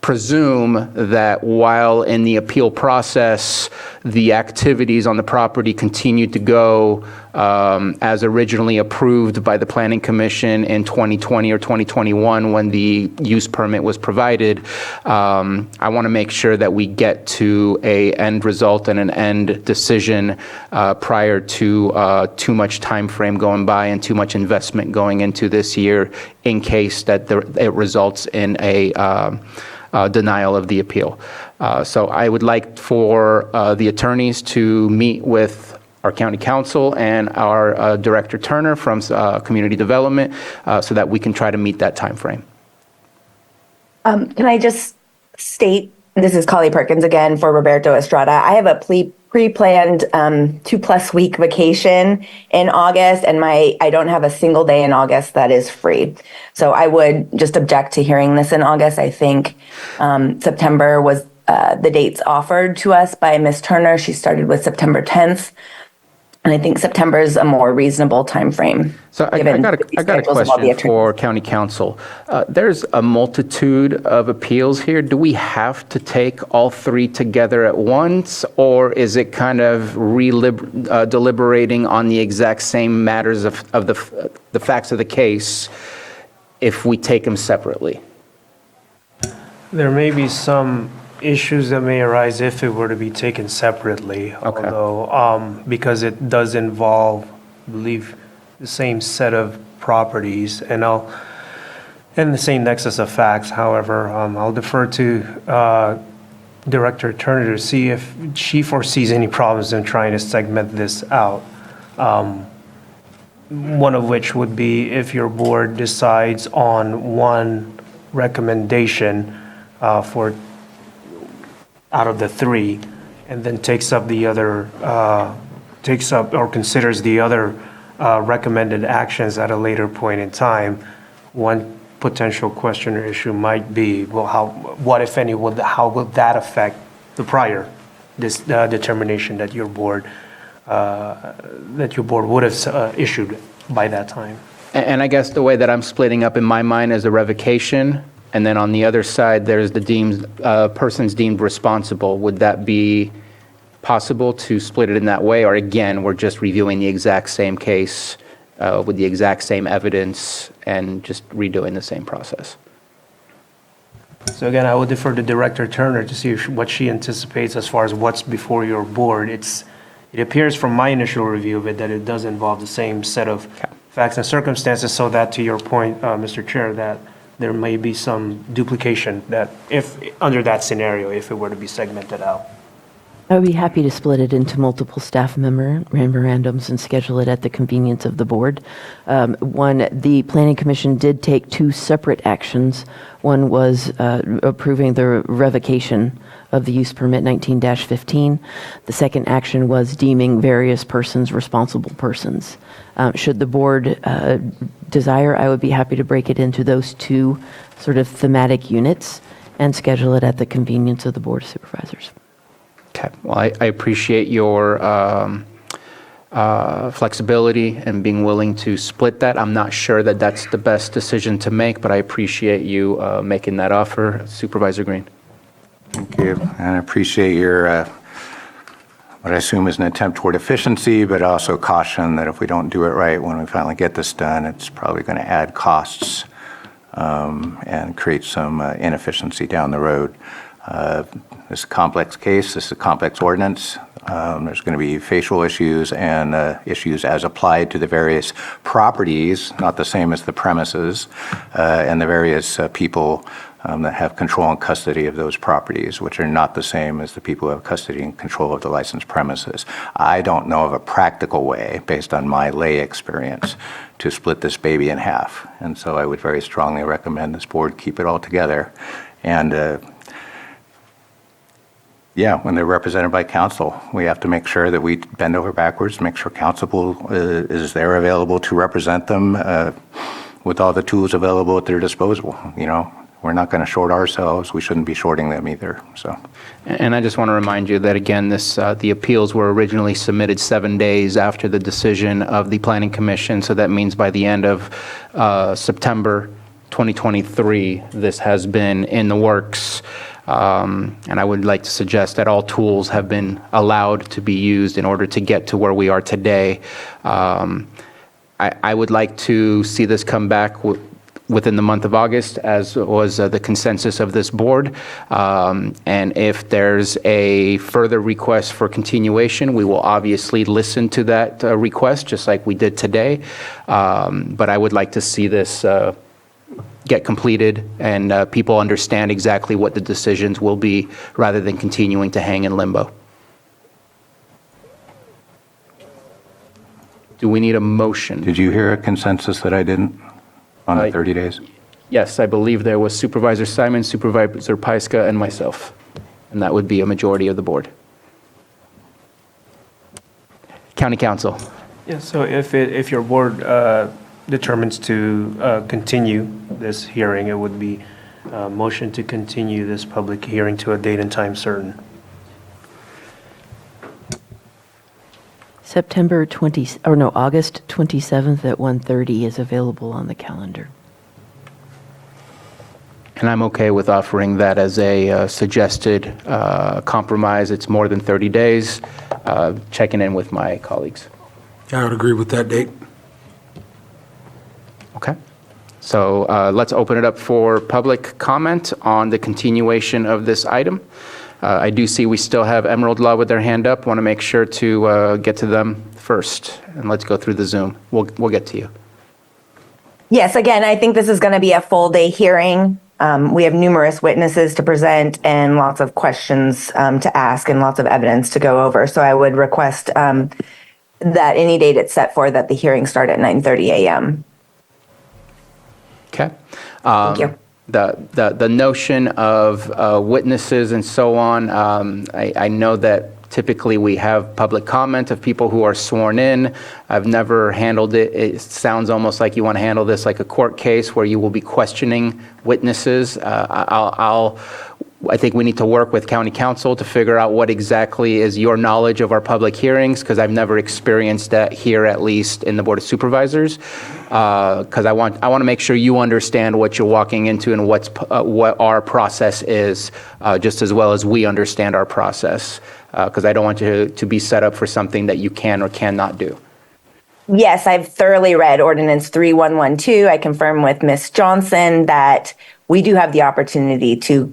presume that while in the appeal process, the activities on the property continued to go as originally approved by the Planning Commission in 2020 or 2021 when the use permit was provided. I want to make sure that we get to a end result and an end decision prior to too much time frame going by and too much investment going into this year in case that it results in a denial of the appeal. So I would like for the attorneys to meet with our county council and our Director Turner from Community Development so that we can try to meet that time frame. Can I just state, this is Collie Perkins again for Roberto Estrada. I have a pre-planned 2+ week vacation in August, and I don't have a single day in August that is free. So I would just object to hearing this in August. I think September was the dates offered to us by Ms. Turner. She started with September 10th. And I think September is a more reasonable time frame. So I got a question for County Council. There's a multitude of appeals here. Do we have to take all three together at once, or is it kind of deliberating on the exact same matters of the facts of the case if we take them separately? There may be some issues that may arise if it were to be taken separately, although because it does involve, I believe, the same set of properties and the same nexus of facts. However, I'll defer to Director Turner to see if she foresees any problems in trying to segment this out. One of which would be if your board decides on one recommendation for out of the three, and then takes up or considers the other recommended actions at a later point in time. One potential question or issue might be, well, what if any, how would that affect the prior determination that your board would have issued by that time? And I guess the way that I'm splitting up in my mind is a revocation, and then on the other side, there's the persons deemed responsible. Would that be possible to split it in that way? Or again, we're just reviewing the exact same case with the exact same evidence and just redoing the same process? So again, I would defer to Director Turner to see what she anticipates as far as what's before your board. It appears from my initial review of it that it does involve the same set of facts and circumstances, so that to your point, Mr. Chair, that there may be some duplication that if under that scenario, if it were to be segmented out. I would be happy to split it into multiple staff memorandums and schedule it at the convenience of the board. One, the Planning Commission did take two separate actions. One was approving the revocation of the use permit 19-15. The second action was deeming various persons responsible persons. Should the board desire, I would be happy to break it into those two sort of thematic units and schedule it at the convenience of the Board of Supervisors. Okay. Well, I appreciate your flexibility and being willing to split that. I'm not sure that that's the best decision to make, but I appreciate you making that offer. Supervisor Green. Thank you. And I appreciate your, what I assume is an attempt toward efficiency, but also caution that if we don't do it right when we finally get this done, it's probably going to add costs and create some inefficiency down the road. This is a complex case. This is a complex ordinance. There's going to be facial issues and issues as applied to the various properties, not the same as the premises, and the various people that have control and custody of those properties, which are not the same as the people who have custody and control of the licensed premises. I don't know of a practical way, based on my lay experience, to split this baby in half. And so I would very strongly recommend this board keep it all together. And when they're represented by council, we have to make sure that we bend over backwards, make sure council is there available to represent them with all the tools available at their disposal. You know, we're not going to short ourselves. We shouldn't be shorting them either. So, and I just want to remind you that again, the appeals were originally submitted 7 days after the decision of the Planning Commission. So that means by the end of September 2023, this has been in the works. And I would like to suggest that all tools have been allowed to be used in order to get to where we are today. I would like to see this come back within the month of August, as was the consensus of this board. And if there's a further request for continuation, we will obviously listen to that request, just like we did today. But I would like to see this get completed and people understand exactly what the decisions will be, rather than continuing to hang in limbo. Do we need a motion? Did you hear a consensus that I didn't on the 30 days? Yes, I believe there was Supervisor Simon, Supervisor Pyska, and myself, and that would be a majority of the board. County Council. Yeah, so if your board determines to continue this hearing, it would be a motion to continue this public hearing to a date and time certain. August 27th at 1:30 is available on the calendar. And I'm okay with offering that as a suggested compromise. It's more than 30 days, checking in with my colleagues. I would agree with that date. Okay. So let's open it up for public comment on the continuation of this item. I do see we still have Emerald Law with their hand up. Want to make sure to get to them first. And let's go through the Zoom. We'll get to you. Yes, again, I think this is going to be a full day hearing. We have numerous witnesses to present and lots of questions to ask and lots of evidence to go over. So I would request that any date it's set for, that the hearing start at 9:30 a.m. Okay. Thank you. The notion of witnesses and so on, I know that typically we have public comment of people who are sworn in. I've never handled it. It sounds almost like you want to handle this like a court case where you will be questioning witnesses. I think we need to work with county council to figure out what exactly is your knowledge of our public hearings, because I've never experienced that here, at least in the Board of Supervisors. Because I want to make sure you understand what you're walking into and what our process is, just as well as we understand our process. Because I don't want you to be set up for something that you can or cannot do. Yes, I've thoroughly read Ordinance 3112. I confirm with Ms. Johnson that we do have the opportunity to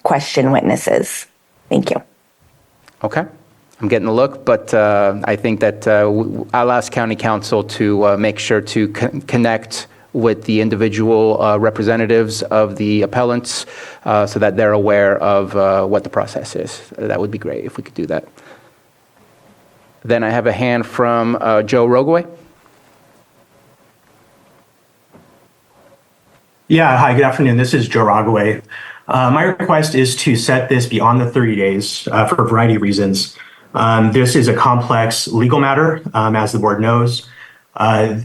question witnesses. Thank you. Okay. I'm getting a look, but I think that I'll ask County Council to make sure to connect with the individual representatives of the appellants so that they're aware of what the process is. That would be great if we could do that. Then I have a hand from Joe Rogoway. Yeah, hi, good afternoon. This is Joe Rogoway. My request is to set this beyond the 30 days for a variety of reasons. This is a complex legal matter, as the board knows.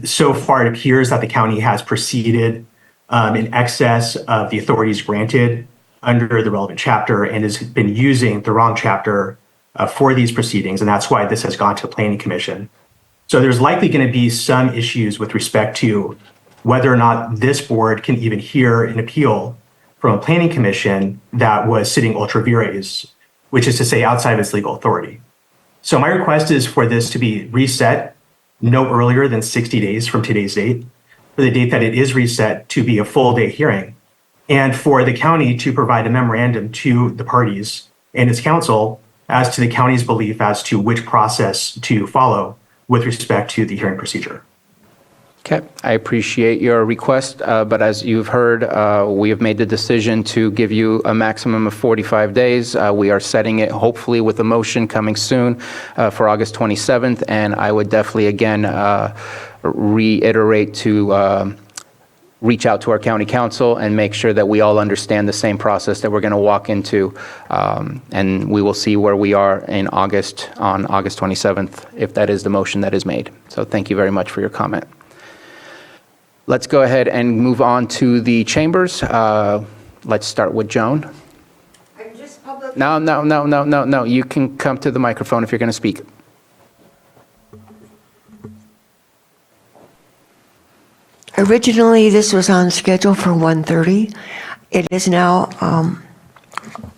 So far, it appears that the county has proceeded in excess of the authorities granted under the relevant chapter and has been using the wrong chapter for these proceedings, and that's why this has gone to Planning Commission. So there's likely going to be some issues with respect to whether or not this board can even hear an appeal from a Planning Commission that was sitting ultra vires, which is to say outside of its legal authority. So my request is for this to be reset no earlier than 60 days from today's date, for the date that it is reset to be a full day hearing, and for the county to provide a memorandum to the parties and its council as to the county's belief as to which process to follow with respect to the hearing procedure. Okay, I appreciate your request, but as you've heard, we have made the decision to give you a maximum of 45 days. We are setting it hopefully with a motion coming soon for August 27th, and I would definitely again reiterate to reach out to our county council and make sure that we all understand the same process that we're going to walk into, and we will see where we are in August, on August 27th, if that is the motion that is made. So thank you very much for your comment. Let's go ahead and move on to the chambers. Let's start with Joan. I'm just public. No. You can come to the microphone if you're going to speak. Originally, this was on schedule for 1:30. It is now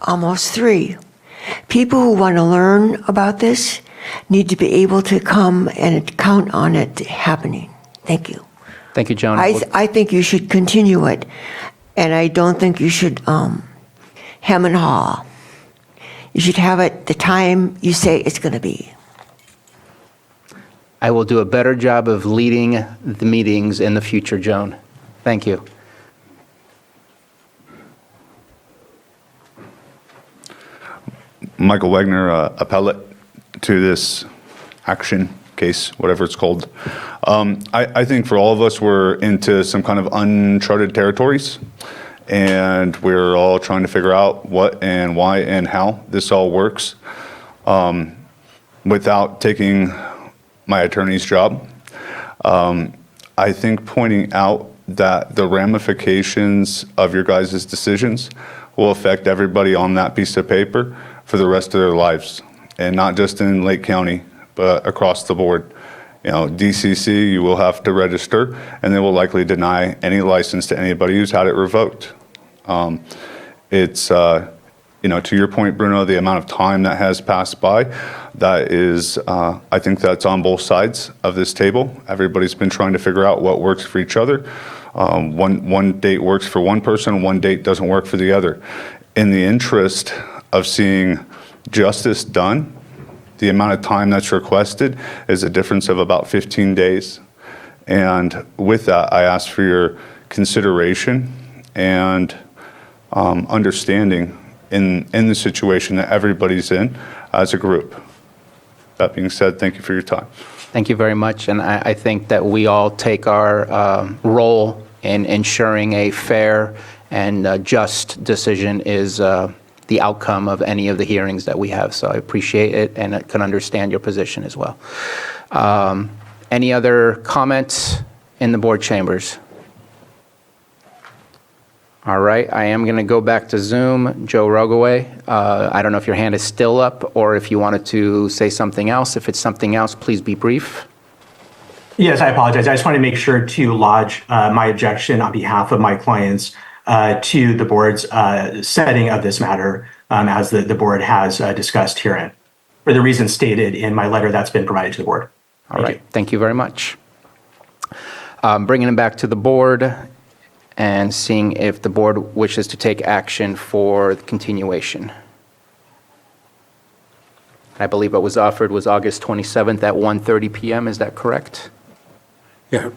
almost 3. People who want to learn about this need to be able to come and count on it happening. Thank you. Thank you, Joan. I think you should continue it, and I don't think you should hem and haw. You should have it the time you say it's going to be. I will do a better job of leading the meetings in the future, Joan. Thank you. Michael Wagner, appellate to this action case, whatever it's called. I think for all of us, we're into some kind of uncharted territories, and we're all trying to figure out what and why and how this all works without taking my attorney's job. I think pointing out that the ramifications of your guys' decisions will affect everybody on that piece of paper for the rest of their lives, and not just in Lake County, but across the board. You know, DCC, you will have to register, and they will likely deny any license to anybody who's had it revoked. It's, you know, to your point, Bruno, the amount of time that has passed by, that is, I think that's on both sides of this table. Everybody's been trying to figure out what works for each other. One date works for one person, one date doesn't work for the other. In the interest of seeing justice done, the amount of time that's requested is a difference of about 15 days. And with that, I ask for your consideration and understanding in the situation that everybody's in as a group. That being said, thank you for your time. Thank you very much. And I think that we all take our role in ensuring a fair and just decision is the outcome of any of the hearings that we have. So I appreciate it, and I can understand your position as well. Any other comments in the board chambers? All right, I am going to go back to Zoom. Joe Rogaway, I don't know if your hand is still up or if you wanted to say something else. If it's something else, please be brief. Yes, I apologize. I just want to make sure to lodge my objection on behalf of my clients to the board's setting of this matter, as the board has discussed herein, for the reasons stated in my letter that's been provided to the board. All right, thank you very much. Bringing it back to the board and seeing if the board wishes to take action for the continuation. I believe what was offered was August 27th at 1:30 p.m. Is that correct? Yeah,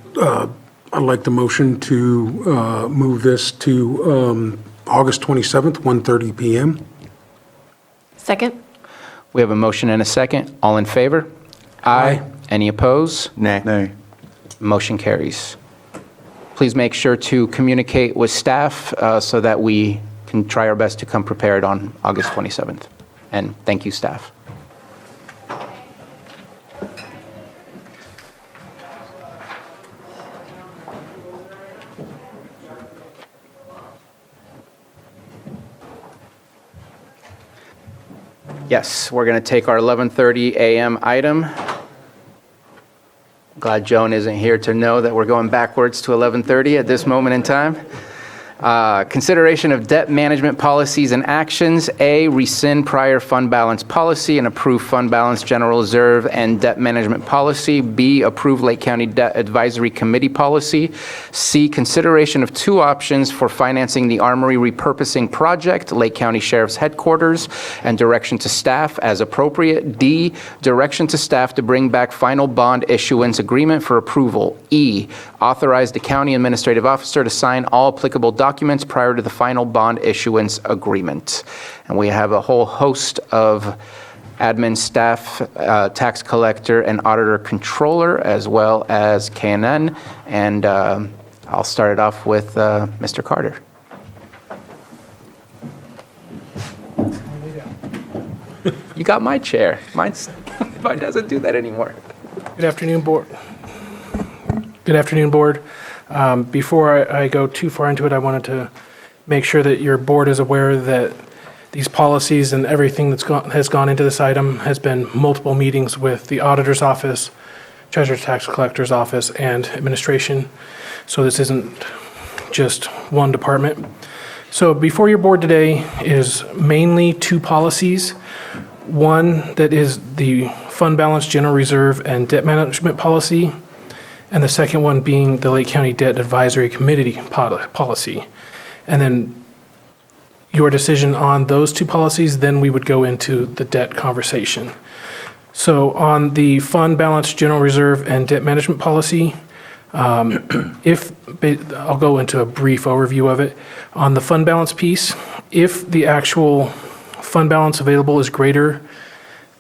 I'd like the motion to move this to August 27th, 1:30 p.m. Second? We have a motion and a second. All in favor? Aye. Any opposed? Nay. Nay. Motion carries. Please make sure to communicate with staff so that we can try our best to come prepared on August 27th. And thank you, staff. Yes, we're going to take our 11:30 a.m. item. Glad Joan isn't here to know that we're going backwards to 11:30 at this moment in time. Consideration of debt management policies and actions. A, rescind prior fund balance policy and approve fund balance general reserve and debt management policy. B, approve Lake County Debt Advisory Committee policy. C, consideration of 2 options for financing the Armory repurposing project, Lake County Sheriff's Headquarters, and direction to staff as appropriate. D, direction to staff to bring back final bond issuance agreement for approval. E, authorize the county administrative officer to sign all applicable documents prior to the final bond issuance agreement. And we have a whole host of admin staff, tax collector, and auditor controller, as well as KNN. And I'll start it off with Mr. Carter. You got my chair. Mine doesn't do that anymore. Good afternoon, board. Good afternoon, board. Before I go too far into it, I wanted to make sure that your board is aware that these policies and everything has gone into this item has been multiple meetings with the auditor's office, Treasurer Tax Collector's Office and Administration. So this isn't just one department. So before your board today is mainly two policies. One that is the fund balance, general reserve, and debt management policy, and the second one being the Lake County Debt Advisory Committee policy. And then your decision on those two policies, then we would go into the debt conversation. So on the fund balance, general reserve, and debt management policy, I'll go into a brief overview of it. On the fund balance piece, if the actual fund balance available is greater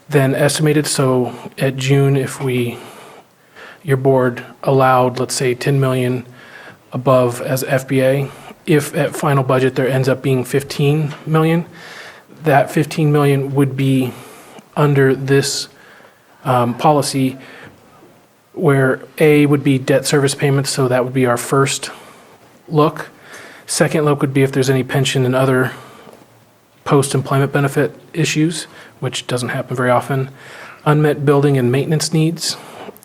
than estimated, so at June, if your board allowed, let's say, 10 million above as FBA, if at final budget there ends up being 15 million, that 15 million would be under this policy, where A would be debt service payments, so that would be our first look. Second look would be if there's any pension and other post-employment benefit issues, which doesn't happen very often. Unmet building and maintenance needs.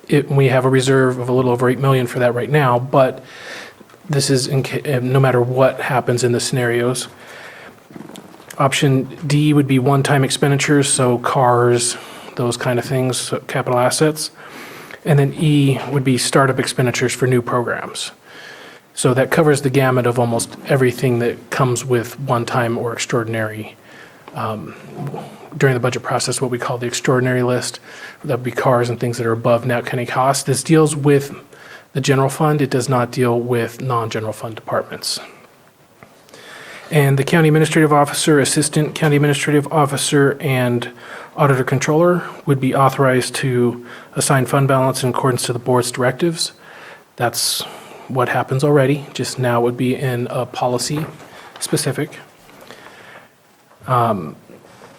We have a reserve of a little over 8 million for that right now, but this is no matter what happens in the scenarios. Option D would be one-time expenditures, so cars, those kind of things, so capital assets. And then E would be startup expenditures for new programs. So that covers the gamut of almost everything that comes with one-time or extraordinary. During the budget process, what we call the extraordinary list, that would be cars and things that are above net county costs. This deals with the general fund. It does not deal with non-general fund departments. And the county administrative officer, assistant county administrative officer, and auditor controller would be authorized to assign fund balance in accordance to the board's directives. That's what happens already, just now it would be in a policy specific.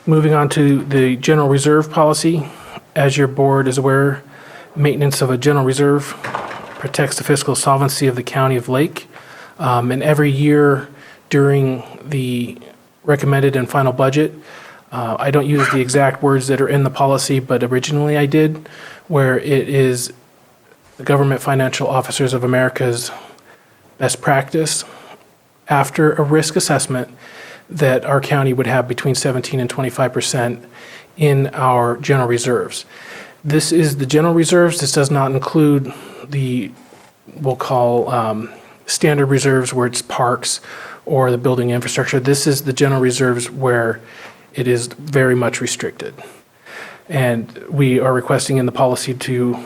Moving on to the general reserve policy, as your board is aware, maintenance of a general reserve protects the fiscal solvency of the county of Lake. And every year during the recommended and final budget, I don't use the exact words that are in the policy, but originally I did, where it is the Government Financial Officers of America's best practice after a risk assessment that our county would have between 17 and 25% in our general reserves. This is the general reserves. This does not include the, we'll call standard reserves where it's parks or the building infrastructure. This is the general reserves where it is very much restricted. And we are requesting in the policy to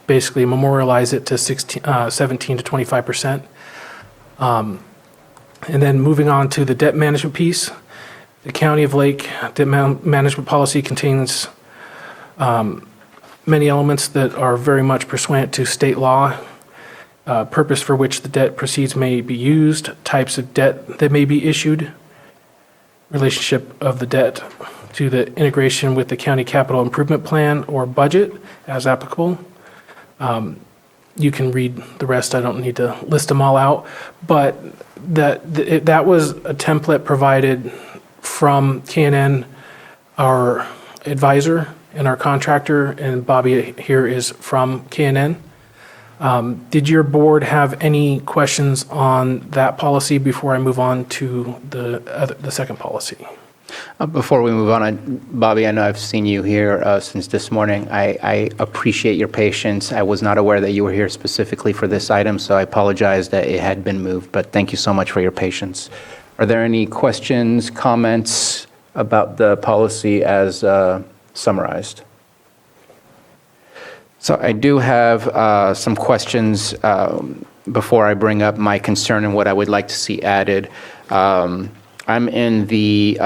basically memorialize it to 17 to 25%. And then moving on to the debt management piece, the County of Lake debt management policy contains many elements that are very much pursuant to state law, purpose for which the debt proceeds may be used, types of debt that may be issued, relationship of the debt to the integration with the county capital improvement plan or budget as applicable. You can read the rest. I don't need to list them all out, but that was a template provided from KNN, our advisor and our contractor, and Bobby here is from KNN. Did your board have any questions on that policy before I move on to the second policy? Before we move on, Bobby, I know I've seen you here since this morning. I appreciate your patience. I was not aware that you were here specifically for this item, so I apologize that it had been moved, but thank you so much for your patience. Are there any questions, comments about the policy as summarized? So I do have some questions before I bring up my concern and what I would like to see added. I'm in the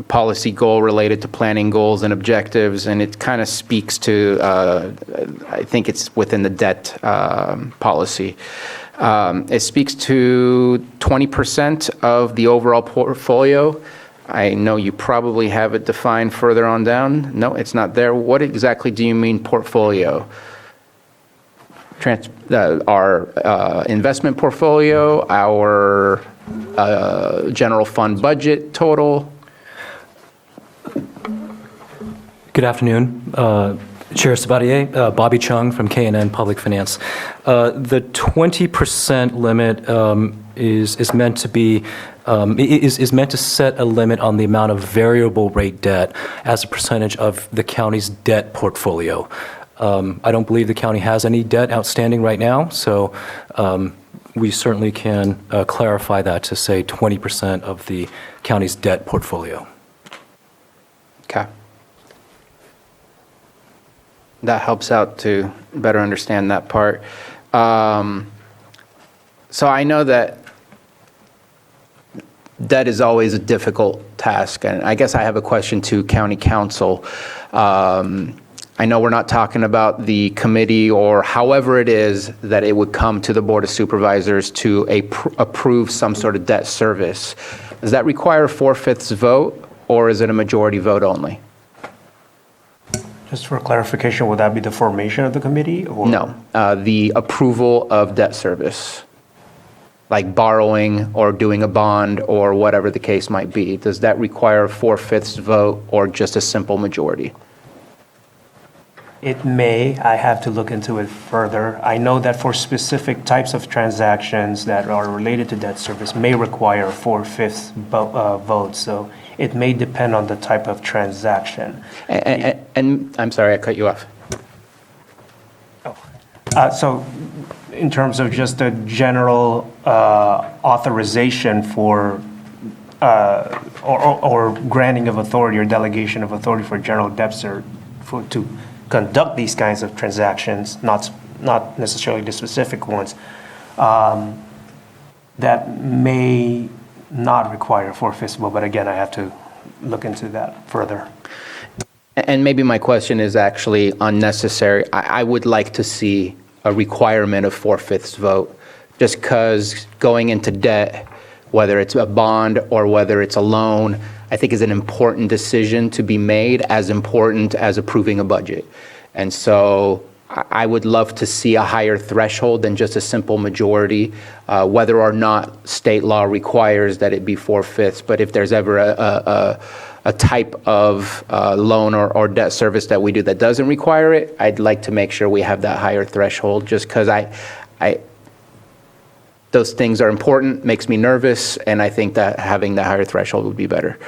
policy goal related to planning goals and objectives, and it kind of speaks to, I think it's within the debt policy. It speaks to 20% of the overall portfolio. I know you probably have it defined further on down. No, it's not there. What exactly do you mean portfolio? Our investment portfolio, our general fund budget total? Good afternoon, Chair Sabatier, Bobby Chung from K&N Public Finance. The 20% limit is meant to be is meant to set a limit on the amount of variable rate debt as a percentage of the county's debt portfolio. I don't believe the county has any debt outstanding right now, so we certainly can clarify that to say 20% of the county's debt portfolio. Okay. That helps out to better understand that part. So I know that debt is always a difficult task, and I guess I have a question to County Council. I know we're not talking about the committee or however it is that it would come to the Board of Supervisors to approve some sort of debt service. Does that require a 4/5 vote, or is it a majority vote only? Just for clarification, would that be the formation of the committee? Or? No, the approval of debt service, like borrowing or doing a bond or whatever the case might be. Does that require a 4/5 vote or just a simple majority? It may. I have to look into it further. I know that for specific types of transactions that are related to debt service may require a 4/5 vote. So it may depend on the type of transaction. And I'm sorry, I cut you off. So in terms of just a general authorization for or granting of authority or delegation of authority for general debtor to conduct these kinds of transactions, not necessarily the specific ones, that may not require a 4/5 vote, but again, I have to look into that further. And maybe my question is actually unnecessary. I would like to see a requirement of 4/5 vote, just because going into debt, whether it's a bond or whether it's a loan, I think is an important decision to be made, as important as approving a budget. And so I would love to see a higher threshold than just a simple majority, whether or not state law requires that it be 4/5. But if there's ever a type of loan or debt service that we do that doesn't require it, I'd like to make sure we have that higher threshold, just because those things are important, makes me nervous, and I think that having the higher threshold would be better.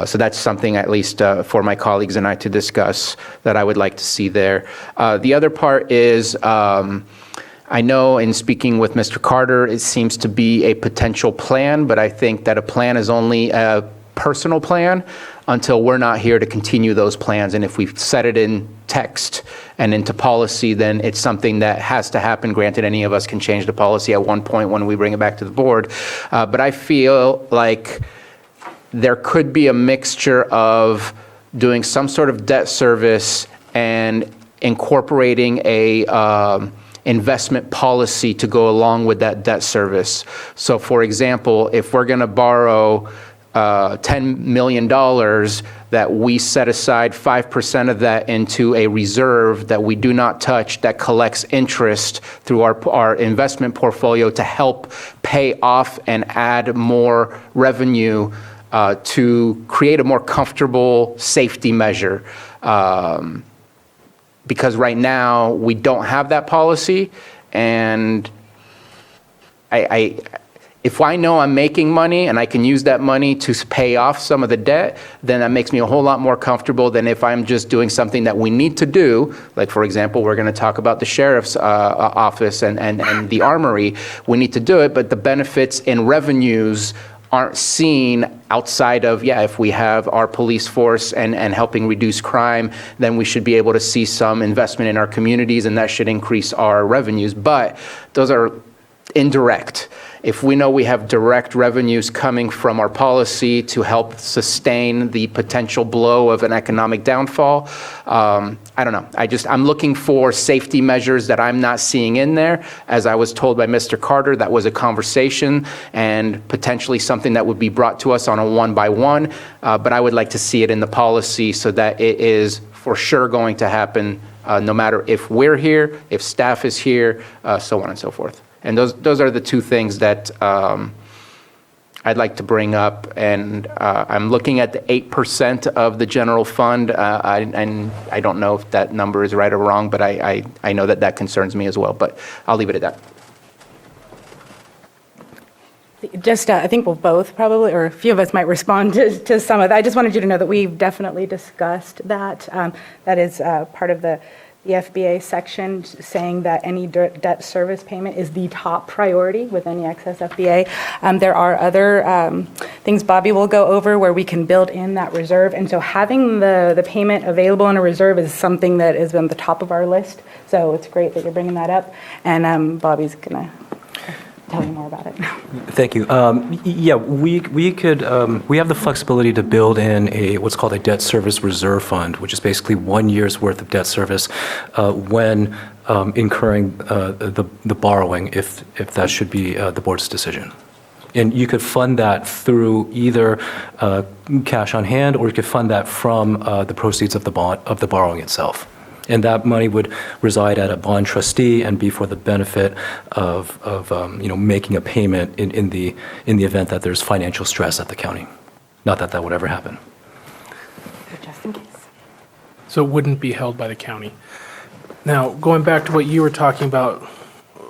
So that's something, at least for my colleagues and I to discuss, that I would like to see there. The other part is, I know in speaking with Mr. Carter, it seems to be a potential plan, but I think that a plan is only a personal plan until we're not here to continue those plans. And if we set it in text and into policy, then it's something that has to happen. Granted, any of us can change the policy at one point when we bring it back to the board. But I feel like there could be a mixture of doing some sort of debt service and incorporating a investment policy to go along with that debt service. So for example, if we're going to borrow $10 million, that we set aside 5% of that into a reserve that we do not touch, that collects interest through our investment portfolio to help pay off and add more revenue to create a more comfortable safety measure. Because right now we don't have that policy, and if I know I'm making money and I can use that money to pay off some of the debt, then that makes me a whole lot more comfortable than if I'm just doing something that we need to do. Like, for example, we're going to talk about the sheriff's office and the armory. We need to do it, but the benefits in revenues aren't seen outside of, if we have our police force and helping reduce crime, then we should be able to see some investment in our communities, and that should increase our revenues. But those are indirect. If we know we have direct revenues coming from our policy to help sustain the potential blow of an economic downfall, I don't know. I'm looking for safety measures that I'm not seeing in there. As I was told by Mr. Carter, that was a conversation and potentially something that would be brought to us on a one-by-one, but I would like to see it in the policy so that it is for sure going to happen, no matter if we're here, if staff is here, so on and so forth. And those are the two things that I'd like to bring up, and I'm looking at the 8% of the general fund, and I don't know if that number is right or wrong, but I know that that concerns me as well, but I'll leave it at that. Just, I think we'll both probably, or a few of us might respond to some of that. I just wanted you to know that we've definitely discussed that. That is part of the FBA section saying that any debt service payment is the top priority with any excess FBA. There are other things Bobby will go over where we can build in that reserve. And so having the payment available in a reserve is something that is on the top of our list. So it's great that you're bringing that up. And Bobby's going to tell you more about it. Thank you. Yeah, we could, we have the flexibility to build in what's called a debt service reserve fund, which is basically 1 year's worth of debt service when incurring the borrowing, if that should be the board's decision. And you could fund that through either cash on hand, or you could fund that from the proceeds of the borrowing itself. And that money would reside at a bond trustee and be for the benefit of making a payment in the event that there's financial stress at the county. Not that that would ever happen. Just in case. So it wouldn't be held by the county. Now, going back to what you were talking about,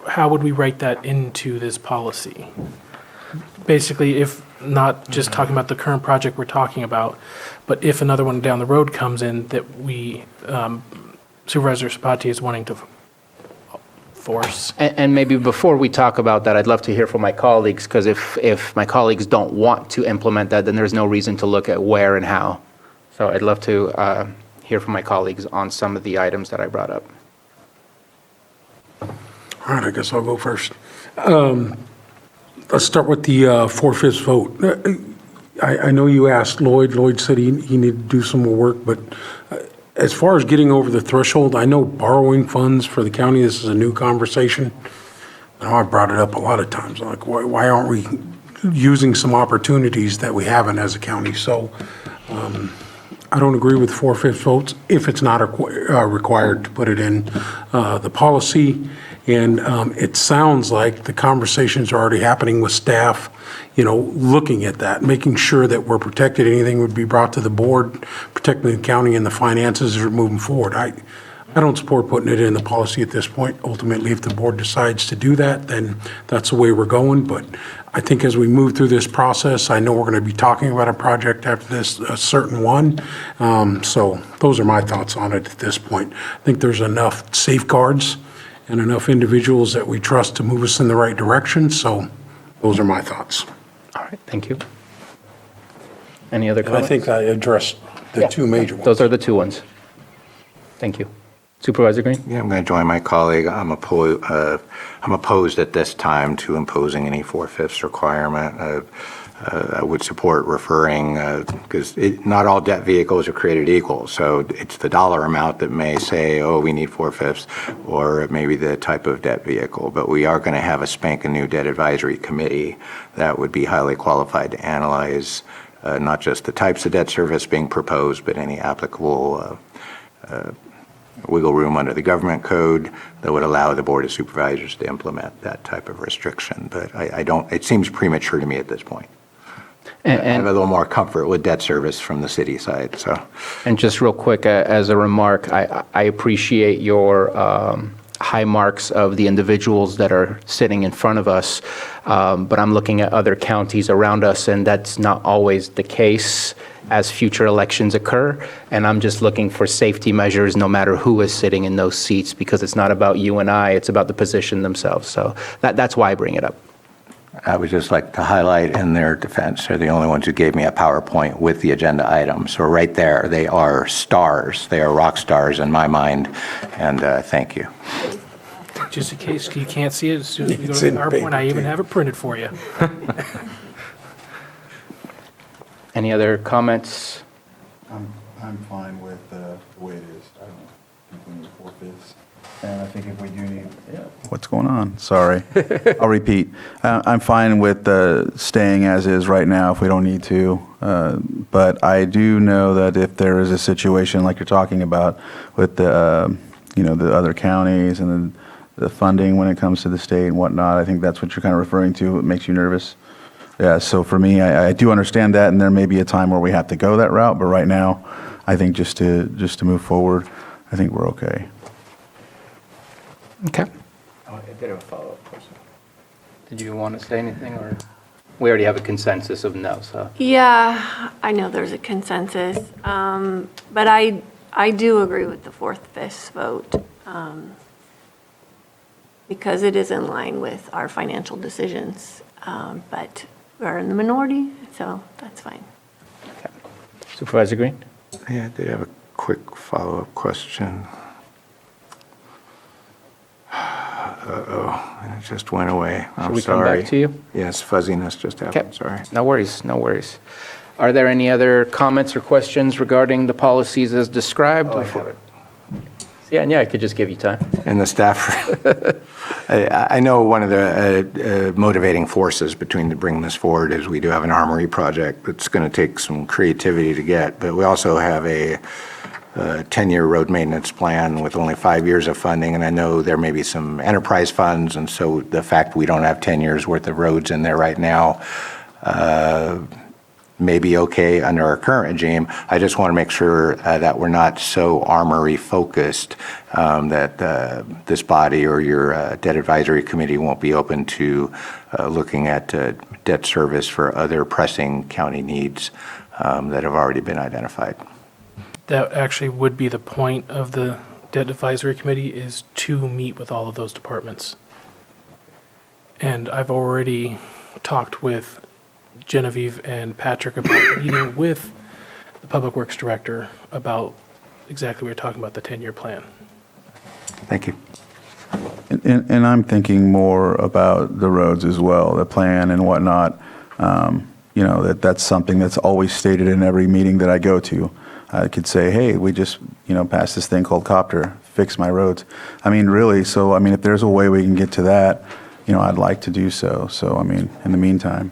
how would we write that into this policy? Basically, if not just talking about the current project we're talking about, but if another one down the road comes in that we, Supervisor Sabatier is wanting to force. And maybe before we talk about that, I'd love to hear from my colleagues, because if my colleagues don't want to implement that, then there's no reason to look at where and how. So I'd love to hear from my colleagues on some of the items that I brought up. All right, I guess I'll go first. Let's start with the 4/5 vote. I know you asked Lloyd. Lloyd said he needed to do some more work, but as far as getting over the threshold, I know borrowing funds for the county, this is a new conversation. I know I brought it up a lot of times, like why aren't we using some opportunities that we haven't as a county? So I don't agree with 4/5 votes if it's not required to put it in the policy. And it sounds like the conversations are already happening with staff, looking at that, making sure that we're protected. Anything would be brought to the board, protecting the county and the finances are moving forward. I don't support putting it in the policy at this point. Ultimately, if the board decides to do that, then that's the way we're going. But I think as we move through this process, I know we're going to be talking about a project after this, a certain one. So those are my thoughts on it at this point. I think there's enough safeguards and enough individuals that we trust to move us in the right direction. So those are my thoughts. All right, thank you. Any other And I comments? think I addressed the two major ones. Those are the two ones. Thank you. Supervisor Green? Yeah, I'm going to join my colleague. I'm opposed at this time to imposing any 4/5 requirement. I would support referring, because not all debt vehicles are created equal. So it's the dollar amount that may say, oh, we need 4/5, or it may be the type of debt vehicle. But we are going to have a spanking new debt advisory committee that would be highly qualified to analyze not just the types of debt service being proposed, but any applicable wiggle room under the government code that would allow the Board of Supervisors to implement that type of restriction. But I don't, it seems premature to me at this point. I have a little more comfort with debt service from the city side. So, and just real quick, as a remark, I appreciate your high marks of the individuals that are sitting in front of us, but I'm looking at other counties around us, and that's not always the case as future elections occur. And I'm just looking for safety measures no matter who is sitting in those seats, because it's not about you and I, it's about the position themselves. So that's why I bring it up. I would just like to highlight in their defense, they're the only ones who gave me a PowerPoint with the agenda items. So right there, they are stars. They are rock stars in my mind. And thank you. Just in case you can't see it, as soon as we go to the PowerPoint, I even have it printed for you. Any other comments? I'm fine with the way it is. I don't think we need 4/5. And I think if we do need, what's going on? Sorry. I'll repeat. I'm fine with staying as is right now if we don't need to. But I do know that if there is a situation like you're talking about with the other counties and the funding when it comes to the state and whatnot, I think that's what you're kind of referring to. It makes you nervous. Yeah, so for me, I do understand that, and there may be a time where we have to go that route, but right now, I think just to move forward, I think we're okay. Okay. Oh, I did have a follow-up question. Did you want to say anything, or? We already have a consensus of no, so. Yeah, I know there's a consensus, but I do agree with the fourth-fifth vote because it is in line with our financial decisions, but we're in the minority, so that's fine. Okay. Supervisor Green? Yeah, I did have a quick follow-up question. Uh-oh, and it just went away. I'm Should we sorry. come back to you? Yes, fuzziness just happened, Okay. sorry. No worries, no worries. Are there any other comments or questions regarding the policies as described? Oh, I have it. Yeah, I could just give you time. And the staff, I know one of the motivating forces between bringing this forward is we do have an armory project that's going to take some creativity to get, but we also have a 10-year road maintenance plan with only 5 years of funding, and I know there may be some enterprise funds, and so the fact we don't have 10 years worth of roads in there right now may be okay under our current regime. I just want to make sure that we're not so armory focused that this body or your debt advisory committee won't be open to looking at debt service for other pressing county needs that have already been identified. That actually would be the point of the Debt Advisory Committee, is to meet with all of those departments. And I've already talked with Genevieve and Patrick about meeting with the Public Works Director about exactly what you're talking about, the 10-year plan. Thank you. And I'm thinking more about the roads as well, the plan and whatnot. You know, that's something that's always stated in every meeting that I go to. I could say, hey, we just, passed this thing called Copter, fix my roads. I mean, really, so, I mean, if there's a way we can get to that, I'd like to do so. So, I mean, in the meantime.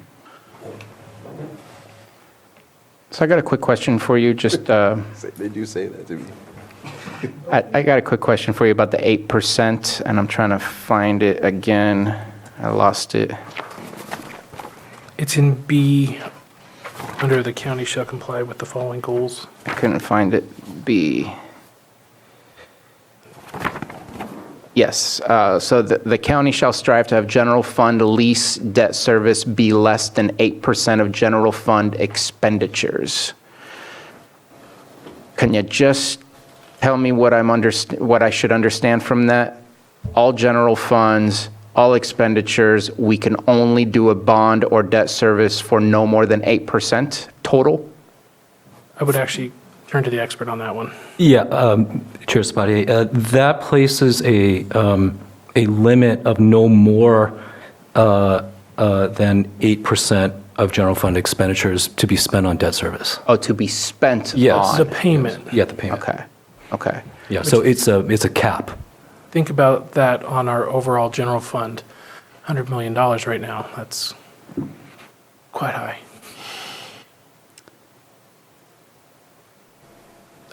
So I got a quick question for you, just, They do say that to me. I got a quick question for you about the 8%, and I'm trying to find it again. I lost it. It's in B, under the county shall comply with the following goals. I couldn't find it. B. Yes, so the county shall strive to have general fund lease debt service be less than 8% of general fund expenditures. Can you just tell me what what I should understand from that? All general funds, all expenditures, we can only do a bond or debt service for no more than 8% total? I would actually turn to the expert on that one. Yeah, Chair Sabatier, that places a limit of no more than 8% of general fund expenditures to be spent on debt service. Oh, to be spent Yes. on? The payment. Yeah, the payment. Okay. Yeah, so it's a cap. Think about that on our overall general fund, $100 million right now. That's quite high.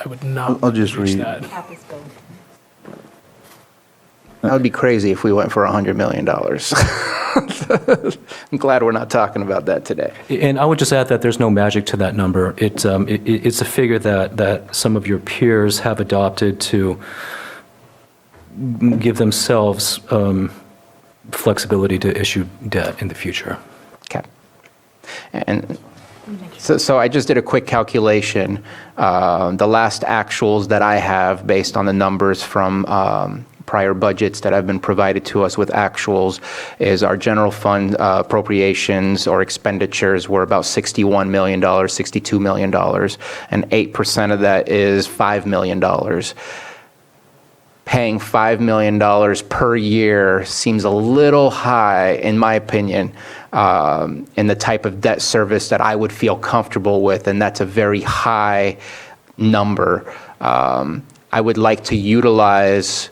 I would not I'll just reach read. that. That would be crazy if we went for $100 million. I'm glad we're not talking about that today. And I would just add that there's no magic to that number. It's a figure that some of your peers have adopted to give themselves flexibility to issue debt in the future. Okay. And so I just did a quick calculation. The last actuals that I have based on the numbers from prior budgets that have been provided to us with actuals is our general fund appropriations or expenditures were about $61 million, $62 million, and 8% of that is $5 million. Paying $5 million per year seems a little high, in my opinion, in the type of debt service that I would feel comfortable with, and that's a very high number. I would like to utilize,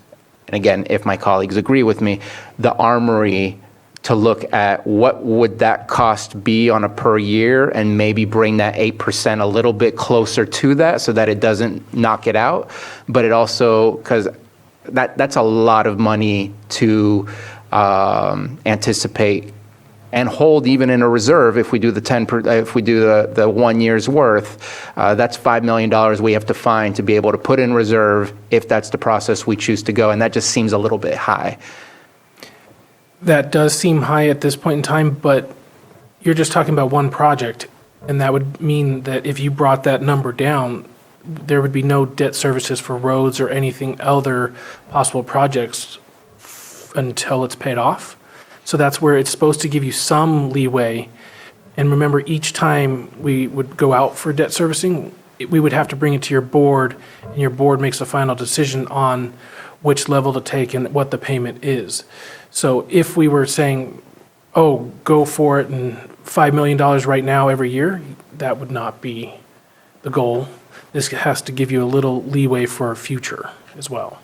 and again, if my colleagues agree with me, the armory to look at what would that cost be on a per year and maybe bring that 8% a little bit closer to that so that it doesn't knock it out. But it also, because that's a lot of money to anticipate and hold even in a reserve if we do if we do the 1 year's worth, that's $5 million we have to find to be able to put in reserve if that's the process we choose to go, and that just seems a little bit high. That does seem high at this point in time, but you're just talking about one project, and that would mean that if you brought that number down, there would be no debt services for roads or anything other possible projects until it's paid off. So that's where it's supposed to give you some leeway. And remember, each time we would go out for debt servicing, we would have to bring it to your board, and your board makes a final decision on which level to take and what the payment is. So if we were saying, oh, go for it and $5 million right now every year, that would not be the goal. This has to give you a little leeway for future as well.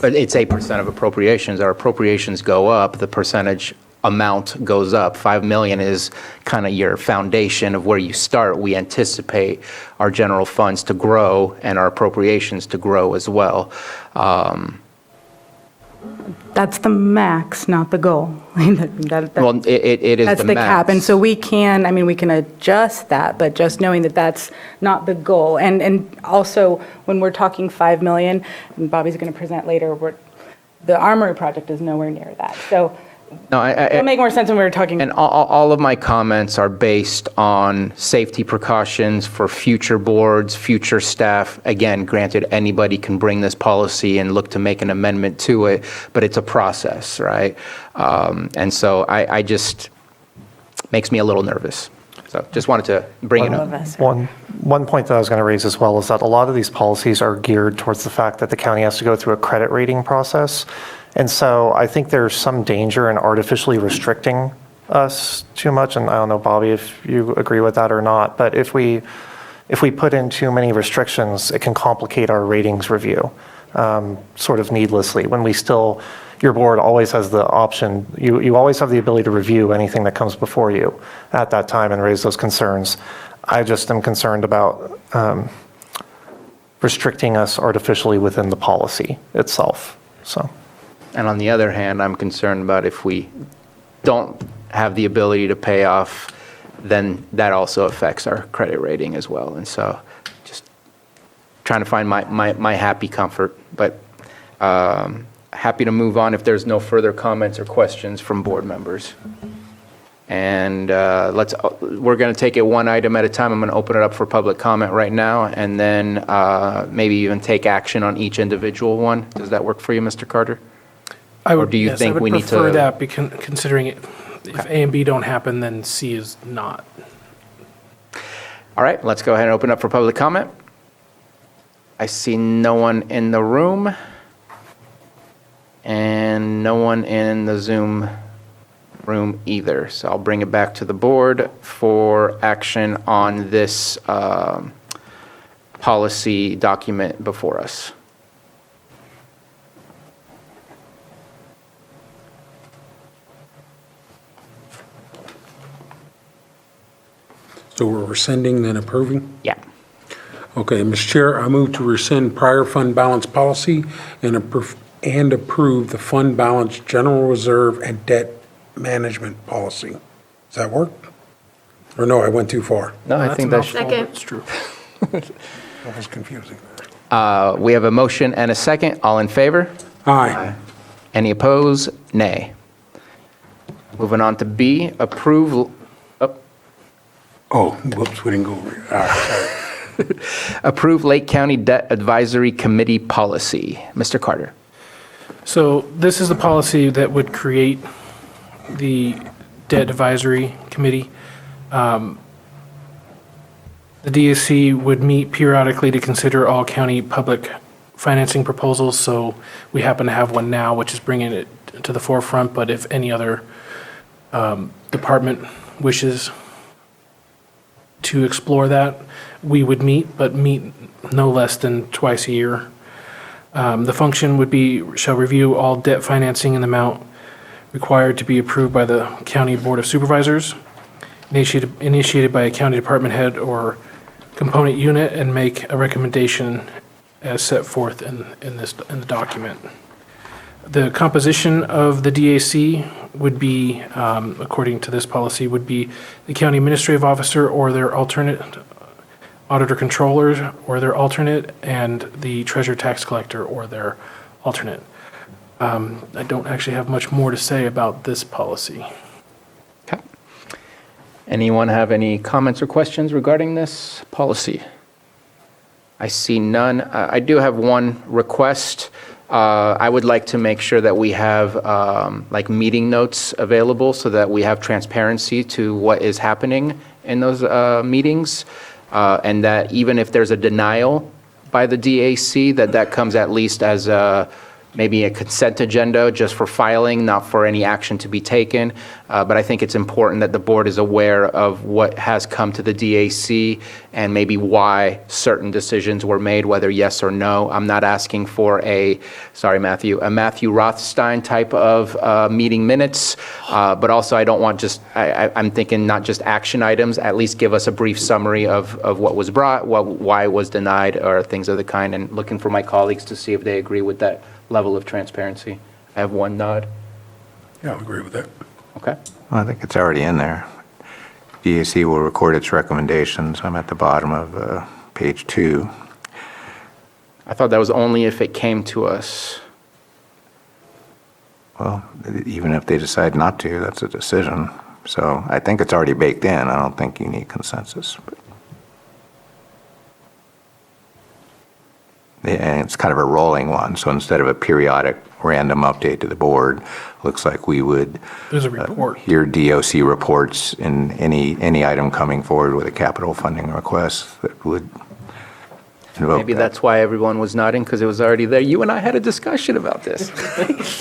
But it's 8% of appropriations. Our appropriations go up, the percentage amount goes up. 5 million is kind of your foundation of where you start. We anticipate our general funds to grow and our appropriations to grow as well. That's the max, not the goal. Well, it is That's the the max. cap, and so we can adjust that, but just knowing that that's not the goal. And also, when we're talking 5 million, and Bobby's going to present later, the Armory project is nowhere near that. So No, it'll make more sense when we're talking. And all of my comments are based on safety precautions for future boards, future staff. Again, granted, anybody can bring this policy and look to make an amendment to it, but it's a process, right? And so I just, makes me a little nervous. So just wanted to bring it up. One point that I was going to raise as well is that a lot of these policies are geared towards the fact that the county has to go through a credit rating process. And so I think there's some danger in artificially restricting us too much. And I don't know, Bobby, if you agree with that or not, but if we put in too many restrictions, it can complicate our ratings review sort of needlessly when we still, your board always has the option, you always have the ability to review anything that comes before you at that time and raise those concerns. I just am concerned about restricting us artificially within the policy itself, so. And on the other hand, I'm concerned about if we don't have the ability to pay off, then that also affects our credit rating as well. And so just trying to find my happy comfort, but happy to move on if there's no further comments or questions from board members. And we're going to take it one item at a time. I'm going to open it up for public comment right now, and then maybe even take action on each individual one. Does that work for you, Mr. Carter? Or do you think we need to? I would prefer that, considering if A and B don't happen, then C is not. All right, let's go ahead and open up for public comment. I see no one in the room and no one in the Zoom room either. So I'll bring it back to the board for action on this policy document before us. So we're rescinding then approving? Yeah. Okay, Mr. Chair, I move to rescind prior fund balance policy and approve the fund balance general reserve and debt management policy. Does that work? Or no, I went too far? No, I think that's Second. It's true. That was confusing. We have a motion and a second. All in favor? Aye. Any opposed? Nay. Moving on to B, approve. Oh, whoops, we didn't go over it. All right, sorry. Approve Lake County Debt Advisory Committee policy. Mr. Carter. So this is the policy that would create the Debt Advisory Committee. The DAC would meet periodically to consider all county public financing proposals. So we happen to have one now, which is bringing it to the forefront. But if any other department wishes to explore that, we would meet, but meet no less than twice a year. The function would be, shall review all debt financing in the amount required to be approved by the County Board of Supervisors, initiated by a county department head or component unit, and make a recommendation as set forth in the document. The composition of the DAC would be, according to this policy, would be the county administrative officer or their alternate, auditor controller or their alternate, and the treasurer tax collector or their alternate. I don't actually have much more to say about this policy. Okay. Anyone have any comments or questions regarding this policy? I see none. I do have one request. I would like to make sure that we have like meeting notes available so that we have transparency to what is happening in those meetings. And that even if there's a denial by the DAC, that comes at least as maybe a consent agenda just for filing, not for any action to be taken. But I think it's important that the board is aware of what has come to the DAC and maybe why certain decisions were made, whether yes or no. I'm not asking for a Matthew Rothstein type of meeting minutes, but also I don't want just, I'm thinking not just action items, at least give us a brief summary of what was brought, why it was denied, or things of the kind, and looking for my colleagues to see if they agree with that level of transparency. I have one nod. Yeah, I agree with that. Okay. Well, I think it's already in there. DAC will record its recommendations. I'm at the bottom of page 2. I thought that was only if it came to us. Well, even if they decide not to, that's a decision. So I think it's already baked in. I don't think you need consensus. But and it's kind of a rolling one. So instead of a periodic random update to the board, looks like we would There's a report. hear DOC reports in any item coming forward with a capital funding request that would invoke Maybe that. that's why everyone was nodding, because it was already there. You and I had a discussion about this.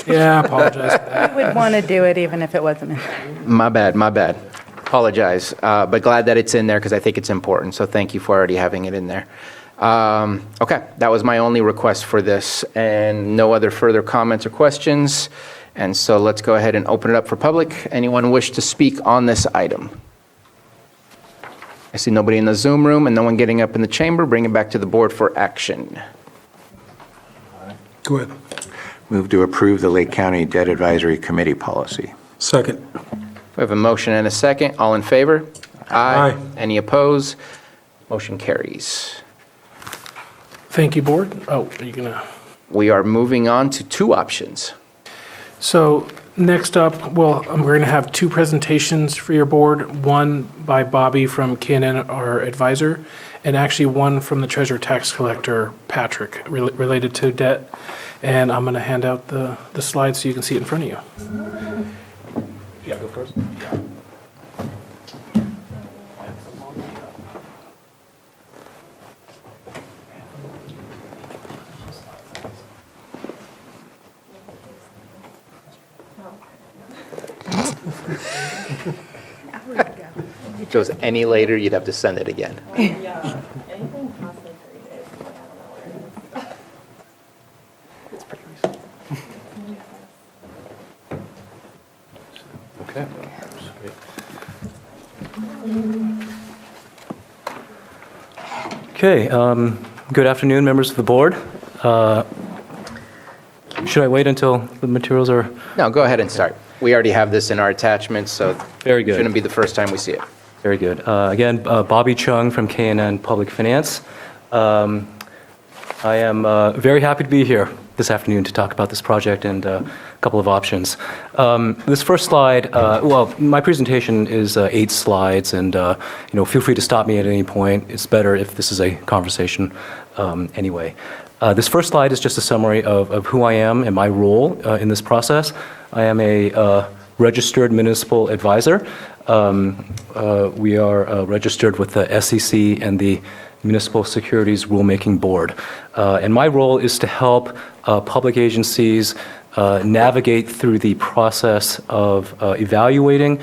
Yeah, I apologize for that. We would want to do it even if it wasn't in there. My bad. Apologize. But glad that it's in there because I think it's important. So thank you for already having it in there. Okay, that was my only request for this, and no other further comments or questions. And so let's go ahead and open it up for public. Anyone wish to speak on this item? I see nobody in the Zoom room and no one getting up in the chamber. Bring it back to the board for action. Go ahead. Move to approve the Lake County Debt Advisory Committee policy. Second. We have a motion and a second. All in favor? Aye. Any opposed? Motion carries. Thank you, board. Oh, are you gonna? We are moving on to 2 options. So next up, well, we're going to have 2 presentations for your board, one by Bobby from KNN, our advisor, and actually one from the treasurer tax collector, Patrick, related to debt. And I'm going to hand out the slides so you can see it in front of you. Yeah, go first. If it goes any later, you'd have to send it again. Okay. Okay, good afternoon, members of the board. Should I wait until the materials are? No, go ahead and start. We already have this in our attachments, so Very good. it shouldn't be the first time we see it. Very good. Again, Bobby Chung from KNN Public Finance. I am very happy to be here this afternoon to talk about this project and a couple of options. This first slide, well, my presentation is 8 slides, and feel free to stop me at any point. It's better if this is a conversation anyway. This first slide is just a summary of who I am and my role in this process. I am a registered municipal advisor. We are registered with the SEC and the Municipal Securities Rulemaking Board. And my role is to help public agencies navigate through the process of evaluating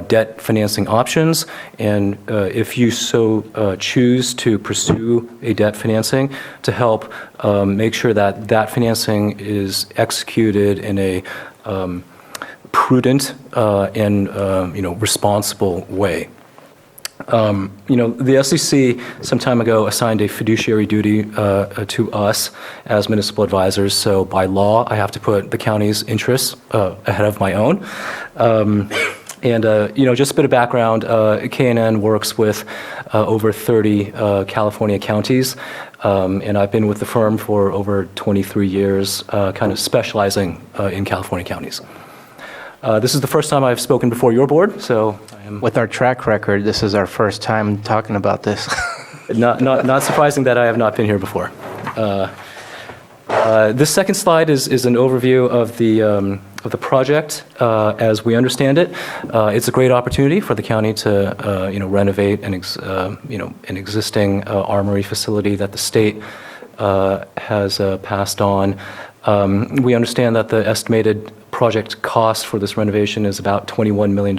debt financing options. And if you so choose to pursue a debt financing, to help make sure that that financing is executed in a prudent and responsible way. The SEC some time ago assigned a fiduciary duty to us as municipal advisors. So by law, I have to put the county's interests ahead of my own. Just a bit of background, K&N works with over 30 California counties, and I've been with the firm for over 23 years, kind of specializing in California counties. This is the first time I've spoken before your board, so I am... With our track record, this is our first time talking about this. Not surprising that I have not been here before. This second slide is an overview of the project as we understand it. It's a great opportunity for the county to renovate an existing armory facility that the state has passed on. We understand that the estimated project cost for this renovation is about $21 million,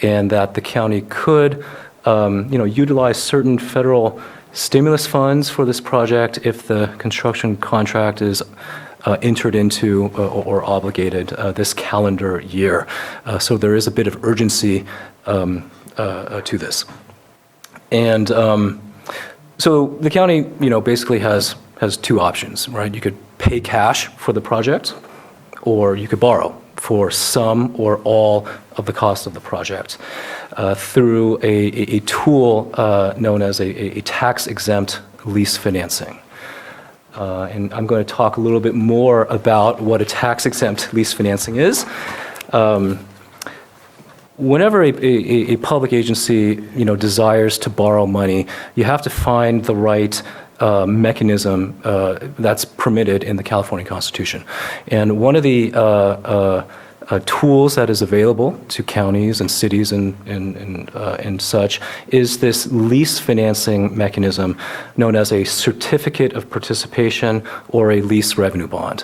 and that the county could utilize certain federal stimulus funds for this project if the construction contract is entered into or obligated this calendar year. So there is a bit of urgency to this. And so the county, basically has two options, right? You could pay cash for the project, or you could borrow for some or all of the cost of the project through a tool known as a tax-exempt lease financing. And I'm going to talk a little bit more about what a tax-exempt lease financing is. Whenever a public agency, desires to borrow money, you have to find the right mechanism that's permitted in the California Constitution. And one of the tools that is available to counties and cities and such is this lease financing mechanism known as a certificate of participation or a lease revenue bond.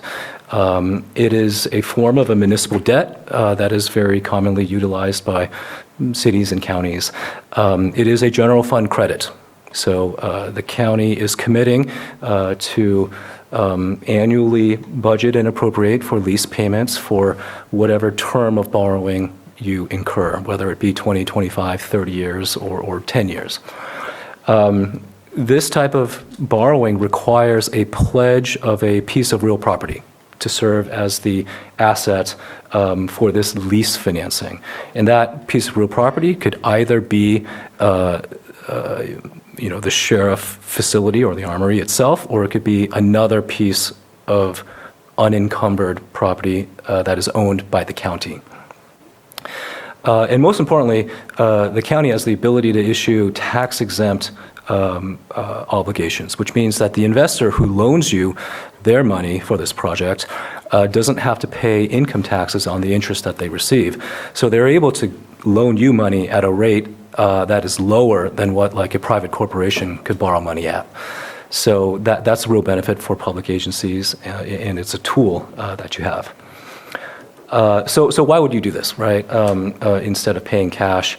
It is a form of a municipal debt that is very commonly utilized by cities and counties. It is a general fund credit. So the county is committing to annually budget and appropriate for lease payments for whatever term of borrowing you incur, whether it be 20, 25, 30 years, or 10 years. This type of borrowing requires a pledge of a piece of real property to serve as the asset for this lease financing. And that piece of real property could either be the sheriff facility or the armory itself, or it could be another piece of unencumbered property that is owned by the county. And most importantly, the county has the ability to issue tax-exempt obligations, which means that the investor who loans you their money for this project doesn't have to pay income taxes on the interest that they receive. So they're able to loan you money at a rate that is lower than what like a private corporation could borrow money at. So that's a real benefit for public agencies, and it's a tool that you have. So why would you do this, right? Instead of paying cash?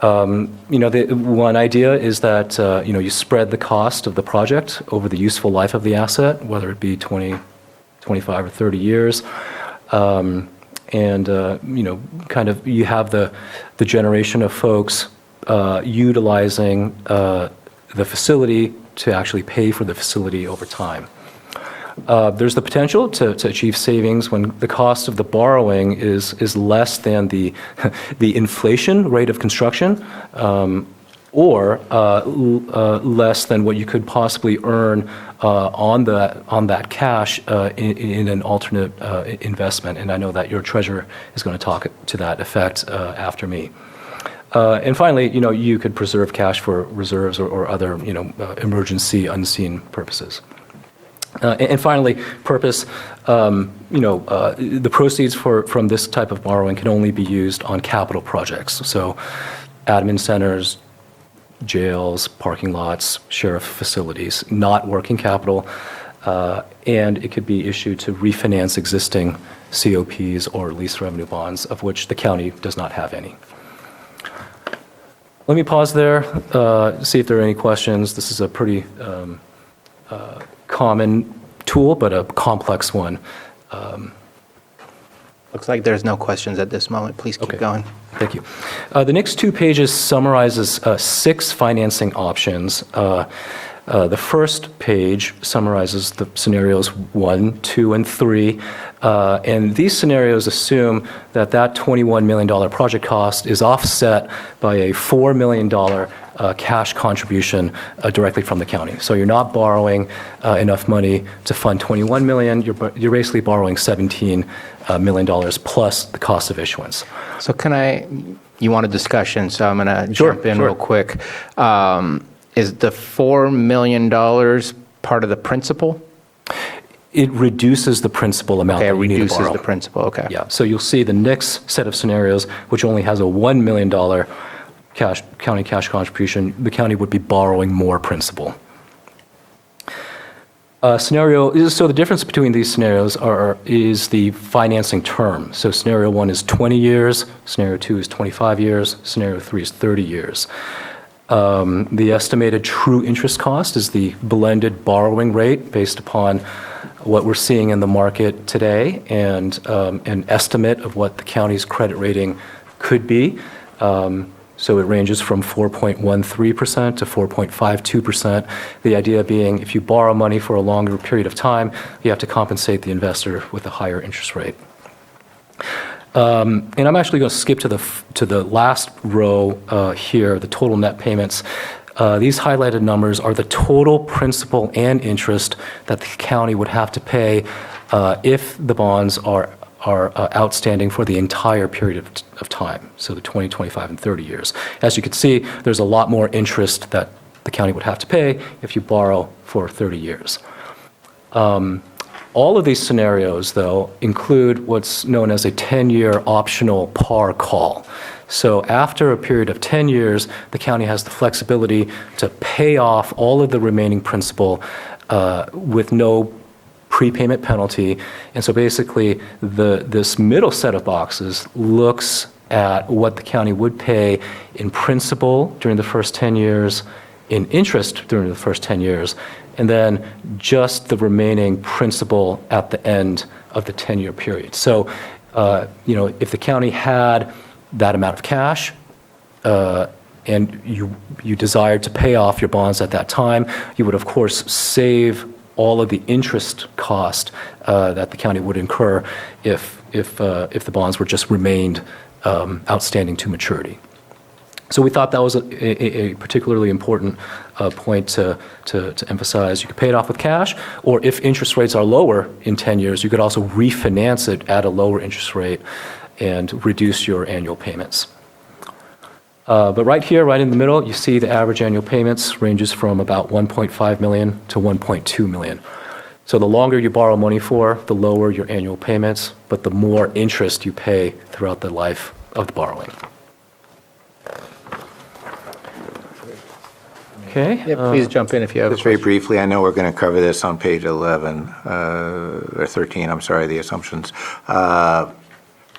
The one idea is that you spread the cost of the project over the useful life of the asset, whether it be 20, 25, or 30 years. Kind of you have the generation of folks utilizing the facility to actually pay for the facility over time. There's the potential to achieve savings when the cost of the borrowing is less than the inflation rate of construction, or less than what you could possibly earn on that cash in an alternate investment. And I know that your treasurer is going to talk to that effect after me. And finally, you could preserve cash for reserves or other emergency unseen purposes. And finally, purpose, the proceeds from this type of borrowing can only be used on capital projects. So admin centers, jails, parking lots, sheriff facilities, not working capital, and it could be issued to refinance existing COPs or lease revenue bonds, of which the county does not have any. Let me pause there, see if there are any questions. This is a pretty common tool, but a complex one. Looks like there's no questions at this moment. Please keep going. Thank you. The next 2 pages summarizes 6 financing options. The first page summarizes the scenarios 1, 2, and 3. And these scenarios assume that that $21 million project cost is offset by a $4 million cash contribution directly from the county. So you're not borrowing enough money to fund $21 million. You're basically borrowing $17 million plus the cost of issuance. So you want a discussion, so I'm going to jump in real quick. Is the $4 million part of the principal? It reduces the principal amount that you need to borrow. It reduces the principal, okay. Yeah, so you'll see the next set of scenarios, which only has a $1 million county cash contribution, the county would be borrowing more principal. So the difference between these scenarios is the financing term. So scenario 1 is 20 years, scenario 2 is 25 years, scenario 3 is 30 years. The estimated true interest cost is the blended borrowing rate based upon what we're seeing in the market today and an estimate of what the county's credit rating could be. So it ranges from 4.13% to 4.52%. The idea being if you borrow money for a longer period of time, you have to compensate the investor with a higher interest rate. And I'm actually going to skip to the last row here, the total net payments. These highlighted numbers are the total principal and interest that the county would have to pay if the bonds are outstanding for the entire period of time, so the 20, 25, and 30 years. As you can see, there's a lot more interest that the county would have to pay if you borrow for 30 years. All of these scenarios, though, include what's known as a 10-year optional par call. So after a period of 10 years, the county has the flexibility to pay off all of the remaining principal with no prepayment penalty. And so basically, this middle set of boxes looks at what the county would pay in principal during the first 10 years, in interest during the first 10 years, and then just the remaining principal at the end of the 10-year period. So, if the county had that amount of cash and you desired to pay off your bonds at that time, you would, of course, save all of the interest cost that the county would incur if the bonds were just remained outstanding to maturity. So we thought that was a particularly important point to emphasize. You could pay it off with cash, or if interest rates are lower in 10 years, you could also refinance it at a lower interest rate and reduce your annual payments. But right here, right in the middle, you see the average annual payments ranges from about $1.5 million to $1.2 million. So the longer you borrow money for, the lower your annual payments, but the more interest you pay throughout the life of the borrowing. Okay. Yeah, please jump in if you have Just very briefly, I know we're going to cover this on page 11, or 13, I'm sorry, the assumptions.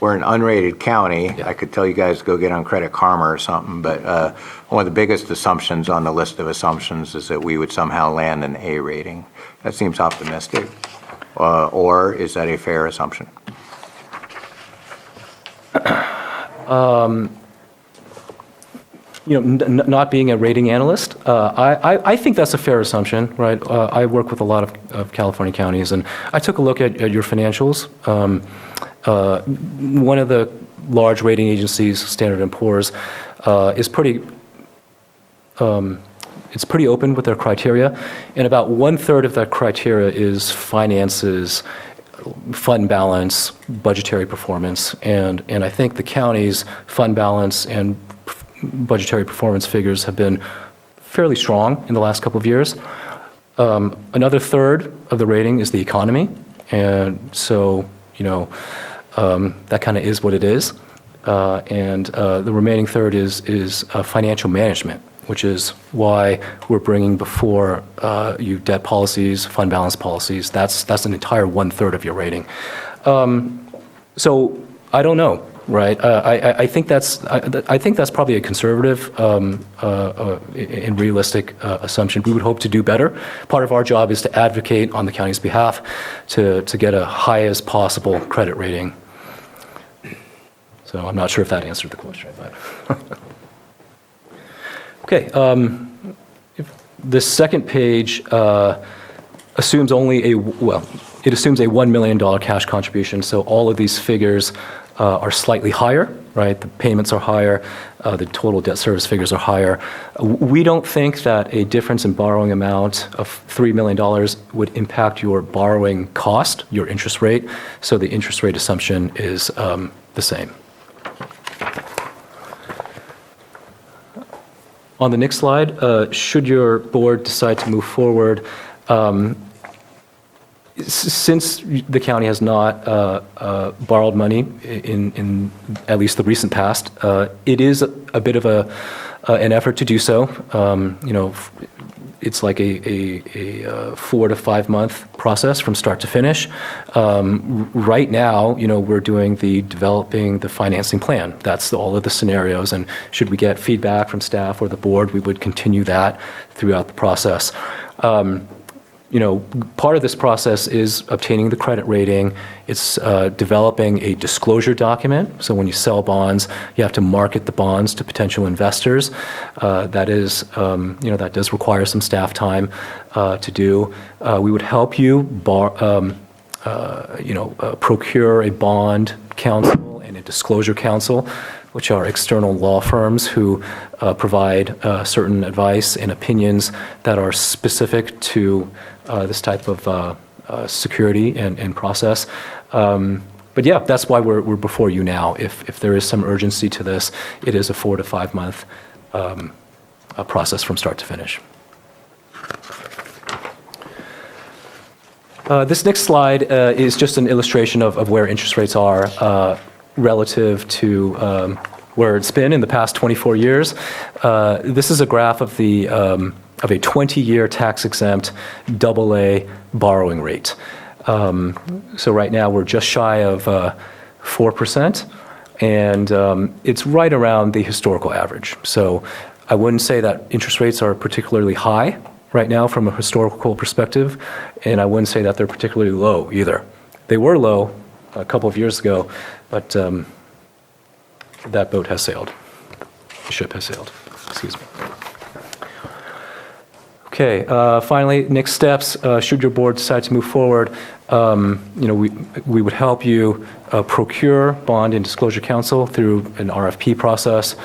We're an unrated county. Yeah. I could tell you guys to go get on Credit Karma or something, but one of the biggest assumptions on the list of assumptions is that we would somehow land an A rating. That seems optimistic. Or is that a fair assumption? Not being a rating analyst, I think that's a fair assumption, right? I work with a lot of California counties, and I took a look at your financials. One of the large rating agencies, Standard & Poor's, is pretty open with their criteria, and about 1/3 of that criteria is finances, fund balance, budgetary performance, and I think the county's fund balance and budgetary performance figures have been fairly strong in the last couple of years. Another 1/3 of the rating is the economy, and so that kind of is what it is. And the remaining 1/3 is financial management, which is why we're bringing before you debt policies, fund balance policies. That's an entire 1/3 of your rating. So I don't know, right? I think that's probably a conservative and realistic assumption. We would hope to do better. Part of our job is to advocate on the county's behalf to get a highest possible credit rating. So I'm not sure if that answered the question, but. Okay, the second page assumes it assumes a $1 million cash contribution, so all of these figures are slightly higher, right? The payments are higher, the total debt service figures are higher. We don't think that a difference in borrowing amount of $3 million would impact your borrowing cost, your interest rate, so the interest rate assumption is the same. On the next slide, should your board decide to move forward, since the county has not borrowed money in at least the recent past, it is a bit of an effort to do so. It's like a 4 to 5 month process from start to finish. Right now, we're doing developing the financing plan. That's all of the scenarios, and should we get feedback from staff or the board, we would continue that throughout the process. Part of this process is obtaining the credit rating. It's developing a disclosure document. So when you sell bonds, you have to market the bonds to potential investors. That does require some staff time to do. We would help you procure a bond counsel and a disclosure counsel, which are external law firms who provide certain advice and opinions that are specific to this type of security and process. But yeah, that's why we're before you now. If there is some urgency to this, it is a 4 to 5 month process from start to finish. This next slide is just an illustration of where interest rates are relative to where it's been in the past 24 years. This is a graph of a 20-year tax-exempt AA borrowing rate. So right now we're just shy of 4%, and it's right around the historical average. So I wouldn't say that interest rates are particularly high right now from a historical perspective, and I wouldn't say that they're particularly low either. They were low a couple of years ago, but that boat has sailed. The ship has sailed. Excuse me. Okay, finally, next steps, should your board decide to move forward, we would help you procure bond and disclosure counsel through an RFP process,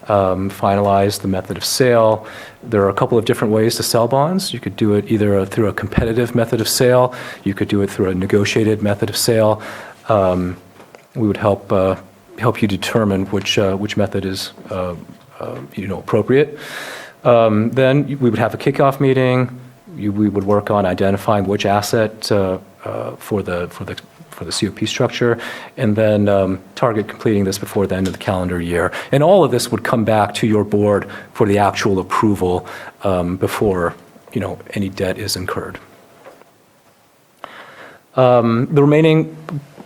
finalize the method of sale. There are a couple of different ways to sell bonds. You could do it either through a competitive method of sale, you could do it through a negotiated method of sale. We would help you determine which method is appropriate. Then we would have a kickoff meeting. We would work on identifying which asset for the COP structure, and then target completing this before the end of the calendar year. And all of this would come back to your board for the actual approval before any debt is incurred. The remaining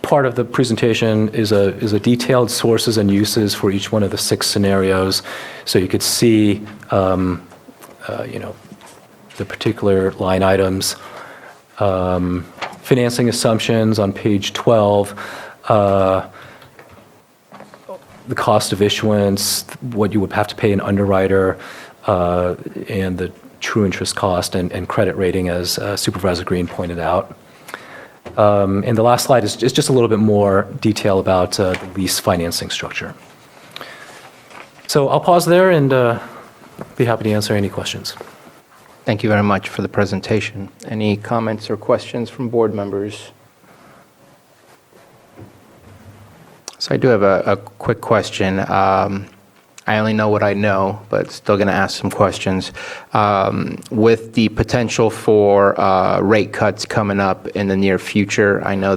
part of the presentation is a detailed sources and uses for each one of the 6 scenarios, so you could see the particular line items. Financing assumptions on page 12, the cost of issuance, what you would have to pay an underwriter, and the true interest cost and credit rating, as Supervisor Green pointed out. And the last slide is just a little bit more detail about the lease financing structure. So I'll pause there and be happy to answer any questions. Thank you very much for the presentation. Any comments or questions from board members? So I do have a quick question. I only know what I know, but still going to ask some questions. With the potential for rate cuts coming up in the near future, I know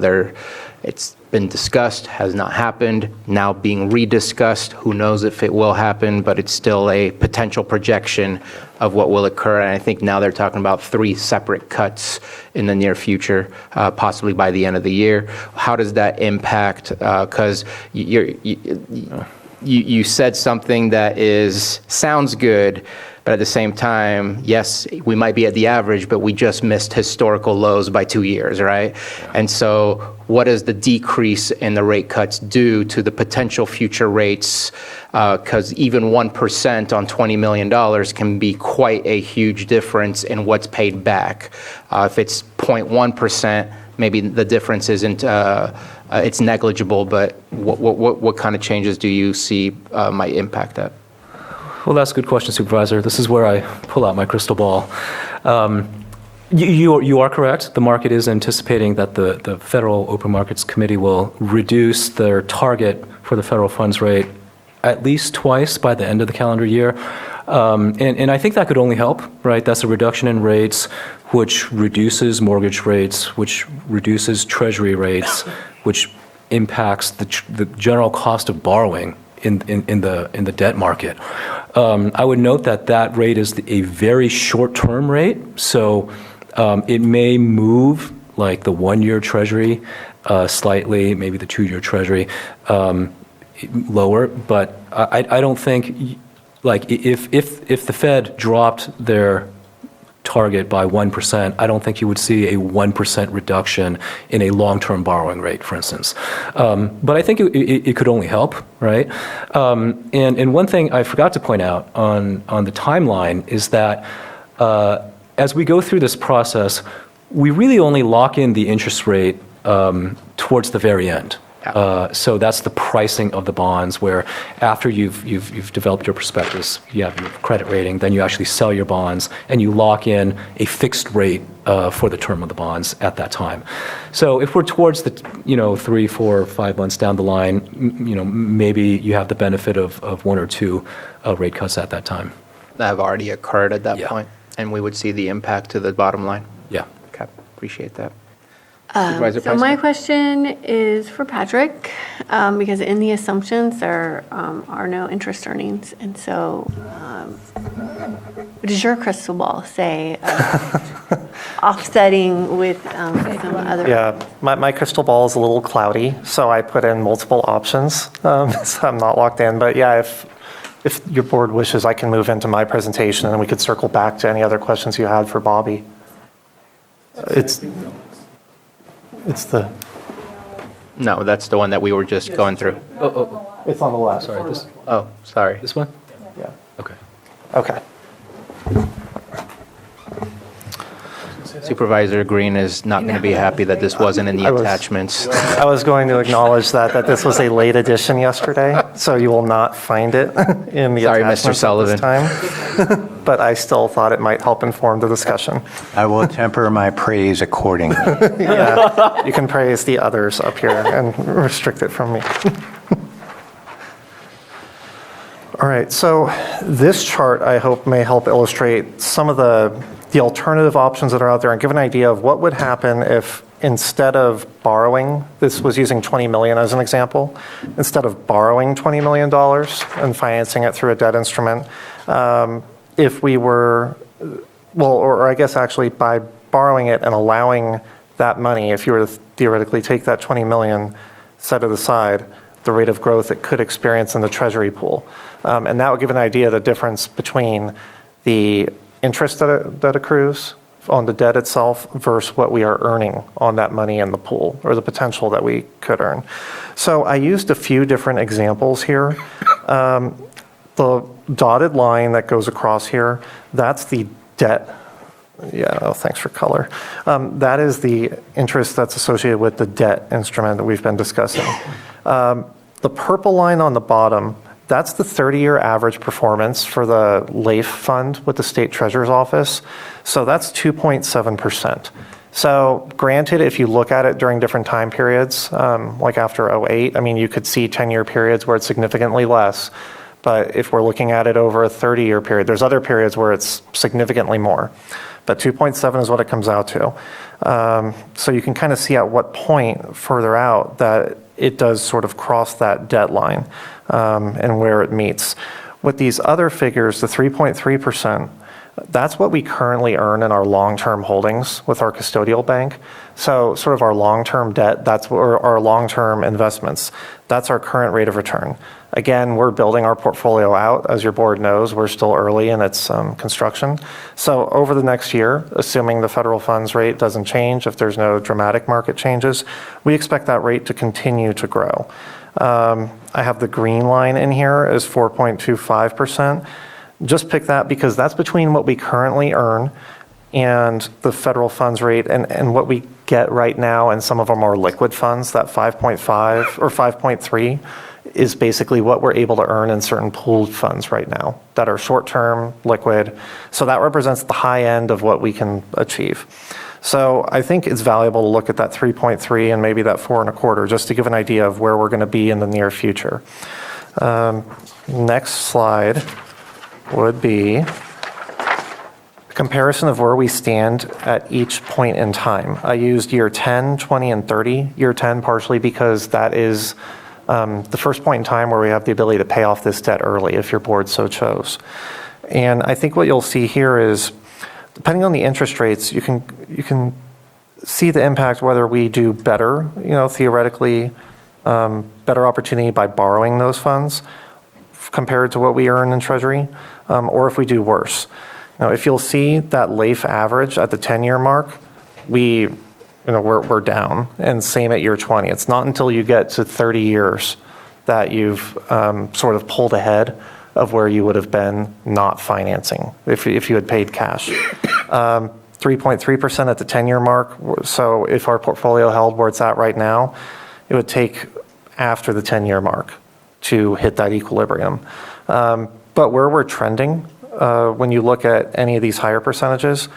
it's been discussed, has not happened, now being rediscussed. Who knows if it will happen, but it's still a potential projection of what will occur. And I think now they're talking about 3 separate cuts in the near future, possibly by the end of the year. How does that impact? Because you said something that sounds good, But at the same time, yes, we might be at the average, but we just missed historical lows by 2 years, right? And so what does the decrease in the rate cuts do to the potential future rates? Because even 1% on $20 million can be quite a huge difference in what's paid back. If it's 0.1%, maybe the difference isn't, it's negligible, but what kind of changes do you see might impact that? Well, that's a good question, Supervisor. This is where I pull out my crystal ball. You are correct. The market is anticipating that the Federal Open Markets Committee will reduce their target for the federal funds rate at least twice by the end of the calendar year. And I think that could only help, right? That's a reduction in rates, which reduces mortgage rates, which reduces treasury rates, which impacts the general cost of borrowing in the debt market. I would note that rate is a very short-term rate, so it may move like the 1-year treasury slightly, maybe the 2-year treasury lower, but I don't think, like, if the Fed dropped their target by 1%, I don't think you would see a 1% reduction in a long-term borrowing rate, for instance. But I think it could only help, right? And one thing I forgot to point out on the timeline is that as we go through this process, we really only lock in the interest rate towards the very end. So that's the pricing of the bonds, where after you've developed your prospectus, you have your credit rating, then you actually sell your bonds and you lock in a fixed rate for the term of the bonds at that time. So if we're towards the 3, 4, 5 months down the line, maybe you have the benefit of 1 or 2 rate cuts at that time. That have already occurred at that point, and we would see the impact to the bottom line. Yeah. Okay, appreciate that. So my question is for Patrick, because in the assumptions, there are no interest earnings. And so what does your crystal ball say? Offsetting with some other... Yeah, my crystal ball is a little cloudy, so I put in multiple options, so I'm not locked in. But yeah, if your board wishes, I can move into my presentation and we could circle back to any other questions you had for Bobby. It's the... No, that's the one that we were just going through. It's on the left. Sorry, this... Oh, sorry. This one? Yeah. Okay. Okay. Supervisor Green is not going to be happy that this wasn't in the attachments. I was going to acknowledge that this was a late edition yesterday, so you will not find it in the Sorry, attachments Mr. Sullivan. at this time. But I still thought it might help inform the discussion. I will temper my praise accordingly. Yeah, you can praise the others up here and restrict it from me. All right, so this chart, I hope, may help illustrate some of the alternative options that are out there and give an idea of what would happen if, instead of borrowing, this was using $20 million as an example, instead of borrowing $20 million and financing it through a debt instrument, if we were, well, or I guess actually by borrowing it and allowing that money, if you were to theoretically take that $20 million, set it aside, the rate of growth it could experience in the treasury pool. And that would give an idea of the difference between the interest that accrues on the debt itself versus what we are earning on that money in the pool, or the potential that we could earn. So I used a few different examples here. The dotted line that goes across here, that's the debt. Yeah, oh, thanks for color. That is the interest that's associated with the debt instrument that we've been discussing. The purple line on the bottom, that's the 30-year average performance for the LAIF fund with the State Treasurer's Office. So that's 2.7%. So granted, if you look at it during different time periods, like after 2008, I mean, you could see 10-year periods where it's significantly less. But if we're looking at it over a 30-year period, there's other periods where it's significantly more. But 2.7 is what it comes out to. So you can kind of see at what point further out that it does sort of cross that debt line and where it meets. With these other figures, the 3.3%, That's what we currently earn in our long-term holdings with our custodial bank. So sort of our long-term debt, that's our long-term investments. That's our current rate of return. Again, we're building our portfolio out. As your board knows, we're still early in its construction. So over the next year, assuming the federal funds rate doesn't change, if there's no dramatic market changes, we expect that rate to continue to grow. I have the green line in here as 4.25%. Just pick that because that's between what we currently earn and the federal funds rate and what we get right now in some of our more liquid funds, that 5.5 or 5.3 is basically what we're able to earn in certain pooled funds right now that are short-term, liquid. So that represents the high end of what we can achieve. So I think it's valuable to look at that 3.3 and maybe that 4.25 just to give an idea of where we're going to be in the near future. Next slide would be a comparison of where we stand at each point in time. I used year 10, 20, and 30. Year 10 partially because that is the first point in time where we have the ability to pay off this debt early if your board so chose. And I think what you'll see here is, depending on the interest rates, you can see the impact whether we do better, theoretically, better opportunity by borrowing those funds compared to what we earn in Treasury, or if we do worse. Now, if you'll see that LAIF average at the 10-year mark, we're down, and same at year 20. It's not until you get to 30 years that you've sort of pulled ahead of where you would have been not financing if you had paid cash. 3.3% at the 10-year mark. So if our portfolio held where it's at right now, it would take after the 10-year mark to hit that equilibrium. But where we're trending, when you look at any of these higher percentages,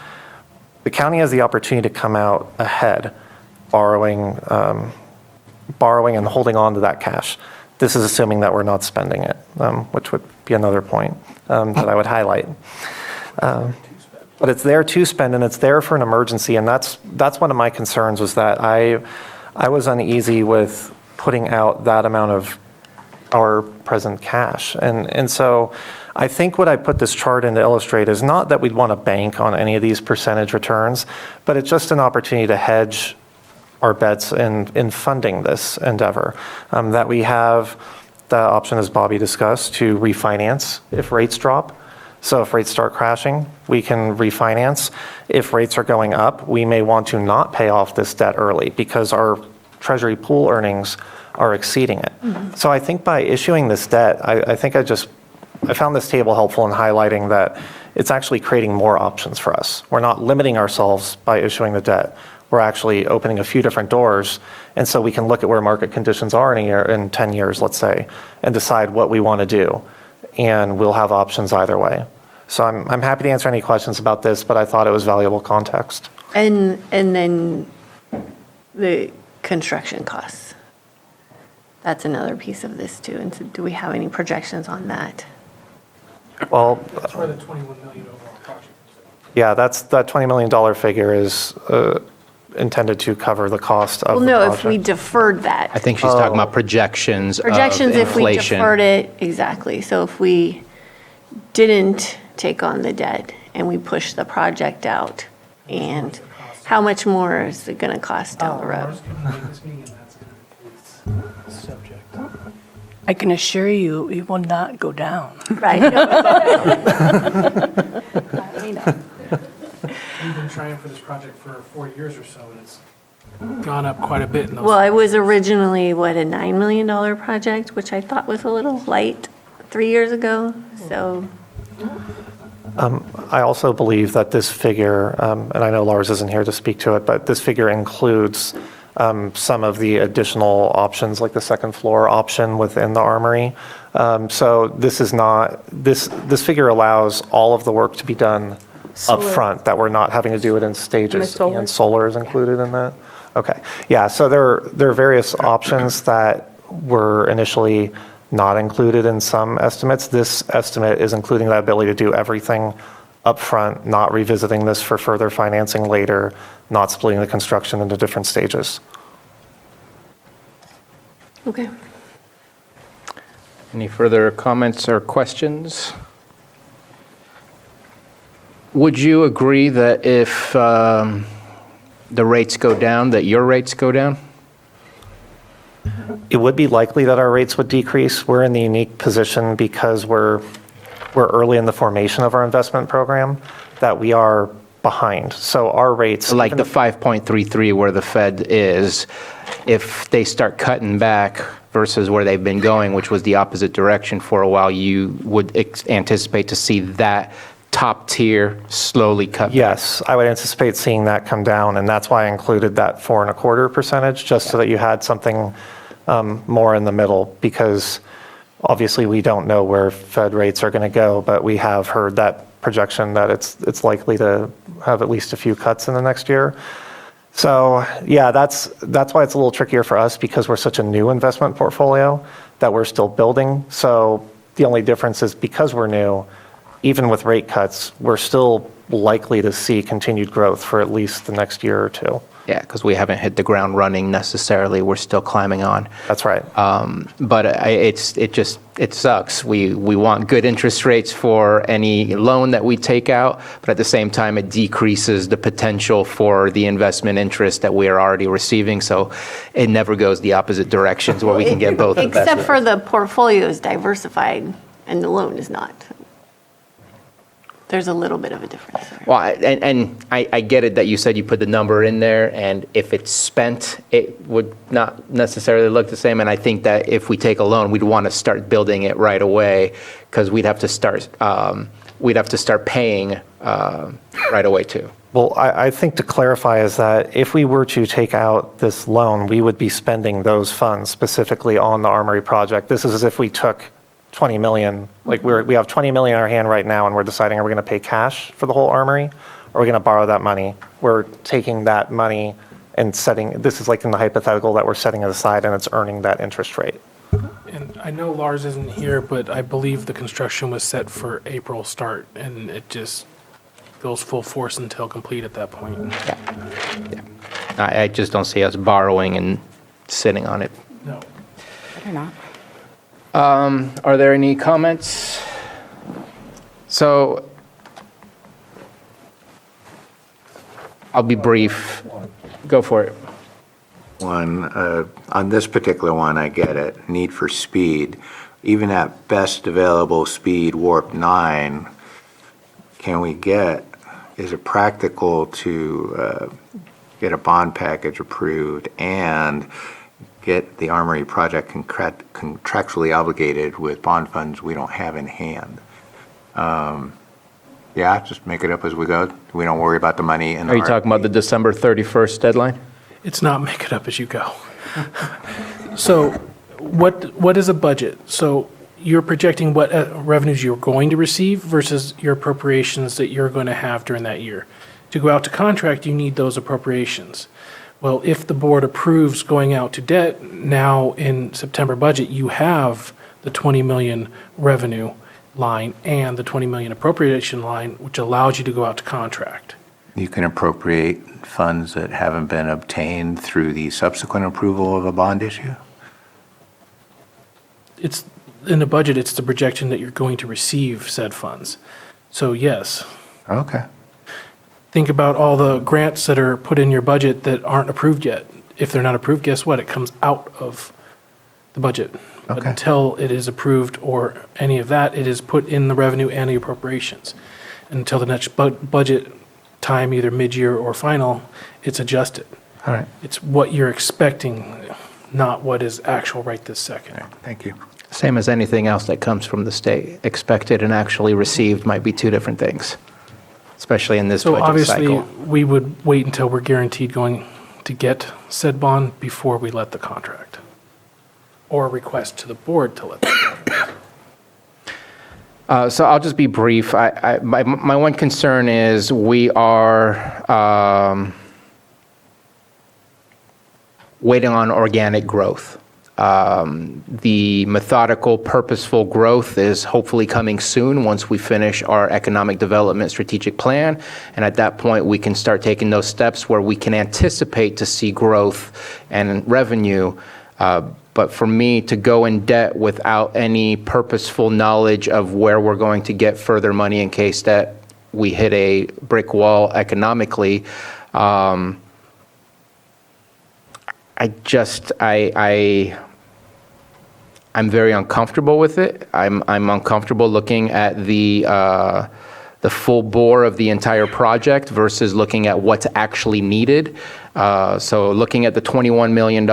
the county has the opportunity to come out ahead, borrowing and holding on to that cash. This is assuming that we're not spending it, which would be another point that I would highlight. But it's there to spend, and it's there for an emergency, and that's one of my concerns was that I was uneasy with putting out that amount of our present cash. And so I think what I put this chart in to illustrate is not that we'd want to bank on any of these percentage returns, but it's just an opportunity to hedge our bets in funding this endeavor. That we have the option, as Bobby discussed, to refinance if rates drop. So if rates start crashing, we can refinance. If rates are going up, we may want to not pay off this debt early because our Treasury pool earnings are exceeding it. Mm-hmm. So I think by issuing this debt, I found this table helpful in highlighting that it's actually creating more options for us. We're not limiting ourselves by issuing the debt. We're actually opening a few different doors, and so we can look at where market conditions are in 10 years, let's say, and decide what we want to do, and we'll have options either way. So I'm happy to answer any questions about this, but I thought it was valuable context. And then the construction costs. That's another piece of this too. And so do we have any projections on that? Well, that's where the $21 million overall project. Yeah, that $20 million figure is intended to cover the cost of the project. If we deferred that. I think she's talking about projections of If we inflation. deferred it, exactly. So if we didn't take on the debt and we push the project out, and how much more is it going to cost down the road? I can assure you, it will not go down. Right. We've been trying for this project for 4 years or so, and it's gone up quite a bit in those. Well, it was originally, a $9 million project, which I thought was a little light 3 years ago, so. I also believe that this figure, and I know Lars isn't here to speak to it, but this figure includes some of the additional options, like the second floor option within the armory. So this is not, this figure allows all of the work to be done up front, that we're not having to do it in stages. And solar is included in that? Okay. Yeah, so there are various options that were initially not included in some estimates. This estimate is including the ability to do everything up front, not revisiting this for further financing later, not splitting the construction into different stages. Okay. Any further comments or questions? Would you agree that if the rates go down, that your rates go down? It would be likely that our rates would decrease. We're in the unique position because we're early in the formation of our investment program that we are behind. So our rates, Like the 5.33 where the Fed is, if they start cutting back versus where they've been going, which was the opposite direction for a while, you would anticipate to see that top tier slowly cut back? yes, I would anticipate seeing that come down, and that's why I included that 4.25%, just so that you had something more in the middle, because obviously we don't know where Fed rates are going to go, but we have heard that projection that it's likely to have at least a few cuts in the next year. So yeah, that's why it's a little trickier for us, because we're such a new investment portfolio that we're still building. So the only difference is because we're new, even with rate cuts, we're still likely to see continued growth for at least the next year or two. Yeah, because we haven't hit the ground running necessarily. We're still climbing on. That's right. But it sucks. We want good interest rates for any loan that we take out, but at the same time, it decreases the potential for the investment interest that we are already receiving. So it never goes the opposite directions where we can get both. Except for the portfolio is diversified and the loan is not. There's a little bit of a difference there. Well, I get it that you said you put the number in there, and if it's spent, it would not necessarily look the same. And I think that if we take a loan, we'd want to start building it right away, because we'd have to start paying right away too. Well, I think to clarify is that if we were to take out this loan, we would be spending those funds specifically on the Armory project. This is as if we took 20 million, like we have 20 million in our hand right now, and we're deciding, are we going to pay cash for the whole Armory, or are we going to borrow that money? We're taking that money and this is like in the hypothetical that we're setting it aside, and it's earning that interest rate. And I know Lars isn't here, but I believe the construction was set for April start, and it just goes full force until complete at that point. Yeah. I just don't see us borrowing and sitting on it. No. Better not. Are there any comments? So I'll be brief. Go for it. On this particular one, I get it, need for speed. Even at best available speed, warp 9, is it practical to get a bond package approved and get the Armory project contractually obligated with bond funds we don't have in hand? Yeah, just make it up as we go. We don't worry about the money. Are you talking about the December 31st deadline? It's not make it up as you go. So what is a budget? So you're projecting what revenues you're going to receive versus your appropriations that you're going to have during that year. To go out to contract, you need those appropriations. Well, if the board approves going out to debt, now in September budget, you have the 20 million revenue line and the 20 million appropriation line, which allows you to go out to contract. You can appropriate funds that haven't been obtained through the subsequent approval of a bond issue? It's in the budget, it's the projection that you're going to receive said funds. So yes. Okay. Think about all the grants that are put in your budget that aren't approved yet. If they're not approved, guess what? It comes out of the budget. But Okay. until it is approved or any of that, it is put in the revenue and the appropriations. Until the next budget time, either mid-year or final, it's adjusted. All right. It's what you're expecting, not what is actual right this second. Thank you. Same as anything else that comes from the state. Expected and actually received might be two different things, especially in this So budget obviously, cycle. we would wait until we're guaranteed going to get said bond before we let the contract, or request to the board to let the contract. So I'll just be brief. My one concern is we are waiting on organic growth. The methodical, purposeful growth is hopefully coming soon once we finish our economic development strategic plan. And at that point, we can start taking those steps where we can anticipate to see growth and revenue. But for me to go in debt without any purposeful knowledge of where we're going to get further money in case that we hit a brick wall economically. I'm very uncomfortable with it. I'm uncomfortable looking at the full bore of the entire project versus looking at what's actually needed. So looking at the $21 million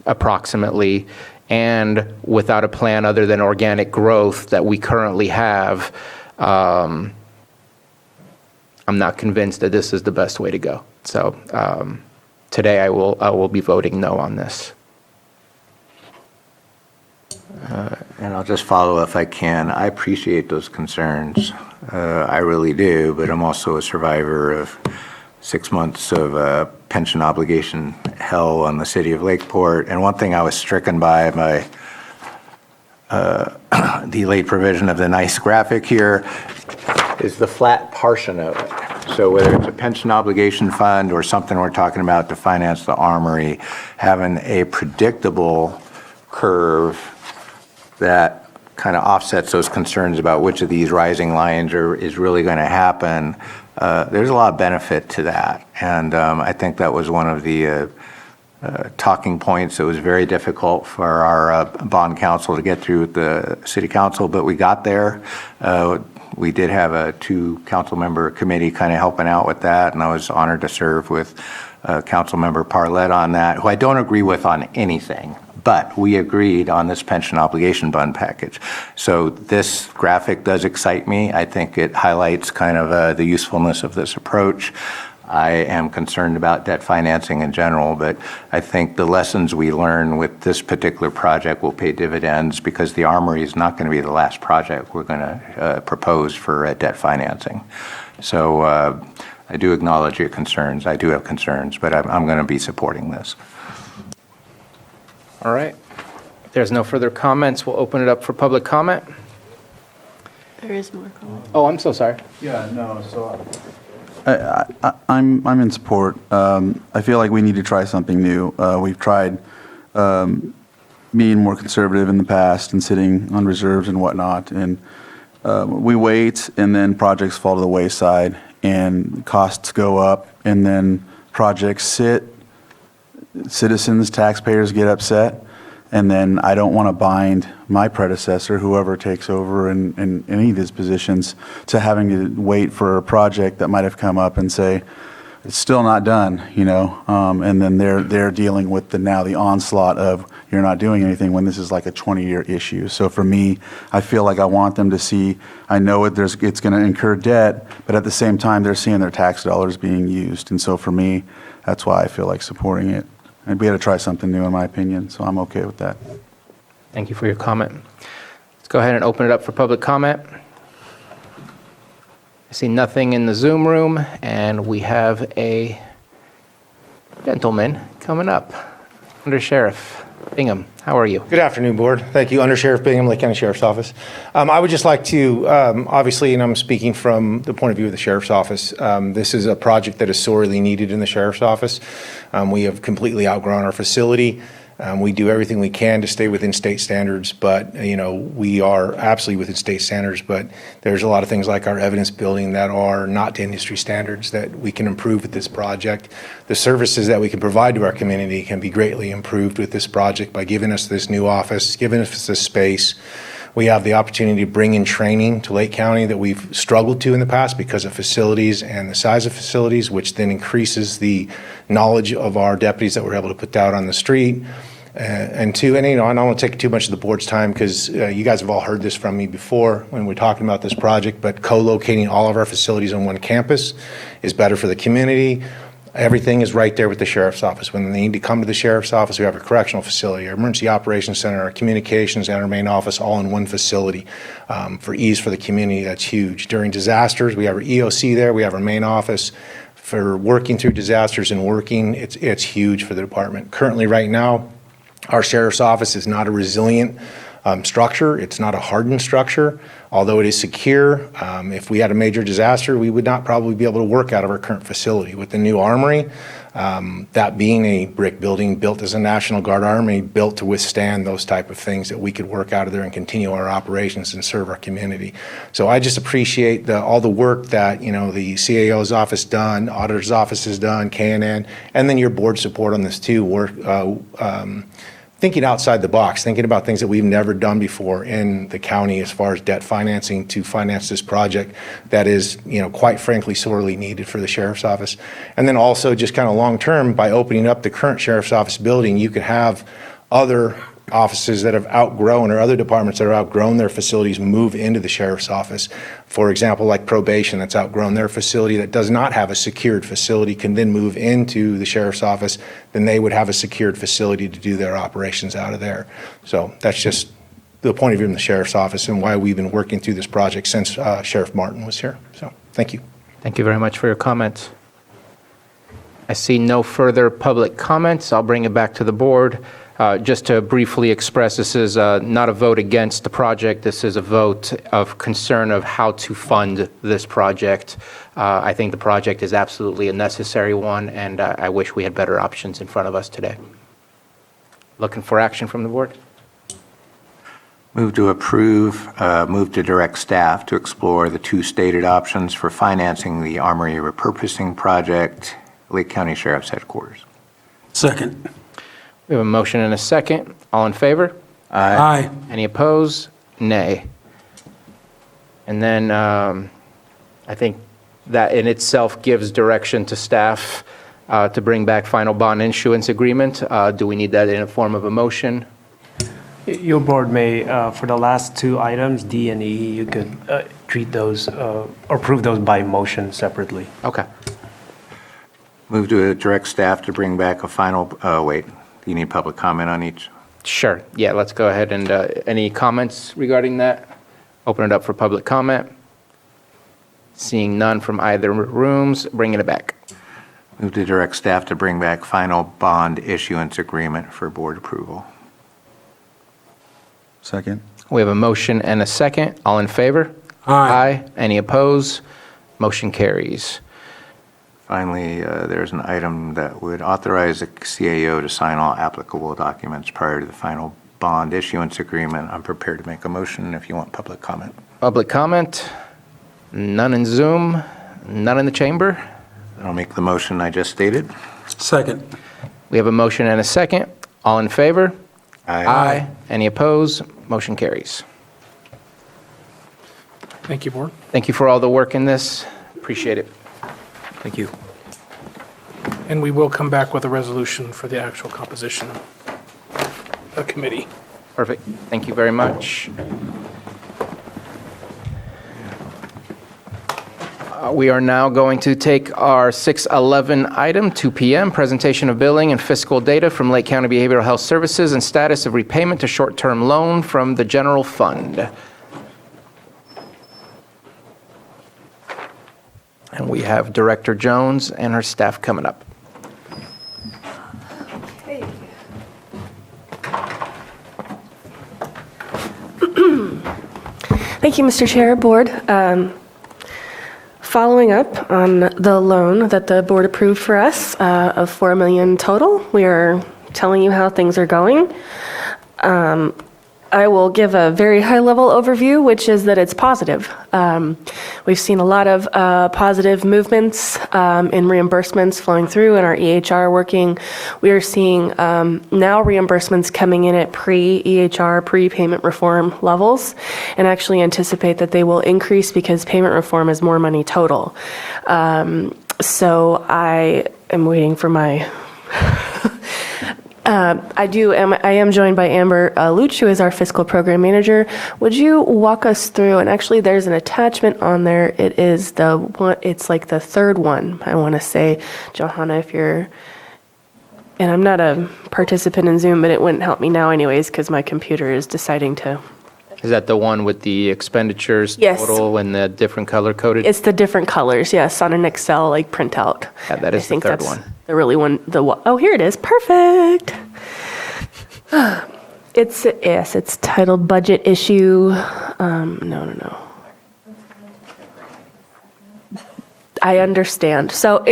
approximately, and without a plan other than organic growth that we currently have, I'm not convinced that this is the best way to go. So today I will be voting no on this. And I'll just follow if I can. I appreciate those concerns. I really do, but I'm also a survivor of 6 months of pension obligation hell on the city of Lakeport. And one thing I was stricken by the late provision of the nice graphic here is the flat portion of it. So whether it's a pension obligation fund or something we're talking about to finance the armory, having a predictable curve that kind of offsets those concerns about which of these rising lines is really going to happen. There's a lot of benefit to that. And I think that was one of the talking points that was very difficult for our bond council to get through with the city council, but we got there. We did have a 2 council member committee kind of helping out with that, and I was honored to serve with council member Parlett on that, who I don't agree with on anything. But we agreed on this pension obligation bond package. So this graphic does excite me. I think it highlights kind of the usefulness of this approach. I am concerned about debt financing in general, but I think the lessons we learn with this particular project will pay dividends because the armory is not going to be the last project we're going to propose for debt financing. So I do acknowledge your concerns. I do have concerns, but I'm going to be supporting this. All right. If there's no further comments, we'll open it up for public comment. There is more comment. Oh, I'm so sorry. Yeah, no, so I'm in support. I feel like we need to try something new. We've tried being more conservative in the past and sitting on reserves and whatnot, and we wait, and then projects fall to the wayside, and costs go up, and then projects sit. Citizens, taxpayers get upset, and then I don't want to bind my predecessor, whoever takes over in any of these positions, to having to wait for a project that might have come up and say, it's still not done, you know, and then they're dealing with the onslaught of you're not doing anything when this is like a 20-year issue. So for me, I feel like I want them to see, I know it's going to incur debt, but at the same time, they're seeing their tax dollars being used. And so for me, that's why I feel like supporting it. And we got to try something new, in my opinion, so I'm okay with that. Thank you for your comment. Let's go ahead and open it up for public comment. I see nothing in the Zoom room, and we have a gentleman coming up. Under Sheriff Bingham, how are you? Good afternoon, Board. Thank you. Under Sheriff Bingham, Lake County Sheriff's Office. I would just like to, obviously, and I'm speaking from the point of view of the Sheriff's Office, this is a project that is sorely needed in the Sheriff's Office. We have completely outgrown our facility. We do everything we can to stay within state standards, but, you know, we are absolutely within state standards, but there's a lot of things like our evidence building that are not to industry standards that we can improve with this project. The services that we can provide to our community can be greatly improved with this project by giving us this new office, giving us this space. We have the opportunity to bring in training to Lake County that we've struggled to in the past because of facilities and the size of facilities, which then increases the knowledge of our deputies that we're able to put out on the street. And two, and you know, I don't want to take too much of the board's time because you guys have all heard this from me before when we're talking about this project, but co-locating all of our facilities on one campus is better for the community. Everything is right there with the Sheriff's Office. When they need to come to the Sheriff's Office, we have a correctional facility, our emergency operations center, our communications, and our main office all in one facility. For ease for the community, that's huge. During disasters, we have our EOC there, we have our main office. For working through disasters and working, it's huge for the department. Currently, right now, our Sheriff's Office is not a resilient structure. It's not a hardened structure, although it is secure. If we had a major disaster, we would not probably be able to work out of our current facility. With the new armory, that being a brick building built as a National Guard armory, built to withstand those type of things, that we could work out of there and continue our operations and serve our community. So I just appreciate all the work that, the CAO's office done, auditor's office has done, KNN, and then your board support on this too. Thinking outside the box, thinking about things that we've never done before in the county as far as debt financing to finance this project that is, quite frankly, sorely needed for the sheriff's office. And then also just kind of long-term, by opening up the current sheriff's office building, you could have other offices that have outgrown, or other departments that have outgrown their facilities, move into the sheriff's office. For example, like probation, that's outgrown their facility, that does not have a secured facility, can then move into the sheriff's office. Then they would have a secured facility to do their operations out of there. So that's just the point of view from the sheriff's office and why we've been working through this project since Sheriff Martin was here. So thank you. Thank you very much for your comments. I see no further public comments. I'll bring it back to the board. Just to briefly express, this is not a vote against the project. This is a vote of concern of how to fund this project. I think the project is absolutely a necessary one, and I wish we had better options in front of us today. Looking for action from the board? Move to approve, move to direct staff to explore the two stated options for financing the Armory repurposing project, Lake County Sheriff's Headquarters. Second. We have a motion and a second. All in favor? Aye. Any opposed? Nay. And then I think that in itself gives direction to staff to bring back final bond issuance agreement. Do we need that in a form of a motion? Your board may, for the last two items, D and E, you could treat those, or approve those by motion separately. Okay. Move to direct staff to bring back a final, wait, do you need public comment on each? Sure. Yeah, let's go ahead and any comments regarding that? Open it up for public comment. Seeing none from either rooms, bringing it back. Move to direct staff to bring back final bond issuance agreement for board approval. Second. We have a motion and a second. All in favor? Aye. Any opposed? Motion carries. Finally, there's an item that would authorize the CAO to sign all applicable documents prior to the final bond issuance agreement. I'm prepared to make a motion if you want public comment. Public comment? None in Zoom? None in the chamber? I'll make the motion I just stated. Second. We have a motion and a second. All in favor? Aye. Any opposed? Motion carries. Thank you, board. Thank you for all the work in this. Appreciate it. Thank you. And we will come back with a resolution for the actual composition of the committee. Perfect. Thank you very much. We are now going to take our 6:11 item, 2 p.m., presentation of billing and fiscal data from Lake County Behavioral Health Services and status of repayment to short-term loan from the general fund. And we have Director Jones and her staff coming up. Thank you, Mr. Chair, Board. Following up on the loan that the board approved for us of $4 million total, we are telling you how things are going. I will give a very high-level overview, which is that it's positive. We've seen a lot of positive movements in reimbursements flowing through and our EHR working. We are seeing now reimbursements coming in at pre-EHR, pre-payment reform levels, and actually anticipate that they will increase because payment reform is more money total. So I am waiting for my... I am joined by Amber Luch, who is our fiscal program manager. Would you walk us through, and actually there's an attachment on there. It is the one, it's like the third one, I want to say. Johanna, if you're, and I'm not a participant in Zoom, but it wouldn't help me now anyways because my computer is deciding to. Is that the one with the expenditures Yes. total and the different color coded? It's the different colors, yes, on an Excel like printout. Yeah, that is the third one. The really one, oh, here it is, perfect. It's titled Budget Issue. No. I understand. So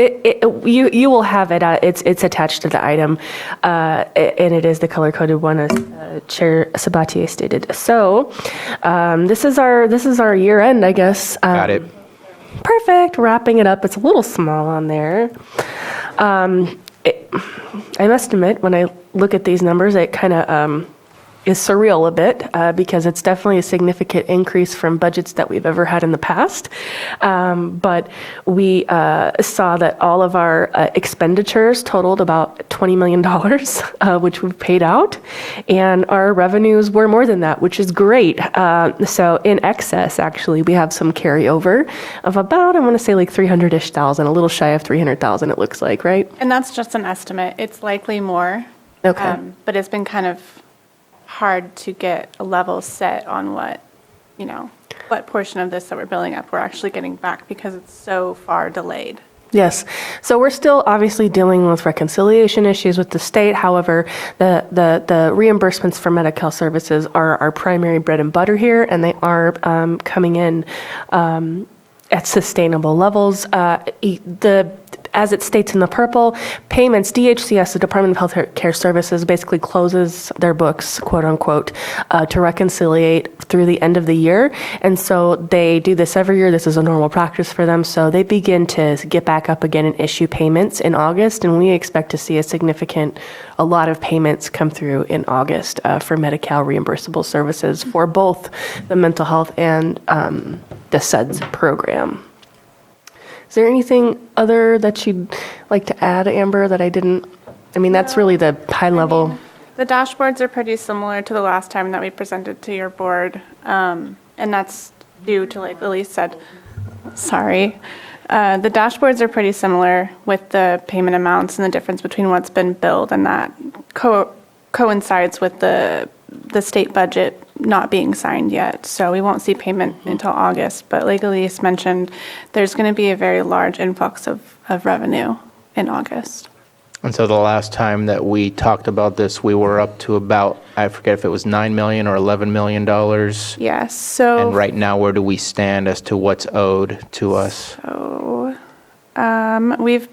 you will have it. It's attached to the item, and it is the color coded one, as Chair Sabatier stated. So this is our year end, I guess. Got it. Perfect. Wrapping it up. It's a little small on there. I must admit, when I look at these numbers, it kind of is surreal a bit because it's definitely a significant increase from budgets that we've ever had in the past. But we saw that all of our expenditures totaled about $20 million, which we've paid out. And our revenues were more than that, which is great. So in excess, actually, we have some carryover of about, I want to say like 300-ish thousand, a little shy of 300,000 it looks like, right? And that's just an estimate. It's likely more. Okay. But it's been kind of hard to get a level set on what portion of this that we're building up we're actually getting back because it's so far delayed. Yes. So we're still obviously dealing with reconciliation issues with the state. However, the reimbursements for Medi-Cal services are our primary bread and butter here, and they are coming in at sustainable levels. As it states in the purple, payments, DHCS, the Department of Health Care Services, basically closes their books, quote unquote, to reconciliate through the end of the year. And so they do this every year. This is a normal practice for them. So they begin to get back up again and issue payments in August. And we expect to see a lot of payments come through in August for Medi-Cal reimbursable services for both the mental health and the SEDS program. Is there anything other that you'd like to add, Amber, that I didn't? I mean, that's really the high level. The dashboards are pretty similar to the last time that we presented to your board, and that's due to, like Lily said, sorry. The dashboards are pretty similar with the payment amounts and the difference between what's been billed, and that coincides with the state budget not being signed yet. So we won't see payment until August. But like Elise mentioned, there's going to be a very large influx of revenue in August. And so the last time that we talked about this, we were up to about, I forget if it was $9 million or $11 million. Yes. So. And right now, where do we stand as to what's owed to us? So we've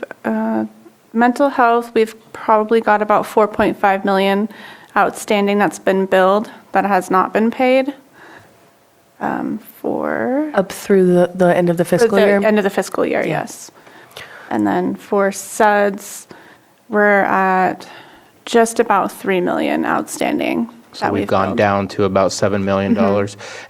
mental health. We've probably got about 4.5 million outstanding that's been billed that has not been paid. For up through the end of the fiscal year. End of the fiscal year, yes. And then for SUDS, we're at just about 3 million outstanding. So we've gone down to about $7 million.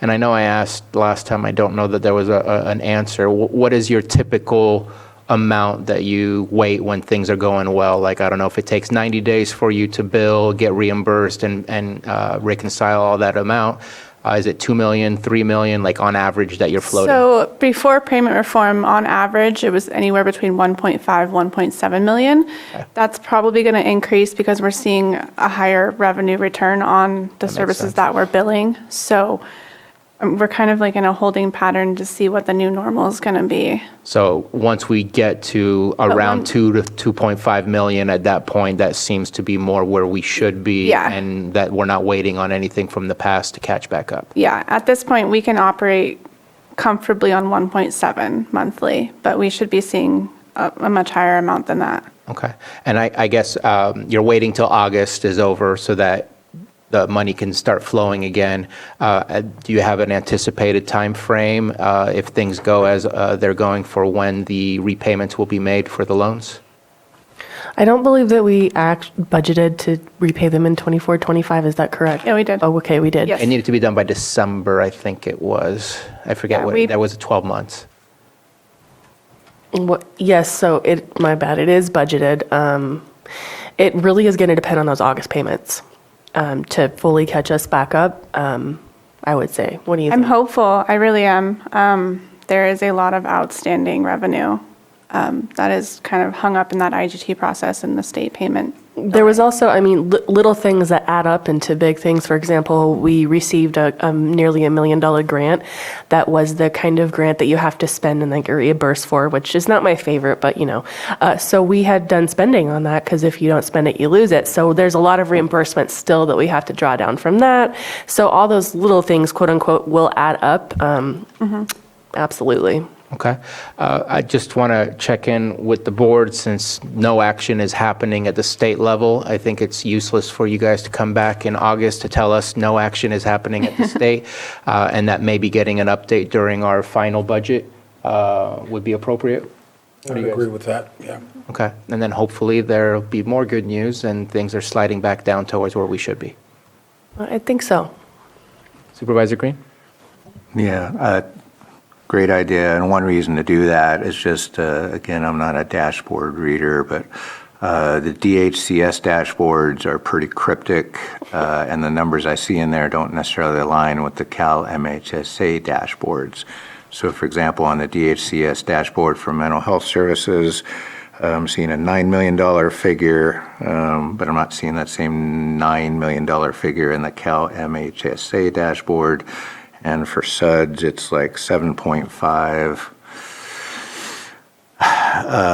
And I know I asked last time, I don't know that there was an answer. What is your typical amount that you wait when things are going well? Like, I don't know if it takes 90 days for you to bill, get reimbursed, and reconcile all that amount. Is it 2 million, 3 million, like on average that you're floating? So before payment reform, on average, it was anywhere between 1.5, 1.7 million. Okay. That's probably going to increase because we're seeing a higher revenue return on the services that we're billing. So we're kind of like in a holding pattern to see what the new normal is going to be. So once we get to around 2 to 2.5 million, at that point, that seems to be more where we should be. Yeah. And that we're not waiting on anything from the past to catch back up. Yeah, at this point, we can operate comfortably on 1.7 monthly, but we should be seeing a much higher amount than that. Okay. And I guess you're waiting till August is over so that the money can start flowing again. Do you have an anticipated time frame if things go as they're going for when the repayments will be made for the loans? I don't believe that we budgeted to repay them in 24, 25. Is that correct? Yeah, we did. Oh, okay, we did. Yes. It needed to be done by December, I think it was. I forget that was 12 months. Yes, so my bad, it is budgeted. It really is going to depend on those August payments. To fully catch us back up, I would say. What do you think? I'm hopeful. I really am. There is a lot of outstanding revenue that is kind of hung up in that IGT process and the state payment. There was also, I mean, little things that add up into big things. For example, we received a nearly $1 million grant. That was the kind of grant that you have to spend and then get reimbursed for, which is not my favorite, but so we had done spending on that because if you don't spend it, you lose it. So there's a lot of reimbursement still that we have to draw down from that. So all those little things, quote unquote, will add up. Absolutely. Okay. I just want to check in with the board since no action is happening at the state level. I think it's useless for you guys to come back in August to tell us no action is happening at the state, and that maybe getting an update during our final budget would be appropriate. I agree with that, yeah. Okay. And then hopefully there'll be more good news and things are sliding back down towards where we should be. I think so. Supervisor Green? Yeah, great idea. And one reason to do that is just, again, I'm not a dashboard reader, but the DHCS dashboards are pretty cryptic, and the numbers I see in there don't necessarily align with the Cal MHSA dashboards. So, for example, on the DHCS dashboard for mental health services, I'm seeing a $9 million figure, but I'm not seeing that same $9 million figure in the Cal MHSA dashboard. And for SUDS, it's like 7.5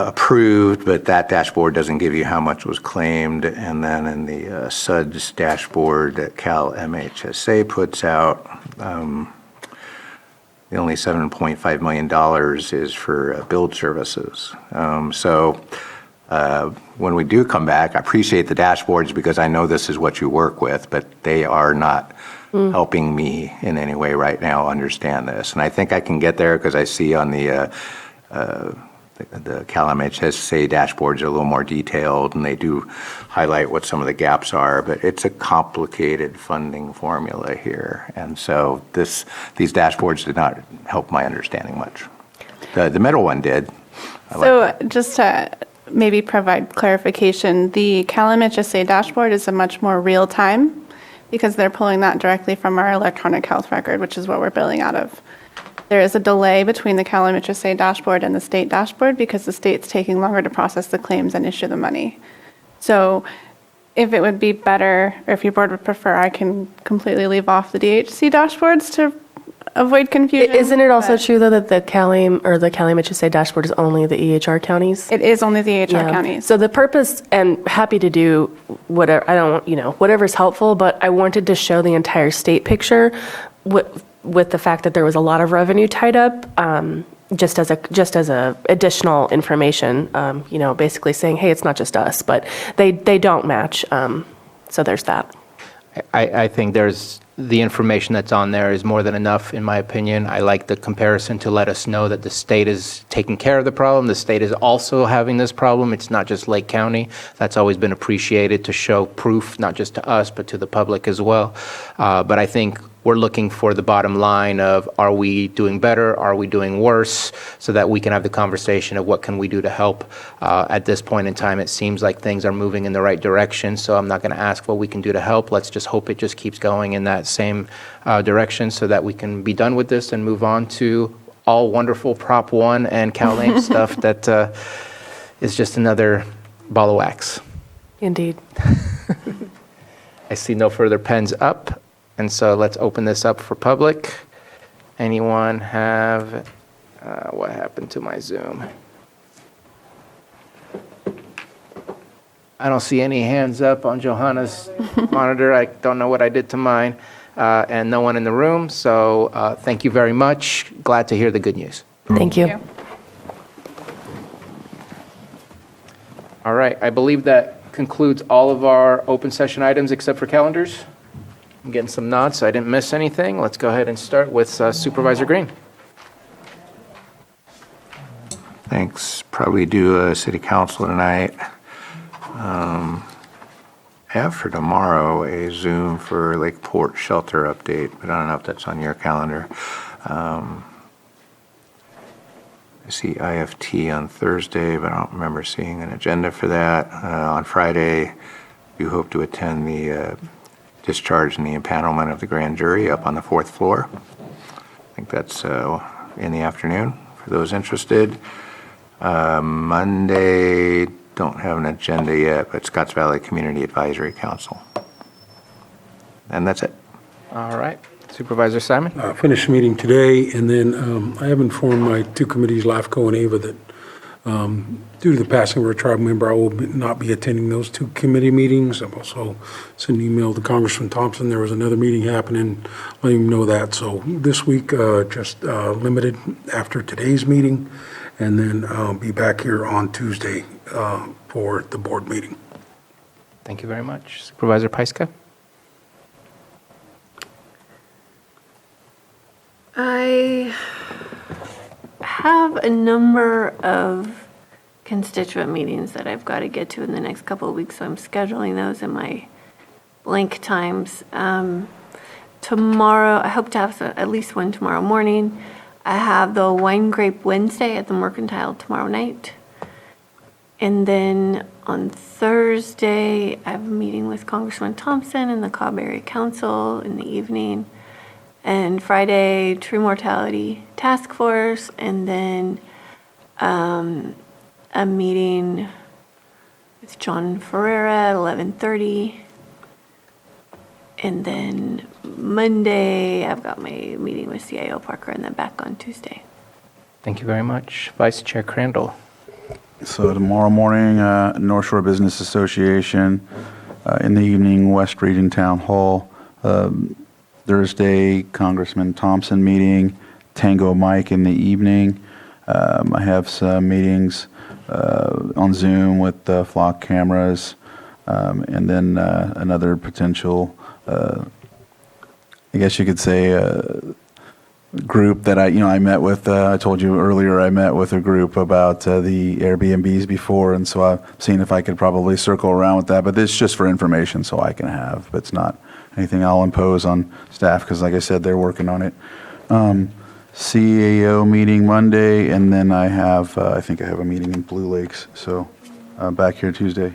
approved, but that dashboard doesn't give you how much was claimed. And then in the SUDS dashboard that Cal MHSA puts out, the only $7.5 million is for billed services. When we do come back, I appreciate the dashboards because I know this is what you work with, but they are not helping me in any way right now understand this. And I think I can get there because I see on the Cal MHSA dashboards are a little more detailed and they do highlight what some of the gaps are, but it's a complicated funding formula here. And so these dashboards did not help my understanding much. The middle one did. So just to maybe provide clarification, the Cal MHSA dashboard is a much more real time because they're pulling that directly from our electronic health record, which is what we're billing out of. There is a delay between the Cal MHSA dashboard and the state dashboard because the state's taking longer to process the claims and issue the money. So if it would be better, or if your board would prefer, I can completely leave off the DHC dashboards to avoid confusion. Isn't it also true, though, that the Cali MHSA dashboard is only the EHR counties? It is only the EHR counties. So the purpose, and happy to do whatever, whatever's helpful, but I wanted to show the entire state picture with the fact that there was a lot of revenue tied up, just as a additional information, basically saying, hey, it's not just us, but they don't match. So there's that. I think the information that's on there is more than enough, in my opinion. I like the comparison to let us know that the state is taking care of the problem. The state is also having this problem. It's not just Lake County. That's always been appreciated to show proof, not just to us, but to the public as well. But I think we're looking for the bottom line of, are we doing better? Are we doing worse? So that we can have the conversation of what can we do to help. At this point in time, it seems like things are moving in the right direction. So I'm not going to ask what we can do to help. Let's just hope it just keeps going in that same direction so that we can be done with this and move on to all wonderful Prop 1 and CalAIM stuff that is just another ball of wax. Indeed. I see no further pens up. And so let's open this up for public. Anyone have, what happened to my Zoom? I don't see any hands up on Johanna's monitor. I don't know what I did to mine. And no one in the room. So thank you very much. Glad to hear the good news. Thank you. All right. I believe that concludes all of our open session items except for calendars. I'm getting some nods, so I didn't miss anything. Let's go ahead and start with Supervisor Green. Thanks. Probably do a city council tonight. I have for tomorrow a Zoom for Lakeport shelter update, but I don't know if that's on your calendar. I see IFT on Thursday, but I don't remember seeing an agenda for that. On Friday, we hope to attend the discharge and the empanelment of the grand jury up on the 4th floor. I think that's in the afternoon for those interested. Monday, don't have an agenda yet, but Scotts Valley Community Advisory Council. And that's it. All right. Supervisor Simon? Finished the meeting today, and then I have informed my two committees, LAFCO and AVA, that due to the passing of a tribal member, I will not be attending those two committee meetings. I've also sent an email to Congressman Thompson. There was another meeting happening, letting him know that. So this week, just limited after today's meeting, and then I'll be back here on Tuesday for the board meeting. Thank you very much. Supervisor Pyska? I have a number of constituent meetings that I've got to get to in the next couple of weeks, so I'm scheduling those in my blank times. Tomorrow, I hope to have at least one tomorrow morning. I have the Wine Grape Wednesday at the Mercantile tomorrow night. And then on Thursday, I have a meeting with Congressman Thompson and the Cobb Area Council in the evening. And Friday, True Mortality Task Force, and then a meeting with John Ferreira at 11:30. And then Monday, I've got my meeting with CIO Parker, and then back on Tuesday. Thank you very much. Vice Chair Crandall? So tomorrow morning, North Shore Business Association. In the evening, West Region Town Hall. Thursday, Congressman Thompson meeting, Tango Mike in the evening. I have some meetings on Zoom with flock cameras, and then another potential, I guess you could say, group that I met with. I told you earlier I met with a group about the Airbnbs before, and so I'm seeing if I could probably circle around with that. But it's just for information, so I can have. But it's not anything I'll impose on staff because, like I said, they're working on it. CAO meeting Monday, and then I have, I think I have a meeting in Blue Lakes. So back here Tuesday.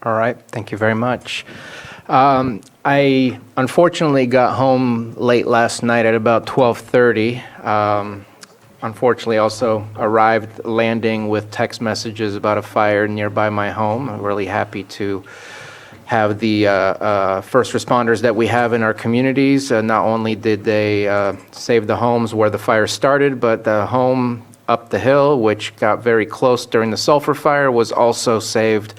All right. Thank you very much. I unfortunately got home late last night at about 12:30. Unfortunately, also arrived landing with text messages about a fire nearby my home. I'm really happy to have the first responders that we have in our communities. Not only did they save the homes where the fire started, but the home up the hill, which got very close during the sulfur fire, was also saved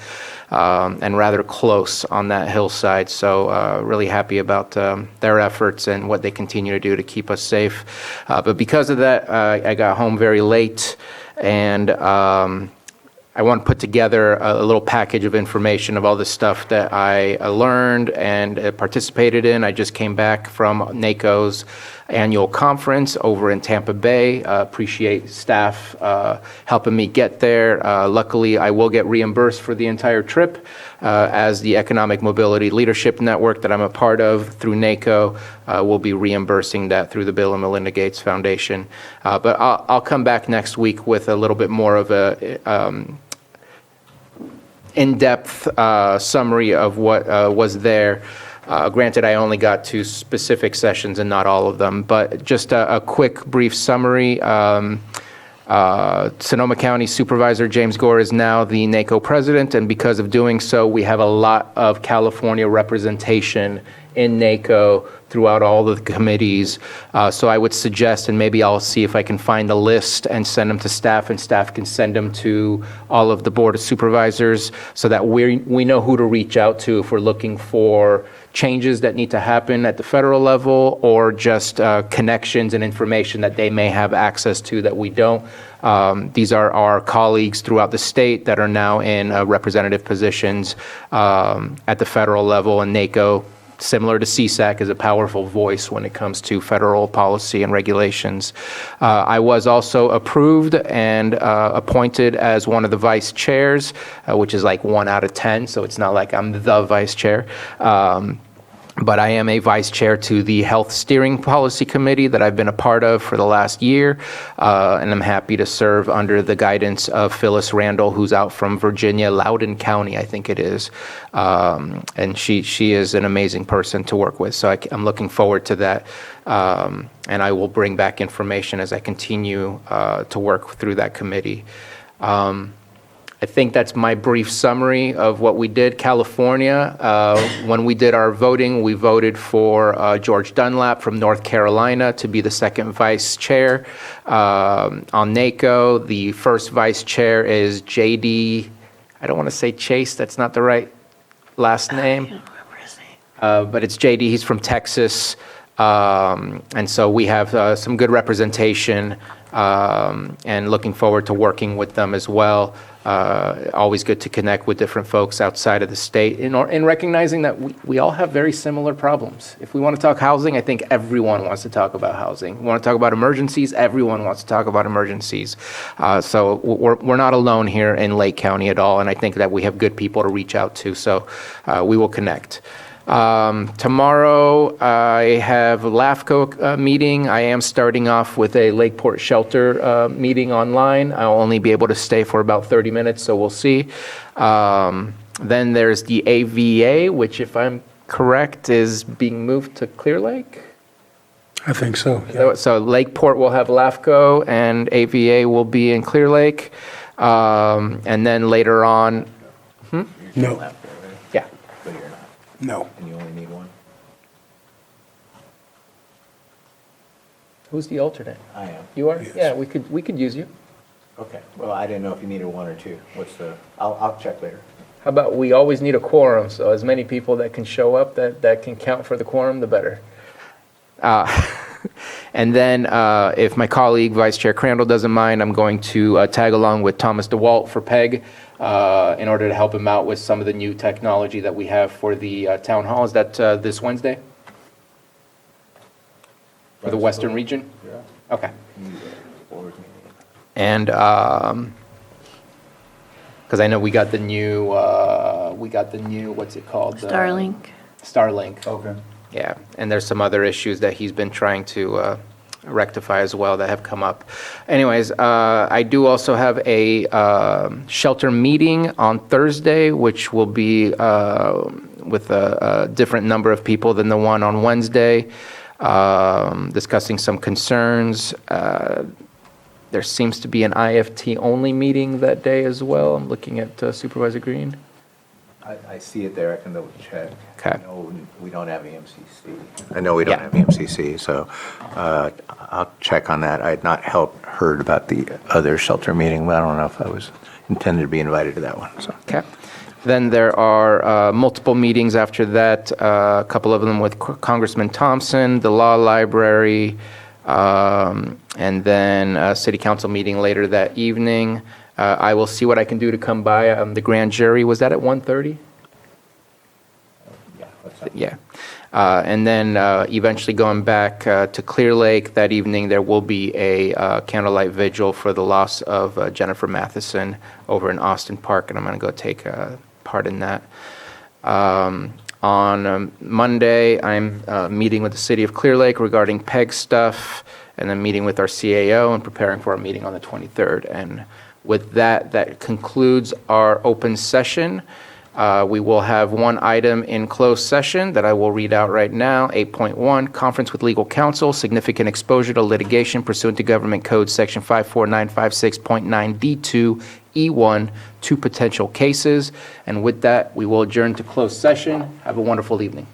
and rather close on that hillside. So really happy about their efforts and what they continue to do to keep us safe. But because of that, I got home very late, and I want to put together a little package of information of all the stuff that I learned and participated in. I just came back from NACO's annual conference over in Tampa Bay. Appreciate staff helping me get there. Luckily, I will get reimbursed for the entire trip as the Economic Mobility Leadership Network that I'm a part of through NACO will be reimbursing that through the Bill and Melinda Gates Foundation. But I'll come back next week with a little bit more of a in-depth summary of what was there. Granted, I only got to specific sessions and not all of them, but just a quick, brief summary. Sonoma County Supervisor James Gore is now the NACO president, and because of doing so, we have a lot of California representation in NACO throughout all the committees. So I would suggest, and maybe I'll see if I can find a list and send them to staff, and staff can send them to all of the Board of Supervisors so that we know who to reach out to if we're looking for changes that need to happen at the federal level, or just connections and information that they may have access to that we don't. These are our colleagues throughout the state that are now in representative positions at the federal level, and NACO, similar to CSAC, is a powerful voice when it comes to federal policy and regulations. I was also approved and appointed as one of the vice chairs, which is like 1 out of 10, so it's not like I'm the vice chair. But I am a vice chair to the Health Steering Policy Committee that I've been a part of for the last year, and I'm happy to serve under the guidance of Phyllis Randall, who's out from Virginia, Loudoun County, I think it is, and she is an amazing person to work with, so I'm looking forward to that, and I will bring back information as I continue to work through that committee. I think that's my brief summary of what we did. California, when we did our voting, we voted for George Dunlap from North Carolina to be the second vice chair. On NACO, the first vice chair is JD, I don't want to say Chase, that's not the right last name. But it's JD, he's from Texas. And so we have some good representation and looking forward to working with them as well. Always good to connect with different folks outside of the state in recognizing that we all have very similar problems. If we want to talk housing, I think everyone wants to talk about housing. We want to talk about emergencies, everyone wants to talk about emergencies. So we're not alone here in Lake County at all, and I think that we have good people to reach out to, so we will connect. Tomorrow, I have a LAFCO meeting. I am starting off with a Lakeport Shelter meeting online. I'll only be able to stay for about 30 minutes, so we'll see. Then there's the AVA, which, if I'm correct, is being moved to Clear Lake? I think so, yeah. So Lakeport will have LAFCO, and AVA will be in Clear Lake. And then later on... No. Yeah. No. And you only need one? Who's the alternate? I am. You are? Yes. Yeah, we could use you. Okay, well, I didn't know if you needed one or two. I'll check later. How about we always need a quorum, so as many people that can show up that can count for the quorum, the better. And then if my colleague, Vice Chair Crandall, doesn't mind, I'm going to tag along with Thomas DeWalt for PEG in order to help him out with some of the new technology that we have for the town hall. Is that this Wednesday? For the Western region? Yeah. Okay. And because I know we got the new, what's it called? Starlink. Starlink. Okay. Yeah, and there's some other issues that he's been trying to rectify as well that have come up. Anyways, I do also have a shelter meeting on Thursday, which will be with a different number of people than the one on Wednesday, discussing some concerns. There seems to be an IFT-only meeting that day as well. I'm looking at Supervisor Green. I see it there, I can double check. Okay. I know we don't have EMCC. I know we don't have EMCC, so I'll check on that. I had not heard about the other shelter meeting, but I don't know if I was intended to be invited to that one, so. Okay. Then there are multiple meetings after that, a couple of them with Congressman Thompson, the Law Library, and then a City Council meeting later that evening. I will see what I can do to come by. The grand jury, was that at 1:30? Yeah, that's fine. Yeah. And then eventually going back to Clear Lake that evening, there will be a candlelight vigil for the loss of Jennifer Matheson over in Austin Park, and I'm going to go take part in that. On Monday, I'm meeting with the city of Clear Lake regarding PEG stuff, and then meeting with our CAO and preparing for our meeting on the 23rd. And with that, that concludes our open session. We will have one item in closed session that I will read out right now. 8.1, conference with legal counsel, significant exposure to litigation pursuant to Government Code Section 54956.9D2 E1, 2 potential cases. And with that, we will adjourn to closed session. Have a wonderful evening.